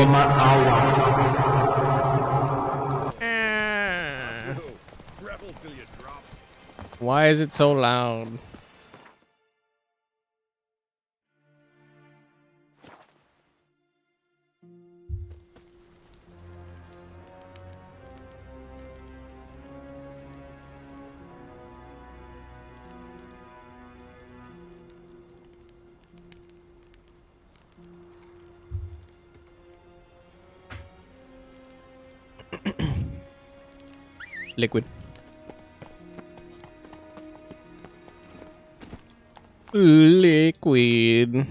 Rebel till you drop. Why is it so loud? Liquid. Liquid.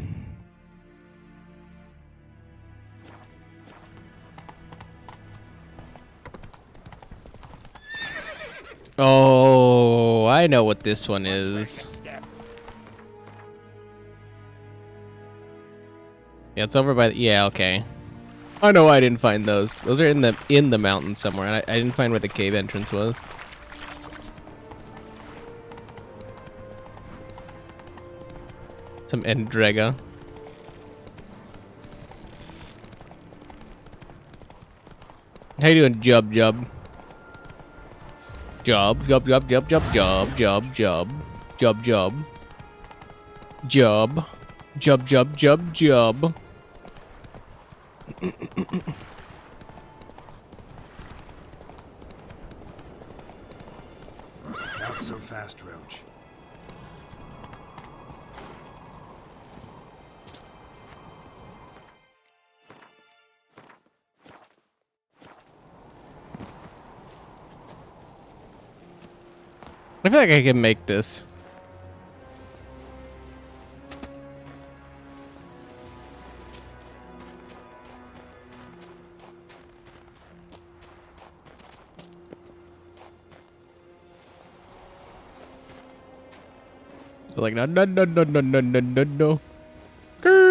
Oh, I know what this one is. Yeah, it's over by the, yeah, okay. I know I didn't find those. Those are in the mountain somewhere. And I didn't find where the cave entrance was. Some Endrega. How you doing, Jub? Job. Not so fast, Roach. I feel like I can make this. So like no. Grrrp.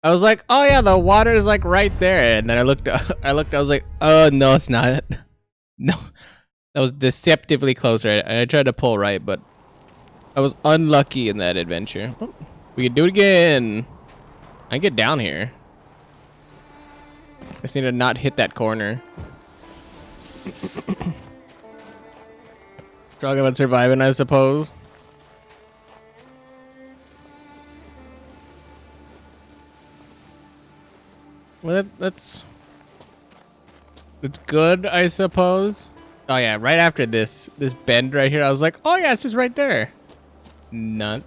I was like, oh yeah, the water is like right there, and then I looked, I was like, oh no, it's not. No, that was deceptively close. Right, I tried to pull right, but I was unlucky in that adventure. Oh, we can do it again. I can get down here. I just need to not hit that corner. Talking about surviving, I suppose. Well, that's good, I suppose. Oh yeah, right after this bend right here, I was like, oh yeah, it's just right there. None.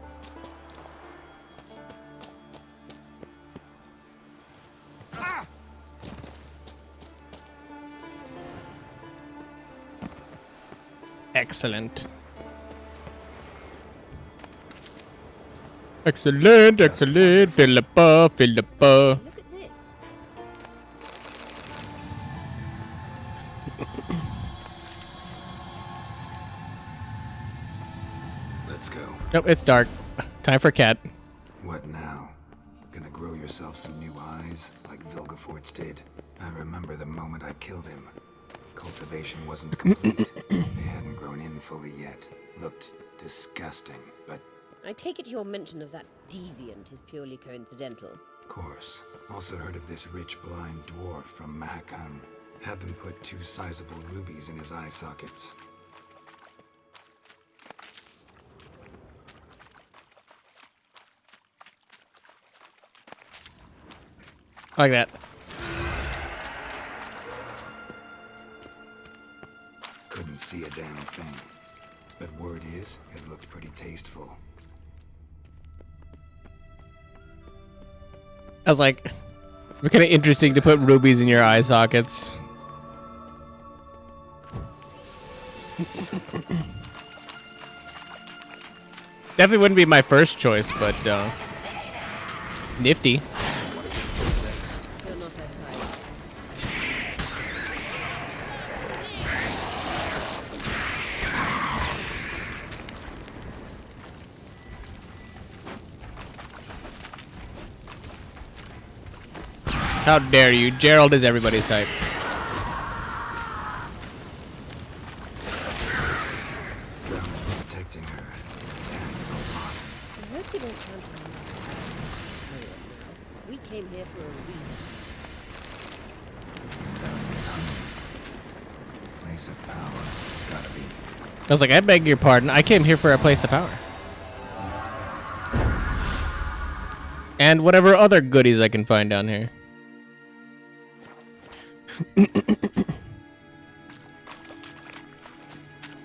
Excellent. Excellent. Philippa. Let's go. Nope, it's dark. Time for cat. What now? Gonna grow yourself some new eyes, like Vilgefortz did? I remember the moment I killed him. Cultivation wasn't complete. They hadn't grown in fully yet. Looked disgusting, but... I take it your mention of that deviant is purely coincidental. Course. Also heard of this rich blind dwarf from Mahakam. Had them put 2 sizable rubies in his eye sockets. Like that. damn thing. But word is, it looked pretty tasteful. I was like, it's kind of interesting to put rubies in your eye sockets. Definitely wouldn't be my first choice, but nifty. How dare you? Gerald is everybody's type. Protecting her. Damn, there's a lot. I hope you don't count on me. We came here for a reason. Place of power. It's gotta be. I was like, I beg your pardon. I came here for a place of power. And whatever other goodies I can find down here.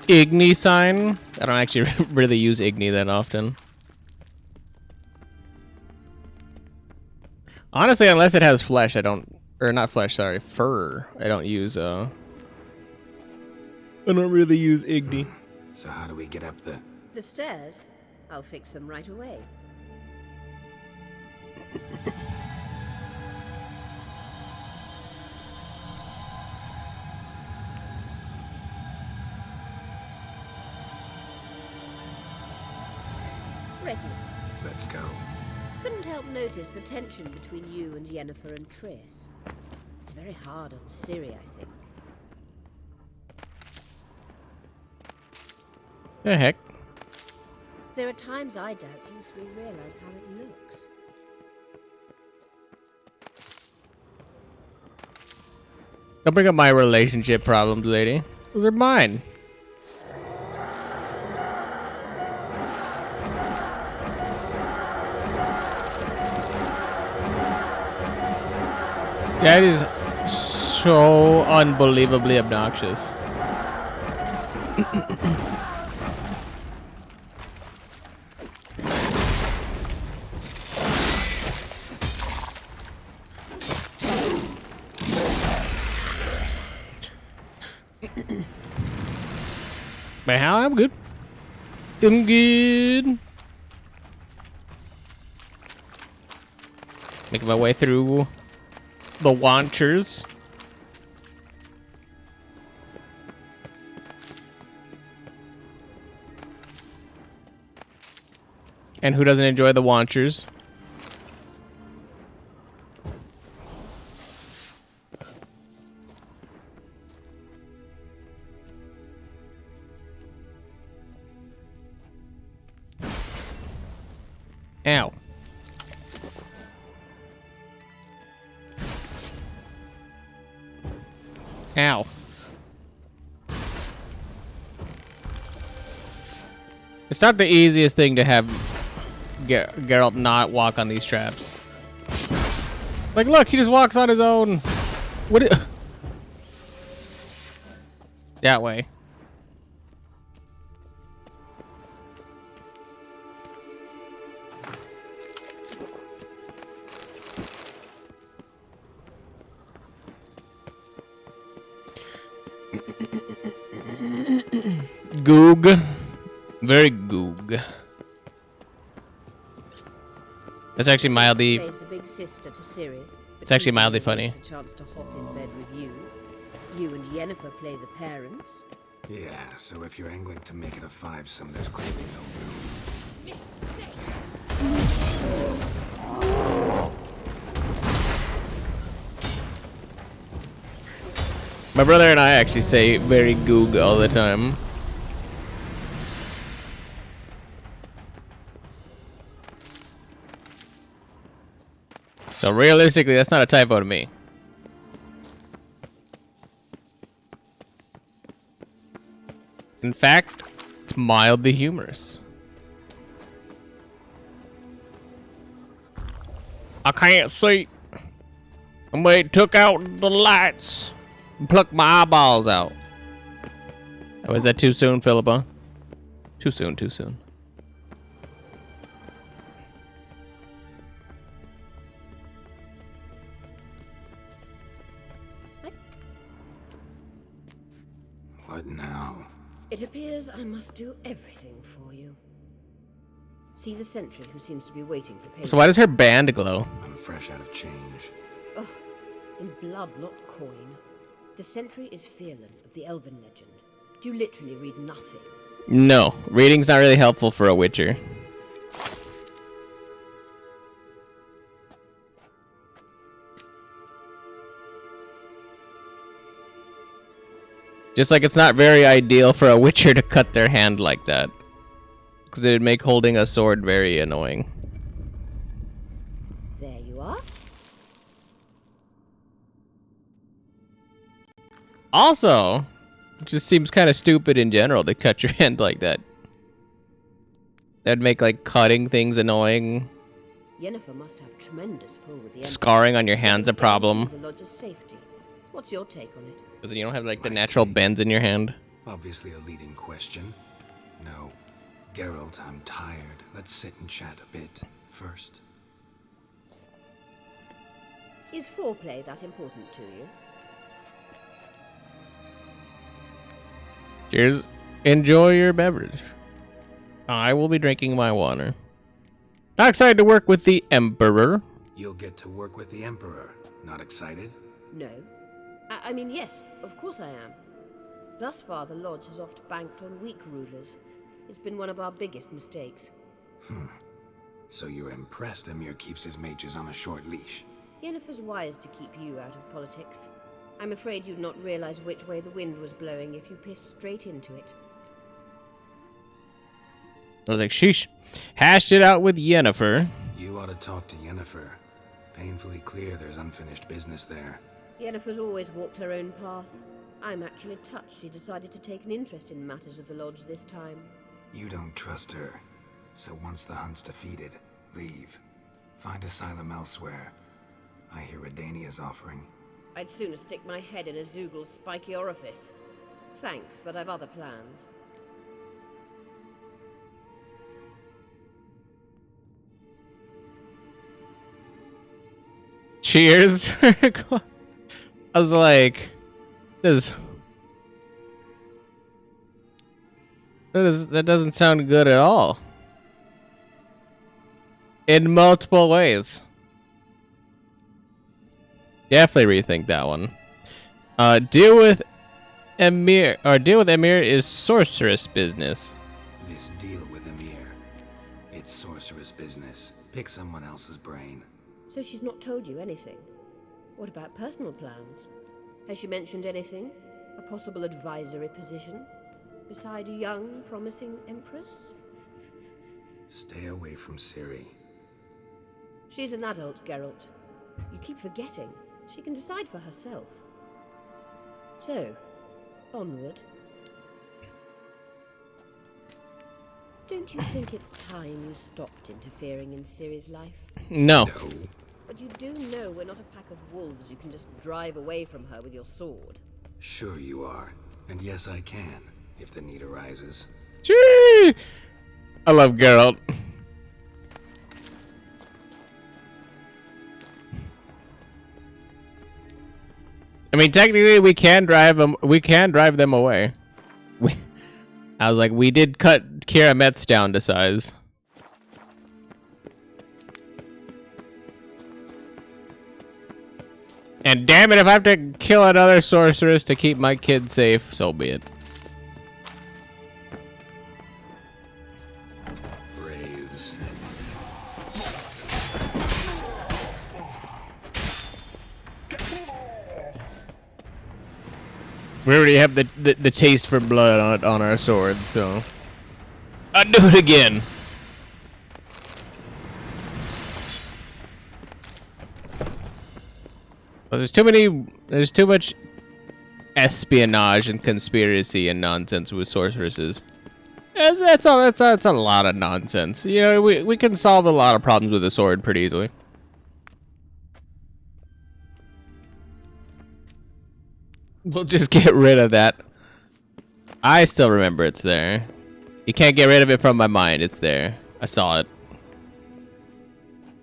Igni sign. I don't actually really use Igni that often. Honestly, unless it has flesh, I don't, or not flesh, sorry, fur. I don't use, I don't really use Igni. So how do we get up the... The stairs? I'll fix them right away. Ready. Let's go. Couldn't help notice the tension between you and Yennefer and Triss. It's very hard on Ciri, I think. The heck? There are times I doubt you three realize how it looks. Don't bring up my relationship problems, lady. Those are mine. That is so unbelievably obnoxious. But how? I'm good. I'm good. Making my way through the launchers. And who doesn't enjoy the launchers? Ow. Ow. It's not the easiest thing to have Geralt not walk on these traps. Like, look, he just walks on his own. What? That way. Goog. Very goog. That's actually mildly... Plays the big sister to Ciri, It's actually mildly funny. A chance to hop in bed with you. You and Yennefer play the parents. Yeah, so if you're angling to make it a fivesome, there's clearly no room. My brother and I actually say very goog all the time. So realistically, that's not a typo to me. In fact, it's mildly humorous. I can't see. Somebody took out the lights and plucked my eyeballs out. Was that too soon, Philippa? Too soon, too soon. What now? It appears I must do everything for you. See the sentry who seems to be waiting for payment. So why does her band glow? I'm fresh out of change. Ugh, in blood, not coin. The sentry is Fearlan of the Elven legend. You literally read nothing. No, reading's not really helpful for a Witcher. Just like it's not very ideal for a Witcher to cut their hand like that. Because it would make holding a sword very annoying. There you are. Also, it just seems kind of stupid in general to cut your hand like that. That'd make like cutting things annoying. Yennefer must have tremendous pull with the Scarring on your hand's a problem. The lodge's safety. What's your take on it? But then you don't have like the natural bends in your hand. Obviously a leading question. No. Geralt, I'm tired. Let's sit and chat a bit first. Is foreplay that important to you? Cheers. Enjoy your beverage. I will be drinking my water. Not excited to work with the Emperor. You'll get to work with the Emperor. Not excited? No. I mean, yes, of course I am. Thus far, the Lodge has oft banked on weak rulers. It's been one of our biggest mistakes. So you're impressed Emir keeps his mages on a short leash? Yennefer's wise to keep you out of politics. I'm afraid you'd not realize which way the wind was blowing if you pissed straight into it. I was like, sheesh. Hashed it out with Yennefer. You ought to talk to Yennefer. Painfully clear there's unfinished business there. Yennefer's always walked her own path. I'm actually touched she decided to take an interest in matters of the Lodge this time. You don't trust her. So once the hunt's defeated, leave. Find asylum elsewhere. I hear Redania's offering. I'd sooner stick my head in a Zoogl's spiky orifice. Thanks, but I've other plans. Cheers. I was like, that doesn't sound good at all. In multiple ways. Definitely rethink that one. Deal with Emir is sorceress business. This deal with Emir. It's sorceress business. Pick someone else's brain. So she's not told you anything? What about personal plans? Has she mentioned anything? A possible advisory position? Beside a young, promising empress? Stay away from Ciri. She's an adult, Geralt. You keep forgetting. She can decide for herself. So, onward. Don't you think it's time you stopped interfering in Ciri's life? No. But you do know we're not a pack of wolves you can just drive away from her with your sword. Sure you are. And yes, I can, if the need arises. Gee! I love Geralt. I mean, technically, we can drive them. We can drive them away. I was like, we did cut Kira Metz down to size. And damn it, if I have to kill another sorceress to keep my kids safe, so be it. Braves. We already have the taste for blood on our swords, so I'd do it again. Well, there's too much espionage and conspiracy and nonsense with sorceresses. That's a lot of nonsense. You know, we can solve a lot of problems with a sword pretty easily. We'll just get rid of that. I still remember it's there. You can't get rid of it from my mind. It's there. I saw it.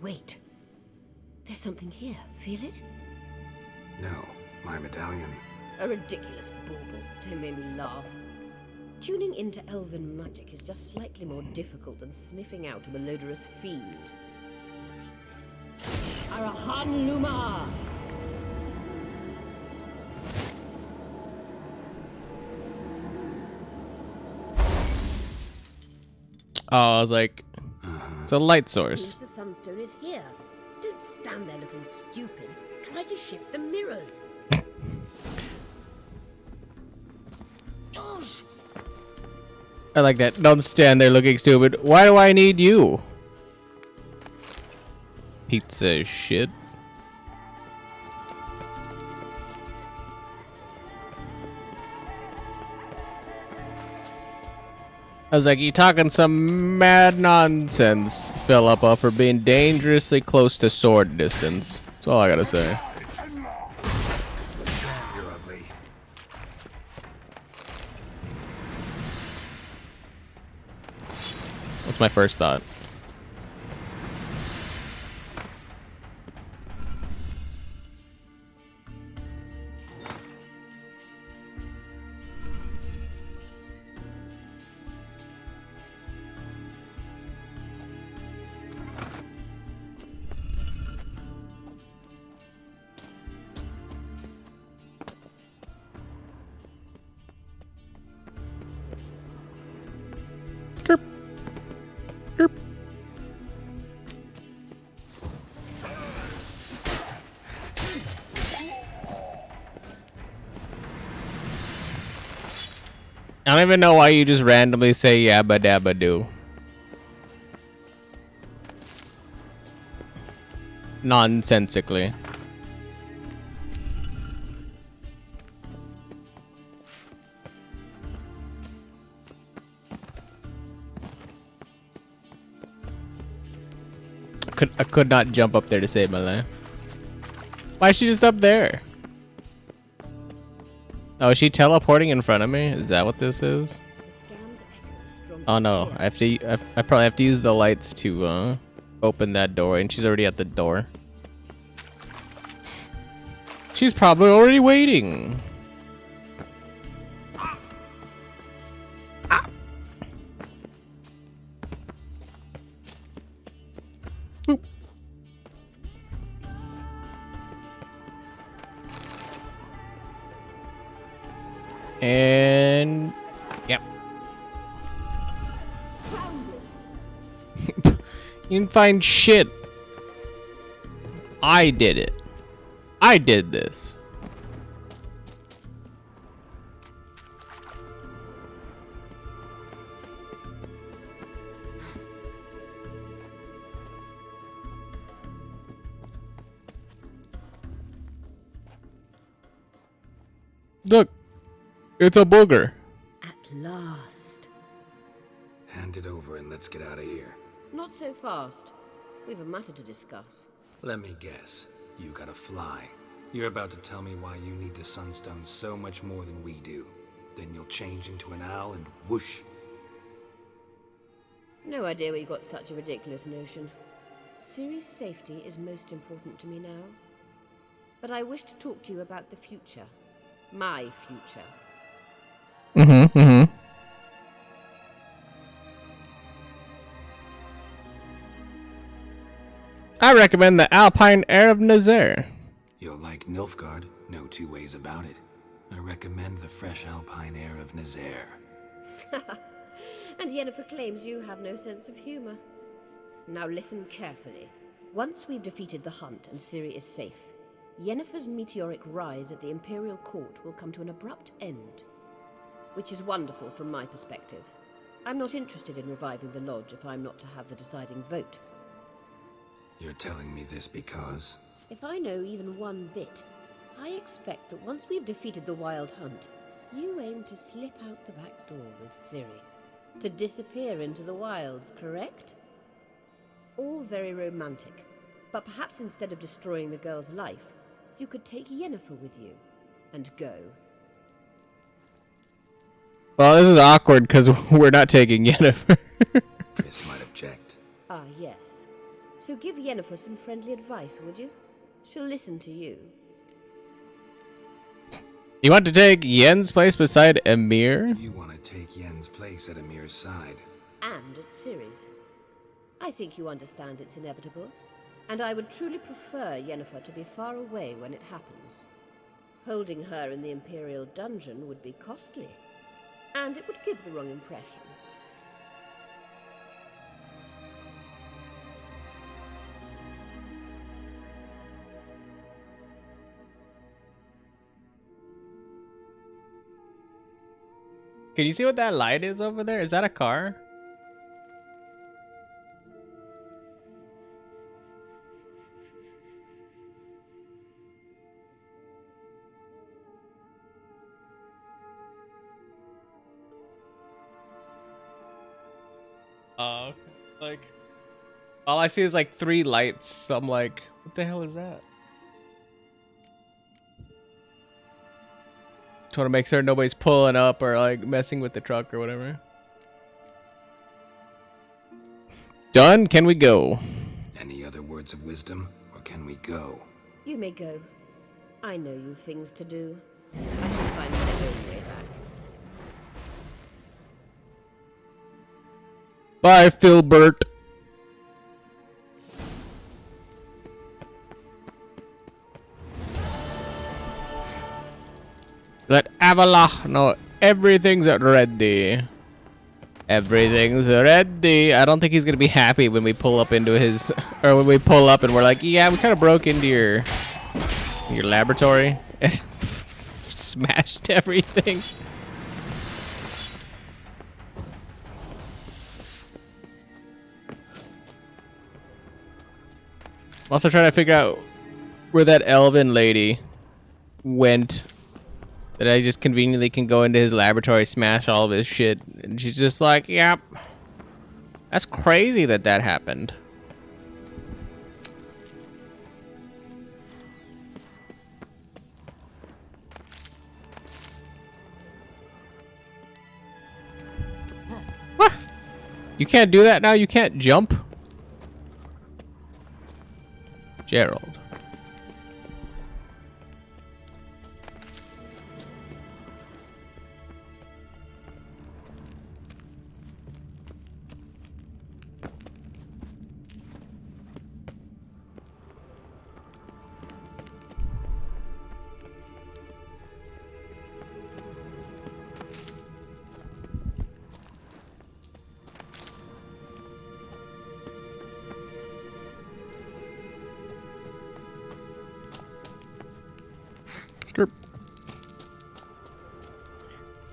Wait. There's something here. Feel it? No, my medallion. A ridiculous bauble. Don't make me laugh. Tuning into elven magic is just slightly more difficult than sniffing out a malodorous fiend. Who's this? Arahan Luma! Oh, I was like, it's a light source. Means the sunstone is here. Don't stand there looking stupid. Try to shift the mirrors. I like that. Don't stand there looking stupid. Why do I need you? Pizza shit. I was like, you talking some mad nonsense, Philippa, for being dangerously close to sword distance. That's all I gotta say. You're ugly. What's my first thought? I don't even know why you just randomly say yabba dabba do. Nonsensically. I could not jump up there to save my life. Why is she just up there? Oh, is she teleporting in front of me? Is that what this is? Oh no, I probably have to use the lights to open that door, and she's already at the door. She's probably already waiting. Boop. And yep. You didn't find shit. I did it. I did this. Look. It's a booger. At last. Hand it over and let's get out of here. Not so fast. We've a matter to discuss. Let me guess. You gotta fly. You're about to tell me why you need the Sunstone so much more than we do. Then you'll change into an owl and whoosh. No idea where you got such a ridiculous notion. Ciri's safety is most important to me now. But I wish to talk to you about the future. My future. I recommend the Alpine Air of Nazaire. You'll like Nilfgaard, no two ways about it. I recommend the fresh Alpine air of Nazaire. And Yennefer claims you have no sense of humor. Now listen carefully. Once we've defeated the hunt and Ciri is safe, Yennefer's meteoric rise at the Imperial Court will come to an abrupt end. Which is wonderful from my perspective. I'm not interested in reviving the Lodge if I'm not to have the deciding vote. You're telling me this because... If I know even one bit, I expect that once we've defeated the Wild Hunt, you aim to slip out the back door with Ciri. To disappear into the wilds, correct? All very romantic. But perhaps instead of destroying the girl's life, you could take Yennefer with you and go. Well, this is awkward because we're not taking Yennefer. Triss might object. Ah, yes. So give Yennefer some friendly advice, would you? She'll listen to you. You want to take Yen's place beside Emir? You want to take Yen's place at Emir's side. And at Ciri's. I think you understand it's inevitable, and I would truly prefer Yennefer to be far away when it happens. Holding her in the Imperial dungeon would be costly, and it would give the wrong impression. Can you see what that light is over there? Is that a car? Oh, okay. Like, all I see is like 3 lights. So I'm like, what the hell is that? Just want to make sure nobody's pulling up or like messing with the truck or whatever. Done? Can we go? Any other words of wisdom, or can we go? You may go. I know you've things to do. I shall find my own way back. Bye, Filbert. Let Avallac'h know everything's ready. Everything's ready. I don't think he's gonna be happy when we pull up into his, or when we pull up and we're like, yeah, we kind of broke into your laboratory and smashed everything. I'm also trying to figure out where that elven lady went. That I just conveniently can go into his laboratory, smash all of his shit, and she's just like, yep. That's crazy that that happened. What? You can't do that now? You can't jump? Gerald.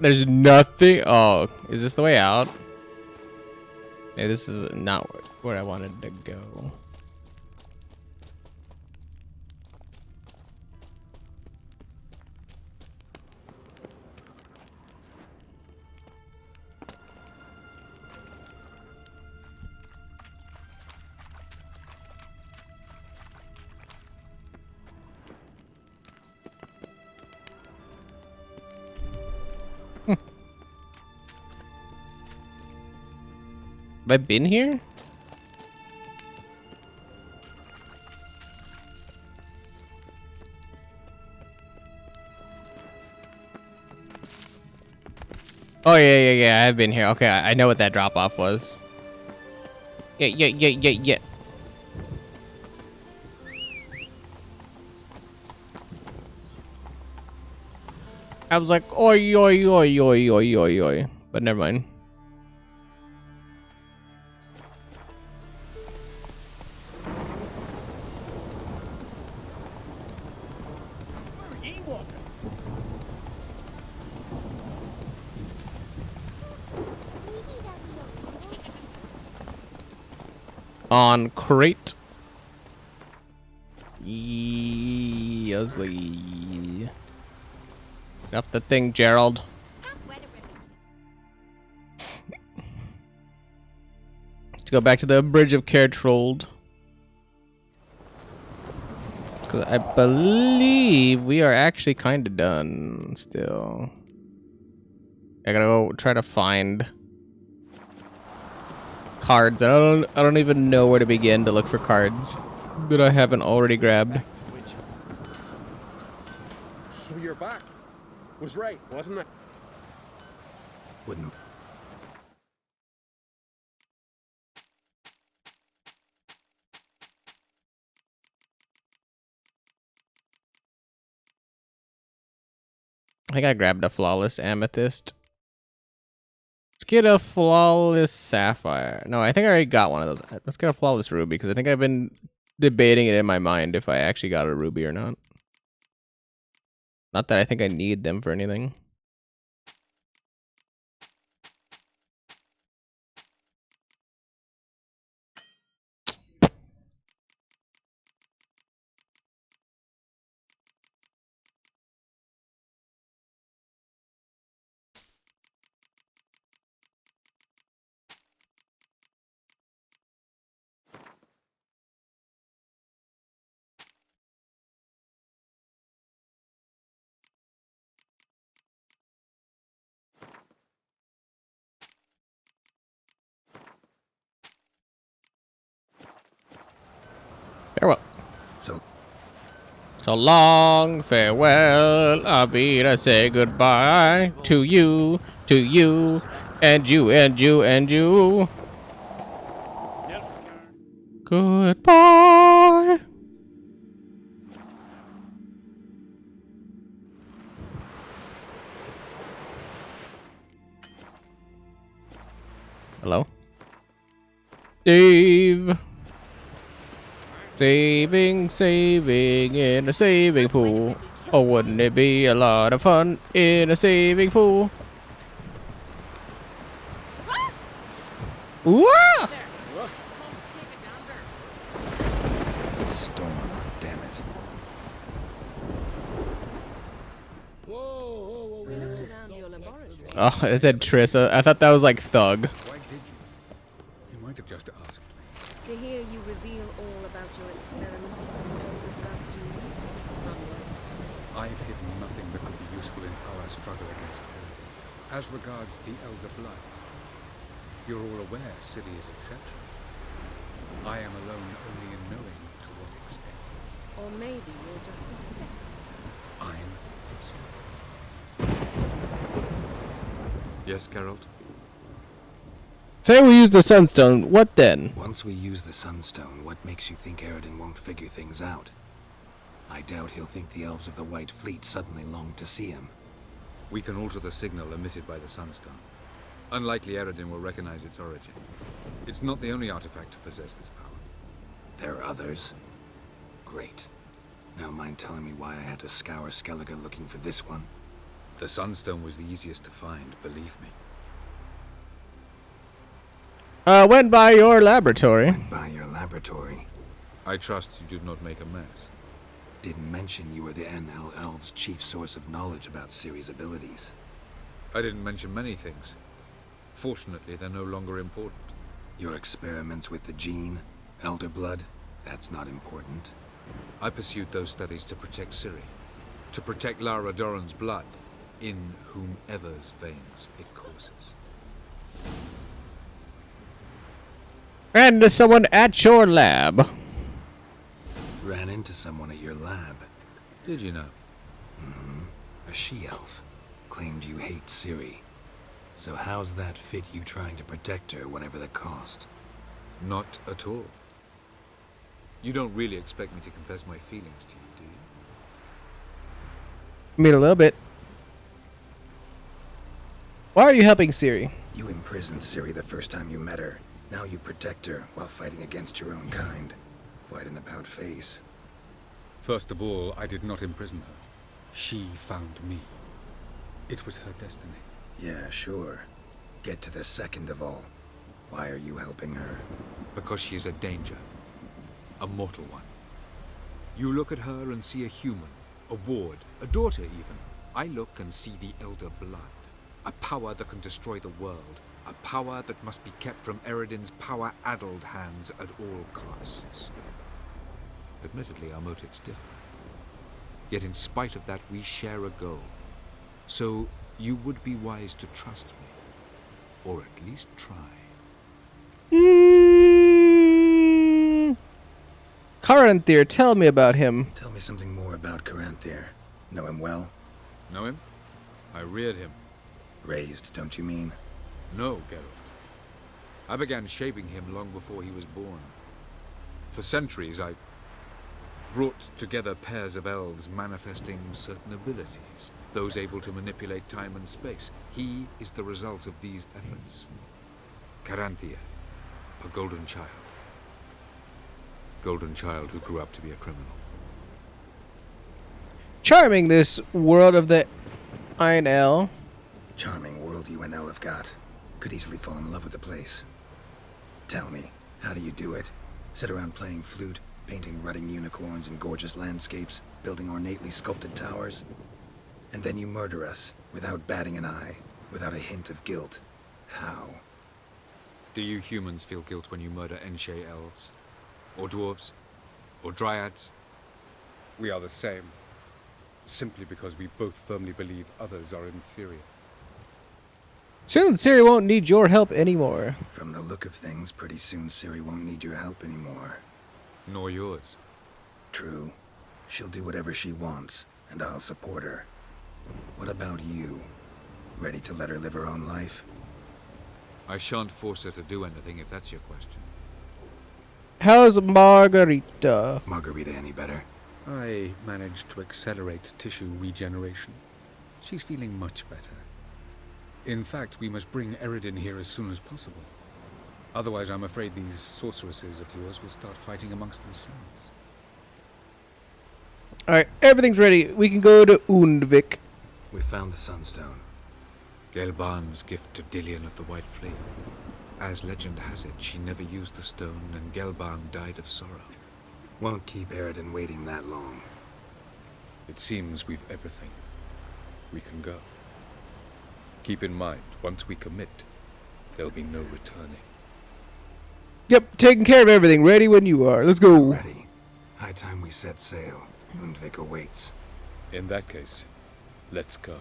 There's nothing. Oh, is this the way out? Yeah, this is not where I wanted to go. Have I been here? Oh yeah, I've been here. Okay, I know what that drop off was. Yeah. I was like, oi, but never mind. On crate. Yosley. Up the thing, Gerald. Let's go back to the Bridge of Cairtrold. Because I believe we are actually kind of done still. I gotta go try to find cards. I don't even know where to begin to look for cards that I haven't already grabbed. So you're back. Was right, wasn't it? Wouldn't. I think I grabbed a flawless amethyst. Let's get a flawless sapphire. No, I think I already got one of those. Let's get a flawless ruby because I think I've been debating it in my mind if I actually got a ruby or not. Not that I think I need them for anything. Farewell. So long, farewell, I'll be to say goodbye to you, and you, and you, and you. Goodbye. Hello? Dave. Saving in a saving pool. Oh, wouldn't it be a lot of fun in a saving pool? Whoa! Storm, damn it. We looked around your laboratory. Oh, it said Trissa. I thought that was like Thug. Why did you? You might have just asked me. To hear you reveal all about your experiments with the elder blood gene. I've hidden nothing that could be useful in our struggle against Eredin. As regards the elder blood, you're all aware City is exceptional. I am alone only in knowing to what extent. Or maybe you're just obsessed. I'm obsessed. Yes, Geralt? Say we use the Sunstone, what then? Once we use the Sunstone, what makes you think Eredin won't figure things out? I doubt he'll think the elves of the White Fleet suddenly long to see him. We can alter the signal emitted by the Sunstone. Unlikely Eredin will recognize its origin. It's not the only artifact to possess this power. There are others? Great. Now mind telling me why I had to scour Skellige looking for this one? The Sunstone was the easiest to find, believe me. Went by your laboratory. Went by your laboratory? I trust you did not make a mess. Didn't mention you were the NL Elves' chief source of knowledge about Ciri's abilities. I didn't mention many things. Fortunately, they're no longer important. Your experiments with the gene, Elder Blood, that's not important. I pursued those studies to protect Ciri. To protect Lara Doran's blood, in whomever's veins it courses. And someone at your lab. Ran into someone at your lab. Did you know? Mm-hmm. A she-elf. Claimed you hate Ciri. So how's that fit you trying to protect her, whatever the cost? Not at all. You don't really expect me to confess my feelings to you, do you? I mean, a little bit. Why are you helping Ciri? You imprisoned Ciri the first time you met her. Now you protect her while fighting against your own kind. Quite an about-face. First of all, I did not imprison her. She found me. It was her destiny. Yeah, sure. Get to the second of all. Why are you helping her? Because she is a danger. A mortal one. You look at her and see a human, a ward, a daughter even. I look and see the Elder Blood. A power that can destroy the world. A power that must be kept from Eredin's power-addled hands at all costs. Admittedly, our motives differ. Yet in spite of that, we share a goal. So, you would be wise to trust me. Or at least try. Caranthir, tell me about him. Tell me something more about Caranthir. Know him well? Know him? I reared him. Raised, don't you mean? No, Geralt. I began shaping him long before he was born. For centuries, I brought together pairs of elves manifesting certain abilities, those able to manipulate time and space. He is the result of these efforts. Caranthir, a golden child. Golden child who grew up to be a criminal. Charming, this world of the Ainel. Charming world you and Elle have got. Could easily fall in love with the place. Tell me, how do you do it? Sit around playing flute, painting rutting unicorns and gorgeous landscapes, building ornately sculpted towers? And then you murder us, without batting an eye, without a hint of guilt. How? Do you humans feel guilt when you murder Enshe elves? Or dwarves? Or dryads? We are the same. Simply because we both firmly believe others are inferior. Soon Ciri won't need your help anymore. From the look of things, pretty soon Ciri won't need your help anymore. Nor yours. True. She'll do whatever she wants, and I'll support her. What about you? Ready to let her live her own life? I shan't force her to do anything if that's your question. How's Margarita? Margarita any better? I managed to accelerate tissue regeneration. She's feeling much better. In fact, we must bring Eredin here as soon as possible. Otherwise, I'm afraid these sorceresses of yours will start fighting amongst themselves. Alright, everything's ready. We can go to Undvik. We found the Sunstone. Gelban's gift to Dillion of the White Flame. As legend has it, she never used the stone, and Gelban died of sorrow. Won't keep Eredin waiting that long. It seems we've everything. We can go. Keep in mind, once we commit, there'll be no returning. Yep, taking care of everything. Ready when you are. Let's go. Ready. High time we set sail. Undvik awaits. In that case, let's go.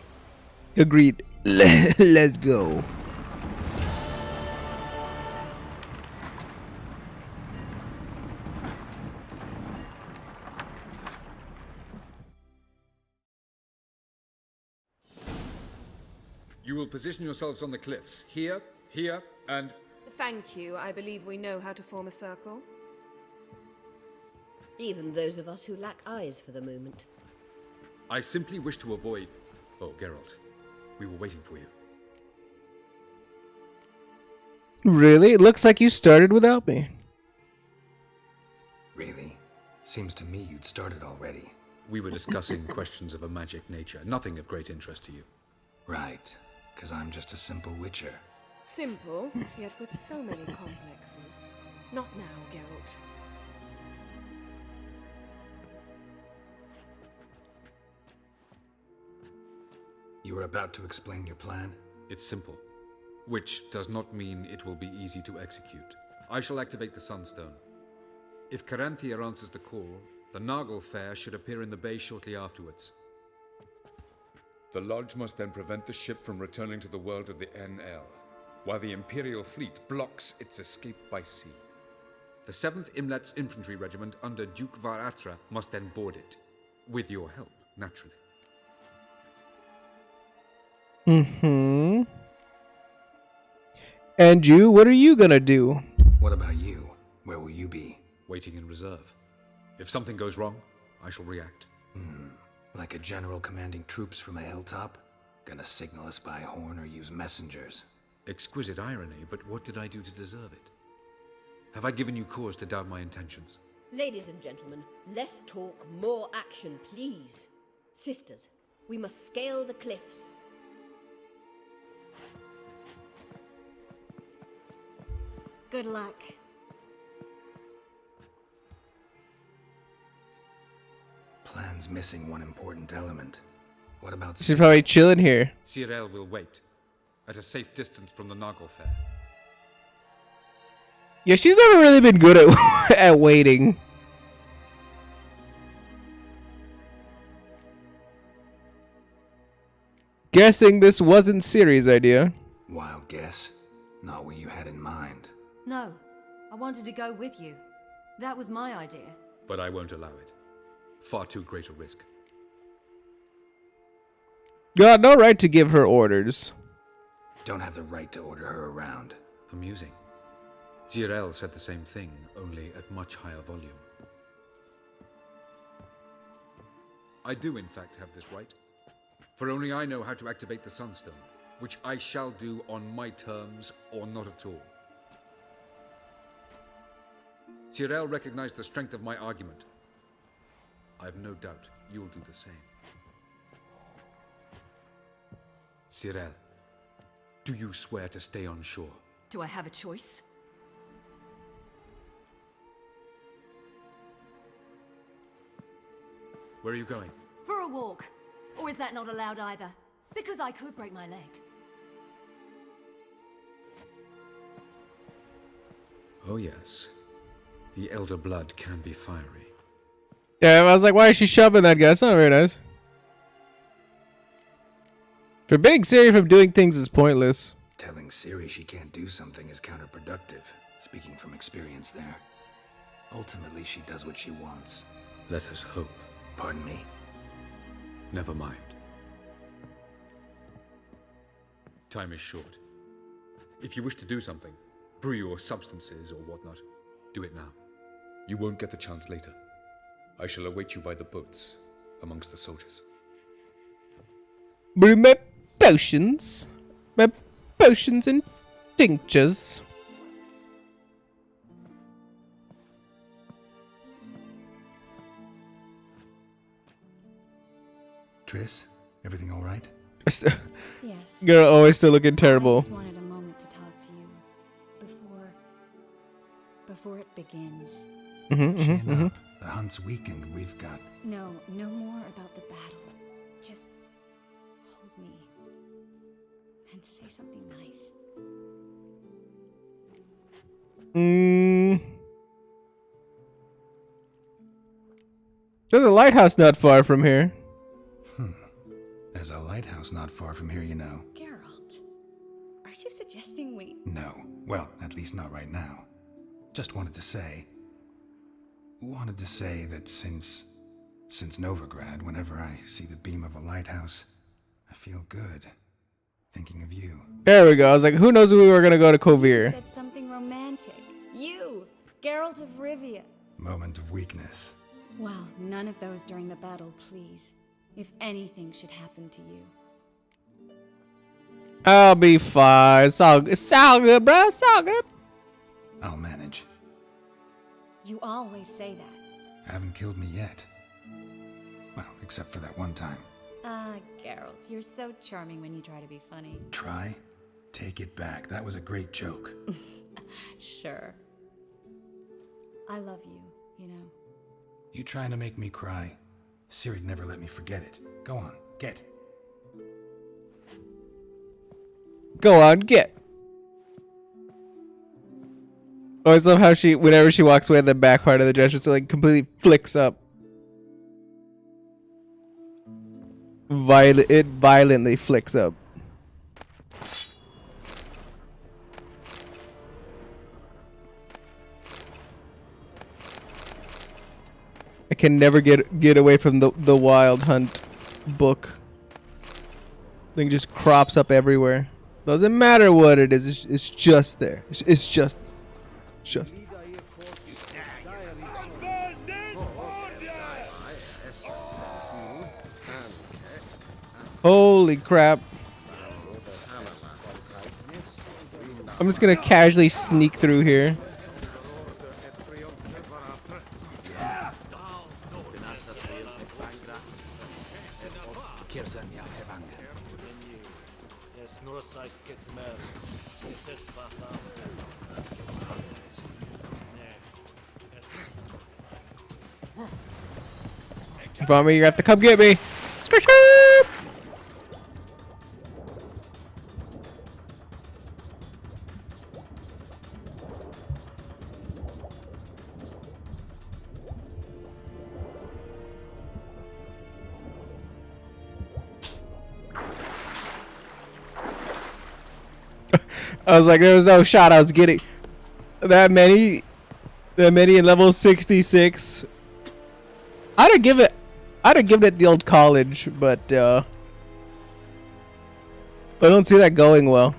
Agreed. Let's go. You will position yourselves on the cliffs. Here, here, and... Thank you. I believe we know how to form a circle. Even those of us who lack eyes for the moment. I simply wish to avoid... Oh, Geralt. We were waiting for you. Really? It looks like you started without me. Really? Seems to me you'd started already. We were discussing questions of a magic nature. Nothing of great interest to you. Right. Because I'm just a simple witcher. Simple, yet with so many complexes. Not now, Geralt. You were about to explain your plan? It's simple. Which does not mean it will be easy to execute. I shall activate the Sunstone. If Caranthir answers the call, the Nagel Fair should appear in the bay shortly afterwards. The Lodge must then prevent the ship from returning to the world of the NL, while the Imperial fleet blocks its escape by sea. The 7th Imlet's infantry regiment under Duke Varatra must then board it. With your help, naturally. Mm-hmm. And you, what are you gonna do? What about you? Where will you be? Waiting in reserve. If something goes wrong, I shall react. Like a general commanding troops from a hilltop? Gonna signal us by horn or use messengers? Exquisite irony, but what did I do to deserve it? Have I given you cause to doubt my intentions? Ladies and gentlemen, less talk, more action, please. Sisters, we must scale the cliffs. Good luck. Plan's missing one important element. What about She's probably chilling here. Cyril will wait, at a safe distance from the Nagel Fair. Yeah, she's never really been good at at waiting. guessing this wasn't Ciri's idea. Wild guess. Not what you had in mind. No, I wanted to go with you. That was my idea. But I won't allow it. Far too great a risk. You got no right to give her orders. Don't have the right to order her around. Amusing. Jirel said the same thing, only at much higher volume. I do, in fact, have this right. For only I know how to activate the Sunstone, which I shall do on my terms or not at all. Jirel recognized the strength of my argument. I have no doubt you'll do the same. Jirel, do you swear to stay on shore? Do I have a choice? Where are you going? For a walk. Or is that not allowed either? Because I could break my leg. Oh yes. The elder blood can be fiery. Yeah, I was like, why is she shoving that guy? That's not very nice. Forbidding Ciri from doing things is pointless. Telling Ciri she can't do something is counterproductive, speaking from experience there. Ultimately, she does what she wants. Let us hope. Pardon me? Never mind. Time is short. If you wish to do something, brew your substances or whatnot, do it now. You won't get the chance later. I shall await you by the boats, amongst the soldiers. Brew my potions. My potions and tinctures. Triss, everything all right? Yes. Girl always still looking terrible. I just wanted a moment to talk to you before it begins. The hunt's weakened. We've got... No more about the battle. Just hold me and say something nice. There's a lighthouse not far from here. There's a lighthouse not far from here, you know. Geralt, are you suggesting we... No. Well, at least not right now. Just wanted to say that since Novigrad, whenever I see the beam of a lighthouse, I feel good. Thinking of you. There we go. I was like, who knows if we were going to go to You Kovir. said something romantic. You, Geralt of Rivia. Moment of weakness. Well, none of those during the battle, please. If anything should happen to you. I'll be fine. It's all good, bro. It's all good. I'll manage. You always say that. Haven't killed me yet. Well, except for that one time. Ah, Geralt, you're so charming when you try to be funny. Try? Take it back. That was a great joke. Sure. I love you, you know. You trying to make me cry? Ciri'd never let me forget it. Go on, get. Go on, get. I always love how she, whenever she walks away, the back part of the dress just like completely flicks up. It violently flicks up. I can never get away from the Wild Hunt book. Thing just crops up everywhere. Doesn't matter what it is. It's just there. It's just. Holy crap. I'm just gonna casually sneak through here. Bomber, you have to come get me. Skirt, skirt! I was like, there was no shot I was getting that many in level 66. I'd have given it the old college, but I don't see that going well.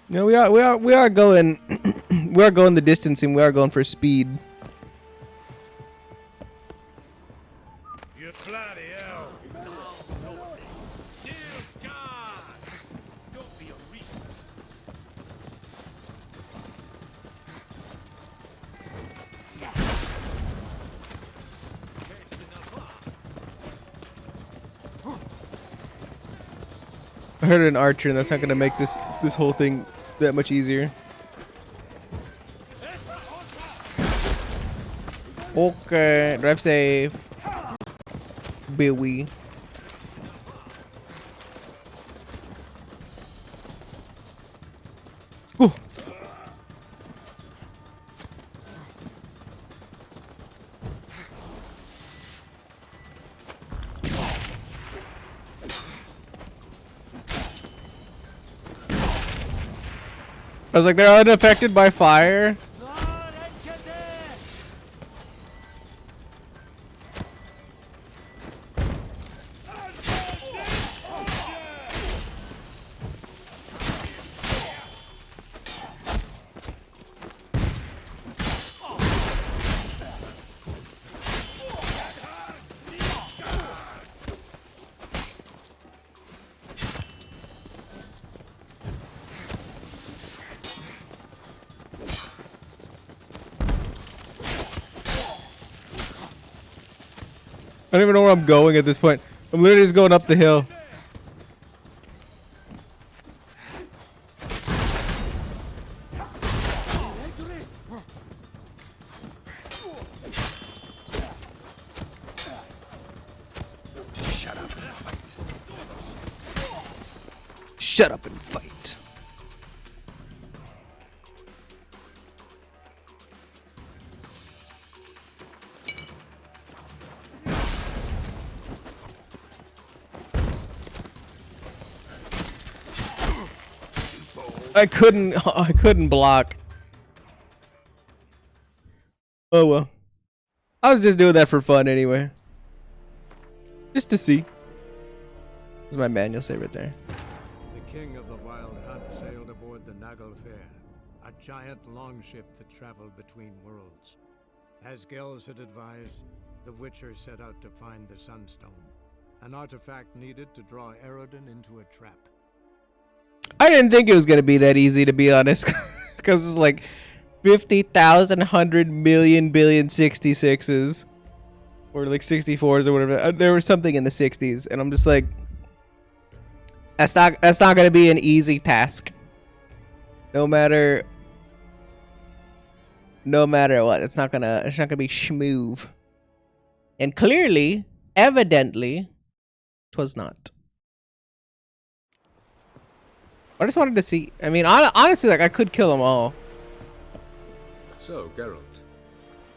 No, we are going we are going the distance, and we are going for speed. You bloody hell! You've got! Don't be a recess. I heard an archer, and that's not gonna make this whole thing that much easier. Okay, drive safe. Billy. Ooh. I was like, they're unaffected by fire. I don't even know where I'm going at this point. I'm literally just going up the hill. Shut up and fight. Shut up and fight. I couldn't block. Oh well. I was just doing that for fun anyway. Just to see. There's my manual save right there. The king of the Wild Hunt sailed aboard the Naglfar, a giant longship that traveled between worlds. As Gels had advised, the Witcher set out to find the Sunstone, an artifact needed to draw Eredin into a trap. I didn't think it was gonna be that easy, to be honest, because it's like 50,000, 100 million, billion 66s, or like 64s or whatever. There was something in the 60s, and I'm just like, that's not gonna be an easy task. No matter what, it's not gonna be schmoove. And clearly, evidently, 'twas not. I just wanted to see. I mean, honestly, like, I could kill them all. So, Geralt.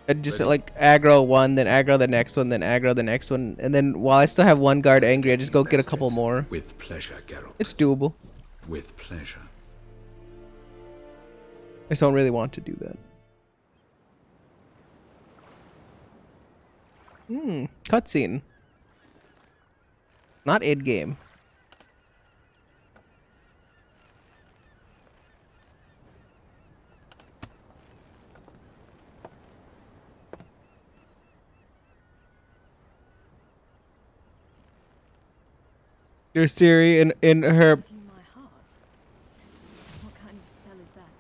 And just like aggro one, then aggro the next one, then aggro the next one, and then while I still have one guard angry, I just go get a couple more. With pleasure, Geralt. It's doable. With pleasure. I just don't really want to do that. Cutscene. Not id game. Your Siri in her. My heart. What kind of spell is that?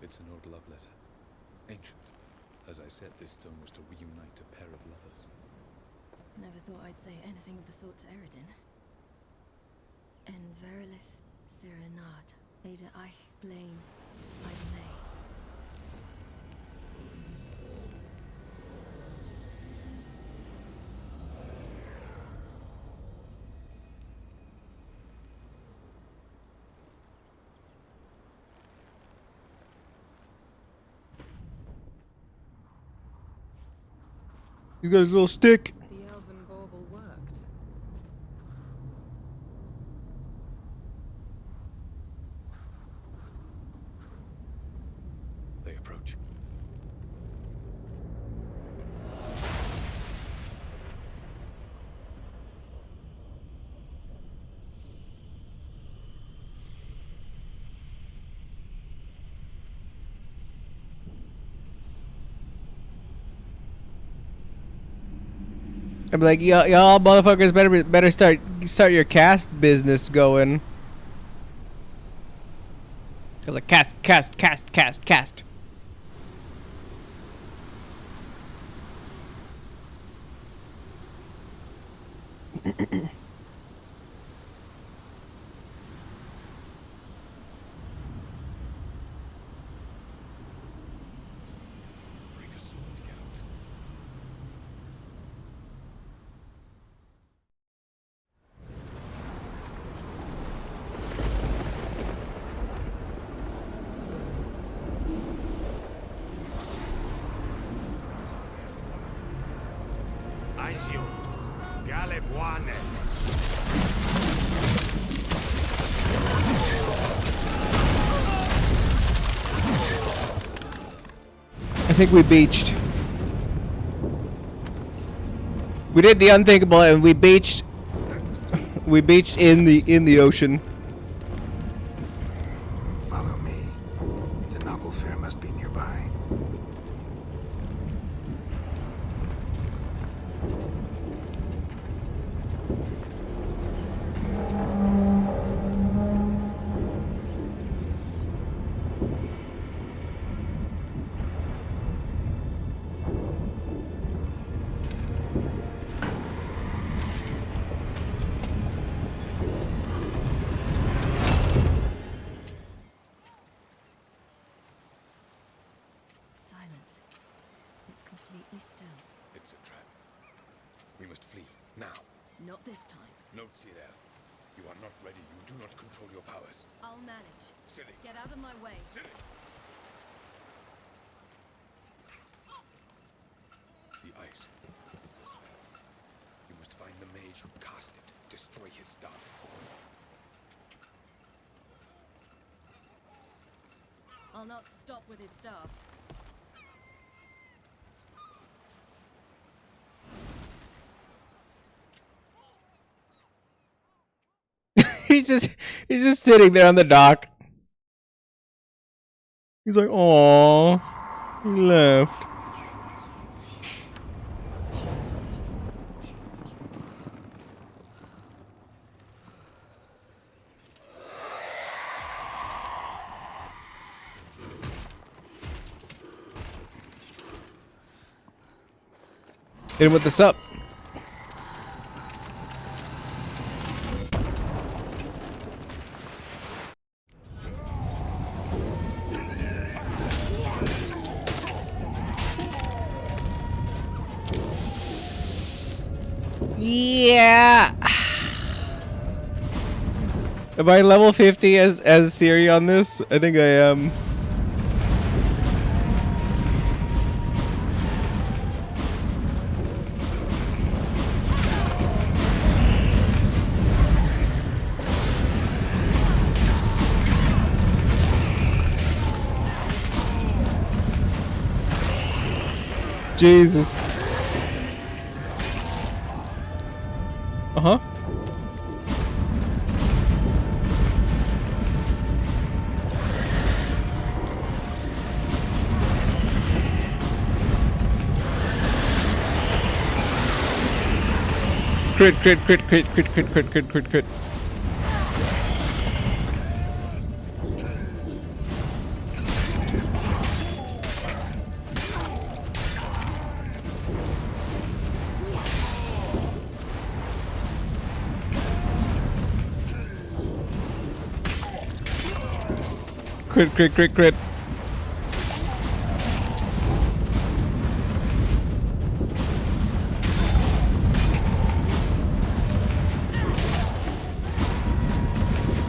It's an old love letter. Ancient. As I said, this stone was to reunite a pair of lovers. Never thought I'd say anything of the sort to Eredin. En verilith Sirenad, Ada Eich Blaine, Ida May. You got a little stick. The elven bauble worked. I'm like, y'all motherfuckers better start your cast business going. Cause like cast. Aizio, Galebuane. I think we beached. We did the unthinkable and we beached. We beached in the ocean. Follow me. The Noggle Fair must be nearby. Silence. It's completely still. It's a trap. We must flee, now. Not this time. Note, Cyril. You are not ready. You do not control your powers. I'll manage. Silly. Get out of my way. Silly. The ice. It's a spell. You must find the mage who cast it. Destroy his staff. I'll not stop with his staff. he's just sitting there on the dock. He's like, "Aww, he left." Hit him with the sup. Yeah. Am I level 50 as Siri on this? I think I am. Jesus. Uh-huh. Crit. Crit.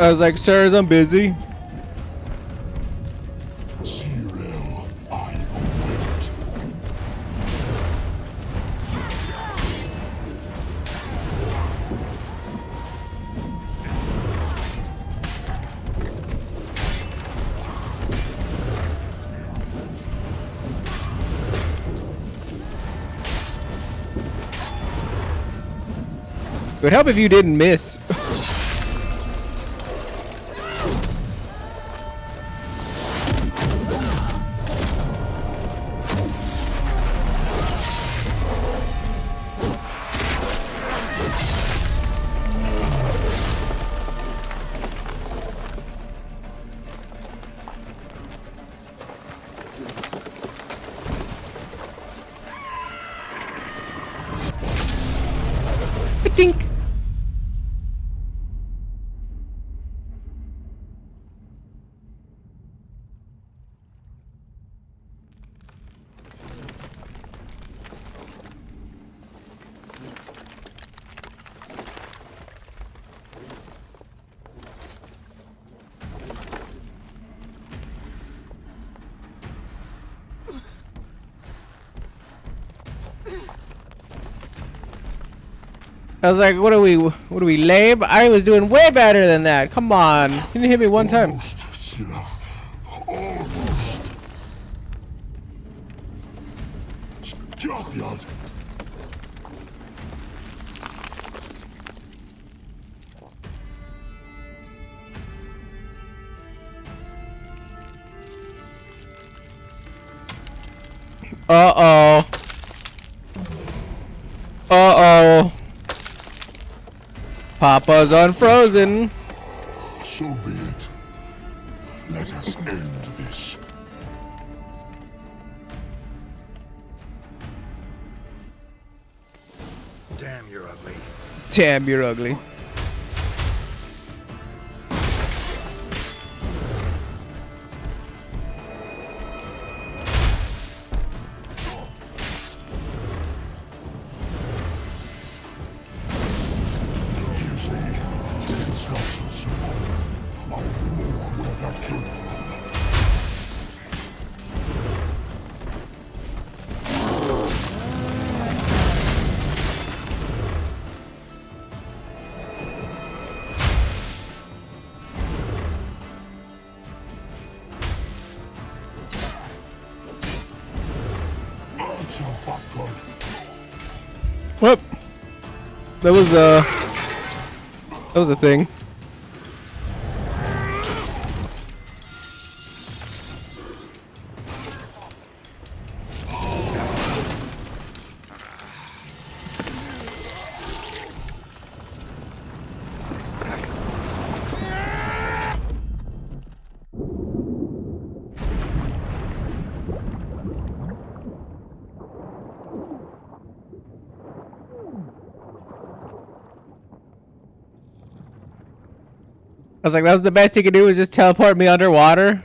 I was like, sirs, I'm busy. It would help if you didn't miss. Tink. I was like, what are we lame? I was doing way better than that. Come on. You didn't hit me one time. Uh-oh. Uh-oh. Papa's unfrozen. So be it. Let us end this. Damn, you're ugly. Damn, you're ugly. Whoop. That was a thing. I was like, that was the best he could do, was just teleport me underwater.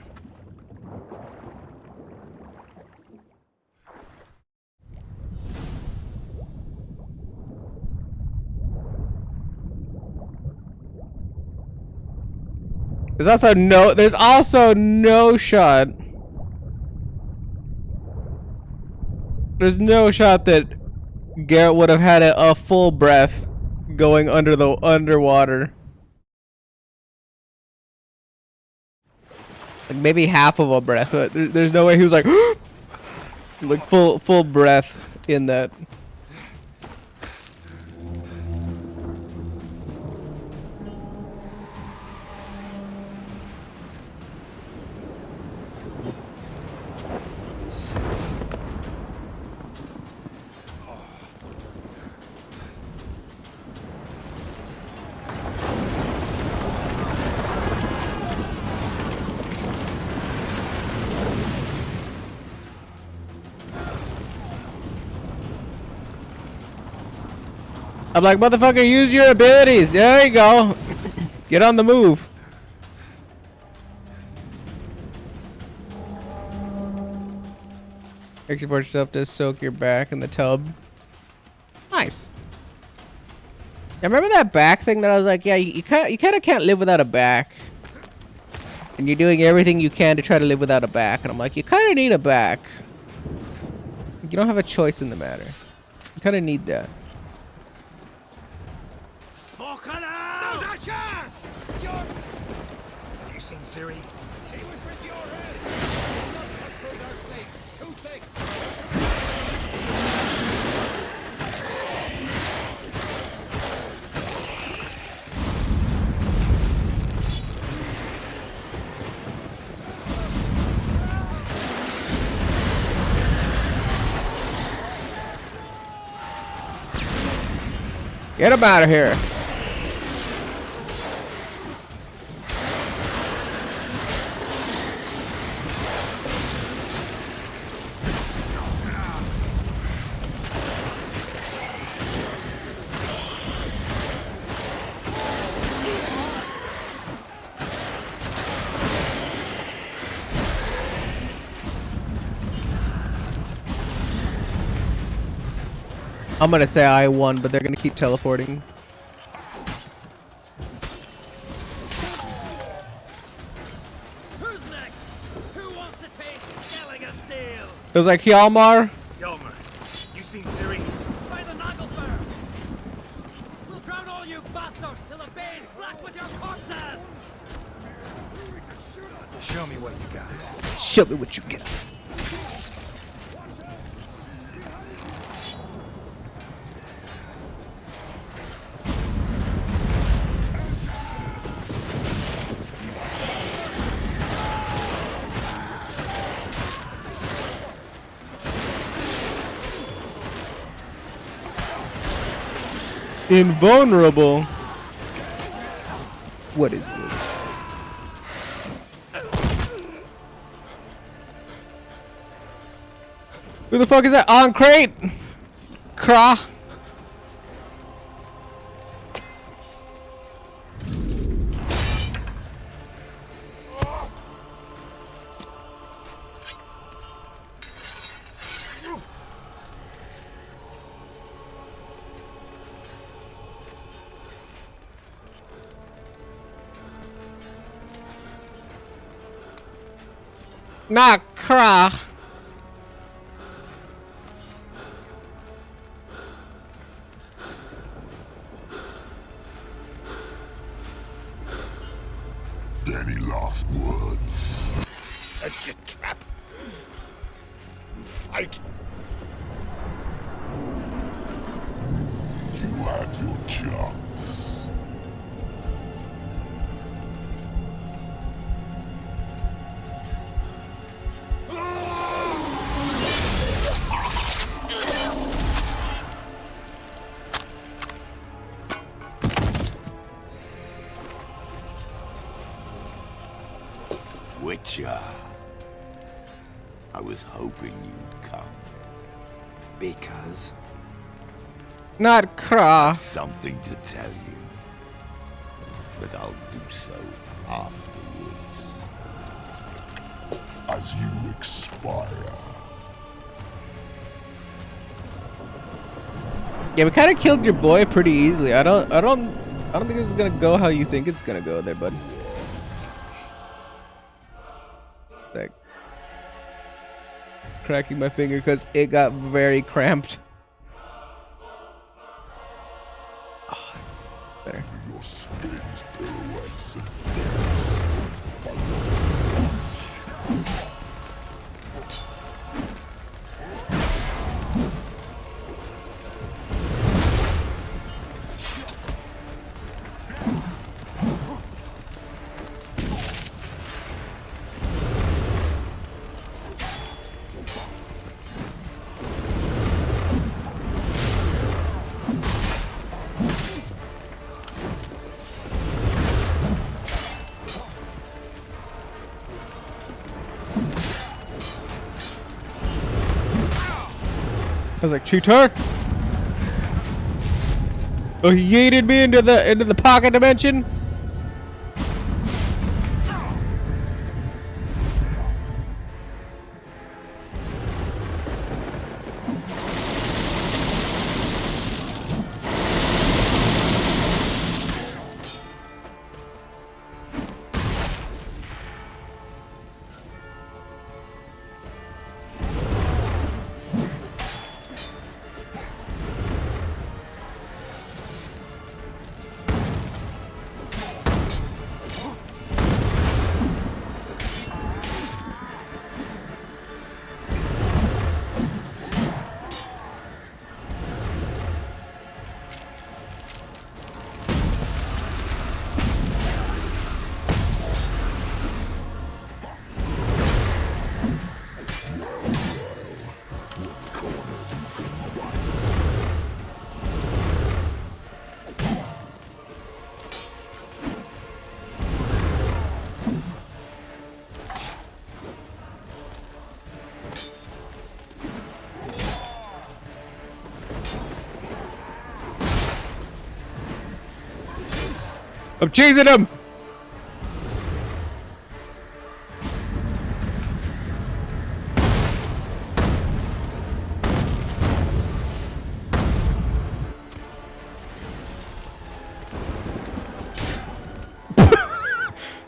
There's also no shot. There's no shot that Garrett would have had a full breath going underwater. Like maybe half of a breath, but there's no way he was like like full breath in that. I'm like, motherfucker, use your abilities. There you go. Get on the move. Export yourself to soak your back in the tub. Nice. Yeah, remember that back thing that I was like, yeah, you kind of can't live without a back. And you're doing everything you can to try to live without a back. And I'm like, you kind of need a back. You don't have a choice in the matter. You kind of need that. Now's our chance! Have you seen Siri? She was with your head! Not through their feet! Too thick! Get him out of here. I'm gonna say I won, but they're gonna keep teleporting. Who's next? Who wants to taste Gallagher steel? It was like Hjalmar. Hjalmar, you seen Siri? By the Nagelfar! We'll drown all you bastards till the bay is black with your corpses! Show me what you got. Show me what you got. Invulnerable. What is this? Who the fuck is that? On crate! Craw. Not craw. Any last words? Set your trap. Fight. You had your chance. Witcher. I was hoping you'd come. Because? Not craw. Something to tell you. But I'll do so afterwards. As you expire. Yeah, we kind of killed your boy pretty easily. I don't think this is gonna go how you think it's gonna go there, bud. Like cracking my finger because it got very cramped. Oh, better. Your spins, pirouettes, and I was like, cheater! Oh, he yeeted me into the pocket dimension. I'm chasing him!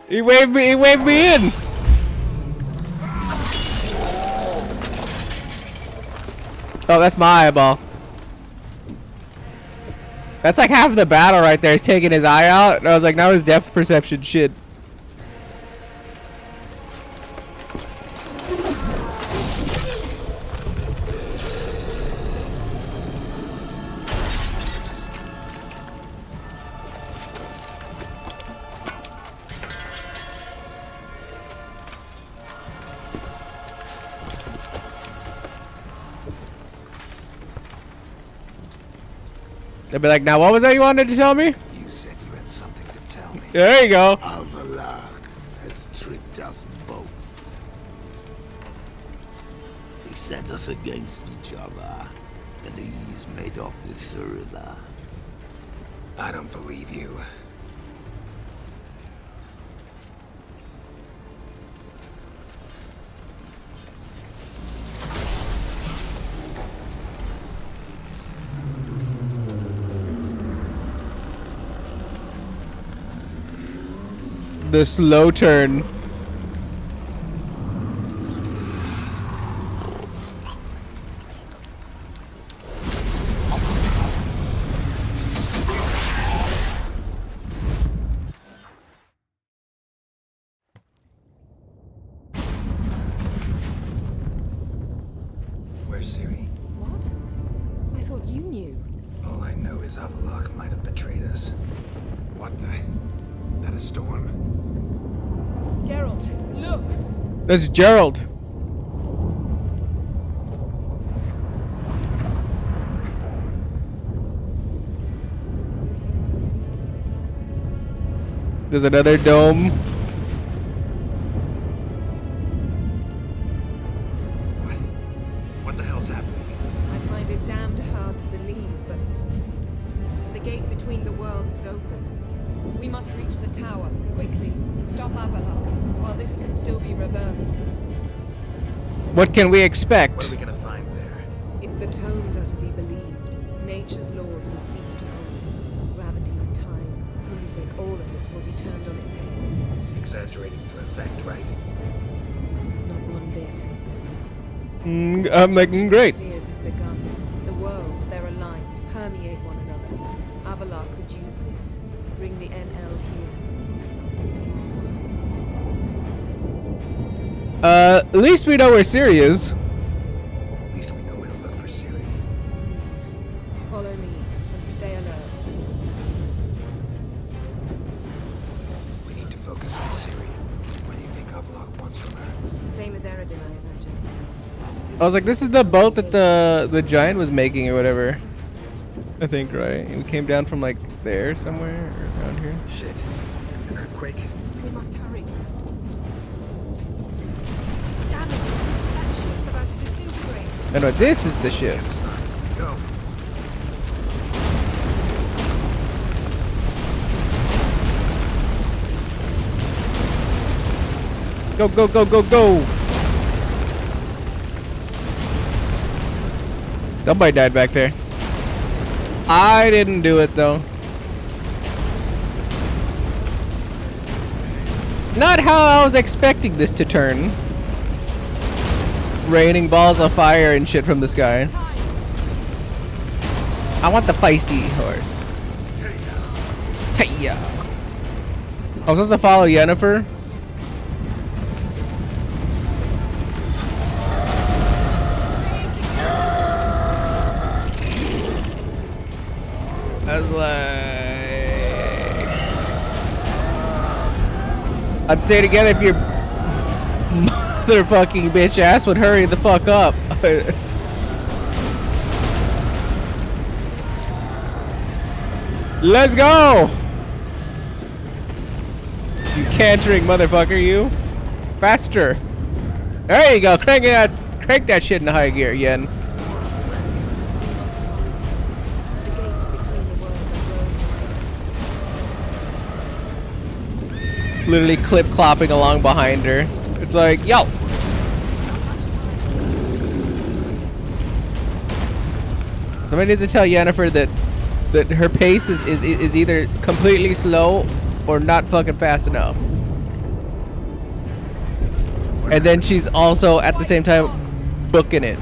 He waved me in. Oh, that's my eyeball. That's like half of the battle right there. He's taking his eye out. And I was like, now his depth perception shit. They'll be like, now what was that you wanted to tell me? You said you had something to tell me. There you go. Avalar has tricked us both. He set us against each other, and he's made off with Cyrilla. I don't believe you. The slow turn. Where's Ciri? What? I thought you knew. All I know is Avalok might have betrayed us. What the? That a storm? Geralt, look! That's Gerald. There's another dome. What the hell's happening? I find it damned hard to believe, but the gate between the worlds is open. We must reach the tower, quickly. Stop Avalok, while this can still be reversed. What can we expect? What are we gonna find there? If the tomes are to be believed, nature's laws will cease to hold. Gravity, time, Undvik, all of it will be turned on its head. Exaggerating for effect, right? Not one bit. I'm like, great. Spheres has begun. The worlds, they're aligned, permeate one another. Avalok could use this. Bring the NL here, or something far worse. At least we know where Ciri is. At least we know where to look for Ciri. Follow me, and stay alert. We need to focus on Ciri. What do you think Avalok wants from her? Same as Eredin, I imagine. I was like, this is the boat that the giant was making or whatever. I think, right? And we came down from like there somewhere or around here. Shit. An earthquake? We must hurry. Damn it! That ship's about to disintegrate. I know this is the ship. Go. Go, go, go, go, go! Somebody died back there. I didn't do it though. Not how I was expecting this to turn. Raining balls of fire and shit from the sky. I want the feisty horse. Hey-ya. I was supposed to follow Yennefer. I was like, I'd stay together if your motherfucking bitch ass would hurry the fuck up. Let's go! You cantering motherfucker, you. Faster. There you go, crank that shit into high gear, Yen. Literally clip-clopping along behind her. It's like, yo! Somebody needs to tell Yennefer that her pace is either completely slow or not fucking fast enough. and then she's also at the same time booking it.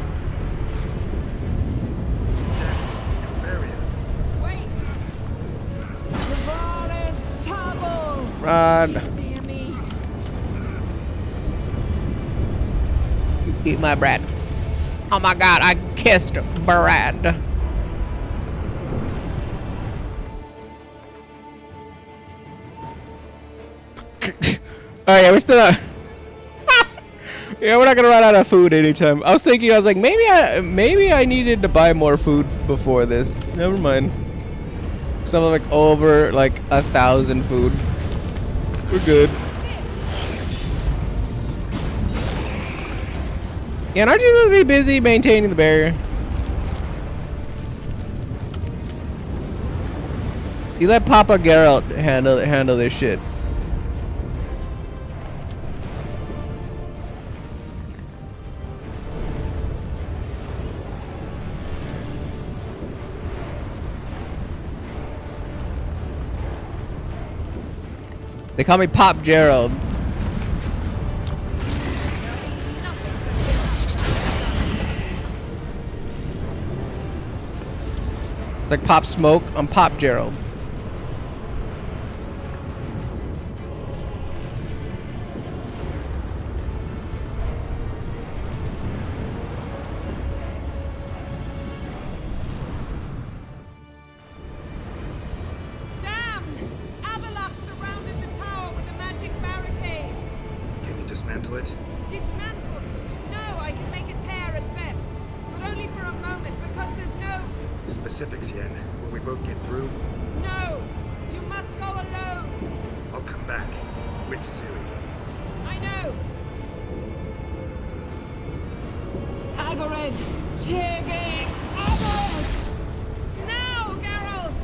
Run. Eat my bread. Oh my god, I kissed bread. Oh yeah, we're still not. Yeah, we're not gonna run out of food anytime. I was thinking, I was like, maybe I needed to buy more food before this. Never mind. Something like over like 1,000 food. We're good. Yeah, and aren't you supposed to be busy maintaining the barrier? You let Papa Geralt handle this shit. They call me Pop Gerald. It's like Pop Smoke. I'm Pop Gerald. Dismantle it? Dismantle? No, I can make a tear at best. But only for a moment, because there's no... Specifics, Yen. Will we both get through? No! You must go alone! I'll come back. With Ciri. I know! Agored! Chege! Agored! Now, Geralt!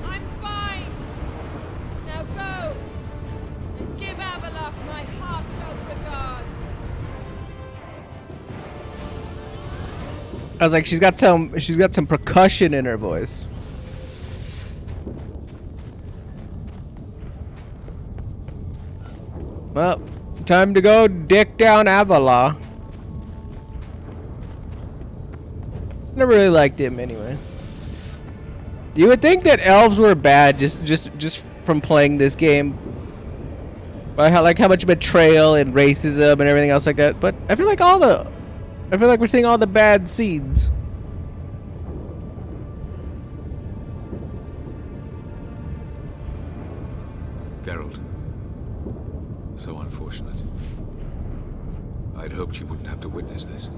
I'm fine! Now go! And give Avalok my heartfelt regards! I was like, she's got some percussion in her voice. Well, time to go dick down Avala. Never really liked him anyway. You would think that elves were bad just from playing this game. By how much betrayal and racism and everything else like that. But I feel like we're seeing all the bad seeds. Geralt. So unfortunate. I'd hoped you wouldn't have to witness this.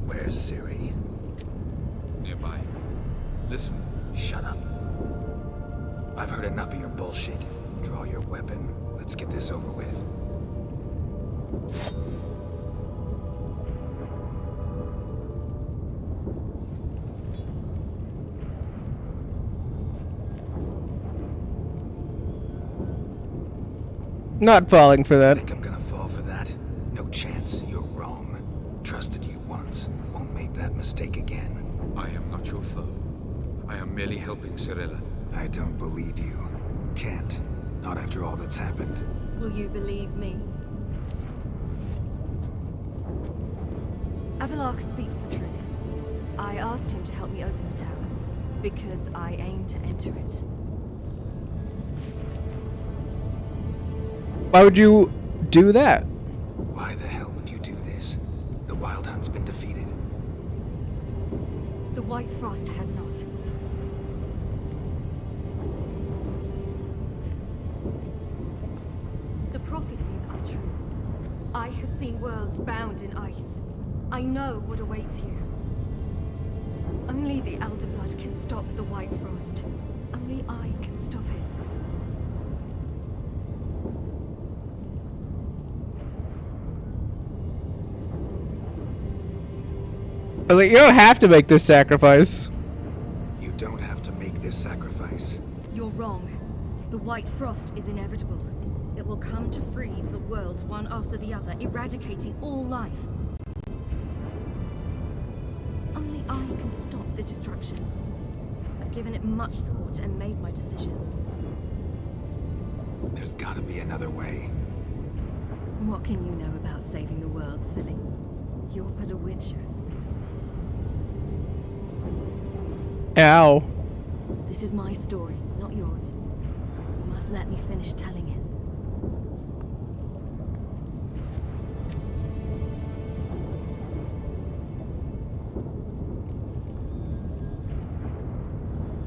Where's Ciri? Nearby. Listen. Shut up. I've heard enough of your bullshit. Draw your weapon. Let's get this over with. Not falling for that. Think I'm gonna fall for that? No chance. You're wrong. Trusted you once. Won't make that mistake again. I am not your foe. I am merely helping Cirilla. I don't believe you. Can't. Not after all that's happened. Will you believe me? Avalok speaks the truth. I asked him to help me open the tower, because I aim to enter it. Why would you do that? Why the hell would you do this? The Wild Hunt's been defeated. The White Frost has not. The prophecies are true. I have seen worlds bound in ice. I know what awaits you. Only the Elder Blood can stop the White Frost. Only I can stop it. Like, you don't have to make this sacrifice. You don't have to make this sacrifice. You're wrong. The White Frost is inevitable. It will come to freeze the worlds one after the other, eradicating all life. Only I can stop the destruction. I've given it much thought and made my decision. There's gotta be another way. What can you know about saving the world, silly? You're but a witcher. Ow. This is my story, not yours. You must let me finish telling it.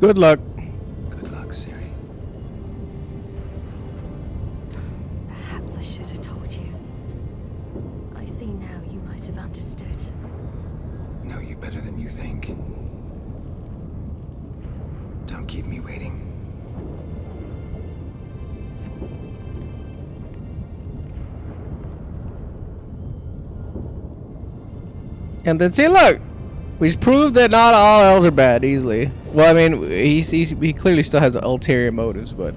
Good luck. Good luck, Ciri. Perhaps I should have told you. I see now you might have understood. Know you better than you think. Don't keep me waiting. And then see, look, we proved that not all elves are bad easily. Well, I mean, he clearly still has ulterior motives, but.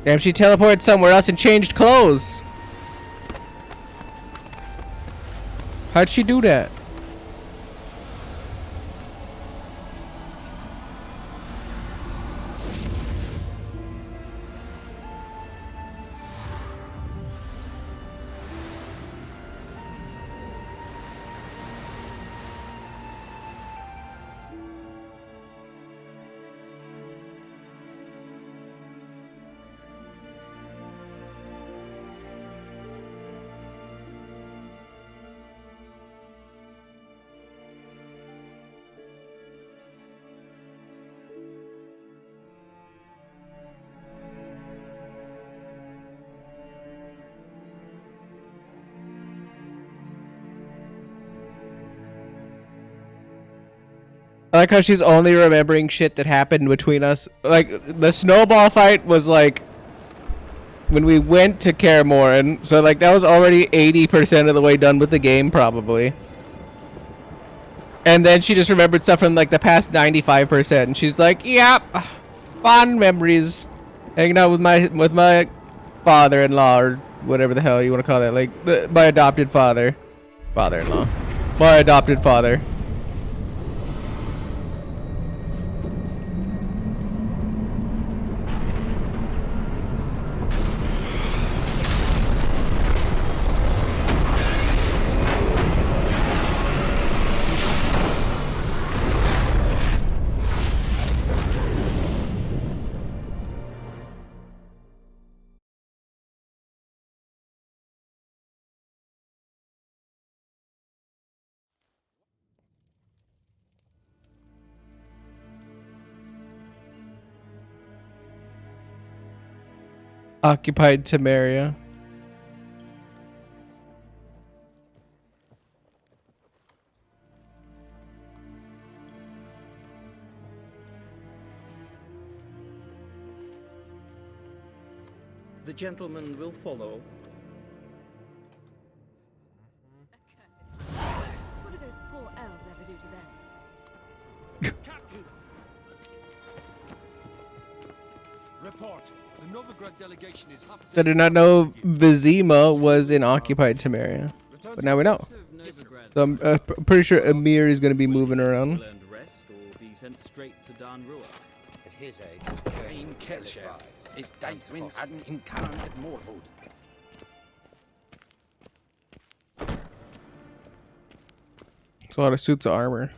Damn, she teleported somewhere else and changed clothes. How'd she do that? I like how she's only remembering shit that happened between us. Like, the snowball fight was like when we went to Kaer Morhen, so like that was already 80% of the way done with the game probably. And then she just remembered stuff from like the past 95%, and she's like, "Yep, fond memories, hanging out with my father-in-law or whatever the hell you want to call that, like my adopted father-in-law, my adopted father." Occupied Temeria. The gentleman will follow. What do those poor elves ever do to them? Captain! Report. The Novigrad delegation is half. I did not know Vizima was in occupied Temeria, but now we know. So I'm pretty sure Emir is going to be moving around. Rest or be sent straight to Dan Rua. At his age, Cain Kelshire is Daithwin hadn't incarnate more food. It's a lot of suits of armor.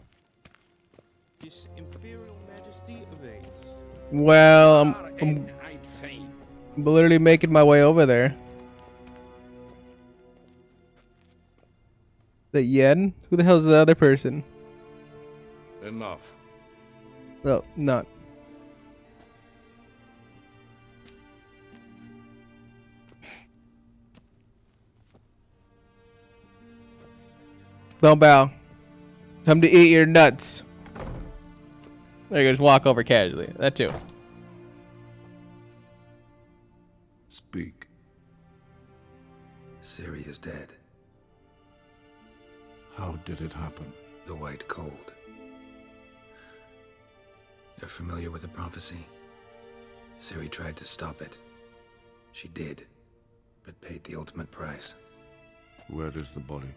His Imperial Majesty awaits. Well, I'm literally making my way over there. The Yen? Who the hell's the other person? Enough. Oh, not. Don't bow. Time to eat your nuts. There you go, just walk over casually. That too. Speak. Ciri is dead. How did it happen? The White Cold. You're familiar with the prophecy? Ciri tried to stop it. She did, but paid the ultimate price. Where is the body?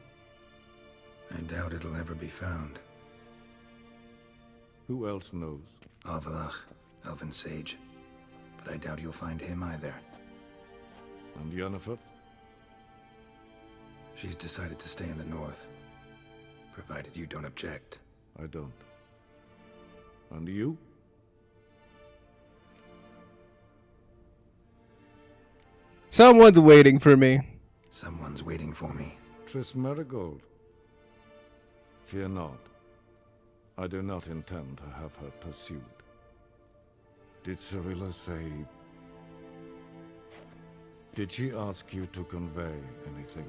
I doubt it'll ever be found. Who else knows? Avalach, Elven Sage. But I doubt you'll find him either. And Yennefer? She's decided to stay in the north. Provided you don't object. I don't. And you? Someone's waiting for me. Someone's waiting for me. Triss Merigold. Fear not. I do not intend to have her pursued. Did Cirilla say... Did she ask you to convey anything?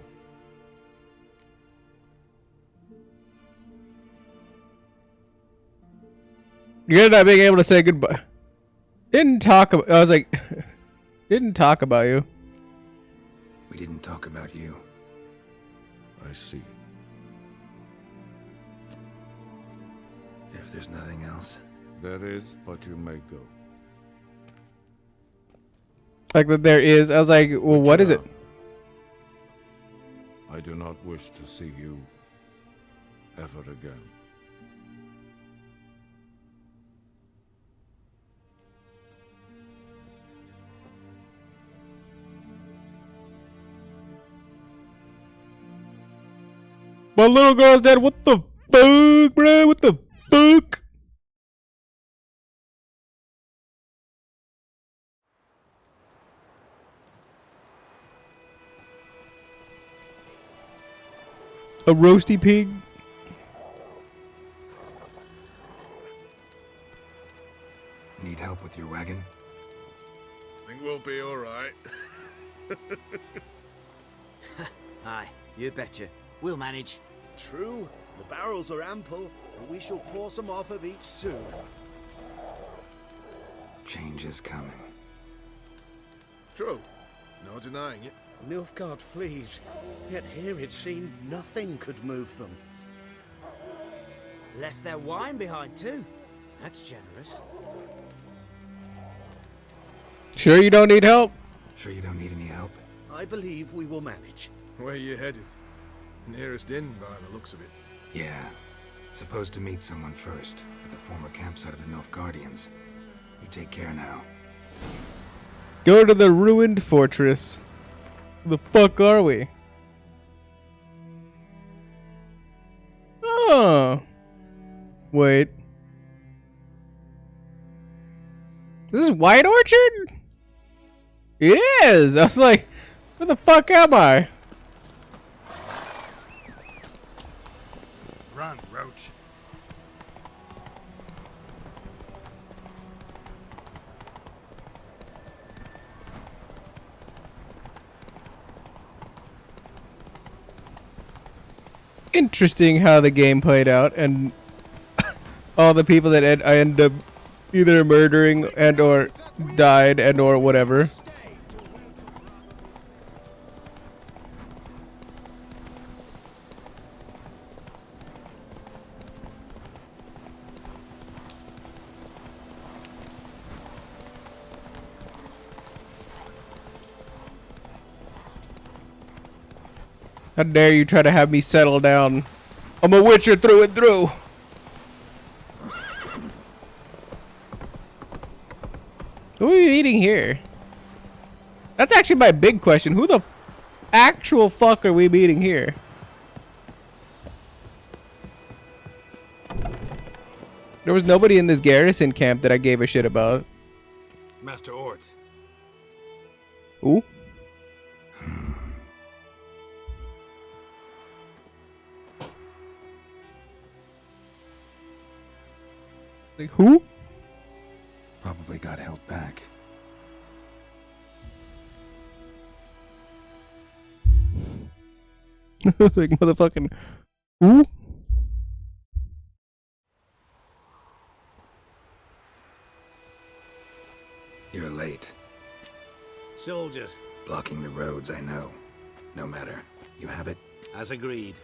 You're not being able to say goodbye. Didn't talk about... I was like... Didn't talk about you. We didn't talk about you. I see. If there's nothing else... There is, but you may go. Like that there is. I was like, well, what is it? I do not wish to see you ever again. My little girl's dead. What the fuck, bro? What the fuck? A roasty pig? Need help with your wagon? Think we'll be alright. Aye, you betcha. We'll manage. True. The barrels are ample, and we shall pour some off of each soon. Change is coming. True. No denying it. Nilfgaard flees, yet here it seemed nothing could move them. Left their wine behind too. That's generous. Sure you don't need help? Sure you don't need any help? I believe we will manage. Where you headed? Nearest inn by the looks of it. Yeah. Supposed to meet someone first, at the former campsite of the Nilfgaardians. You take care now. Go to the ruined fortress. Where the fuck are we? Oh. Wait. This is White Orchard? It is! I was like, where the fuck am I? Run, Roach. Interesting how the game played out, and all the people that I end up either murdering and or died and or whatever. How dare you try to have me settle down? I'm a witcher through and through. Who are you eating here? That's actually my big question. Who the actual fuck are we meeting here? There was nobody in this garrison camp that I gave a shit about. Master Ort. Ooh. Like who? Probably got held back. Like motherfucking who? You're late. Soldiers. Blocking the roads, I know. No matter. You have it? As agreed.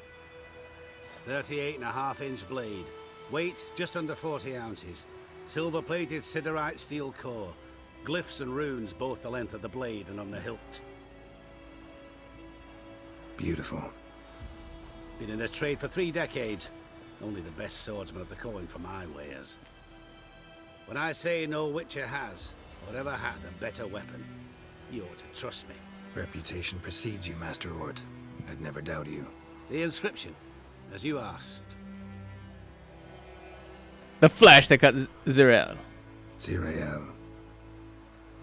38.5-inch blade. Weight just under 40 ounces. Silver-plated siderite steel core. Glyphs and runes both the length of the blade and on the hilt. Beautiful. Been in this trade for 3 decades. Only the best swordsmen have the calling for my wares. When I say no witcher has, or ever had, a better weapon, you ought to trust me. Reputation precedes you, Master Ort. I'd never doubt you. The inscription, as you asked. The flash that cut Zirael. Zirael.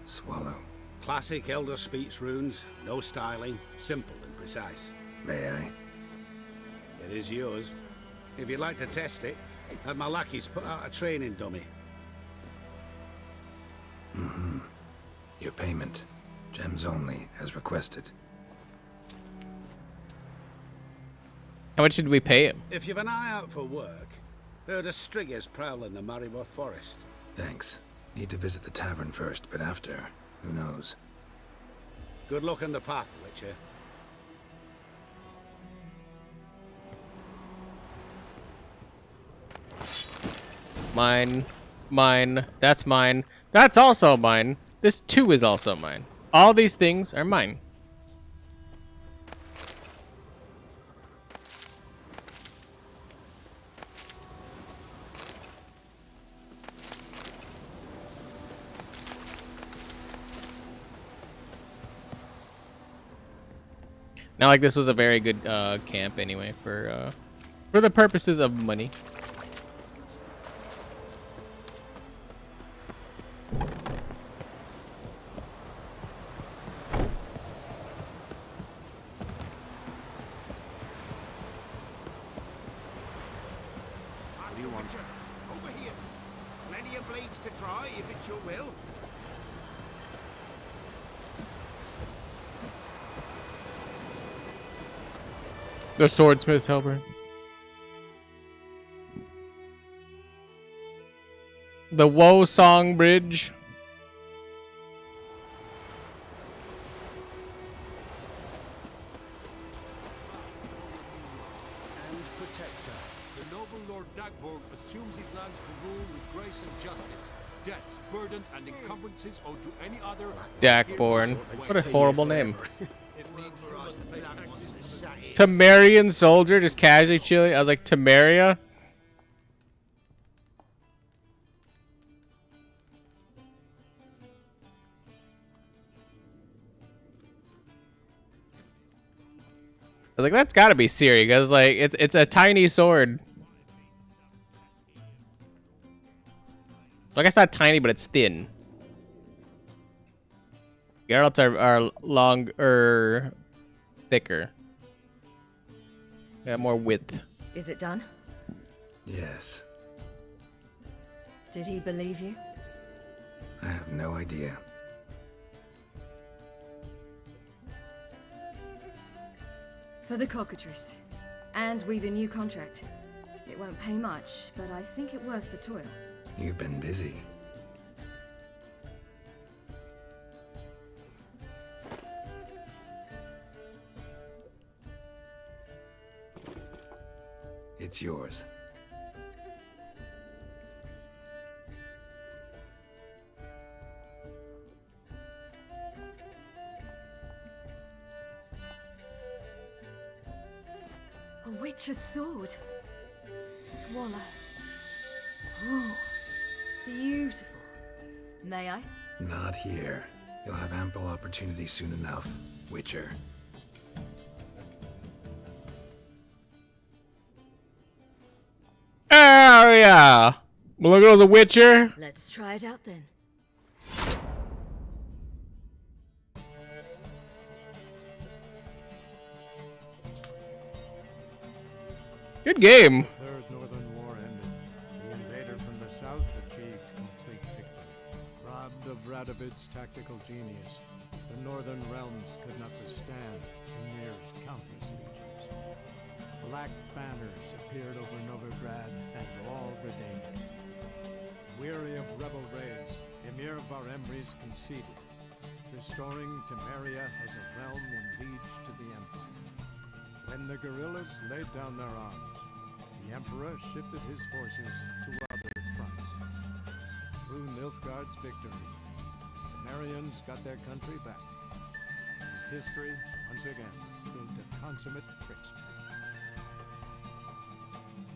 Swallow. Classic Elder Speech runes, no styling, simple and precise. May I? It is yours. If you'd like to test it, have my lackeys put out a training dummy. Mm-hmm. Your payment. Gems only, as requested. How much did we pay him? If you've an eye out for work, heard of striggers prowling the Maribor forest. Thanks. Need to visit the tavern first, but after, who knows? Good luck on the path, Witcher. Mine. Mine. That's mine. That's also mine. This too is also mine. All these things are mine. Now, like, this was a very good camp anyway for the purposes of money. Over here. Plenty of blades to try, if it's your will. The swordsmith helper. The Woe Song Bridge. The noble Lord Dagborg assumes his lands to rule with grace and justice. Debts, burdens, and encumbrances owed to any other... Dagborn. What a horrible name. Temerian soldier, just casually chilling. I was like, Temeria? I was like, that's gotta be Siri, because like it's a tiny sword. Like, it's not tiny, but it's thin. Geralt's are longer, thicker. They have more width. Is it done? Yes. Did he believe you? I have no idea. For the cockatrice. And we've a new contract. It won't pay much, but I think it worth the toil. You've been busy. It's yours. A witch's sword. Swallow. Ooh, beautiful. May I? Not here. You'll have ample opportunity soon enough, Witcher. Oh yeah. Well, look, it was a Witcher. Let's try it out then. Good game. The Third Northern War ended. The invader from the south achieved complete victory. Robbed of Radovid's tactical genius, the northern realms could not withstand Ymir's countless legions. Black banners appeared over Novigrad and all Redania. Weary of rebel raids, Ymir Varemres conceded, restoring Temeria as a realm in liege to the Empire. When the guerrillas laid down their arms, the Emperor shifted his forces to other fronts. Through Nilfgaard's victory, Temerians got their country back. And history, once again, proved a consummate trickster.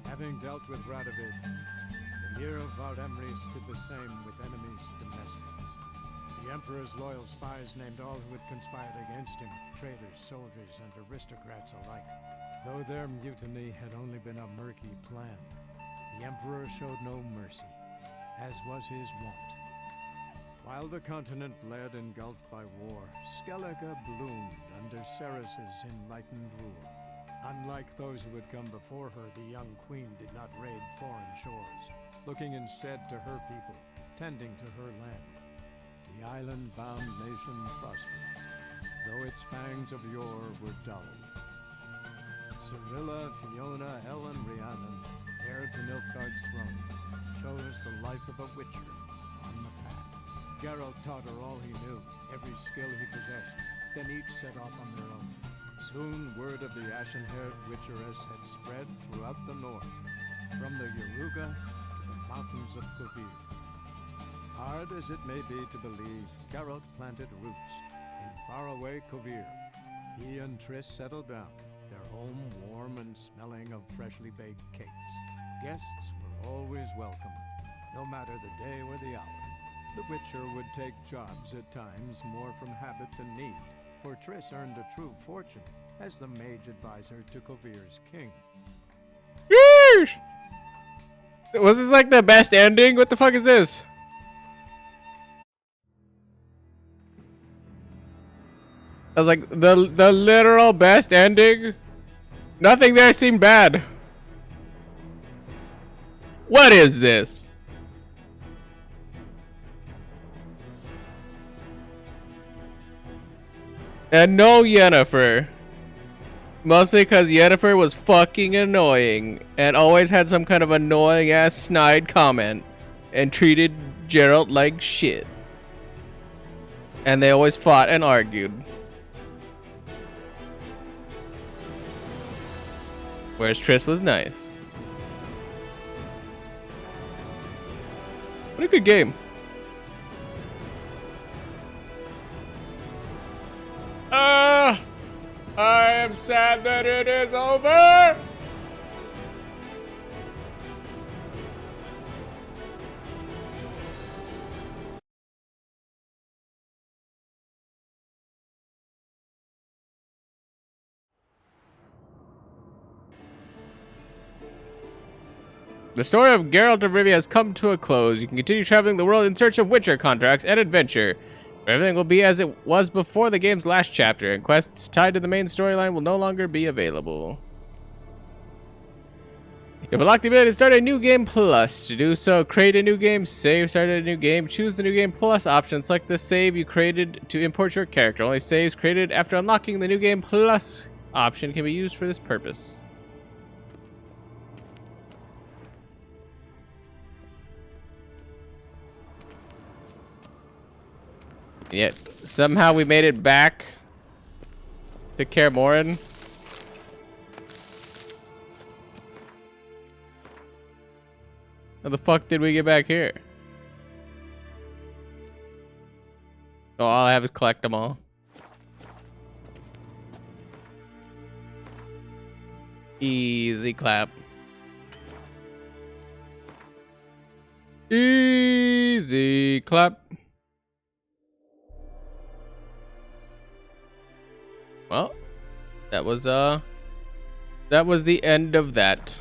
Having dealt with Radovid, the year of Valdemri stood the same with enemies domestic. The Emperor's loyal spies named all who had conspired against him, traitors, soldiers, and aristocrats alike. Though their mutiny had only been a murky plan, the Emperor showed no mercy, as was his wont. While the continent bled engulfed by war, Skellige bloomed under Ceres's enlightened rule. Unlike those who had come before her, the young queen did not raid foreign shores, looking instead to her people, tending to her land. The island-bound nation prospered, though its fangs of yore were dulled. Cyrilla, Fiona, Ellen, Rhiannon, heir to Nilfgaard's throne, chose the life of a witcher on the path. Geralt taught her all he knew, every skill he possessed, then each set off on their own. Soon word of the ashen-haired witcheress had spread throughout the north, from the Yaruga to the mountains of Kovir. Hard as it may be to believe, Geralt planted roots in faraway Kovir. He and Triss settled down, their home warm and smelling of freshly baked cakes. Guests were always welcome, no matter the day or the hour. The Witcher would take jobs at times more from habit than need, for Triss earned a true fortune as the mage advisor to Kovir's king. Yeesh! Was this like the best ending? What the fuck is this? I was like, the literal best ending? Nothing there seemed bad. What is this? And no Yennefer. Mostly because Yennefer was fucking annoying and always had some kind of annoying ass snide comment and treated Geralt like shit. And they always fought and argued. Whereas Triss was nice. What a good game. I am sad that it is over. The story of Geralt of Rivia has come to a close. You can continue traveling the world in search of Witcher contracts and adventure. Everything will be as it was before the game's last chapter, and quests tied to the main storyline will no longer be available. You have unlocked the ability to start a new game plus. To do so, create a new game, save, start a new game, choose the new game plus option, select the save you created to import your character. Only saves created after unlocking the new game plus option can be used for this purpose. Yet somehow we made it back to Kaer Morhen. How the fuck did we get back here? Oh, all I have is collect them all. Easy clap. Easy clap. Well, that was the end of that.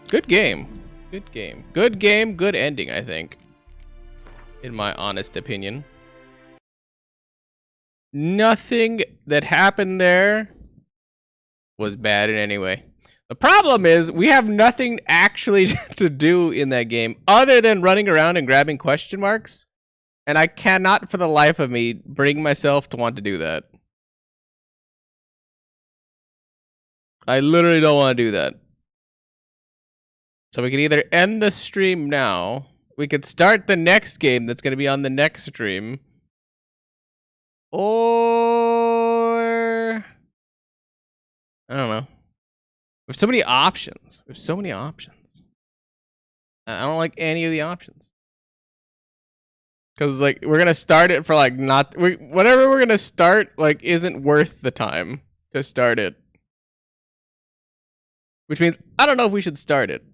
Good game. Good game. Good game, good ending, I think. In my honest opinion. Nothing that happened there was bad in any way. The problem is we have nothing actually to do in that game other than running around and grabbing question marks. And I cannot for the life of me bring myself to want to do that. I literally don't want to do that. So we can either end the stream now. We could start the next game that's going to be on the next stream. Or I don't know. There's so many options. There's so many options. I don't like any of the options. Because, like, we're gonna start it for, like, whatever we're gonna start, like, isn't worth the time to start it. Which means, I don't know if we should start it.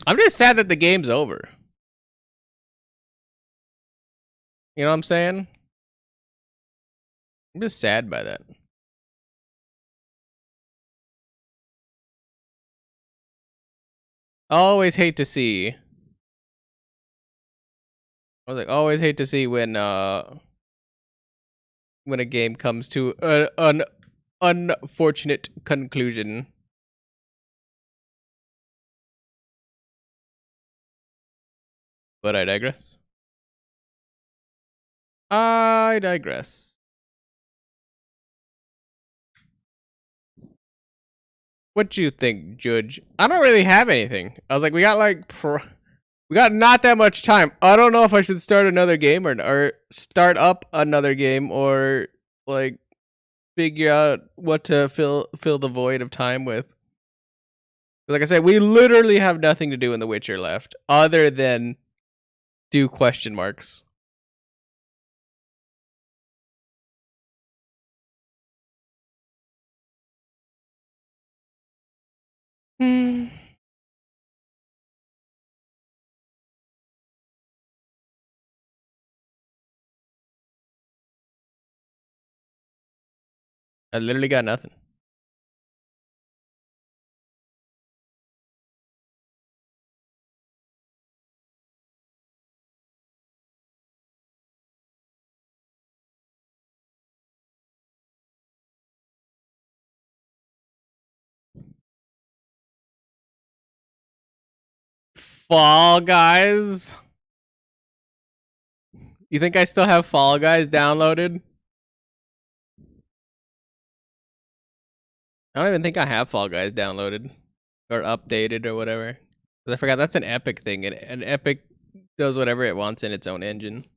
I'm just sad that the game's over. You know what I'm saying? I'm just sad by that. Always hate to see. I was like, always hate to see when a game comes to an unfortunate conclusion. But I digress. I digress. What do you think, Judge? I don't really have anything. I was like, we got not that much time. I don't know if I should start another game or start up another game or like figure out what to fill the void of time with. Like I said, we literally have nothing to do in The Witcher left other than do question marks. I literally got nothing. Fall Guys? You think I still have Fall Guys downloaded? I don't even think I have Fall Guys downloaded or updated or whatever. 'Cause I forgot that's an Epic thing, and Epic does whatever it wants in its own engine.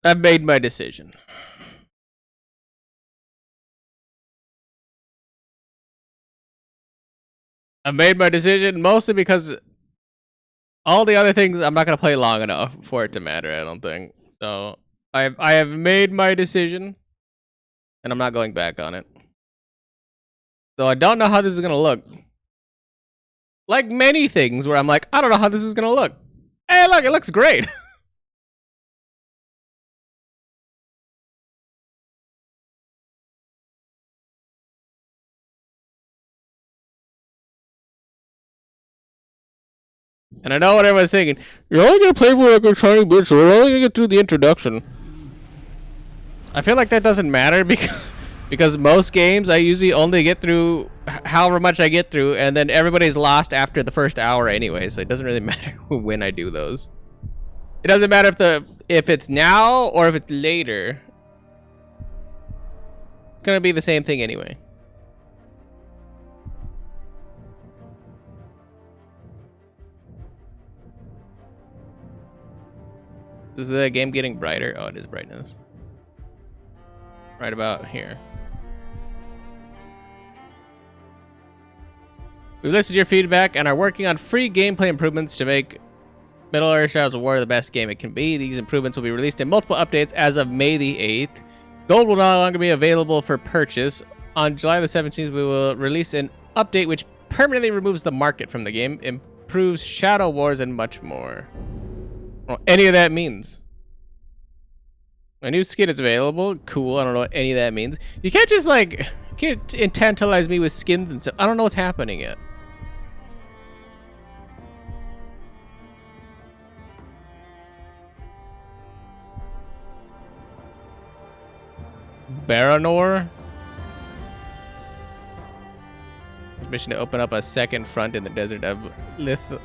I've made my decision. I've made my decision mostly because all the other things I'm not gonna play long enough for it to matter. I don't think so. I have made my decision, and I'm not going back on it. So I don't know how this is gonna look. Like many things where I'm like, I don't know how this is gonna look. Hey, look, it looks great. And I know what everyone's thinking. You're only gonna play for like a tiny bit, so we're only gonna get through the introduction. I feel like that doesn't matter because most games I usually only get through however much I get through, and then everybody's lost after the first hour anyway, so it doesn't really matter when I do those. It doesn't matter if it's now or if it's later. It's gonna be the same thing anyway. Is the game getting brighter? Oh, it is brightness. Right about here. We've listened to your feedback and are working on free gameplay improvements to make Middle-earth Shadows of War the best game it can be. These improvements will be released in multiple updates as of May the 8th. Gold will no longer be available for purchase. On July the 17th, we will release an update which permanently removes the market from the game, improves Shadow Wars, and much more. Well, any of that means. A new skin is available. Cool. I don't know what any of that means. You can't just like tantalize me with skins and stuff. I don't know what's happening yet. Baranor. This mission to open up a second front in the desert of Lithlid.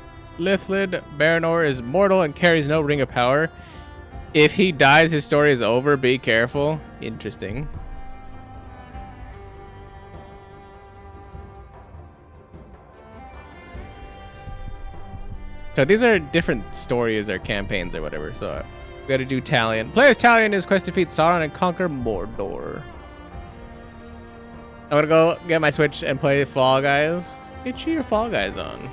Baranor is mortal and carries no ring of power. If he dies, his story is over. Be careful. Interesting. So these are different stories or campaigns or whatever. So we gotta do Talion. Play as Talion in his quest to defeat Sauron and conquer Mordor. I'm gonna go get my Switch and play Fall Guys. Get your Fall Guys on.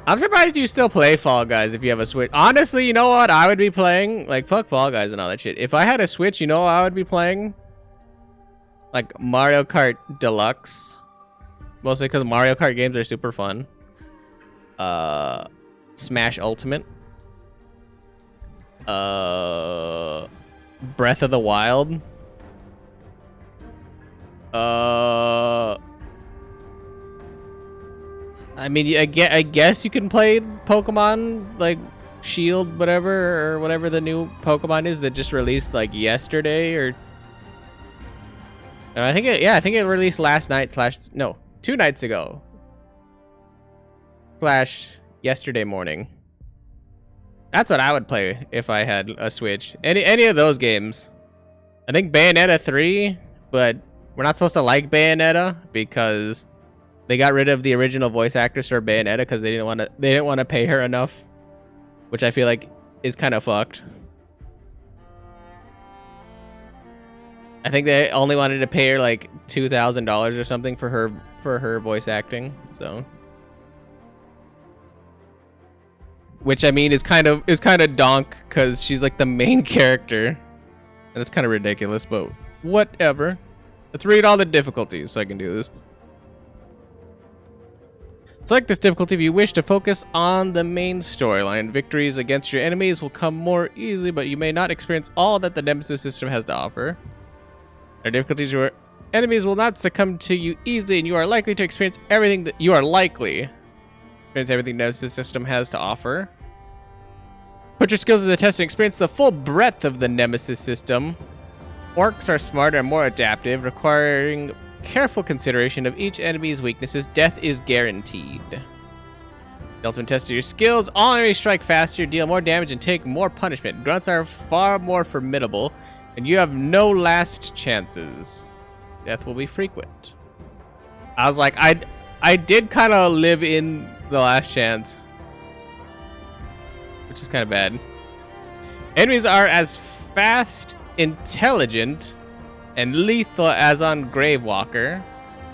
I'm surprised you still play Fall Guys if you have a Switch. Honestly, you know what I would be playing? Like, fuck Fall Guys and all that shit. If I had a Switch, you know what I would be playing? Like, Mario Kart Deluxe. Mostly because Mario Kart games are super fun. Smash Ultimate. Breath of the Wild. I mean, I guess you can play Pokemon, like, Shield, whatever, or whatever the new Pokemon is that just released, like, yesterday, or... I think it released last night / no, 2 nights ago. / yesterday morning. That's what I would play if I had a Switch. Any of those games. I think Bayonetta 3, but we're not supposed to like Bayonetta because they got rid of the original voice actress for Bayonetta because they didn't want to pay her enough, which I feel like is kind of fucked. I think they only wanted to pay her like $2,000 or something for her voice acting. So, which I mean is kind of donk because she's like the main character, and it's kind of ridiculous. But whatever. Let's read all the difficulties so I can do this. Select this difficulty if you wish to focus on the main storyline. Victories against your enemies will come more easily, but you may not experience all that the Nemesis system has to offer. There are difficulties where enemies will not succumb to you easily, and you are likely to experience everything that everything Nemesis system has to offer. Put your skills to the test and experience the full breadth of the Nemesis system. Orcs are smarter and more adaptive, requiring careful consideration of each enemy's weaknesses. Death is guaranteed. The ultimate test of your skills. All enemies strike faster, deal more damage, and take more punishment. Grunts are far more formidable, and you have no last chances. Death will be frequent. I was like, I did kind of live in the last chance, which is kind of bad. Enemies are as fast, intelligent, and lethal as on Gravewalker.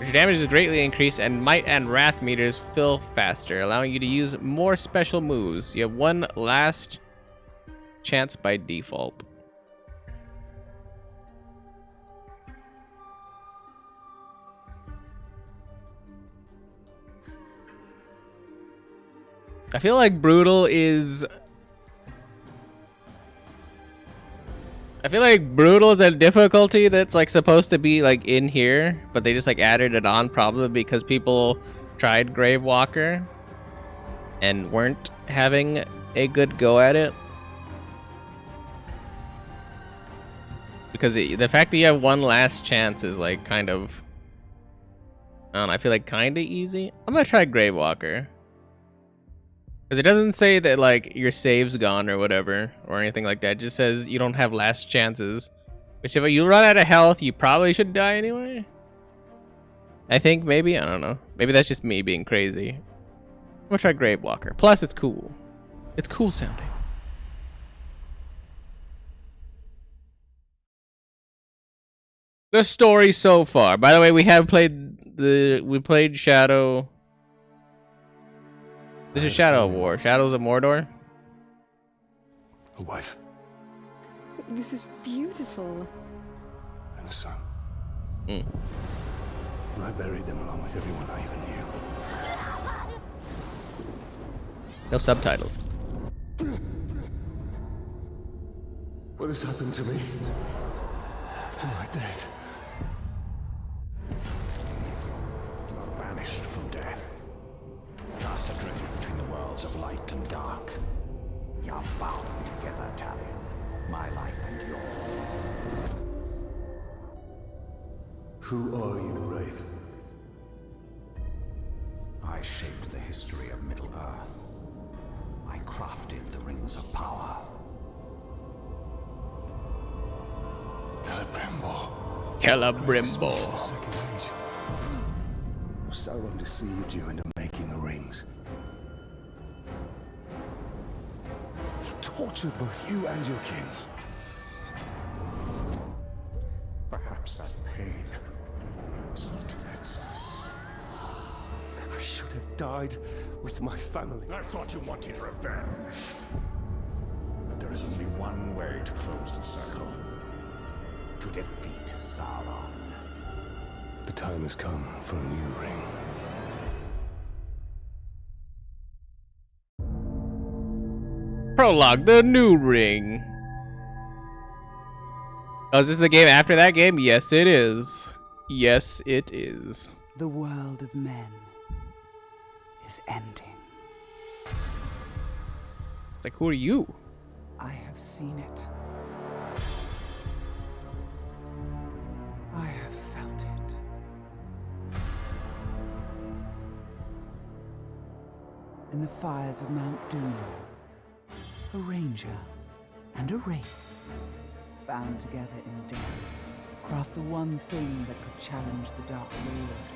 Your damage is greatly increased, and might and wrath meters fill faster, allowing you to use more special moves. You have one last chance by default. I feel like brutal is a difficulty that's like supposed to be like in here, but they just like added it on probably because people tried Gravewalker and weren't having a good go at it. Because the fact that you have one last chance is like kind of, I don't know, I feel like kind of easy. I'm gonna try Gravewalker. Because it doesn't say that like your save's gone or whatever or anything like that. It just says you don't have last chances. Which if you run out of health, you probably should die anyway. I think maybe, I don't know. Maybe that's just me being crazy. I'm gonna try Gravewalker. Plus it's cool. It's cool sounding. The story so far. By the way, we played Shadow. This is Shadow of War. Shadows of Mordor. A wife. This is beautiful. And a son. And I buried them along with everyone I even knew. No subtitles. What has happened to me? Am I dead? You are banished from death. Cast adrift between the worlds of light and dark. You are bound together, Talion. My life and yours. Who are you, Wraith? I shaped the history of Middle-earth. I crafted the Rings of Power. Celebrimbo. Sauron deceived you into making the rings. tortured both you and your kin. Perhaps that pain is what nets us. I should have died with my family. I thought you wanted revenge. But there is only one way to close the circle. To defeat Sauron. The time has come for a new ring. Prologue, the new ring. Oh, is this the game after that game? Yes, it is. Yes, it is. The world of men is ending. It's like, who are you? I have seen it. I have felt it. In the fires of Mount Doom, a ranger and a wraith, bound together in death, craft the one thing that could challenge the Dark Lord.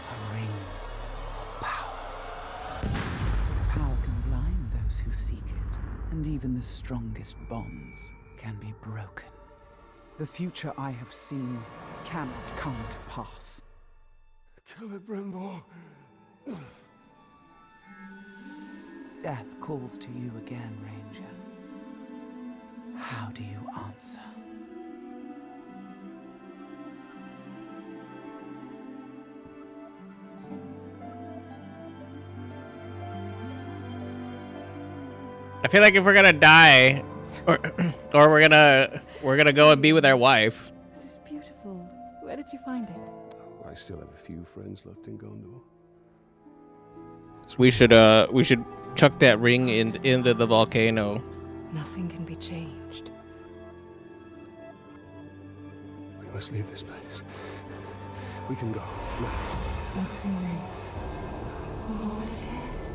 A ring of power. Power can blind those who seek it, and even the strongest bonds can be broken. The future I have seen cannot come to pass. Celebrimbor. Death calls to you again, Ranger. How do you answer? I feel like if we're gonna die, or we're gonna go and be with our wife. This is beautiful. Where did you find it? I still have a few friends left in Gondor. We should chuck that ring into the volcano. Nothing can be changed. We must leave this place. We can go now. What's your names? What it is?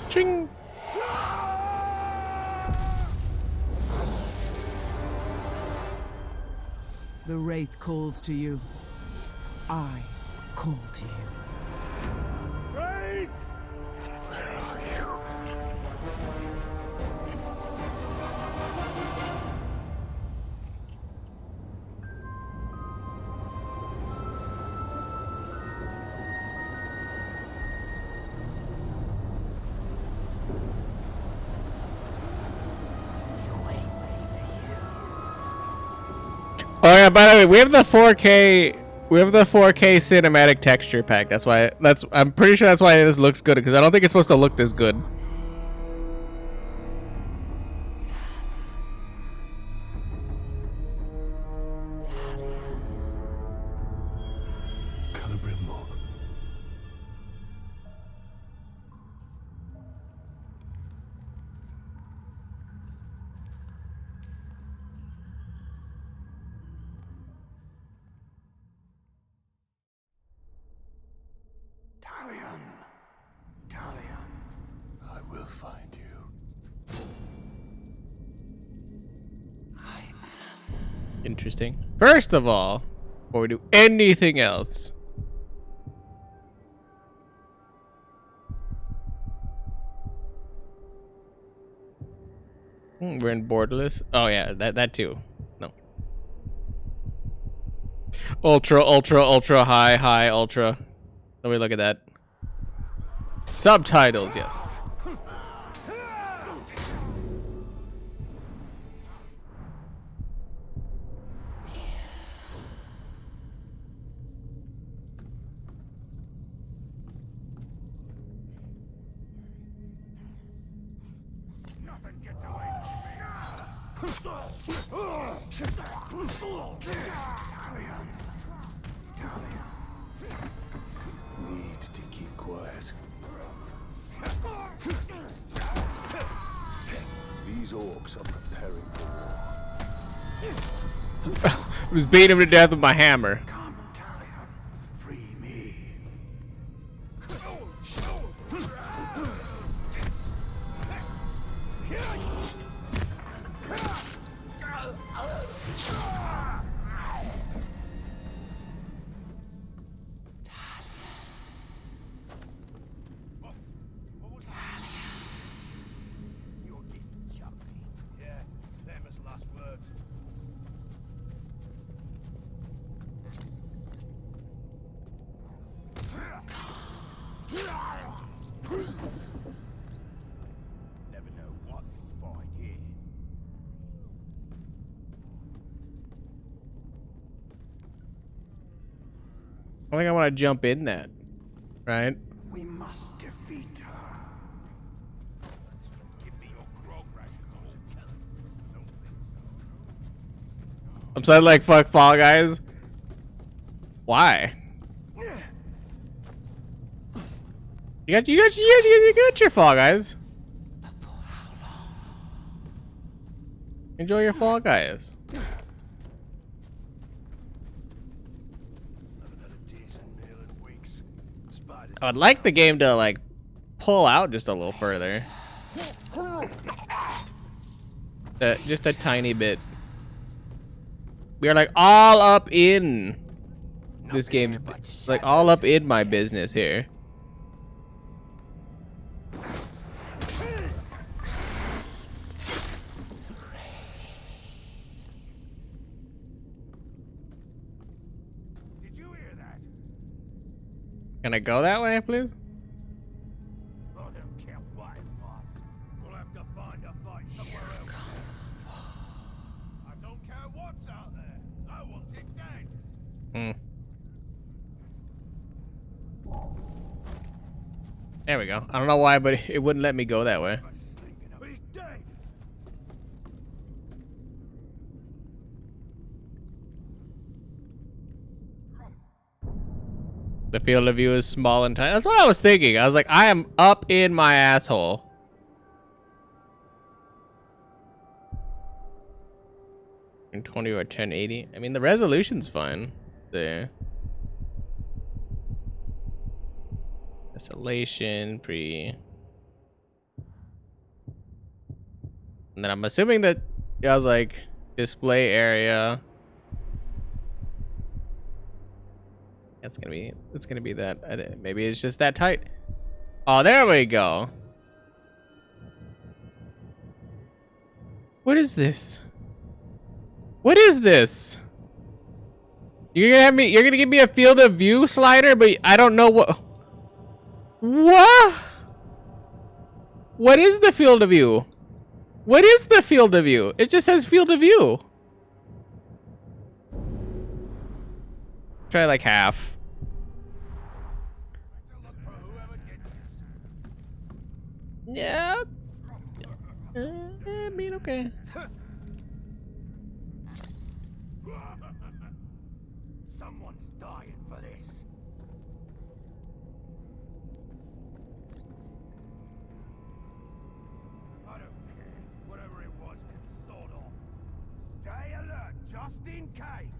Ching. The Wraith calls to you. I call to you. Wraith! Where are you? Oh yeah, by the way, we have the 4K cinematic texture pack. I'm pretty sure that's why this looks good, because I don't think it's supposed to look this good. Celebrimbor. I will find you. Interesting. First of all, before we do anything else, we're in borderless. Oh yeah, that too. No. Ultra, high, ultra. Let me look at that. Subtitles, yes. Need to keep quiet. These orcs are preparing for war. was beating him to death with my hammer. I think I want to jump in that, right? We must defeat her. I'm so like fuck Fall Guys. Why? You got your Fall Guys. Enjoy your Fall Guys. I would like the game to like pull out just a little further. Just a tiny bit. We are like all up in this game, like all up in my business here. Can I go that way, please? I don't care what it was. We'll have to find a fight somewhere else. I don't care what's out there. I want it dead. There we go. I don't know why, but it wouldn't let me go that way. He's dead. The field of view is small and tiny. That's what I was thinking. I was like, I am up in my asshole. In 20 or 1080. I mean, the resolution's fine. There. Isolation, pre. And then I'm assuming that I was like display area. It's gonna be that. Maybe it's just that tight. Oh, there we go. What is this? What is this? You're gonna give me a field of view slider, but I don't know what. What? What is the field of view? What is the field of view? It just says field of view. Try like half. Yeah. I mean, okay. Someone's dying for this. I don't care. Whatever it was, can sort off. Stay alert, just in case.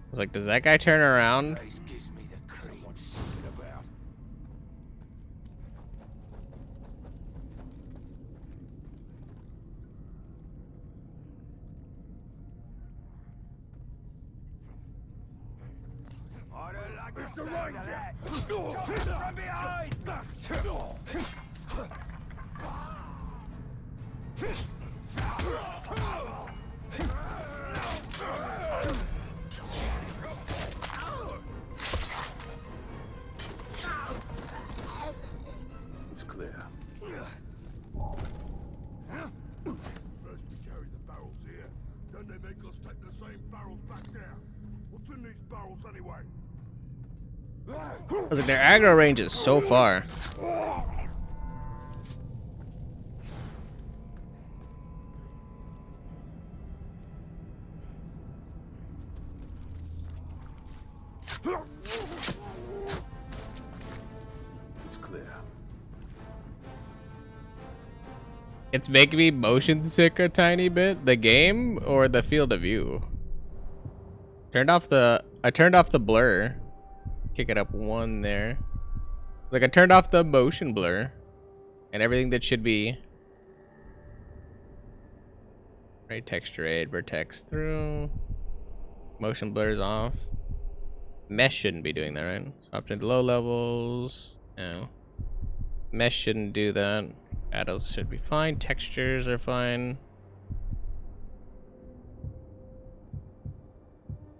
I was like, does that guy turn around? Gives me the creeps. I don't like Mr. Ranger! Shoot from behind! It's clear. First we carry the barrels here, then they make us take the same barrels back there. What's in these barrels anyway? I was like, their aggro range is so far. clear. It's making me motion sick a tiny bit. The game or the field of view? I turned off the blur. Kick it up one there. Like I turned off the motion blur and everything that should be. Right, texture aid, vertex through. Motion blur is off. Mesh shouldn't be doing that, right? Swapped into low levels. No. Mesh shouldn't do that. Shadows should be fine. Textures are fine.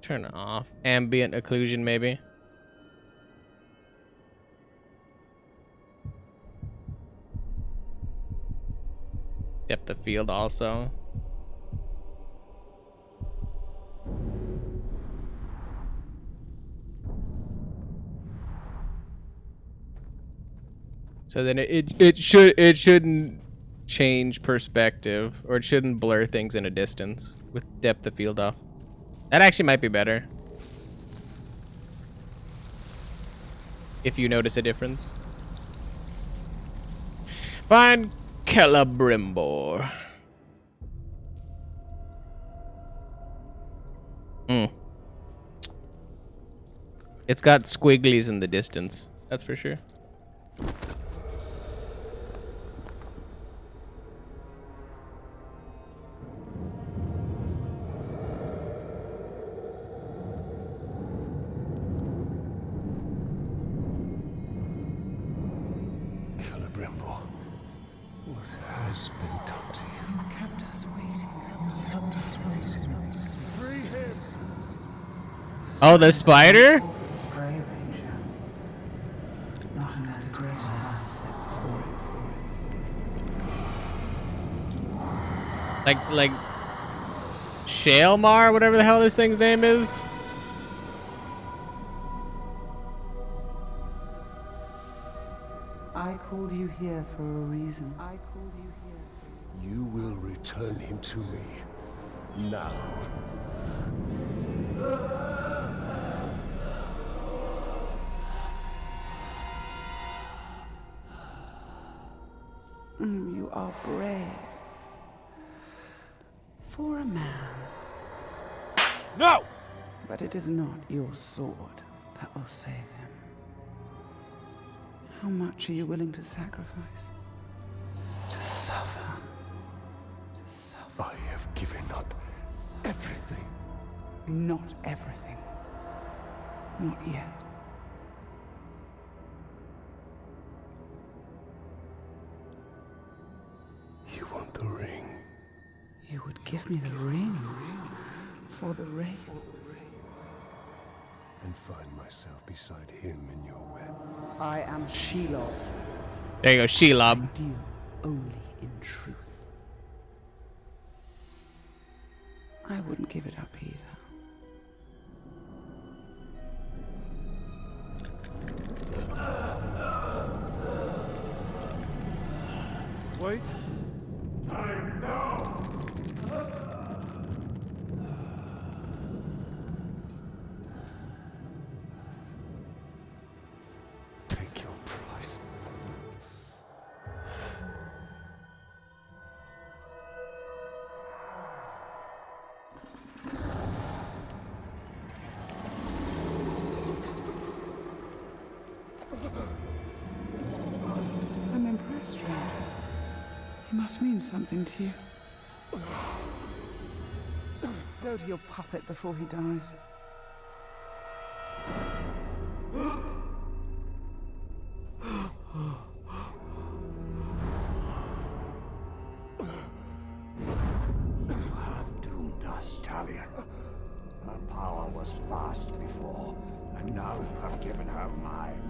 Turn it off. Ambient occlusion, maybe. Depth of field also. So then it shouldn't change perspective, or it shouldn't blur things in a distance with depth of field off. That actually might be better. If you notice a difference. Find Celebrimbor. It's got squigglies in the distance, that's for sure. Celebrimbor, what has been done to you? You've kept us waiting. Free him! Oh, the spider? Like Shalmar, whatever the hell this thing's name is. I called you here for a reason. You will return him to me. Now. You are brave. For a man. No! But it is not your sword that will save him. How much are you willing to sacrifice? To suffer. I have given up everything. Not everything. Not yet. You want the ring? You would give me the ring for the wraith. And find myself beside him in your web. I am Shelob. There you go, Shelob. I deal only in truth. I wouldn't give it up either. Wait. Time now! Take your prize. I'm impressed, stranger. He must mean something to you. Go to your puppet before he dies. You have doomed us, Talion. Her power was vast before, and now you have given her mine.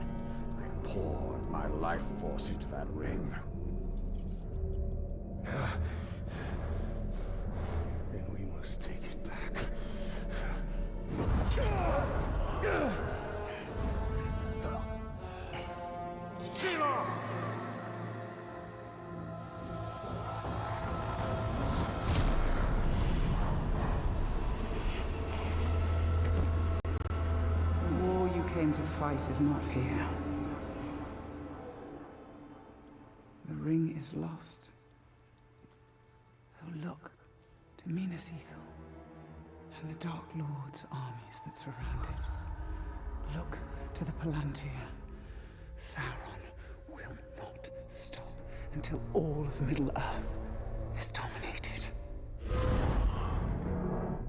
I poured my life force into that ring. Then we must take it back. Sheila! The war you came to fight is not here. is lost. So look to Minas Ithil and the Dark Lord's armies that surround it. Look to the Palantir. Sauron will not stop until all of Middle-earth is dominated.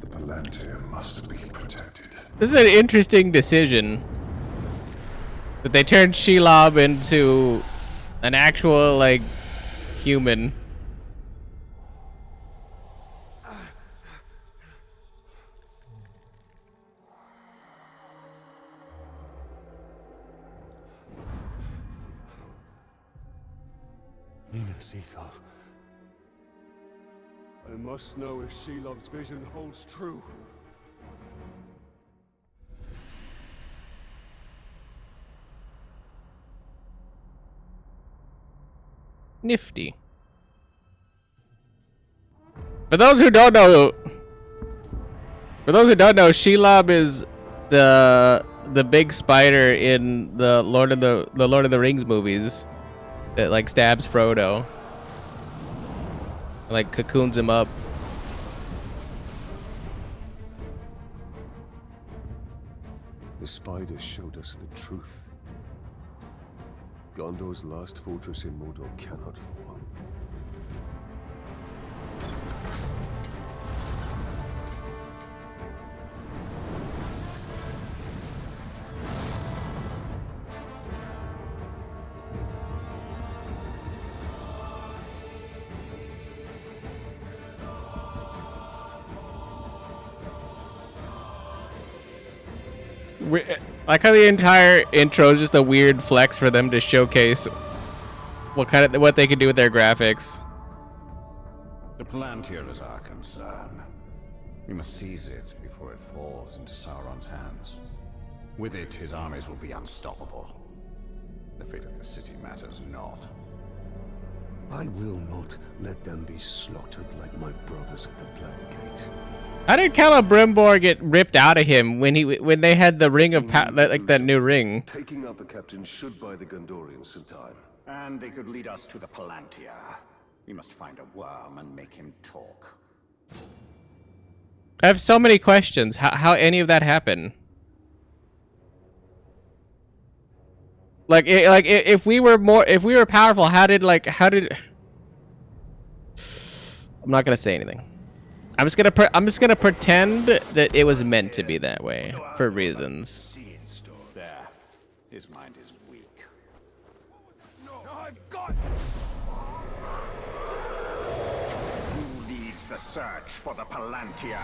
The Palantir must be protected. This is an interesting decision. That they turned Shelob into an actual, like, human. Minas Ithil. I must know if Shelob's vision holds true. Nifty. For those who don't know, Shelob is the big spider in the Lord of the Rings movies that like stabs Frodo, like cocoons him up. The spider showed us the truth. Gondor's last fortress in Mordor cannot fall. Like how the entire intro is just a weird flex for them to showcase what they can do with their graphics. The Palantir is our concern. We must seize it before it falls into Sauron's hands. With it, his armies will be unstoppable. The fate of the city matters not. I will not let them be slaughtered like my brothers at the Black Gate. How did Celebrimbor get ripped out of him when they had the ring of that new ring? Taking out the captain should buy the Gondorians some time. And they could lead us to the Palantir. We must find a worm and make him talk. I have so many questions. How any of that happened? If we were powerful, how did? I'm not gonna say anything. I'm just gonna pretend that it was meant to be that way for reasons. There. His mind is weak. Who leads the search for the Palantir?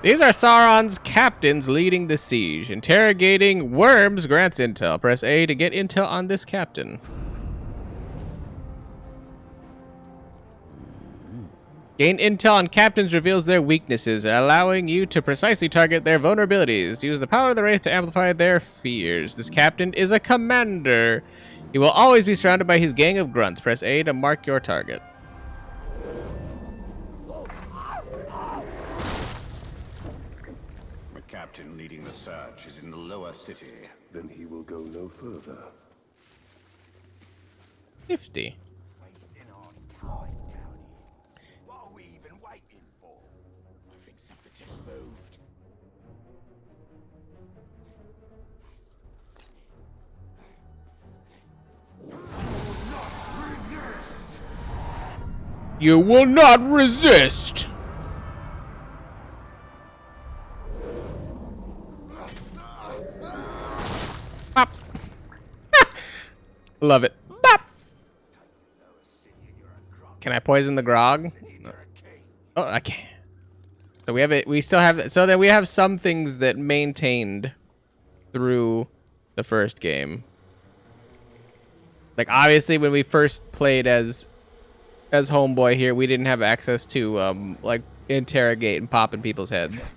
These are Sauron's captains leading the siege. Interrogating worms grants intel. Press A to get intel on this captain. Gain intel on captains reveals their weaknesses, allowing you to precisely target their vulnerabilities. Use the power of the Wraith to amplify their fears. This captain is a commander. He will always be surrounded by his gang of grunts. Press A to mark your target. The captain leading the search is in the lower city. Then he will go no further. 50. Something just moved. You will not resist. Bop. Love it. Bop. Can I poison the grog? No. Oh, I can't. So we have it. We still have. So then we have some things that maintained through the first game. Like obviously, when we first played as Homeboy here, we didn't have access to like interrogate and pop in people's heads.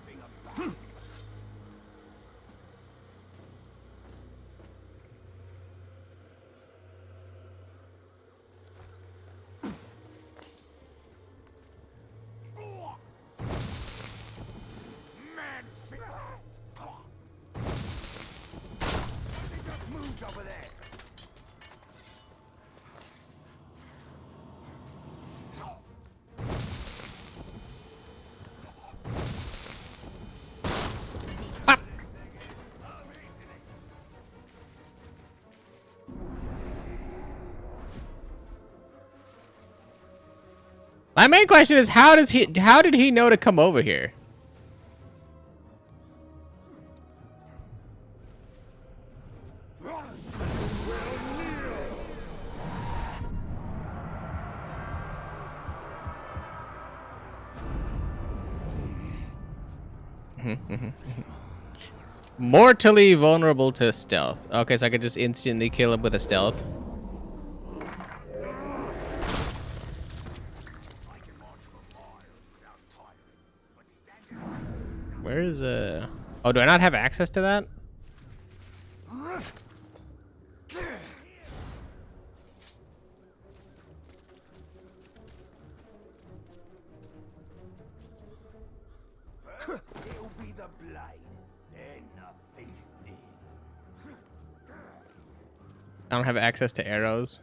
My main question is how did he know to come over here? Mortally vulnerable to stealth. Okay, so I could just instantly kill him with a stealth. Where is oh, do I not have access to that? It'll be the blade, then the feasting. I don't have access to arrows.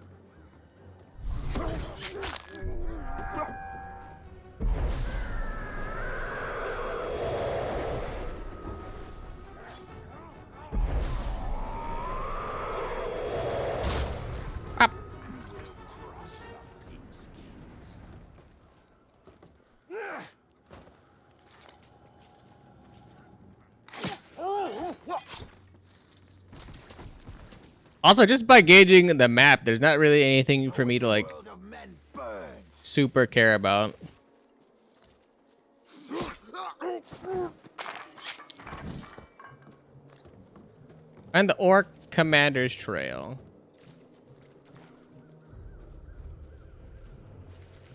Also, just by gauging the map, there's not really anything for me to like super care about. And the Orc Commander's Trail.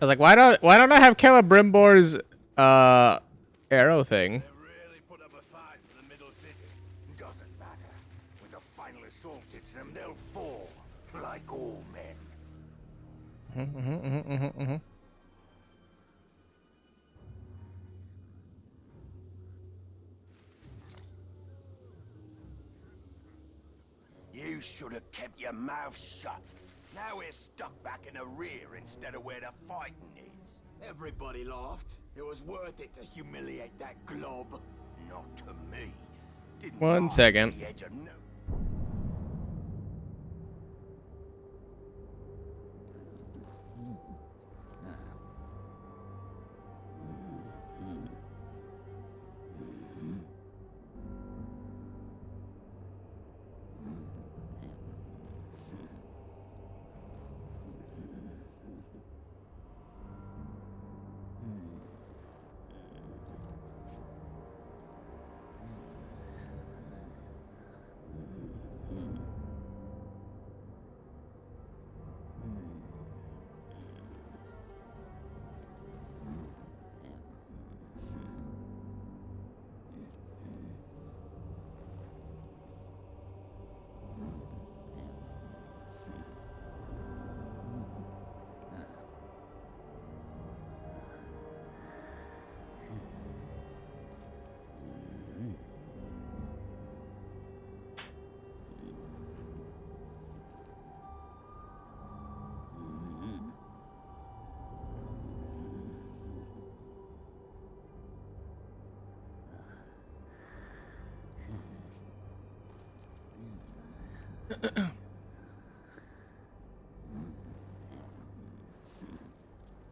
I was like, why don't I have Celebrimbor's arrow thing? They'll fall like all men. You should have kept your mouth shut. Now we're stuck back in the rear instead of where the fighting is. Everybody laughed. It was worth it to humiliate that glob. Not to me. Didn't One rise to second. the edge of no-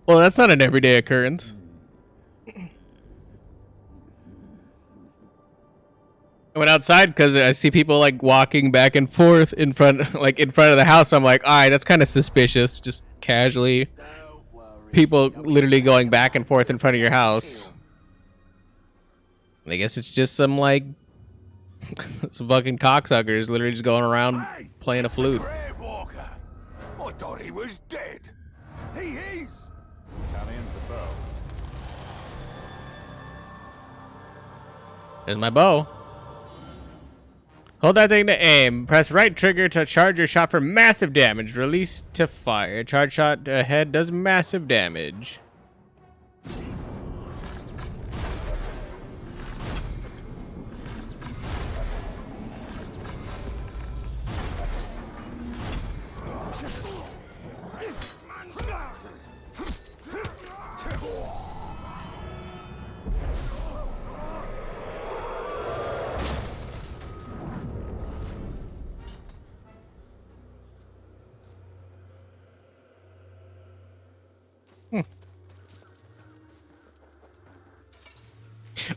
Well, that's not an everyday occurrence. I went outside because I see people like walking back and forth in front, like in front of the house. I'm like, all right, that's kind of suspicious. Just casually, people literally going back and forth in front of your house. I guess it's just some like some fucking cocksuckers literally just going around playing a flute. Walker. I thought he was dead. He is. Italian's the bow. There's my bow. Hold that thing to aim. Press right trigger to charge your shot for massive damage. Release to fire. Charge shot ahead does massive damage.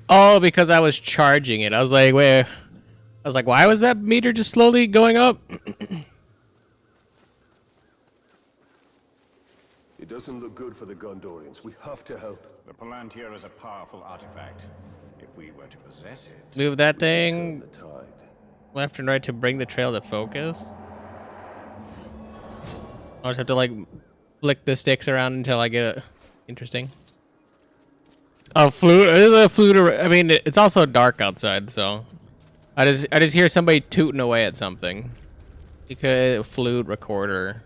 Oh, because I was charging it. I was like, wait. I was like, why was that meter just slowly going up? It doesn't look good for the Gondorians. We have to help. The Palantir is a powerful artifact. If we were to possess it... Move that thing left and right to bring the trail to focus. I'll just have to like flick the sticks around until I get it. Interesting. Oh, flute. It is a flute. I mean, it's also dark outside, so I just hear somebody tooting away at something. Because flute recorder,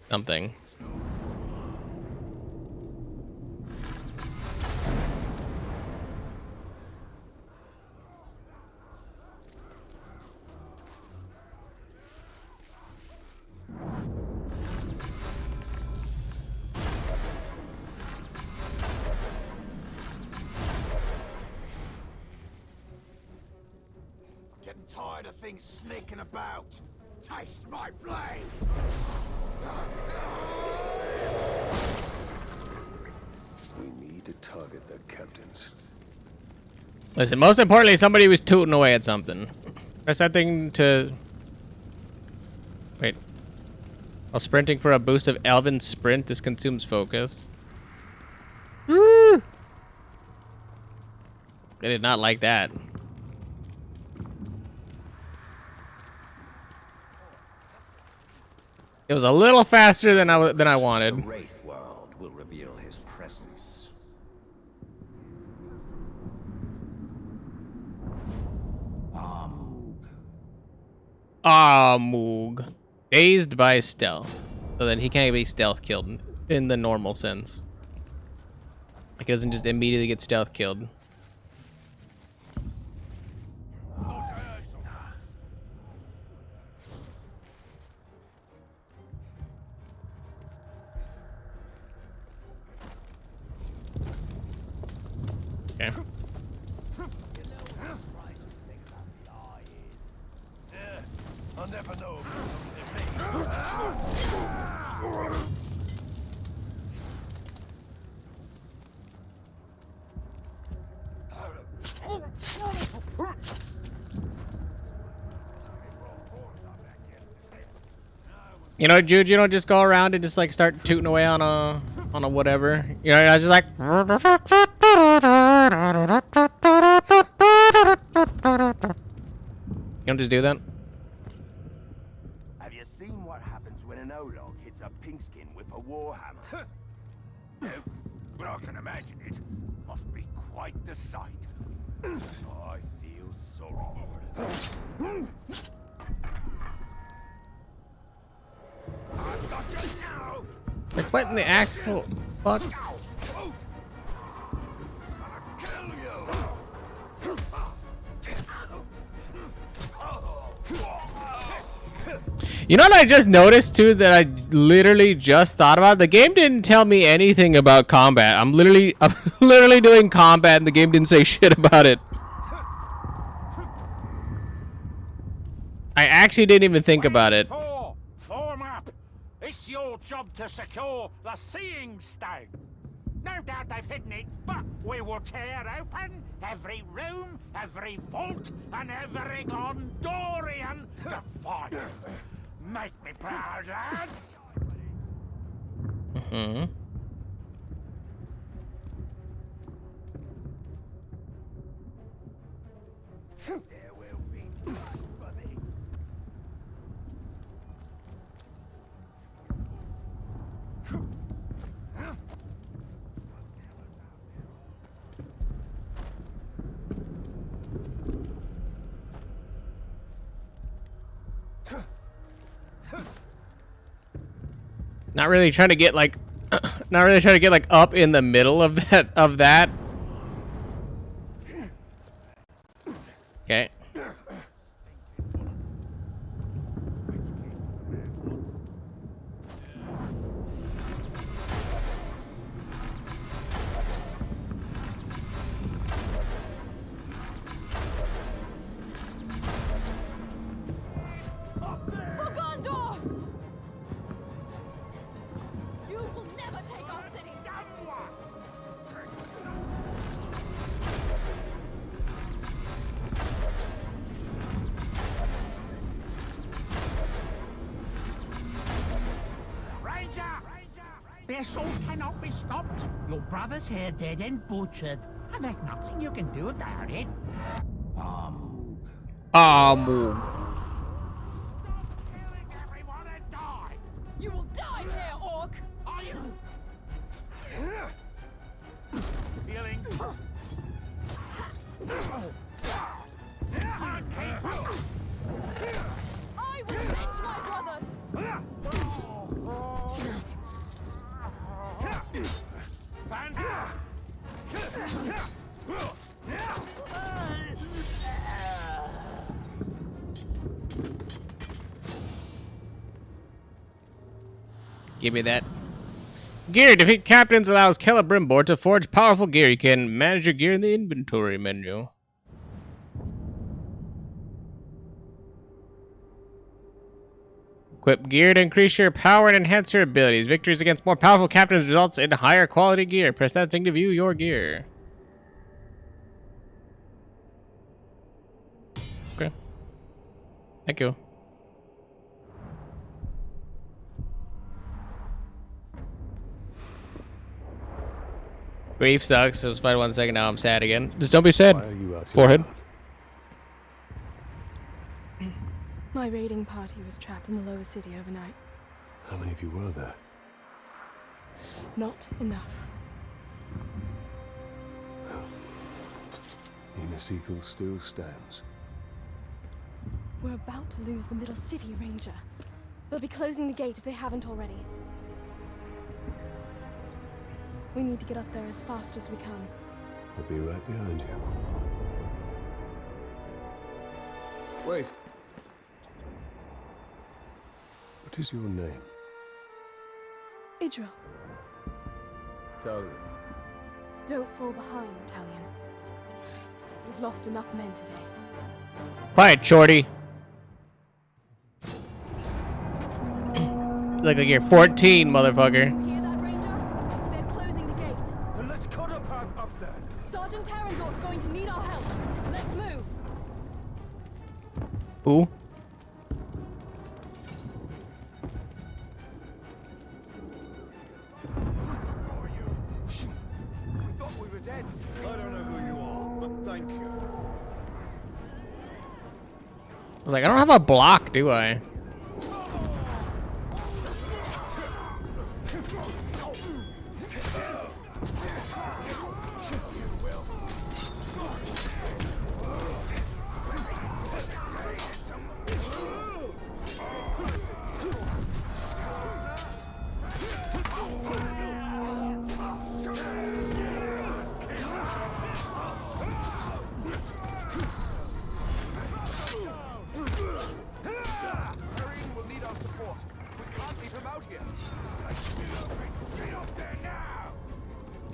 something. Getting tired of things sneaking about. Taste my blade! We need to target their captains. Listen, most importantly, somebody was tooting away at something. Press that thing to... Wait. While sprinting for a boost of Elven Sprint, this consumes focus. Woo! I did not like that. It was a little faster than I wanted. The Wraith world will reveal his presence. Moog. Dazed by stealth. So then he can't be stealth killed in the normal sense. Like, he doesn't just immediately get stealth killed. Okay. I'll never know. You know, Jude, you don't just go around and just like start tooting away on a whatever. You know, I was just like. You don't just do that. Have you seen what happens when an Olog hits a pinkskin with a warhammer? No, but I can imagine it. Must be quite the sight. I feel sorry for them. I've got you now. Like, what in the actual fuck? You know what I just noticed too that I literally just thought about? The game didn't tell me anything about combat. I'm literally doing combat and the game didn't say shit about it. I actually didn't even think about it. Form up. It's your job to secure the Seeing Stone. No doubt they've hidden it, but we will tear open every room, every vault, and every Gondorian to find it. Make me proud, lads. Mm-hmm. There will be blood for this. Not really trying to get like, up in the middle of that. Okay. For Gondor! You will never take our city! The assault cannot be stopped. Your brother's here dead and butchered, and there's nothing you can do about it. Moog. You will die here, orc! Are you? Healing. I will avenge my brothers! Give me that. Gear. Defeat captains allows Celebrimbor to forge powerful gear. You can manage your gear in the inventory menu. Equip gear to increase your power and enhance your abilities. Victories against more powerful captains results in higher quality gear. Press that thing to view your gear. Okay. Thank you. Grief sucks. It was fine 1 second. Now I'm sad again. Just don't be sad. Forehead. My raiding party was trapped in the lower city overnight. How many of you were there? Not enough. Enos Ethel still stands. We're about to lose the middle city, Ranger. They'll be closing the gate if they haven't already. We need to get up there as fast as we can. I'll be right behind you. Wait. What is your name? Idril. Talion. Don't fall behind, Talion. We've lost enough men today. Quiet, shorty. Look like you're 14, motherfucker. Hear that, Ranger? They're closing the gate. Then let's cut a path up there. Sergeant Tarandor's going to need our help. Let's move. Ooh. We thought we were dead. I don't know who you are, but thank you. I was like, I don't have a block, do I?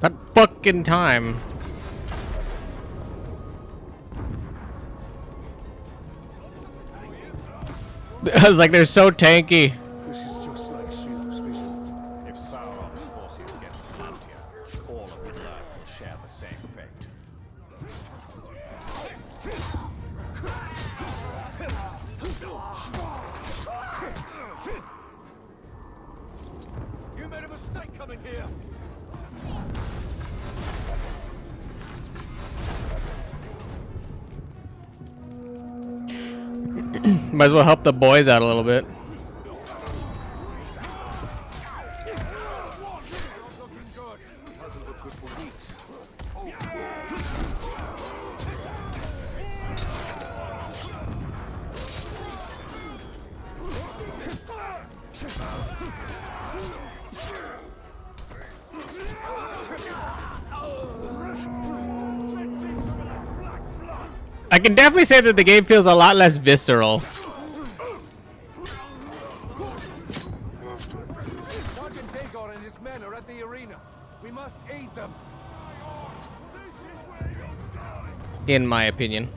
That fucking time. I was like, they're so tanky. This is just like Shilop's vision. If Sauron's forces get Atlantia, all of Middle-earth will share the same fate. You made a mistake coming here. Might as well help the boys out a little bit. I can definitely say that the game feels a lot less visceral. Sergeant Dagon and his men are at the arena. We must aid them. In my opinion.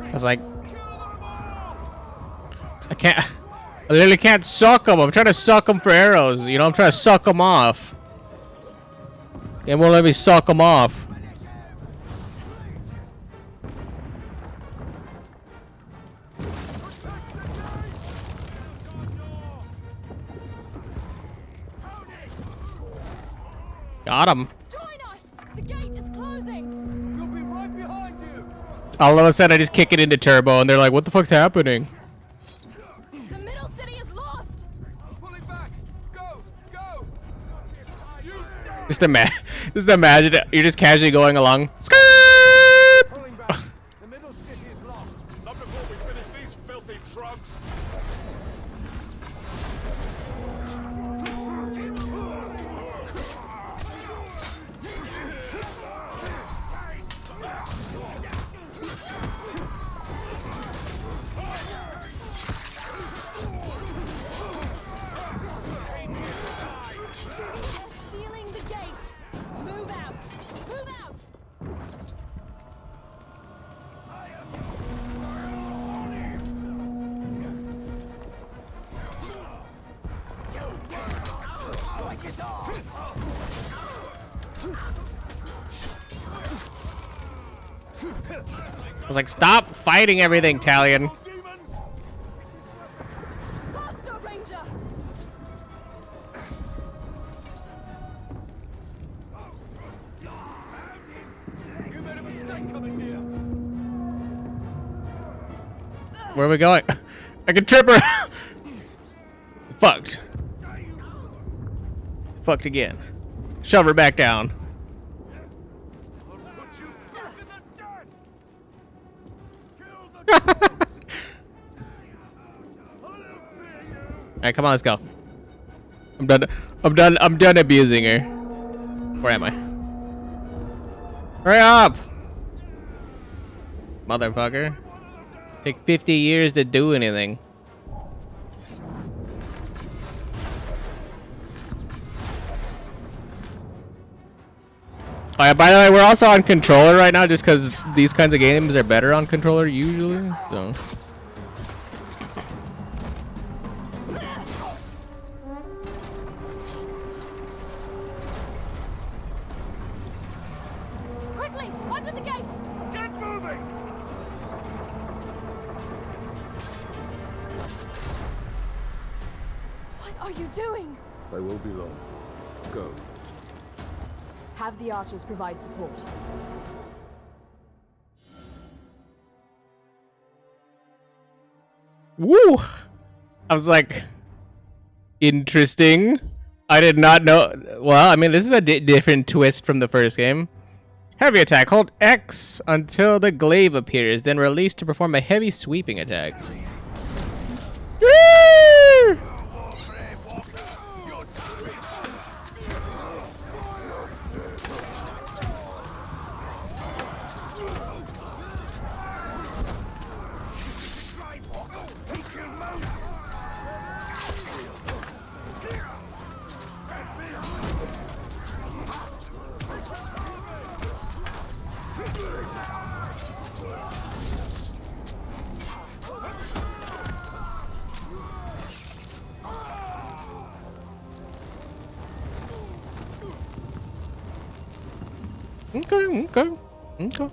I was like, I literally can't suck them. I'm trying to suck them for arrows. You know, I'm trying to suck them off. It won't let me suck them off. Got him. Join us! The gate is closing! We'll be right behind you! All of a sudden, I just kick it into turbo, and they're like, "What the fuck's happening?" The middle city is lost! Pull it back! Go! Go! Just imagine it. You're just casually going along. Pulling back. The middle city is lost. Not before we finish these filthy drugs. Sealing the gate! Move out! Move out! I was like, "Stop fighting everything, Talion." Faster, Ranger! You made a mistake coming here! Where are we going? I can trip her. Fucked. Fucked again. Shove her back down. Alright, come on, let's go. I'm done abusing her. Where am I? Hurry up! Motherfucker. Take 50 years to do anything. Alright, by the way, we're also on controller right now just because these kinds of games are better on controller usually, so. Quickly! Under the gate! Get moving! What are you doing? I will be long. Go. Have the archers provide support. Woo! I was like, interesting. I did not know. Well, I mean, this is a different twist from the first game. Heavy attack. Hold X until the glaive appears, then release to perform a heavy sweeping attack. Woo! Okay.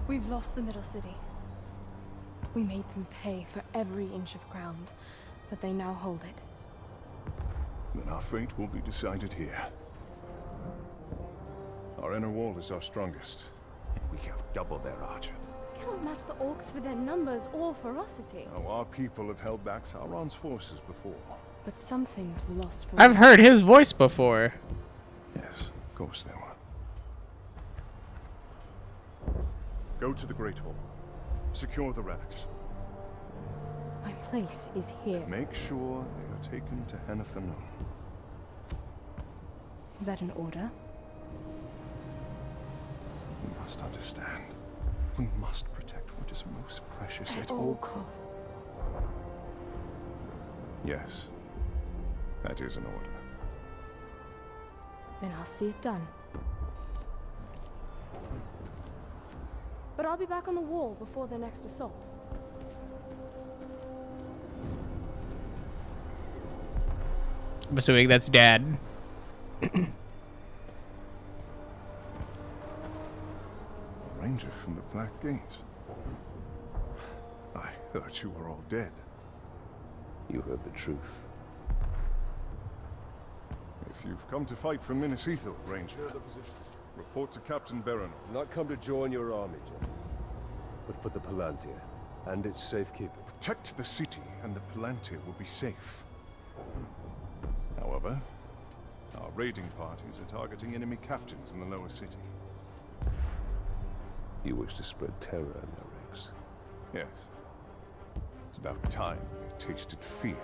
We've lost the middle city. We made them pay for every inch of ground, but they now hold it. Then our fate will be decided here. Our inner wall is our strongest. We have double their archer. We cannot match the orcs for their numbers or ferocity. Now, our people have held back Sauron's forces before. But some things were lost for I've heard his voice before. Yes, of course they were. Go to the Great Hall. Secure the relics. My place is here. Make sure they are taken to Hennefernon. Is that an order? You must understand. We must protect what is most precious At all costs. Yes. That is an order. Then I'll see it done. But I'll be back on the wall before their next assault. I'm assuming that's Dad. A ranger from the Black Gates. Aye, thought you were all dead. You heard the truth. If you've come to fight for Minas Ithil, Ranger, report to Captain Baron. Not come to join your army, General, but for the Palantir and its safekeeping. Protect the city, and the Palantir will be safe. However, our raiding parties are targeting enemy captains in the lower city. You wish to spread terror in their ranks? Yes. It's about time they tasted fear.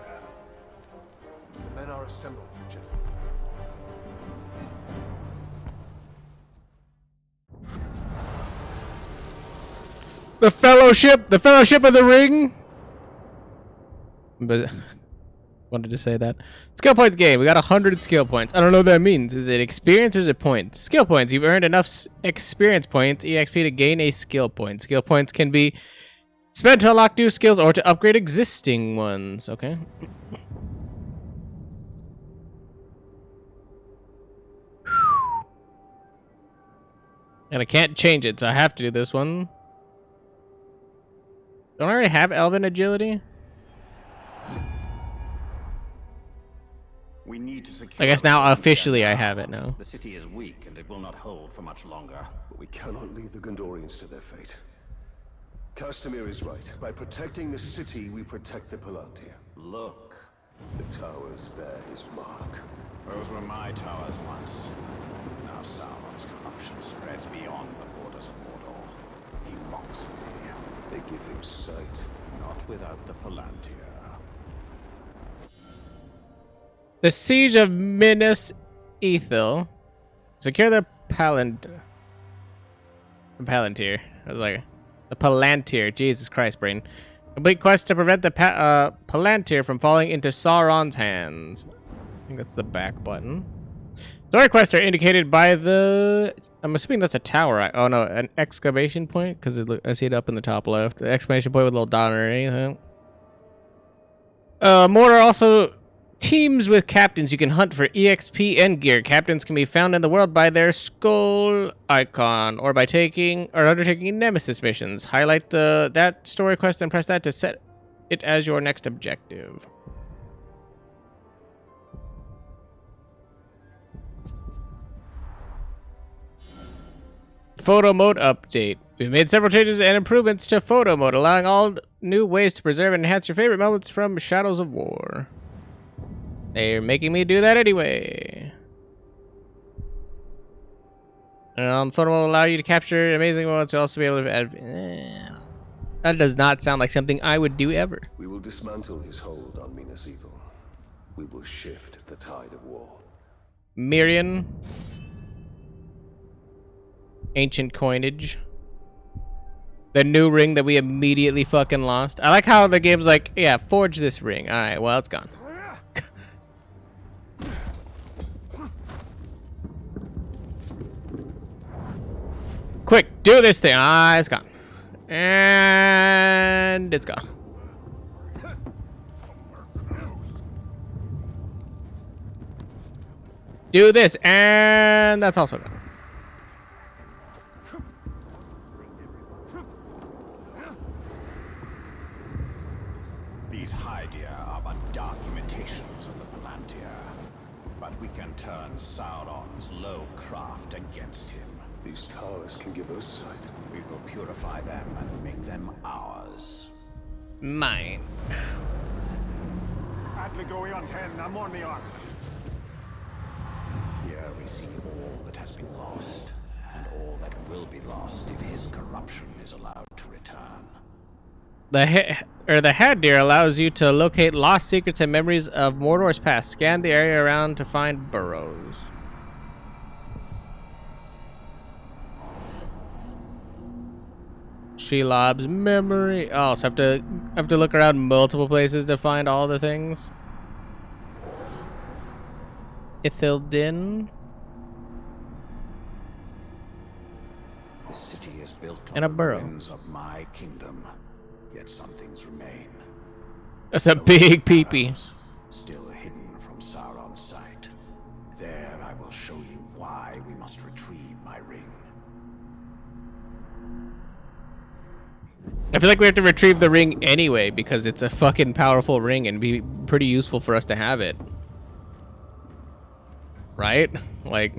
The men are assembled, General. The Fellowship of the Ring. But wanted to say that. Skill points game. We got 100 skill points. I don't know what that means. Is it experience or is it points? Skill points. You've earned enough experience points, EXP, to gain a skill point. Skill points can be spent to unlock new skills or to upgrade existing ones. Okay. And I can't change it, so I have to do this one. Don't I already have Elven Agility? We need to secure I guess now officially I have it now. The city is weak and it will not hold for much longer. But we cannot leave the Gondorians to their fate. Castamir is right. By protecting the city, we protect the Palantir. Look. The towers bear his mark. Those were my towers once. Now Sauron's corruption spreads beyond the borders of Mordor. He mocks me. They give him sight. Not without the Palantir. The Siege of Minas Ithil. Secure the Palantir. I was like, the Palantir. Jesus Christ, brain. Complete quest to prevent the Palantir from falling into Sauron's hands. I think that's the back button. Story quests are indicated by the... I'm assuming that's a tower. Oh no, an excavation point? Because I see it up in the top left. The exclamation point with a little dot or anything. Mordor also teams with captains you can hunt for EXP and gear. Captains can be found in the world by their skull icon or by undertaking nemesis missions. Highlight that story quest and press that to set it as your next objective. Photo mode update. We've made several changes and improvements to photo mode, allowing all new ways to preserve and enhance your favorite moments from Shadows of War. They're making me do that anyway. Photo mode will allow you to capture amazing moments. You'll also be able to add... That does not sound like something I would do ever. We will dismantle his hold on Minas Ithil. We will shift the tide of war. Mirian. Ancient coinage. The new ring that we immediately fucking lost. I like how the game's like, yeah, forge this ring. Alright, well, it's gone. Quick, do this thing. Ah, it's gone. And it's gone. Do this, and that's also gone. These Hydia are but dark imitations of the Palantir. But we can turn Sauron's low craft against him. These towers can give us sight. We will purify them and make them ours. Mine. Here we see all that has been lost, and all that will be lost if his corruption is allowed to return. The head deer allows you to locate lost secrets and memories of Mordor's past. Scan the area around to find burrows. Shelob's memory. Oh, so I have to look around multiple places to find all the things. Ithildin. The city is built And on a the burrow. ruins of my kingdom, yet some things remain. That's a big peepee. Still hidden from Sauron's sight. There I will show you why we must retrieve my ring. I feel like we have to retrieve the ring anyway because it's a fucking powerful ring and be pretty useful for us to have it. Right? Like,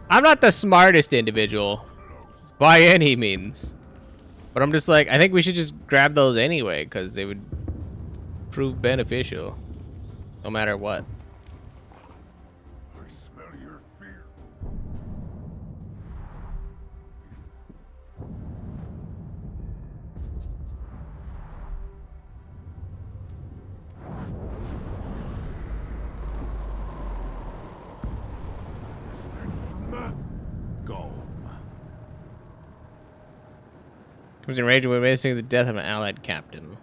I'm not the smartest individual by any means, but I'm just like, I think we should just grab those anyway because they would prove beneficial no matter what. Was enraged when witnessing the death of an allied captain.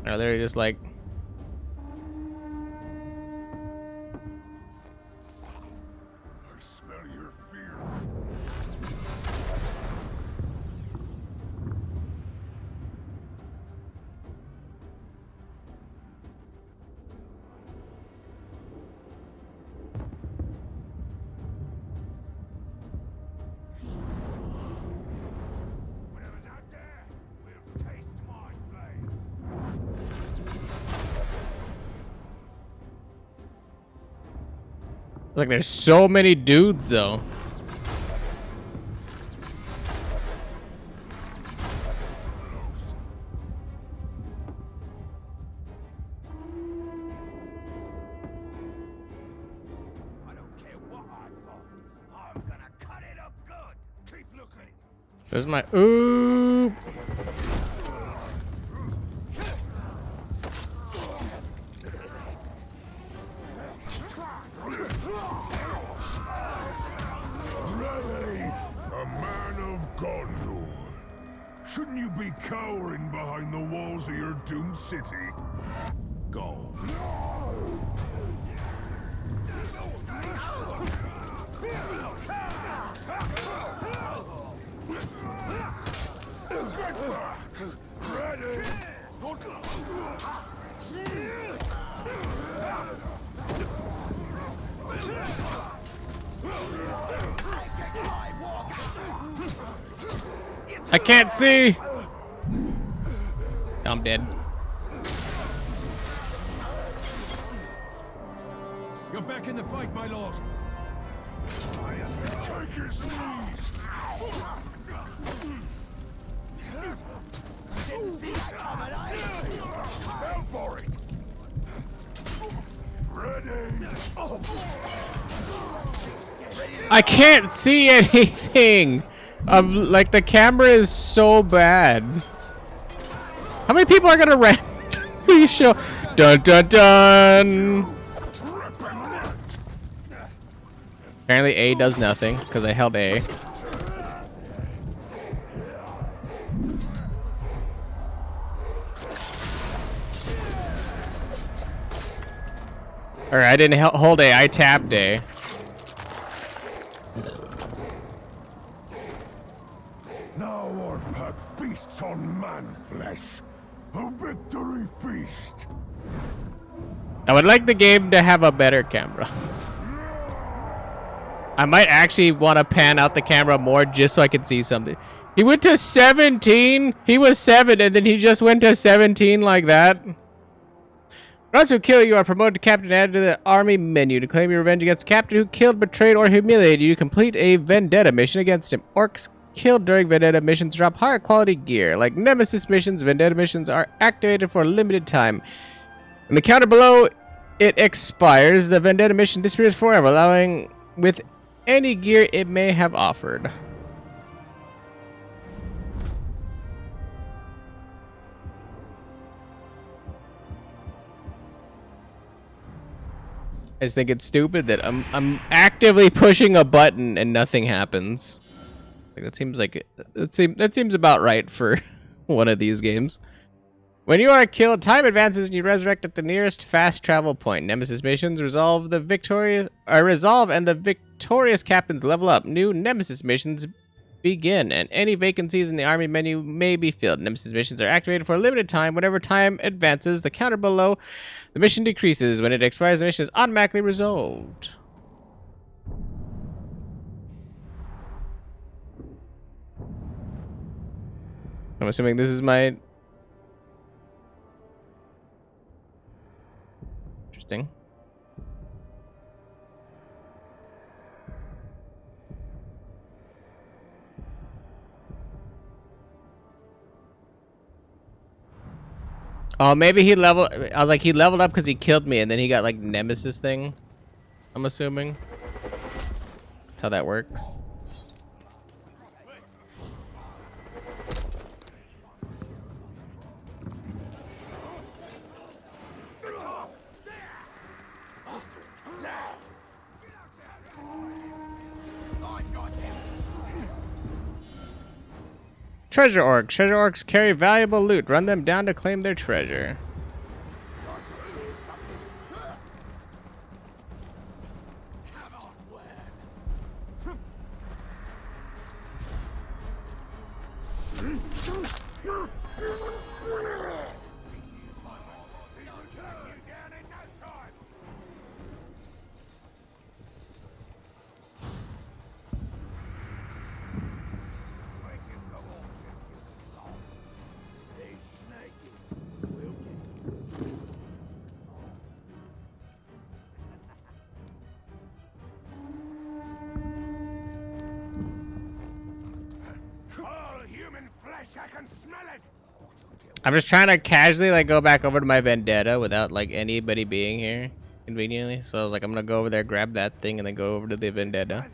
Or they're just like, I smell your fear. like there's so many dudes though. There's my ooh. A man of Gondor. Shouldn't you be cowering behind the walls of your doomed city? Go. Get back! Ready! I can't see. I'm dead. You're back in the fight, my lord. Take his knees. Didn't see that coming, Fell for it. Ready. I can't see anything. Like the camera is so bad. How many people are gonna randomly show? Dun dun dun. Apparently A does nothing because I held A. Alright, I didn't hold A, I tapped A. Now our pack feasts on man flesh. A victory feast. I would like the game to have a better camera. I might actually want to pan out the camera more just so I can see something. He went to 17. He was 7 and then he just went to 17 like that. Once you kill, you are promoted to captain and added to the army menu. To claim your revenge against the captain who killed, betrayed, or humiliated you, complete a vendetta mission against him. Orcs killed during vendetta missions drop higher quality gear. Like Nemesis missions, vendetta missions are activated for a limited time. In the counter below, it expires. The vendetta mission disappears forever, allowing with any gear it may have offered. I just think it's stupid that I'm actively pushing a button and nothing happens. Like that seems about right for one of these games. When you are killed, time advances and you resurrect at the nearest fast travel point. Nemesis missions resolve and the victorious captains level up. New Nemesis missions begin, and any vacancies in the army menu may be filled. Nemesis missions are activated for a limited time. Whenever time advances, the counter below the mission decreases. When it expires, the mission is automatically resolved. I'm assuming this is my... Interesting. Oh, maybe he leveled... I was like, he leveled up because he killed me, and then he got, like, Nemesis thing. I'm assuming. That's how that works. Treasure orcs. Treasure orcs carry valuable loot. Run them down to claim their treasure. I'm just trying to casually like go back over to my vendetta without like anybody being here conveniently. So I was like, I'm gonna go over there, grab that thing, and then go over to the vendetta.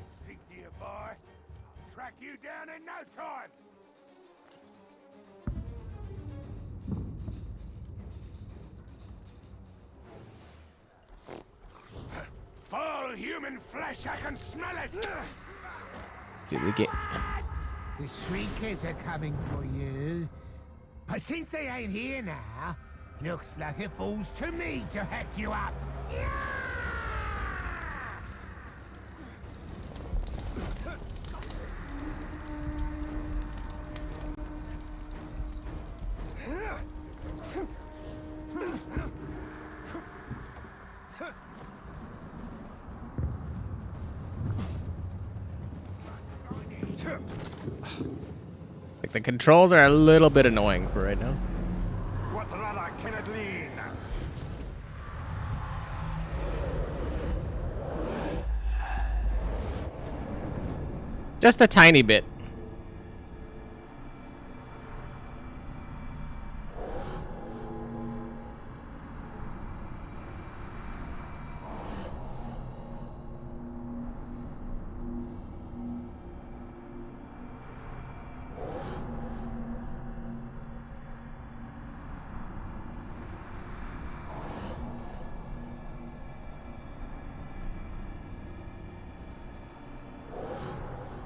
Track you down in no time. Foul human flesh, I can smell it. Dude, we get... The shriekers are coming for you. But since they ain't here now, looks like it falls to me to hack you up. Like the controls are a little bit annoying for right now. Just a tiny bit.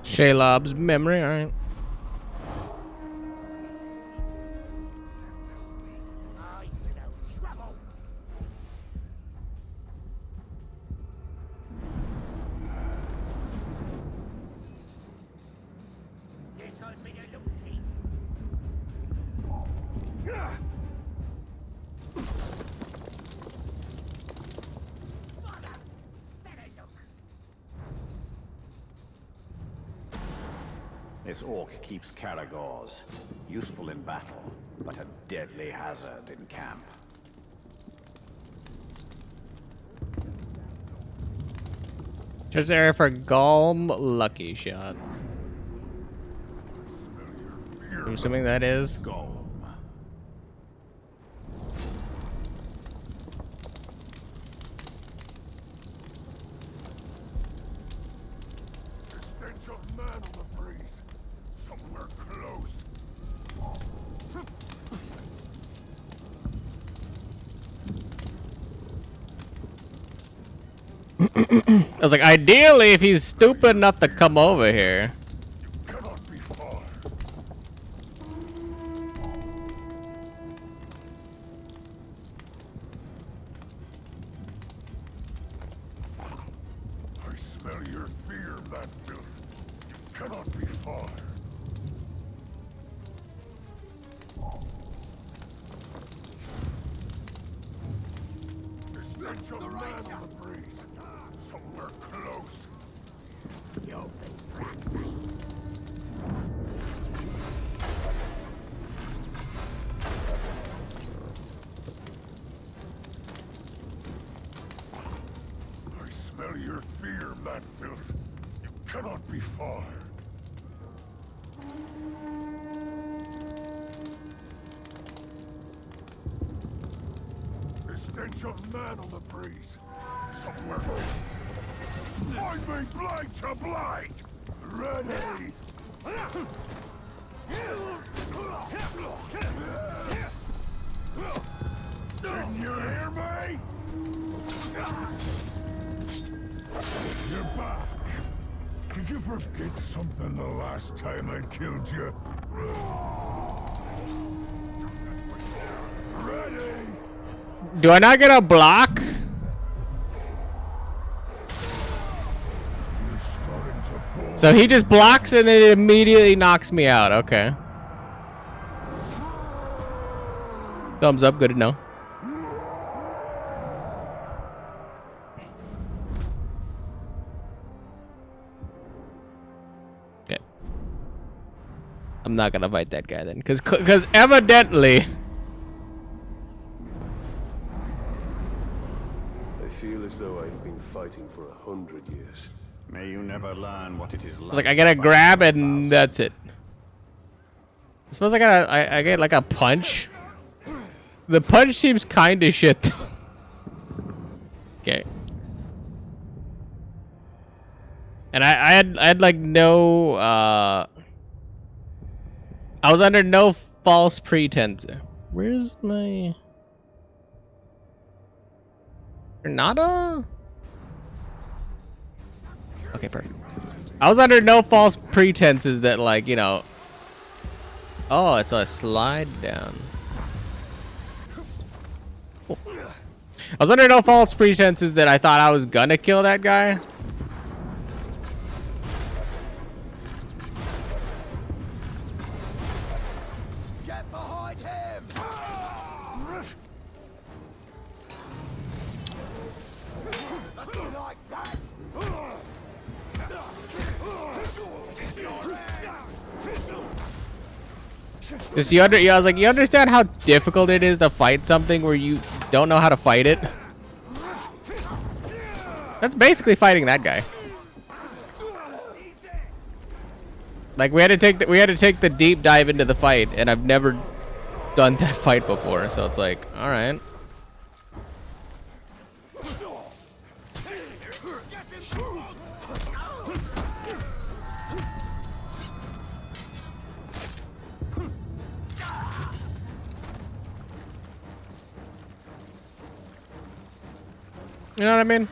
Shalob's memory, alright. This orc keeps Caragors, useful in battle, but a deadly hazard in camp. Just there for Golm Lucky Shot. I'm assuming that is. Golm. I was like, ideally, if he's stupid enough to come over here. I smell your fear, that filth. You cannot be far. The stench of man on the breeze. Somewhere close. You'll be practiced. smell your fear, man filth. You cannot be far. The stench of man on the breeze. Somewhere. Find me blight to blight! Ready! Didn't you hear me? You're back. Did you forget something the last time I killed you? Ready? Do I not get a block? So he just blocks and then it immediately knocks me out. Okay. Thumbs up. Good to know. Okay. I'm not gonna fight that guy then, because evidently. I feel as though I've been fighting for 100 years. May you never learn what it is like. It's like I gotta grab and that's it. I suppose I get like a punch. The punch seems kind of shit. Okay. And I had like no I was under no false pretense. Where's my Renata? Okay, perfect. I was under no false pretenses that, like, you know. Oh, it's a slide down. Cool. I was under no false pretenses that I thought I was gonna kill that guy. Get behind him! Like that! Just I was like, you understand how difficult it is to fight something where you don't know how to fight it? That's basically fighting that guy. Like we had to take the deep dive into the fight, and I've never done that fight before, so it's like, all right. You know what I mean?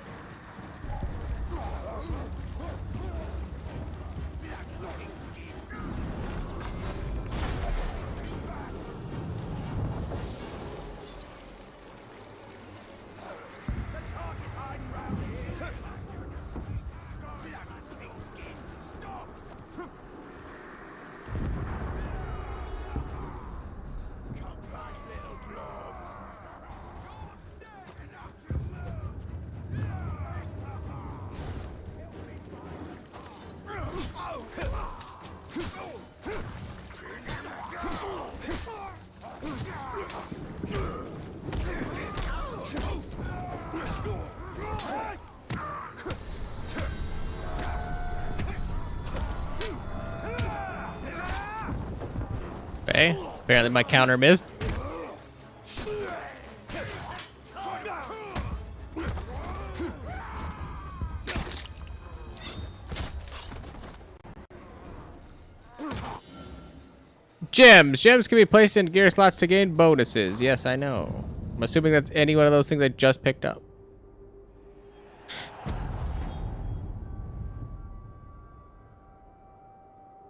Okay, apparently my counter missed. Gems. Gems can be placed in gear slots to gain bonuses. Yes, I know. I'm assuming that's any one of those things I just picked up.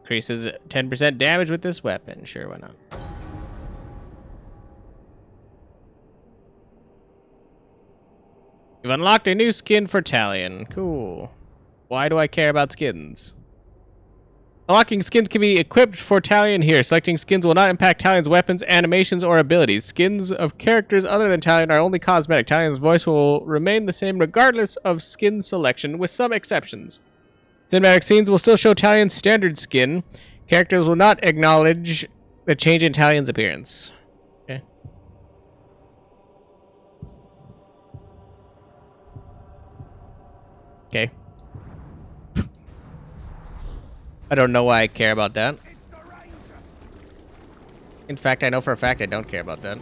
Increases 10% damage with this weapon. Sure, why not? You've unlocked a new skin for Talion. Cool. Why do I care about skins? Unlocking skins can be equipped for Talion here. Selecting skins will not impact Talion's weapons, animations, or abilities. Skins of characters other than Talion are only cosmetic. Talion's voice will remain the same regardless of skin selection, with some exceptions. Cinematic scenes will still show Talion's standard skin. Characters will not acknowledge the change in Talion's appearance. Okay. Okay. I don't know why I care about that. In fact, I know for a fact I don't care about that.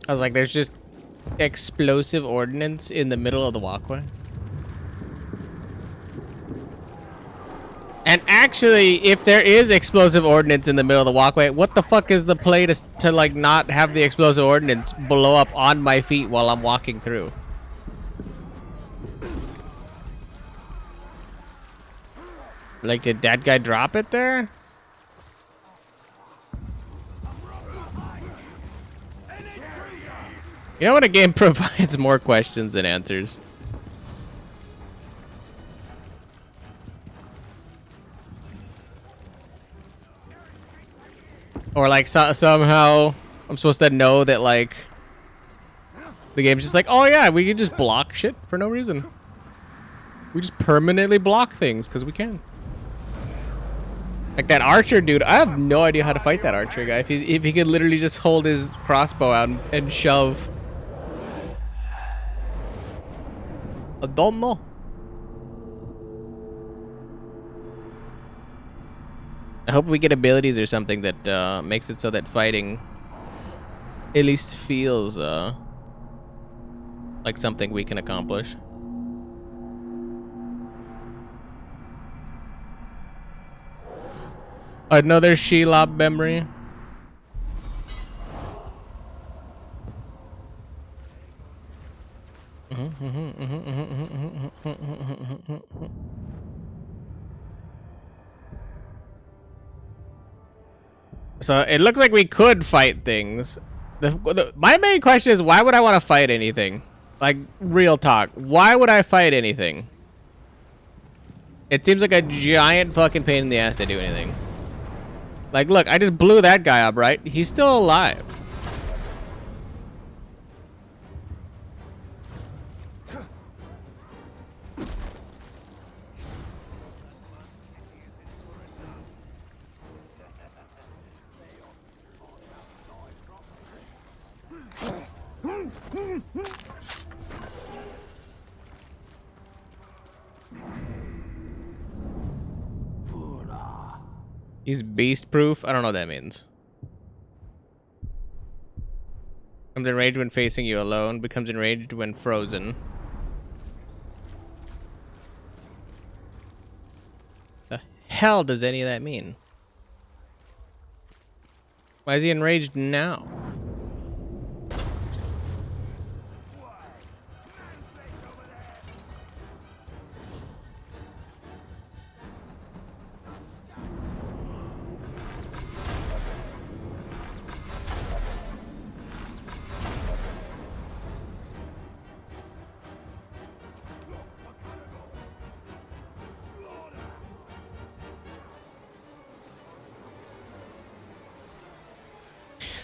I was like, there's just explosive ordnance in the middle of the walkway. And actually, if there is explosive ordnance in the middle of the walkway, what the fuck is the play to like not have the explosive ordnance blow up on my feet while I'm walking through? Like, did that guy drop it there? You know when a game provides more questions than answers? Or like somehow I'm supposed to know that like the game's just like, oh yeah, we can just block shit for no reason. We just permanently block things because we can. Like that archer dude, I have no idea how to fight that archer guy. If he could literally just hold his crossbow out and shove. I don't know. I hope we get abilities or something that makes it so that fighting at least feels like something we can accomplish. Another Shelob memory. So it looks like we could fight things. My main question is, why would I want to fight anything? Like, real talk. Why would I fight anything? It seems like a giant fucking pain in the ass to do anything. Like, look, I just blew that guy up, right? He's still alive. He's beast proof? I don't know what that means. Becomes enraged when facing you alone. Becomes enraged when frozen. The hell does any of that mean? Why is he enraged now?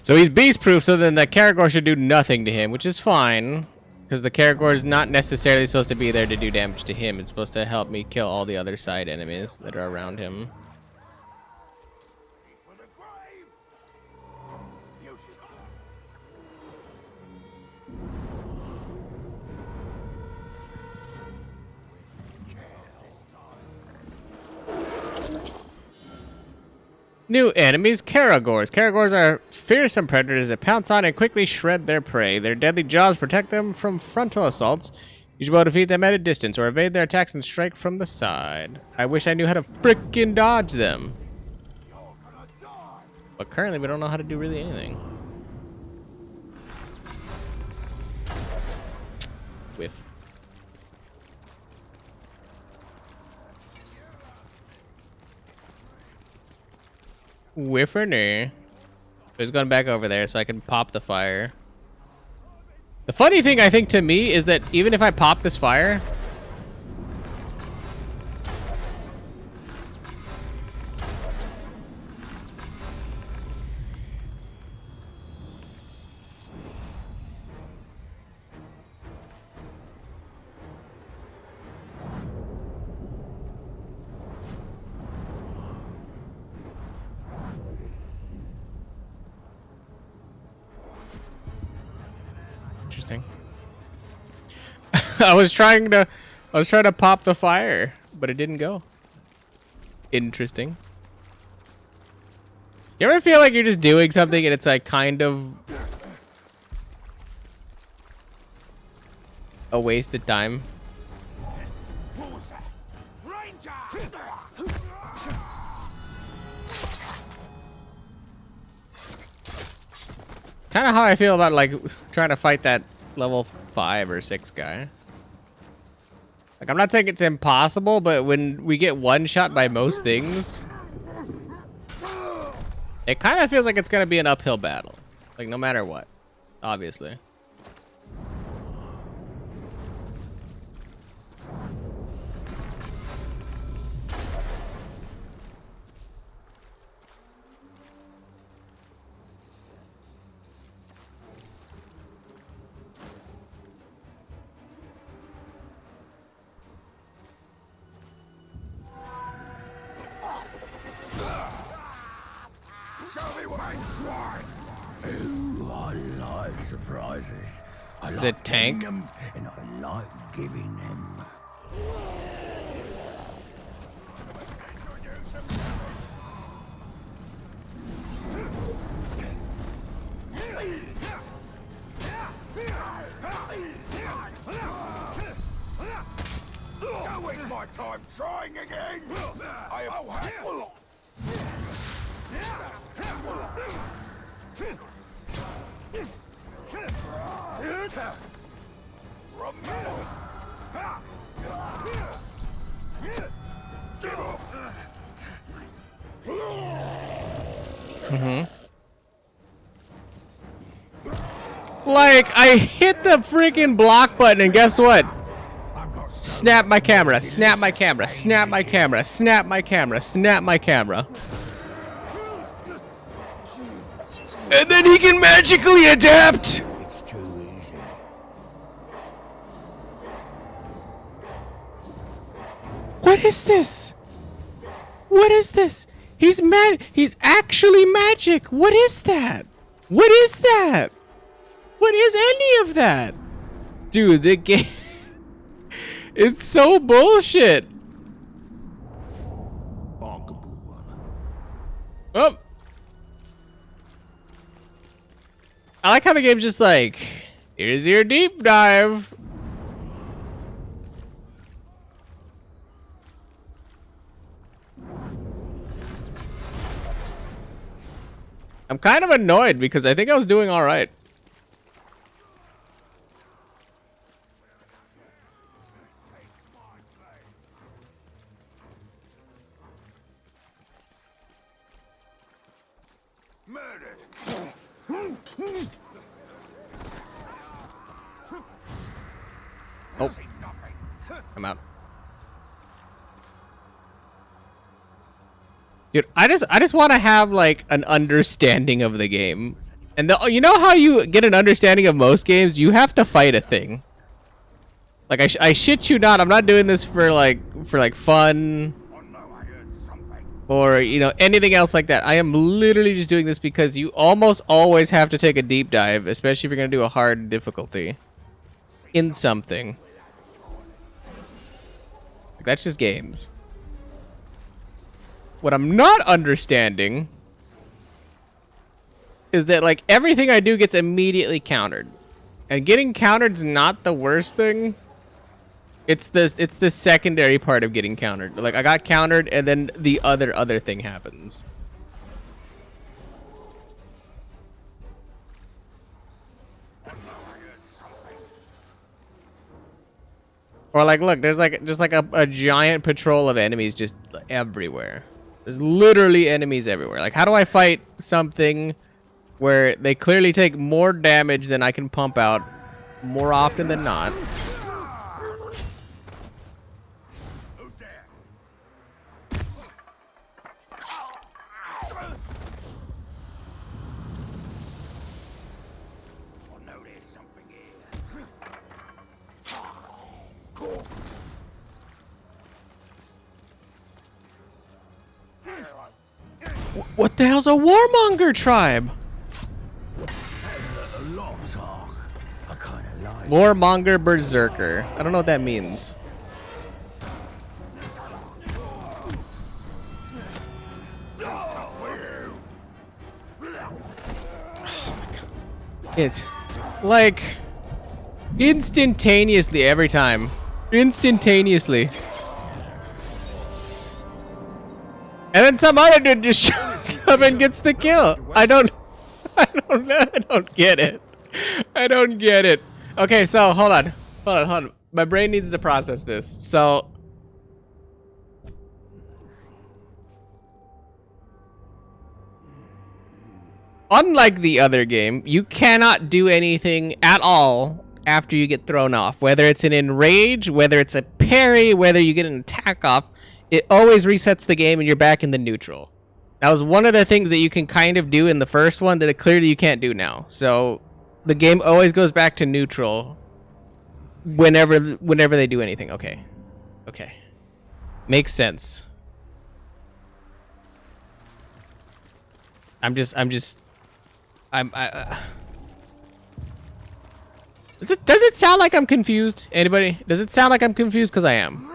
So he's beast proof, so then the Caragor should do nothing to him, which is fine. Because the Caragor is not necessarily supposed to be there to do damage to him. It's supposed to help me kill all the other side enemies that are around him. New enemies, Caragors. Caragors are fearsome predators that pounce on and quickly shred their prey. Their deadly jaws protect them from frontal assaults. You should be able to defeat them at a distance or evade their attacks and strike from the side. I wish I knew how to frickin' dodge them. But currently we don't know how to do really anything. Whiff. Whifferner. He's going back over there so I can pop the fire. The funny thing I think to me is that even if I pop this fire, Interesting. I was trying to pop the fire, but it didn't go. Interesting. You ever feel like you're just doing something and it's like kind of a waste of time? Kind of how I feel about like trying to fight that level 5 or 6 guy. Like, I'm not saying it's impossible, but when we get one shot by most things, it kind of feels like it's gonna be an uphill battle. Like, no matter what, obviously. Surprises. I Is like it tank? getting them, and I like giving them. Don't waste my time trying again. I am Like, I hit the freaking block button and guess what? Snap my camera, snap my camera, snap my camera, snap my camera, snap my camera. And then he can magically adapt! It's too easy. What is this? What is this? He's mad. He's actually magic. What is that? What is that? What is any of that? Dude, the game... It's so bullshit. Oh. I like how the game's just like, here's your deep dive. I'm kind of annoyed because I think I was doing all right. Oh, I'm out. Dude, I just want to have like an understanding of the game, and you know how you get an understanding of most games? You have to fight a thing. Like I shit you not, I'm not doing this for like fun, or anything else like that. I am literally just doing this because you almost always have to take a deep dive, especially if you're gonna do a hard difficulty in something. Like, that's just games. What I'm not understanding is that like everything I do gets immediately countered, and getting countered's not the worst thing. It's the secondary part of getting countered. Like, I got countered and then the other thing happens. Or like, look, there's like just like a giant patrol of enemies just everywhere. There's literally enemies everywhere. Like, how do I fight something where they clearly take more damage than I can pump out more often than not? What the hell's a warmonger tribe? A lot talk. I kinda Warmonger Berserker. I don't know what that means. It's like instantaneously every time. Instantaneously. And then some other dude just shows up and gets the kill. I don't get it. I don't get it. Okay, so hold on. My brain needs to process this. So unlike the other game, you cannot do anything at all after you get thrown off. Whether it's an enrage, whether it's a parry, whether you get an attack off, it always resets the game and you're back in the neutral. That was one of the things that you can kind of do in the first one that it clearly you can't do now. So the game always goes back to neutral whenever they do anything. Okay. Makes sense. Does it sound like I'm confused? Anybody? Does it sound like I'm confused? Because I am.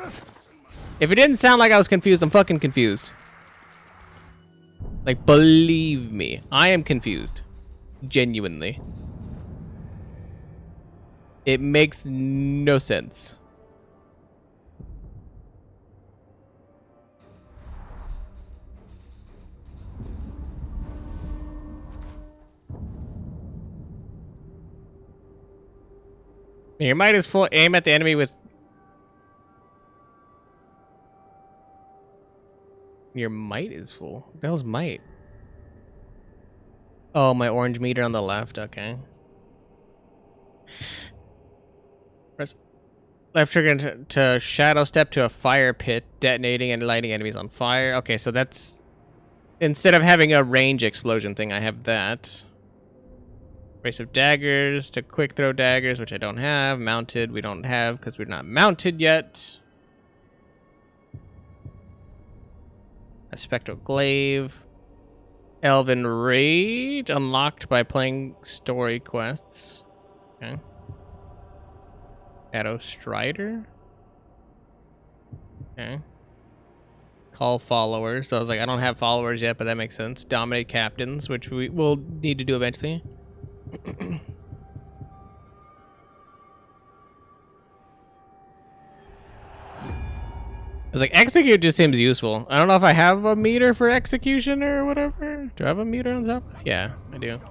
If it didn't sound like I was confused, I'm fucking confused. Like, believe me, I am confused. Genuinely. It makes no sense. Your might is full. Aim at the enemy with... Your might is full? What the hell's might? Oh, my orange meter on the left. Okay. Press left trigger to shadow step to a fire pit, detonating and lighting enemies on fire. Okay, so that's... Instead of having a range explosion thing, I have that. Brace of daggers to quick throw daggers, which I don't have. Mounted, we don't have because we're not mounted yet. A spectral glaive. Elven Rage, unlocked by playing story quests. Okay. Shadow Strider. Okay. Call followers. So I was like, I don't have followers yet, but that makes sense. Dominate captains, which we will need to do eventually. I was like, execute just seems useful. I don't know if I have a meter for execution or whatever. Do I have a meter on top? Yeah, I do.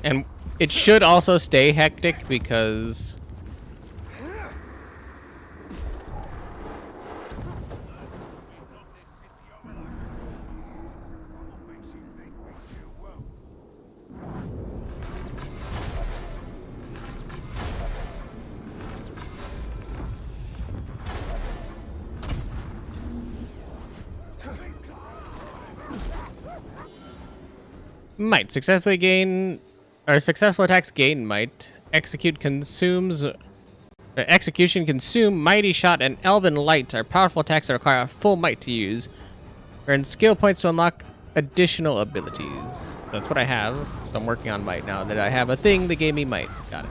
And it should also stay hectic because might successfully gain, or successful attacks gain might. Execution consume, mighty shot, and elven light are powerful attacks that require a full might to use. Earn skill points to unlock additional abilities. That's what I have. So I'm working on might now that I have a thing that gave me might. Got it.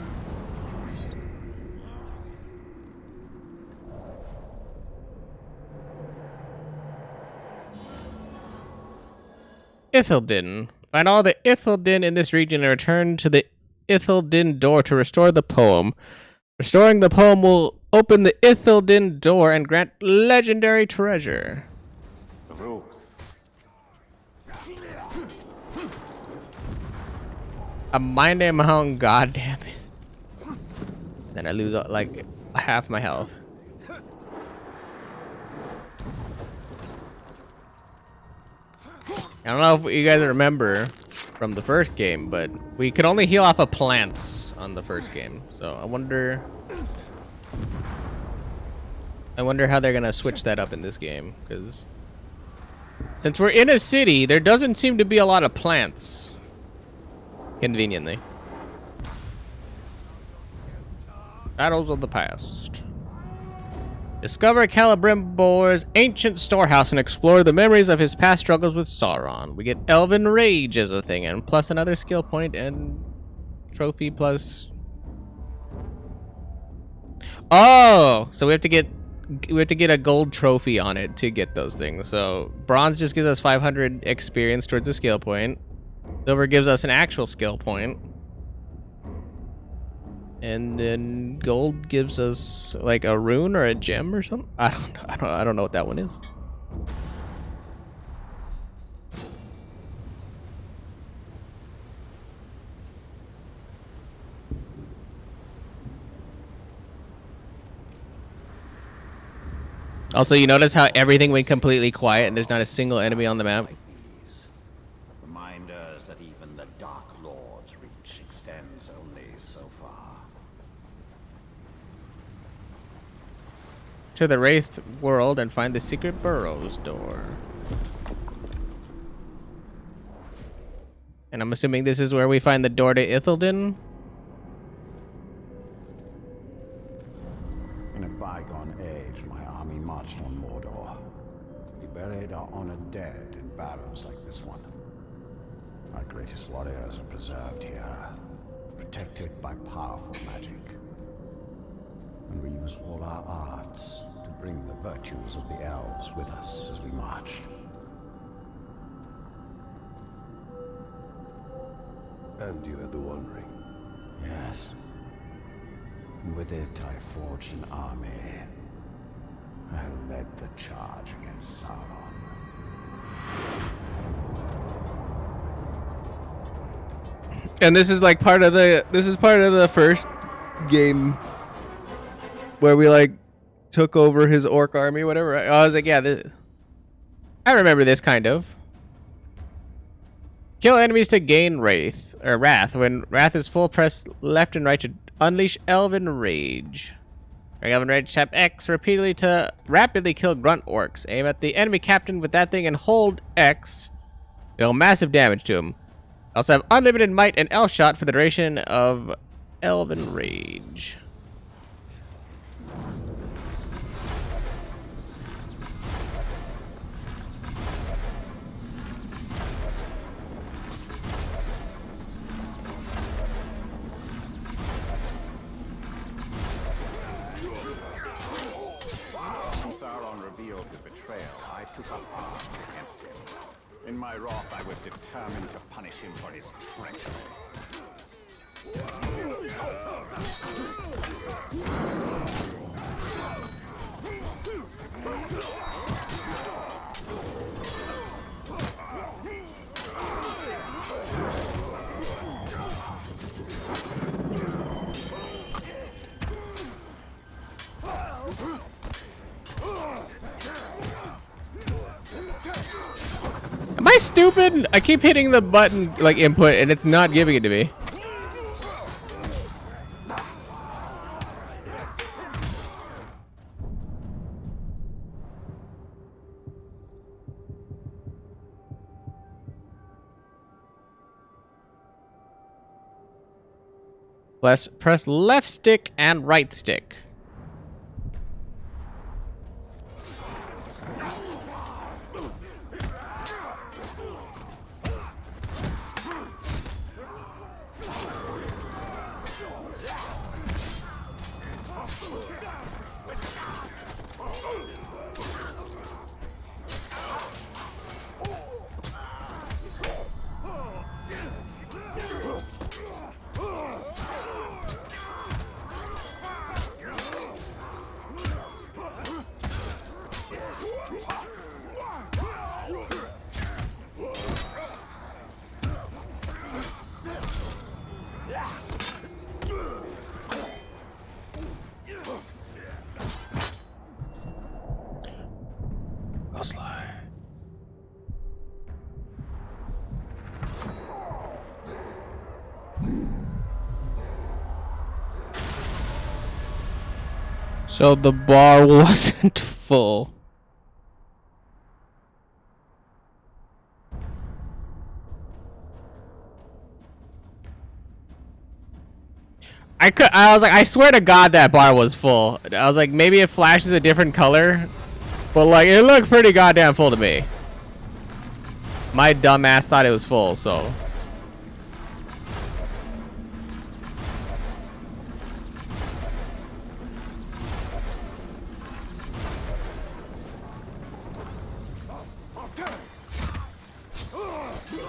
Ithildin. Find all the Ithildin in this region and return to the Ithildin door to restore the poem. Restoring the poem will open the Ithildin door and grant legendary treasure. I'm minding my own goddamn it. Then I lose like half my health. I don't know if you guys remember from the first game, but we could only heal off of plants on the first game. So I wonder how they're gonna switch that up in this game, because since we're in a city, there doesn't seem to be a lot of plants Conveniently. Battles of the past. Discover Celebrimbor's ancient storehouse and explore the memories of his past struggles with Sauron. We get Elven Rage as a thing, and plus another skill point and trophy plus. Oh, so we have to get a gold trophy on it to get those things. So bronze just gives us 500 experience towards a skill point. Silver gives us an actual skill point. And then gold gives us like a rune or a gem or something. I don't know what that one is. Also, you notice how everything went completely quiet and there's not a single enemy on the map. Reminders that even the Dark Lord's reach extends only so far. To the Wraith world and find the secret burrows door. And I'm assuming this is where we find the door to Ithilden. In a bygone age, my army marched on Mordor. We buried our honored dead in barrows like this one. Our greatest warriors are preserved here, protected by powerful magic. And we use all our arts to bring the virtues of the elves with us as we marched. And you had the One Ring. Yes. And with it, I forged an army. I led the charge against Sauron. And this is like part of the first game where we like took over his orc army, whatever. I was like, yeah, I remember this kind of. Kill enemies to gain wrath. When wrath is full, press left and right to unleash Elven Rage. Elven Rage, tap X repeatedly to rapidly kill grunt orcs. Aim at the enemy captain with that thing and hold X. Deal massive damage to him. Also have unlimited might and L shot for the duration of Elven Rage. Took up arms against him. In my wrath, I was determined to punish him for his treachery. Am I stupid? I keep hitting the button, like, input, and it's not giving it to me. Press left stick and right stick. So the bar wasn't full. I was like, I swear to God that bar was full. I was like, maybe it flashes a different color, but like it looked pretty goddamn full to me. My dumb ass thought it was full, so.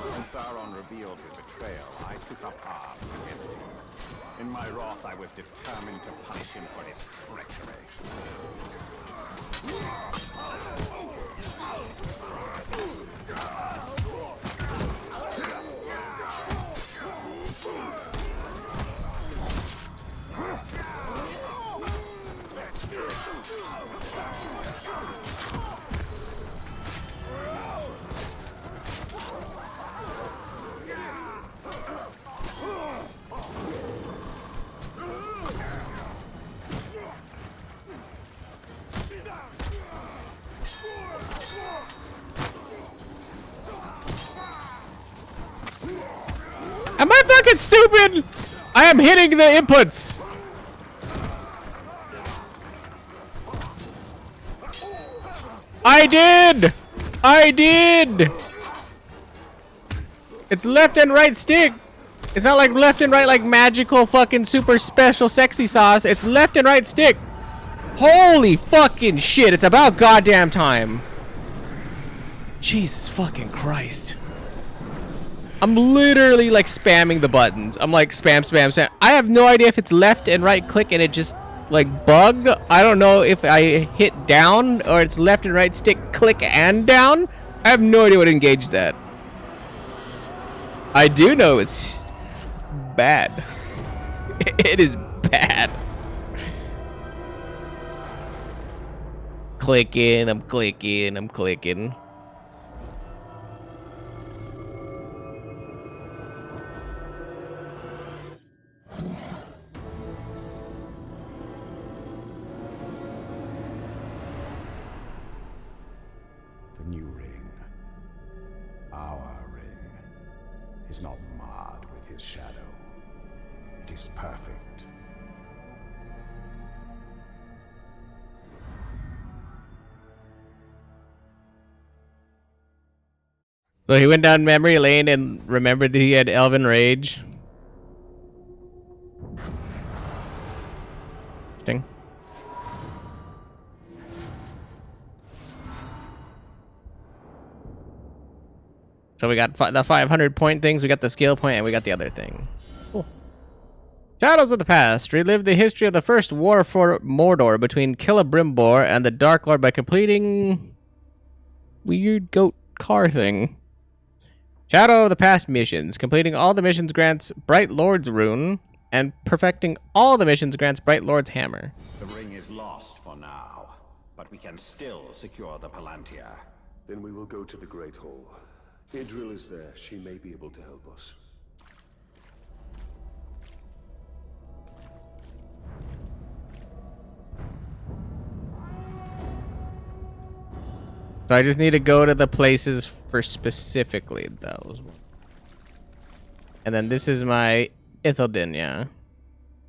When Sauron revealed his betrayal, I took up arms against him. In my wrath, I was determined to punish him for his treachery. Am I fucking stupid? I am hitting the inputs. I did. It's left and right stick. It's not like left and right like magical fucking super special sexy sauce. It's left and right stick. Holy fucking shit. It's about goddamn time. Jesus fucking Christ. I'm literally like spamming the buttons. I'm like spam. I have no idea if it's left and right click and it just like bugged. I don't know if I hit down or it's left and right stick click and down. I have no idea what engaged that. I do know it's bad. It is bad. Clicking, I'm clicking. The new ring, our ring, is not marred with his shadow. It is perfect. So he went down memory lane and remembered that he had Elven Rage. Interesting. So we got the 500 point things, we got the skill point, and we got the other thing. Cool. Shadows of the Past. Relive the history of the first war for Mordor between Celebrimbor and the Dark Lord by completing weird goat car thing. Shadow of the Past missions. Completing all the missions grants Bright Lord's rune, and perfecting all the missions grants Bright Lord's hammer. The ring is lost for now, but we can still secure the Palantir. Then we will go to the Great Hall. Idril is there. She may be able to help us. So I just need to go to the places for specifically those. And then this is my Ithildin, yeah.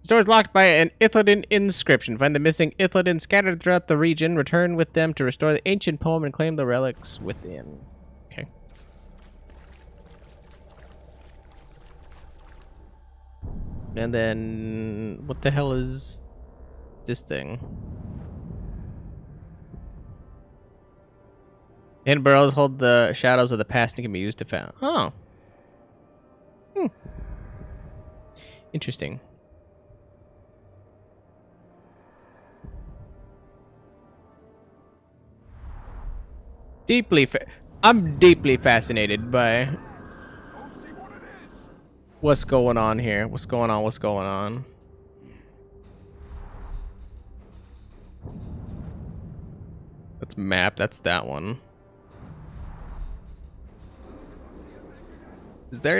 The store is locked by an Ithildin inscription. Find the missing Ithildin scattered throughout the region. Return with them to restore the ancient poem and claim the relics within. Okay. And then what the hell is this thing? Hidden burrows hold the shadows of the past and can be used to found. Oh. Interesting. I'm deeply fascinated by what's going on here. What's going on? That's map. That's that one. Is there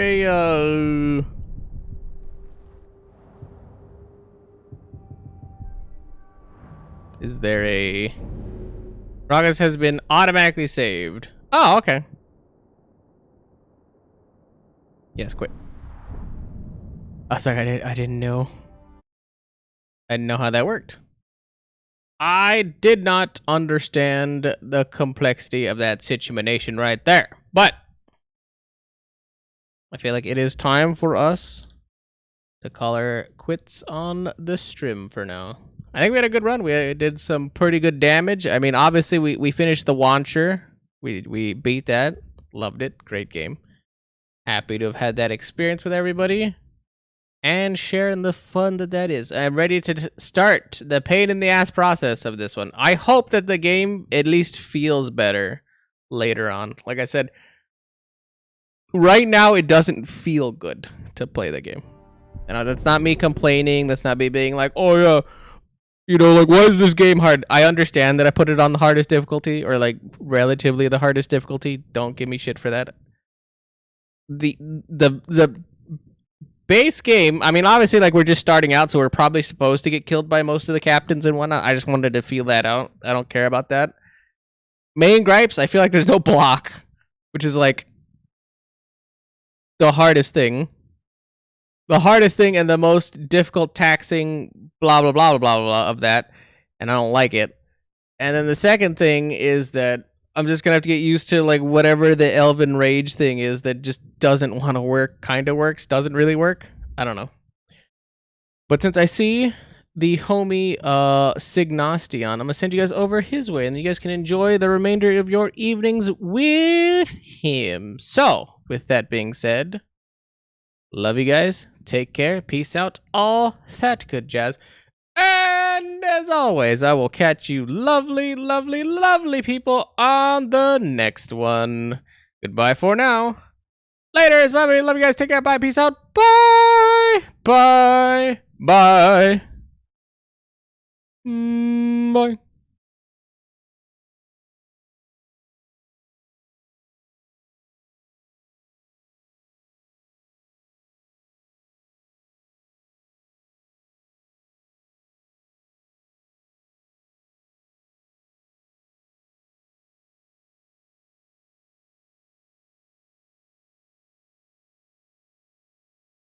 a progress has been automatically saved. Oh, okay. Yes, quit. I was like, I didn't know. I didn't know how that worked. I did not understand the complexity of that situation right there. But I feel like it is time for us to call our quits on the stream for now. I think we had a good run. We did some pretty good damage. I mean, obviously, we finished the Launcher. We beat that. Loved it. Great game. Happy to have had that experience with everybody. And sharing the fun that is. I'm ready to start the pain in the ass process of this one. I hope that the game at least feels better later on. Like I said, right now it doesn't feel good to play the game. And that's not me complaining. That's not me being like, oh yeah, you know, like, why is this game hard? I understand that I put it on the hardest difficulty, or like relatively the hardest difficulty. Don't give me shit for that. The base game, I mean, obviously, like, we're just starting out, so we're probably supposed to get killed by most of the captains and whatnot. I just wanted to feel that out. I don't care about that. Main gripes, I feel like there's no block, which is, like, the hardest thing. The hardest thing and the most difficult, taxing, blah, blah, blah, blah, blah, blah of that, and I don't like it. And then the second thing is that I'm just going to have to get used to, like, whatever the Elven Rage thing is that just doesn't want to work, kind of works, doesn't really work. I don't know. But since I see the homie Signostion, I'm going to send you guys over his way, and you guys can enjoy the remainder of your evenings with him. So, with that being said, love you guys. Take care. Peace out. All that good jazz. And as always, I will catch you lovely, lovely, lovely people on the next one. Goodbye for now. Later, bye. Love you guys. Take care. Bye. Peace out. Bye. Bye. Bye. Bye.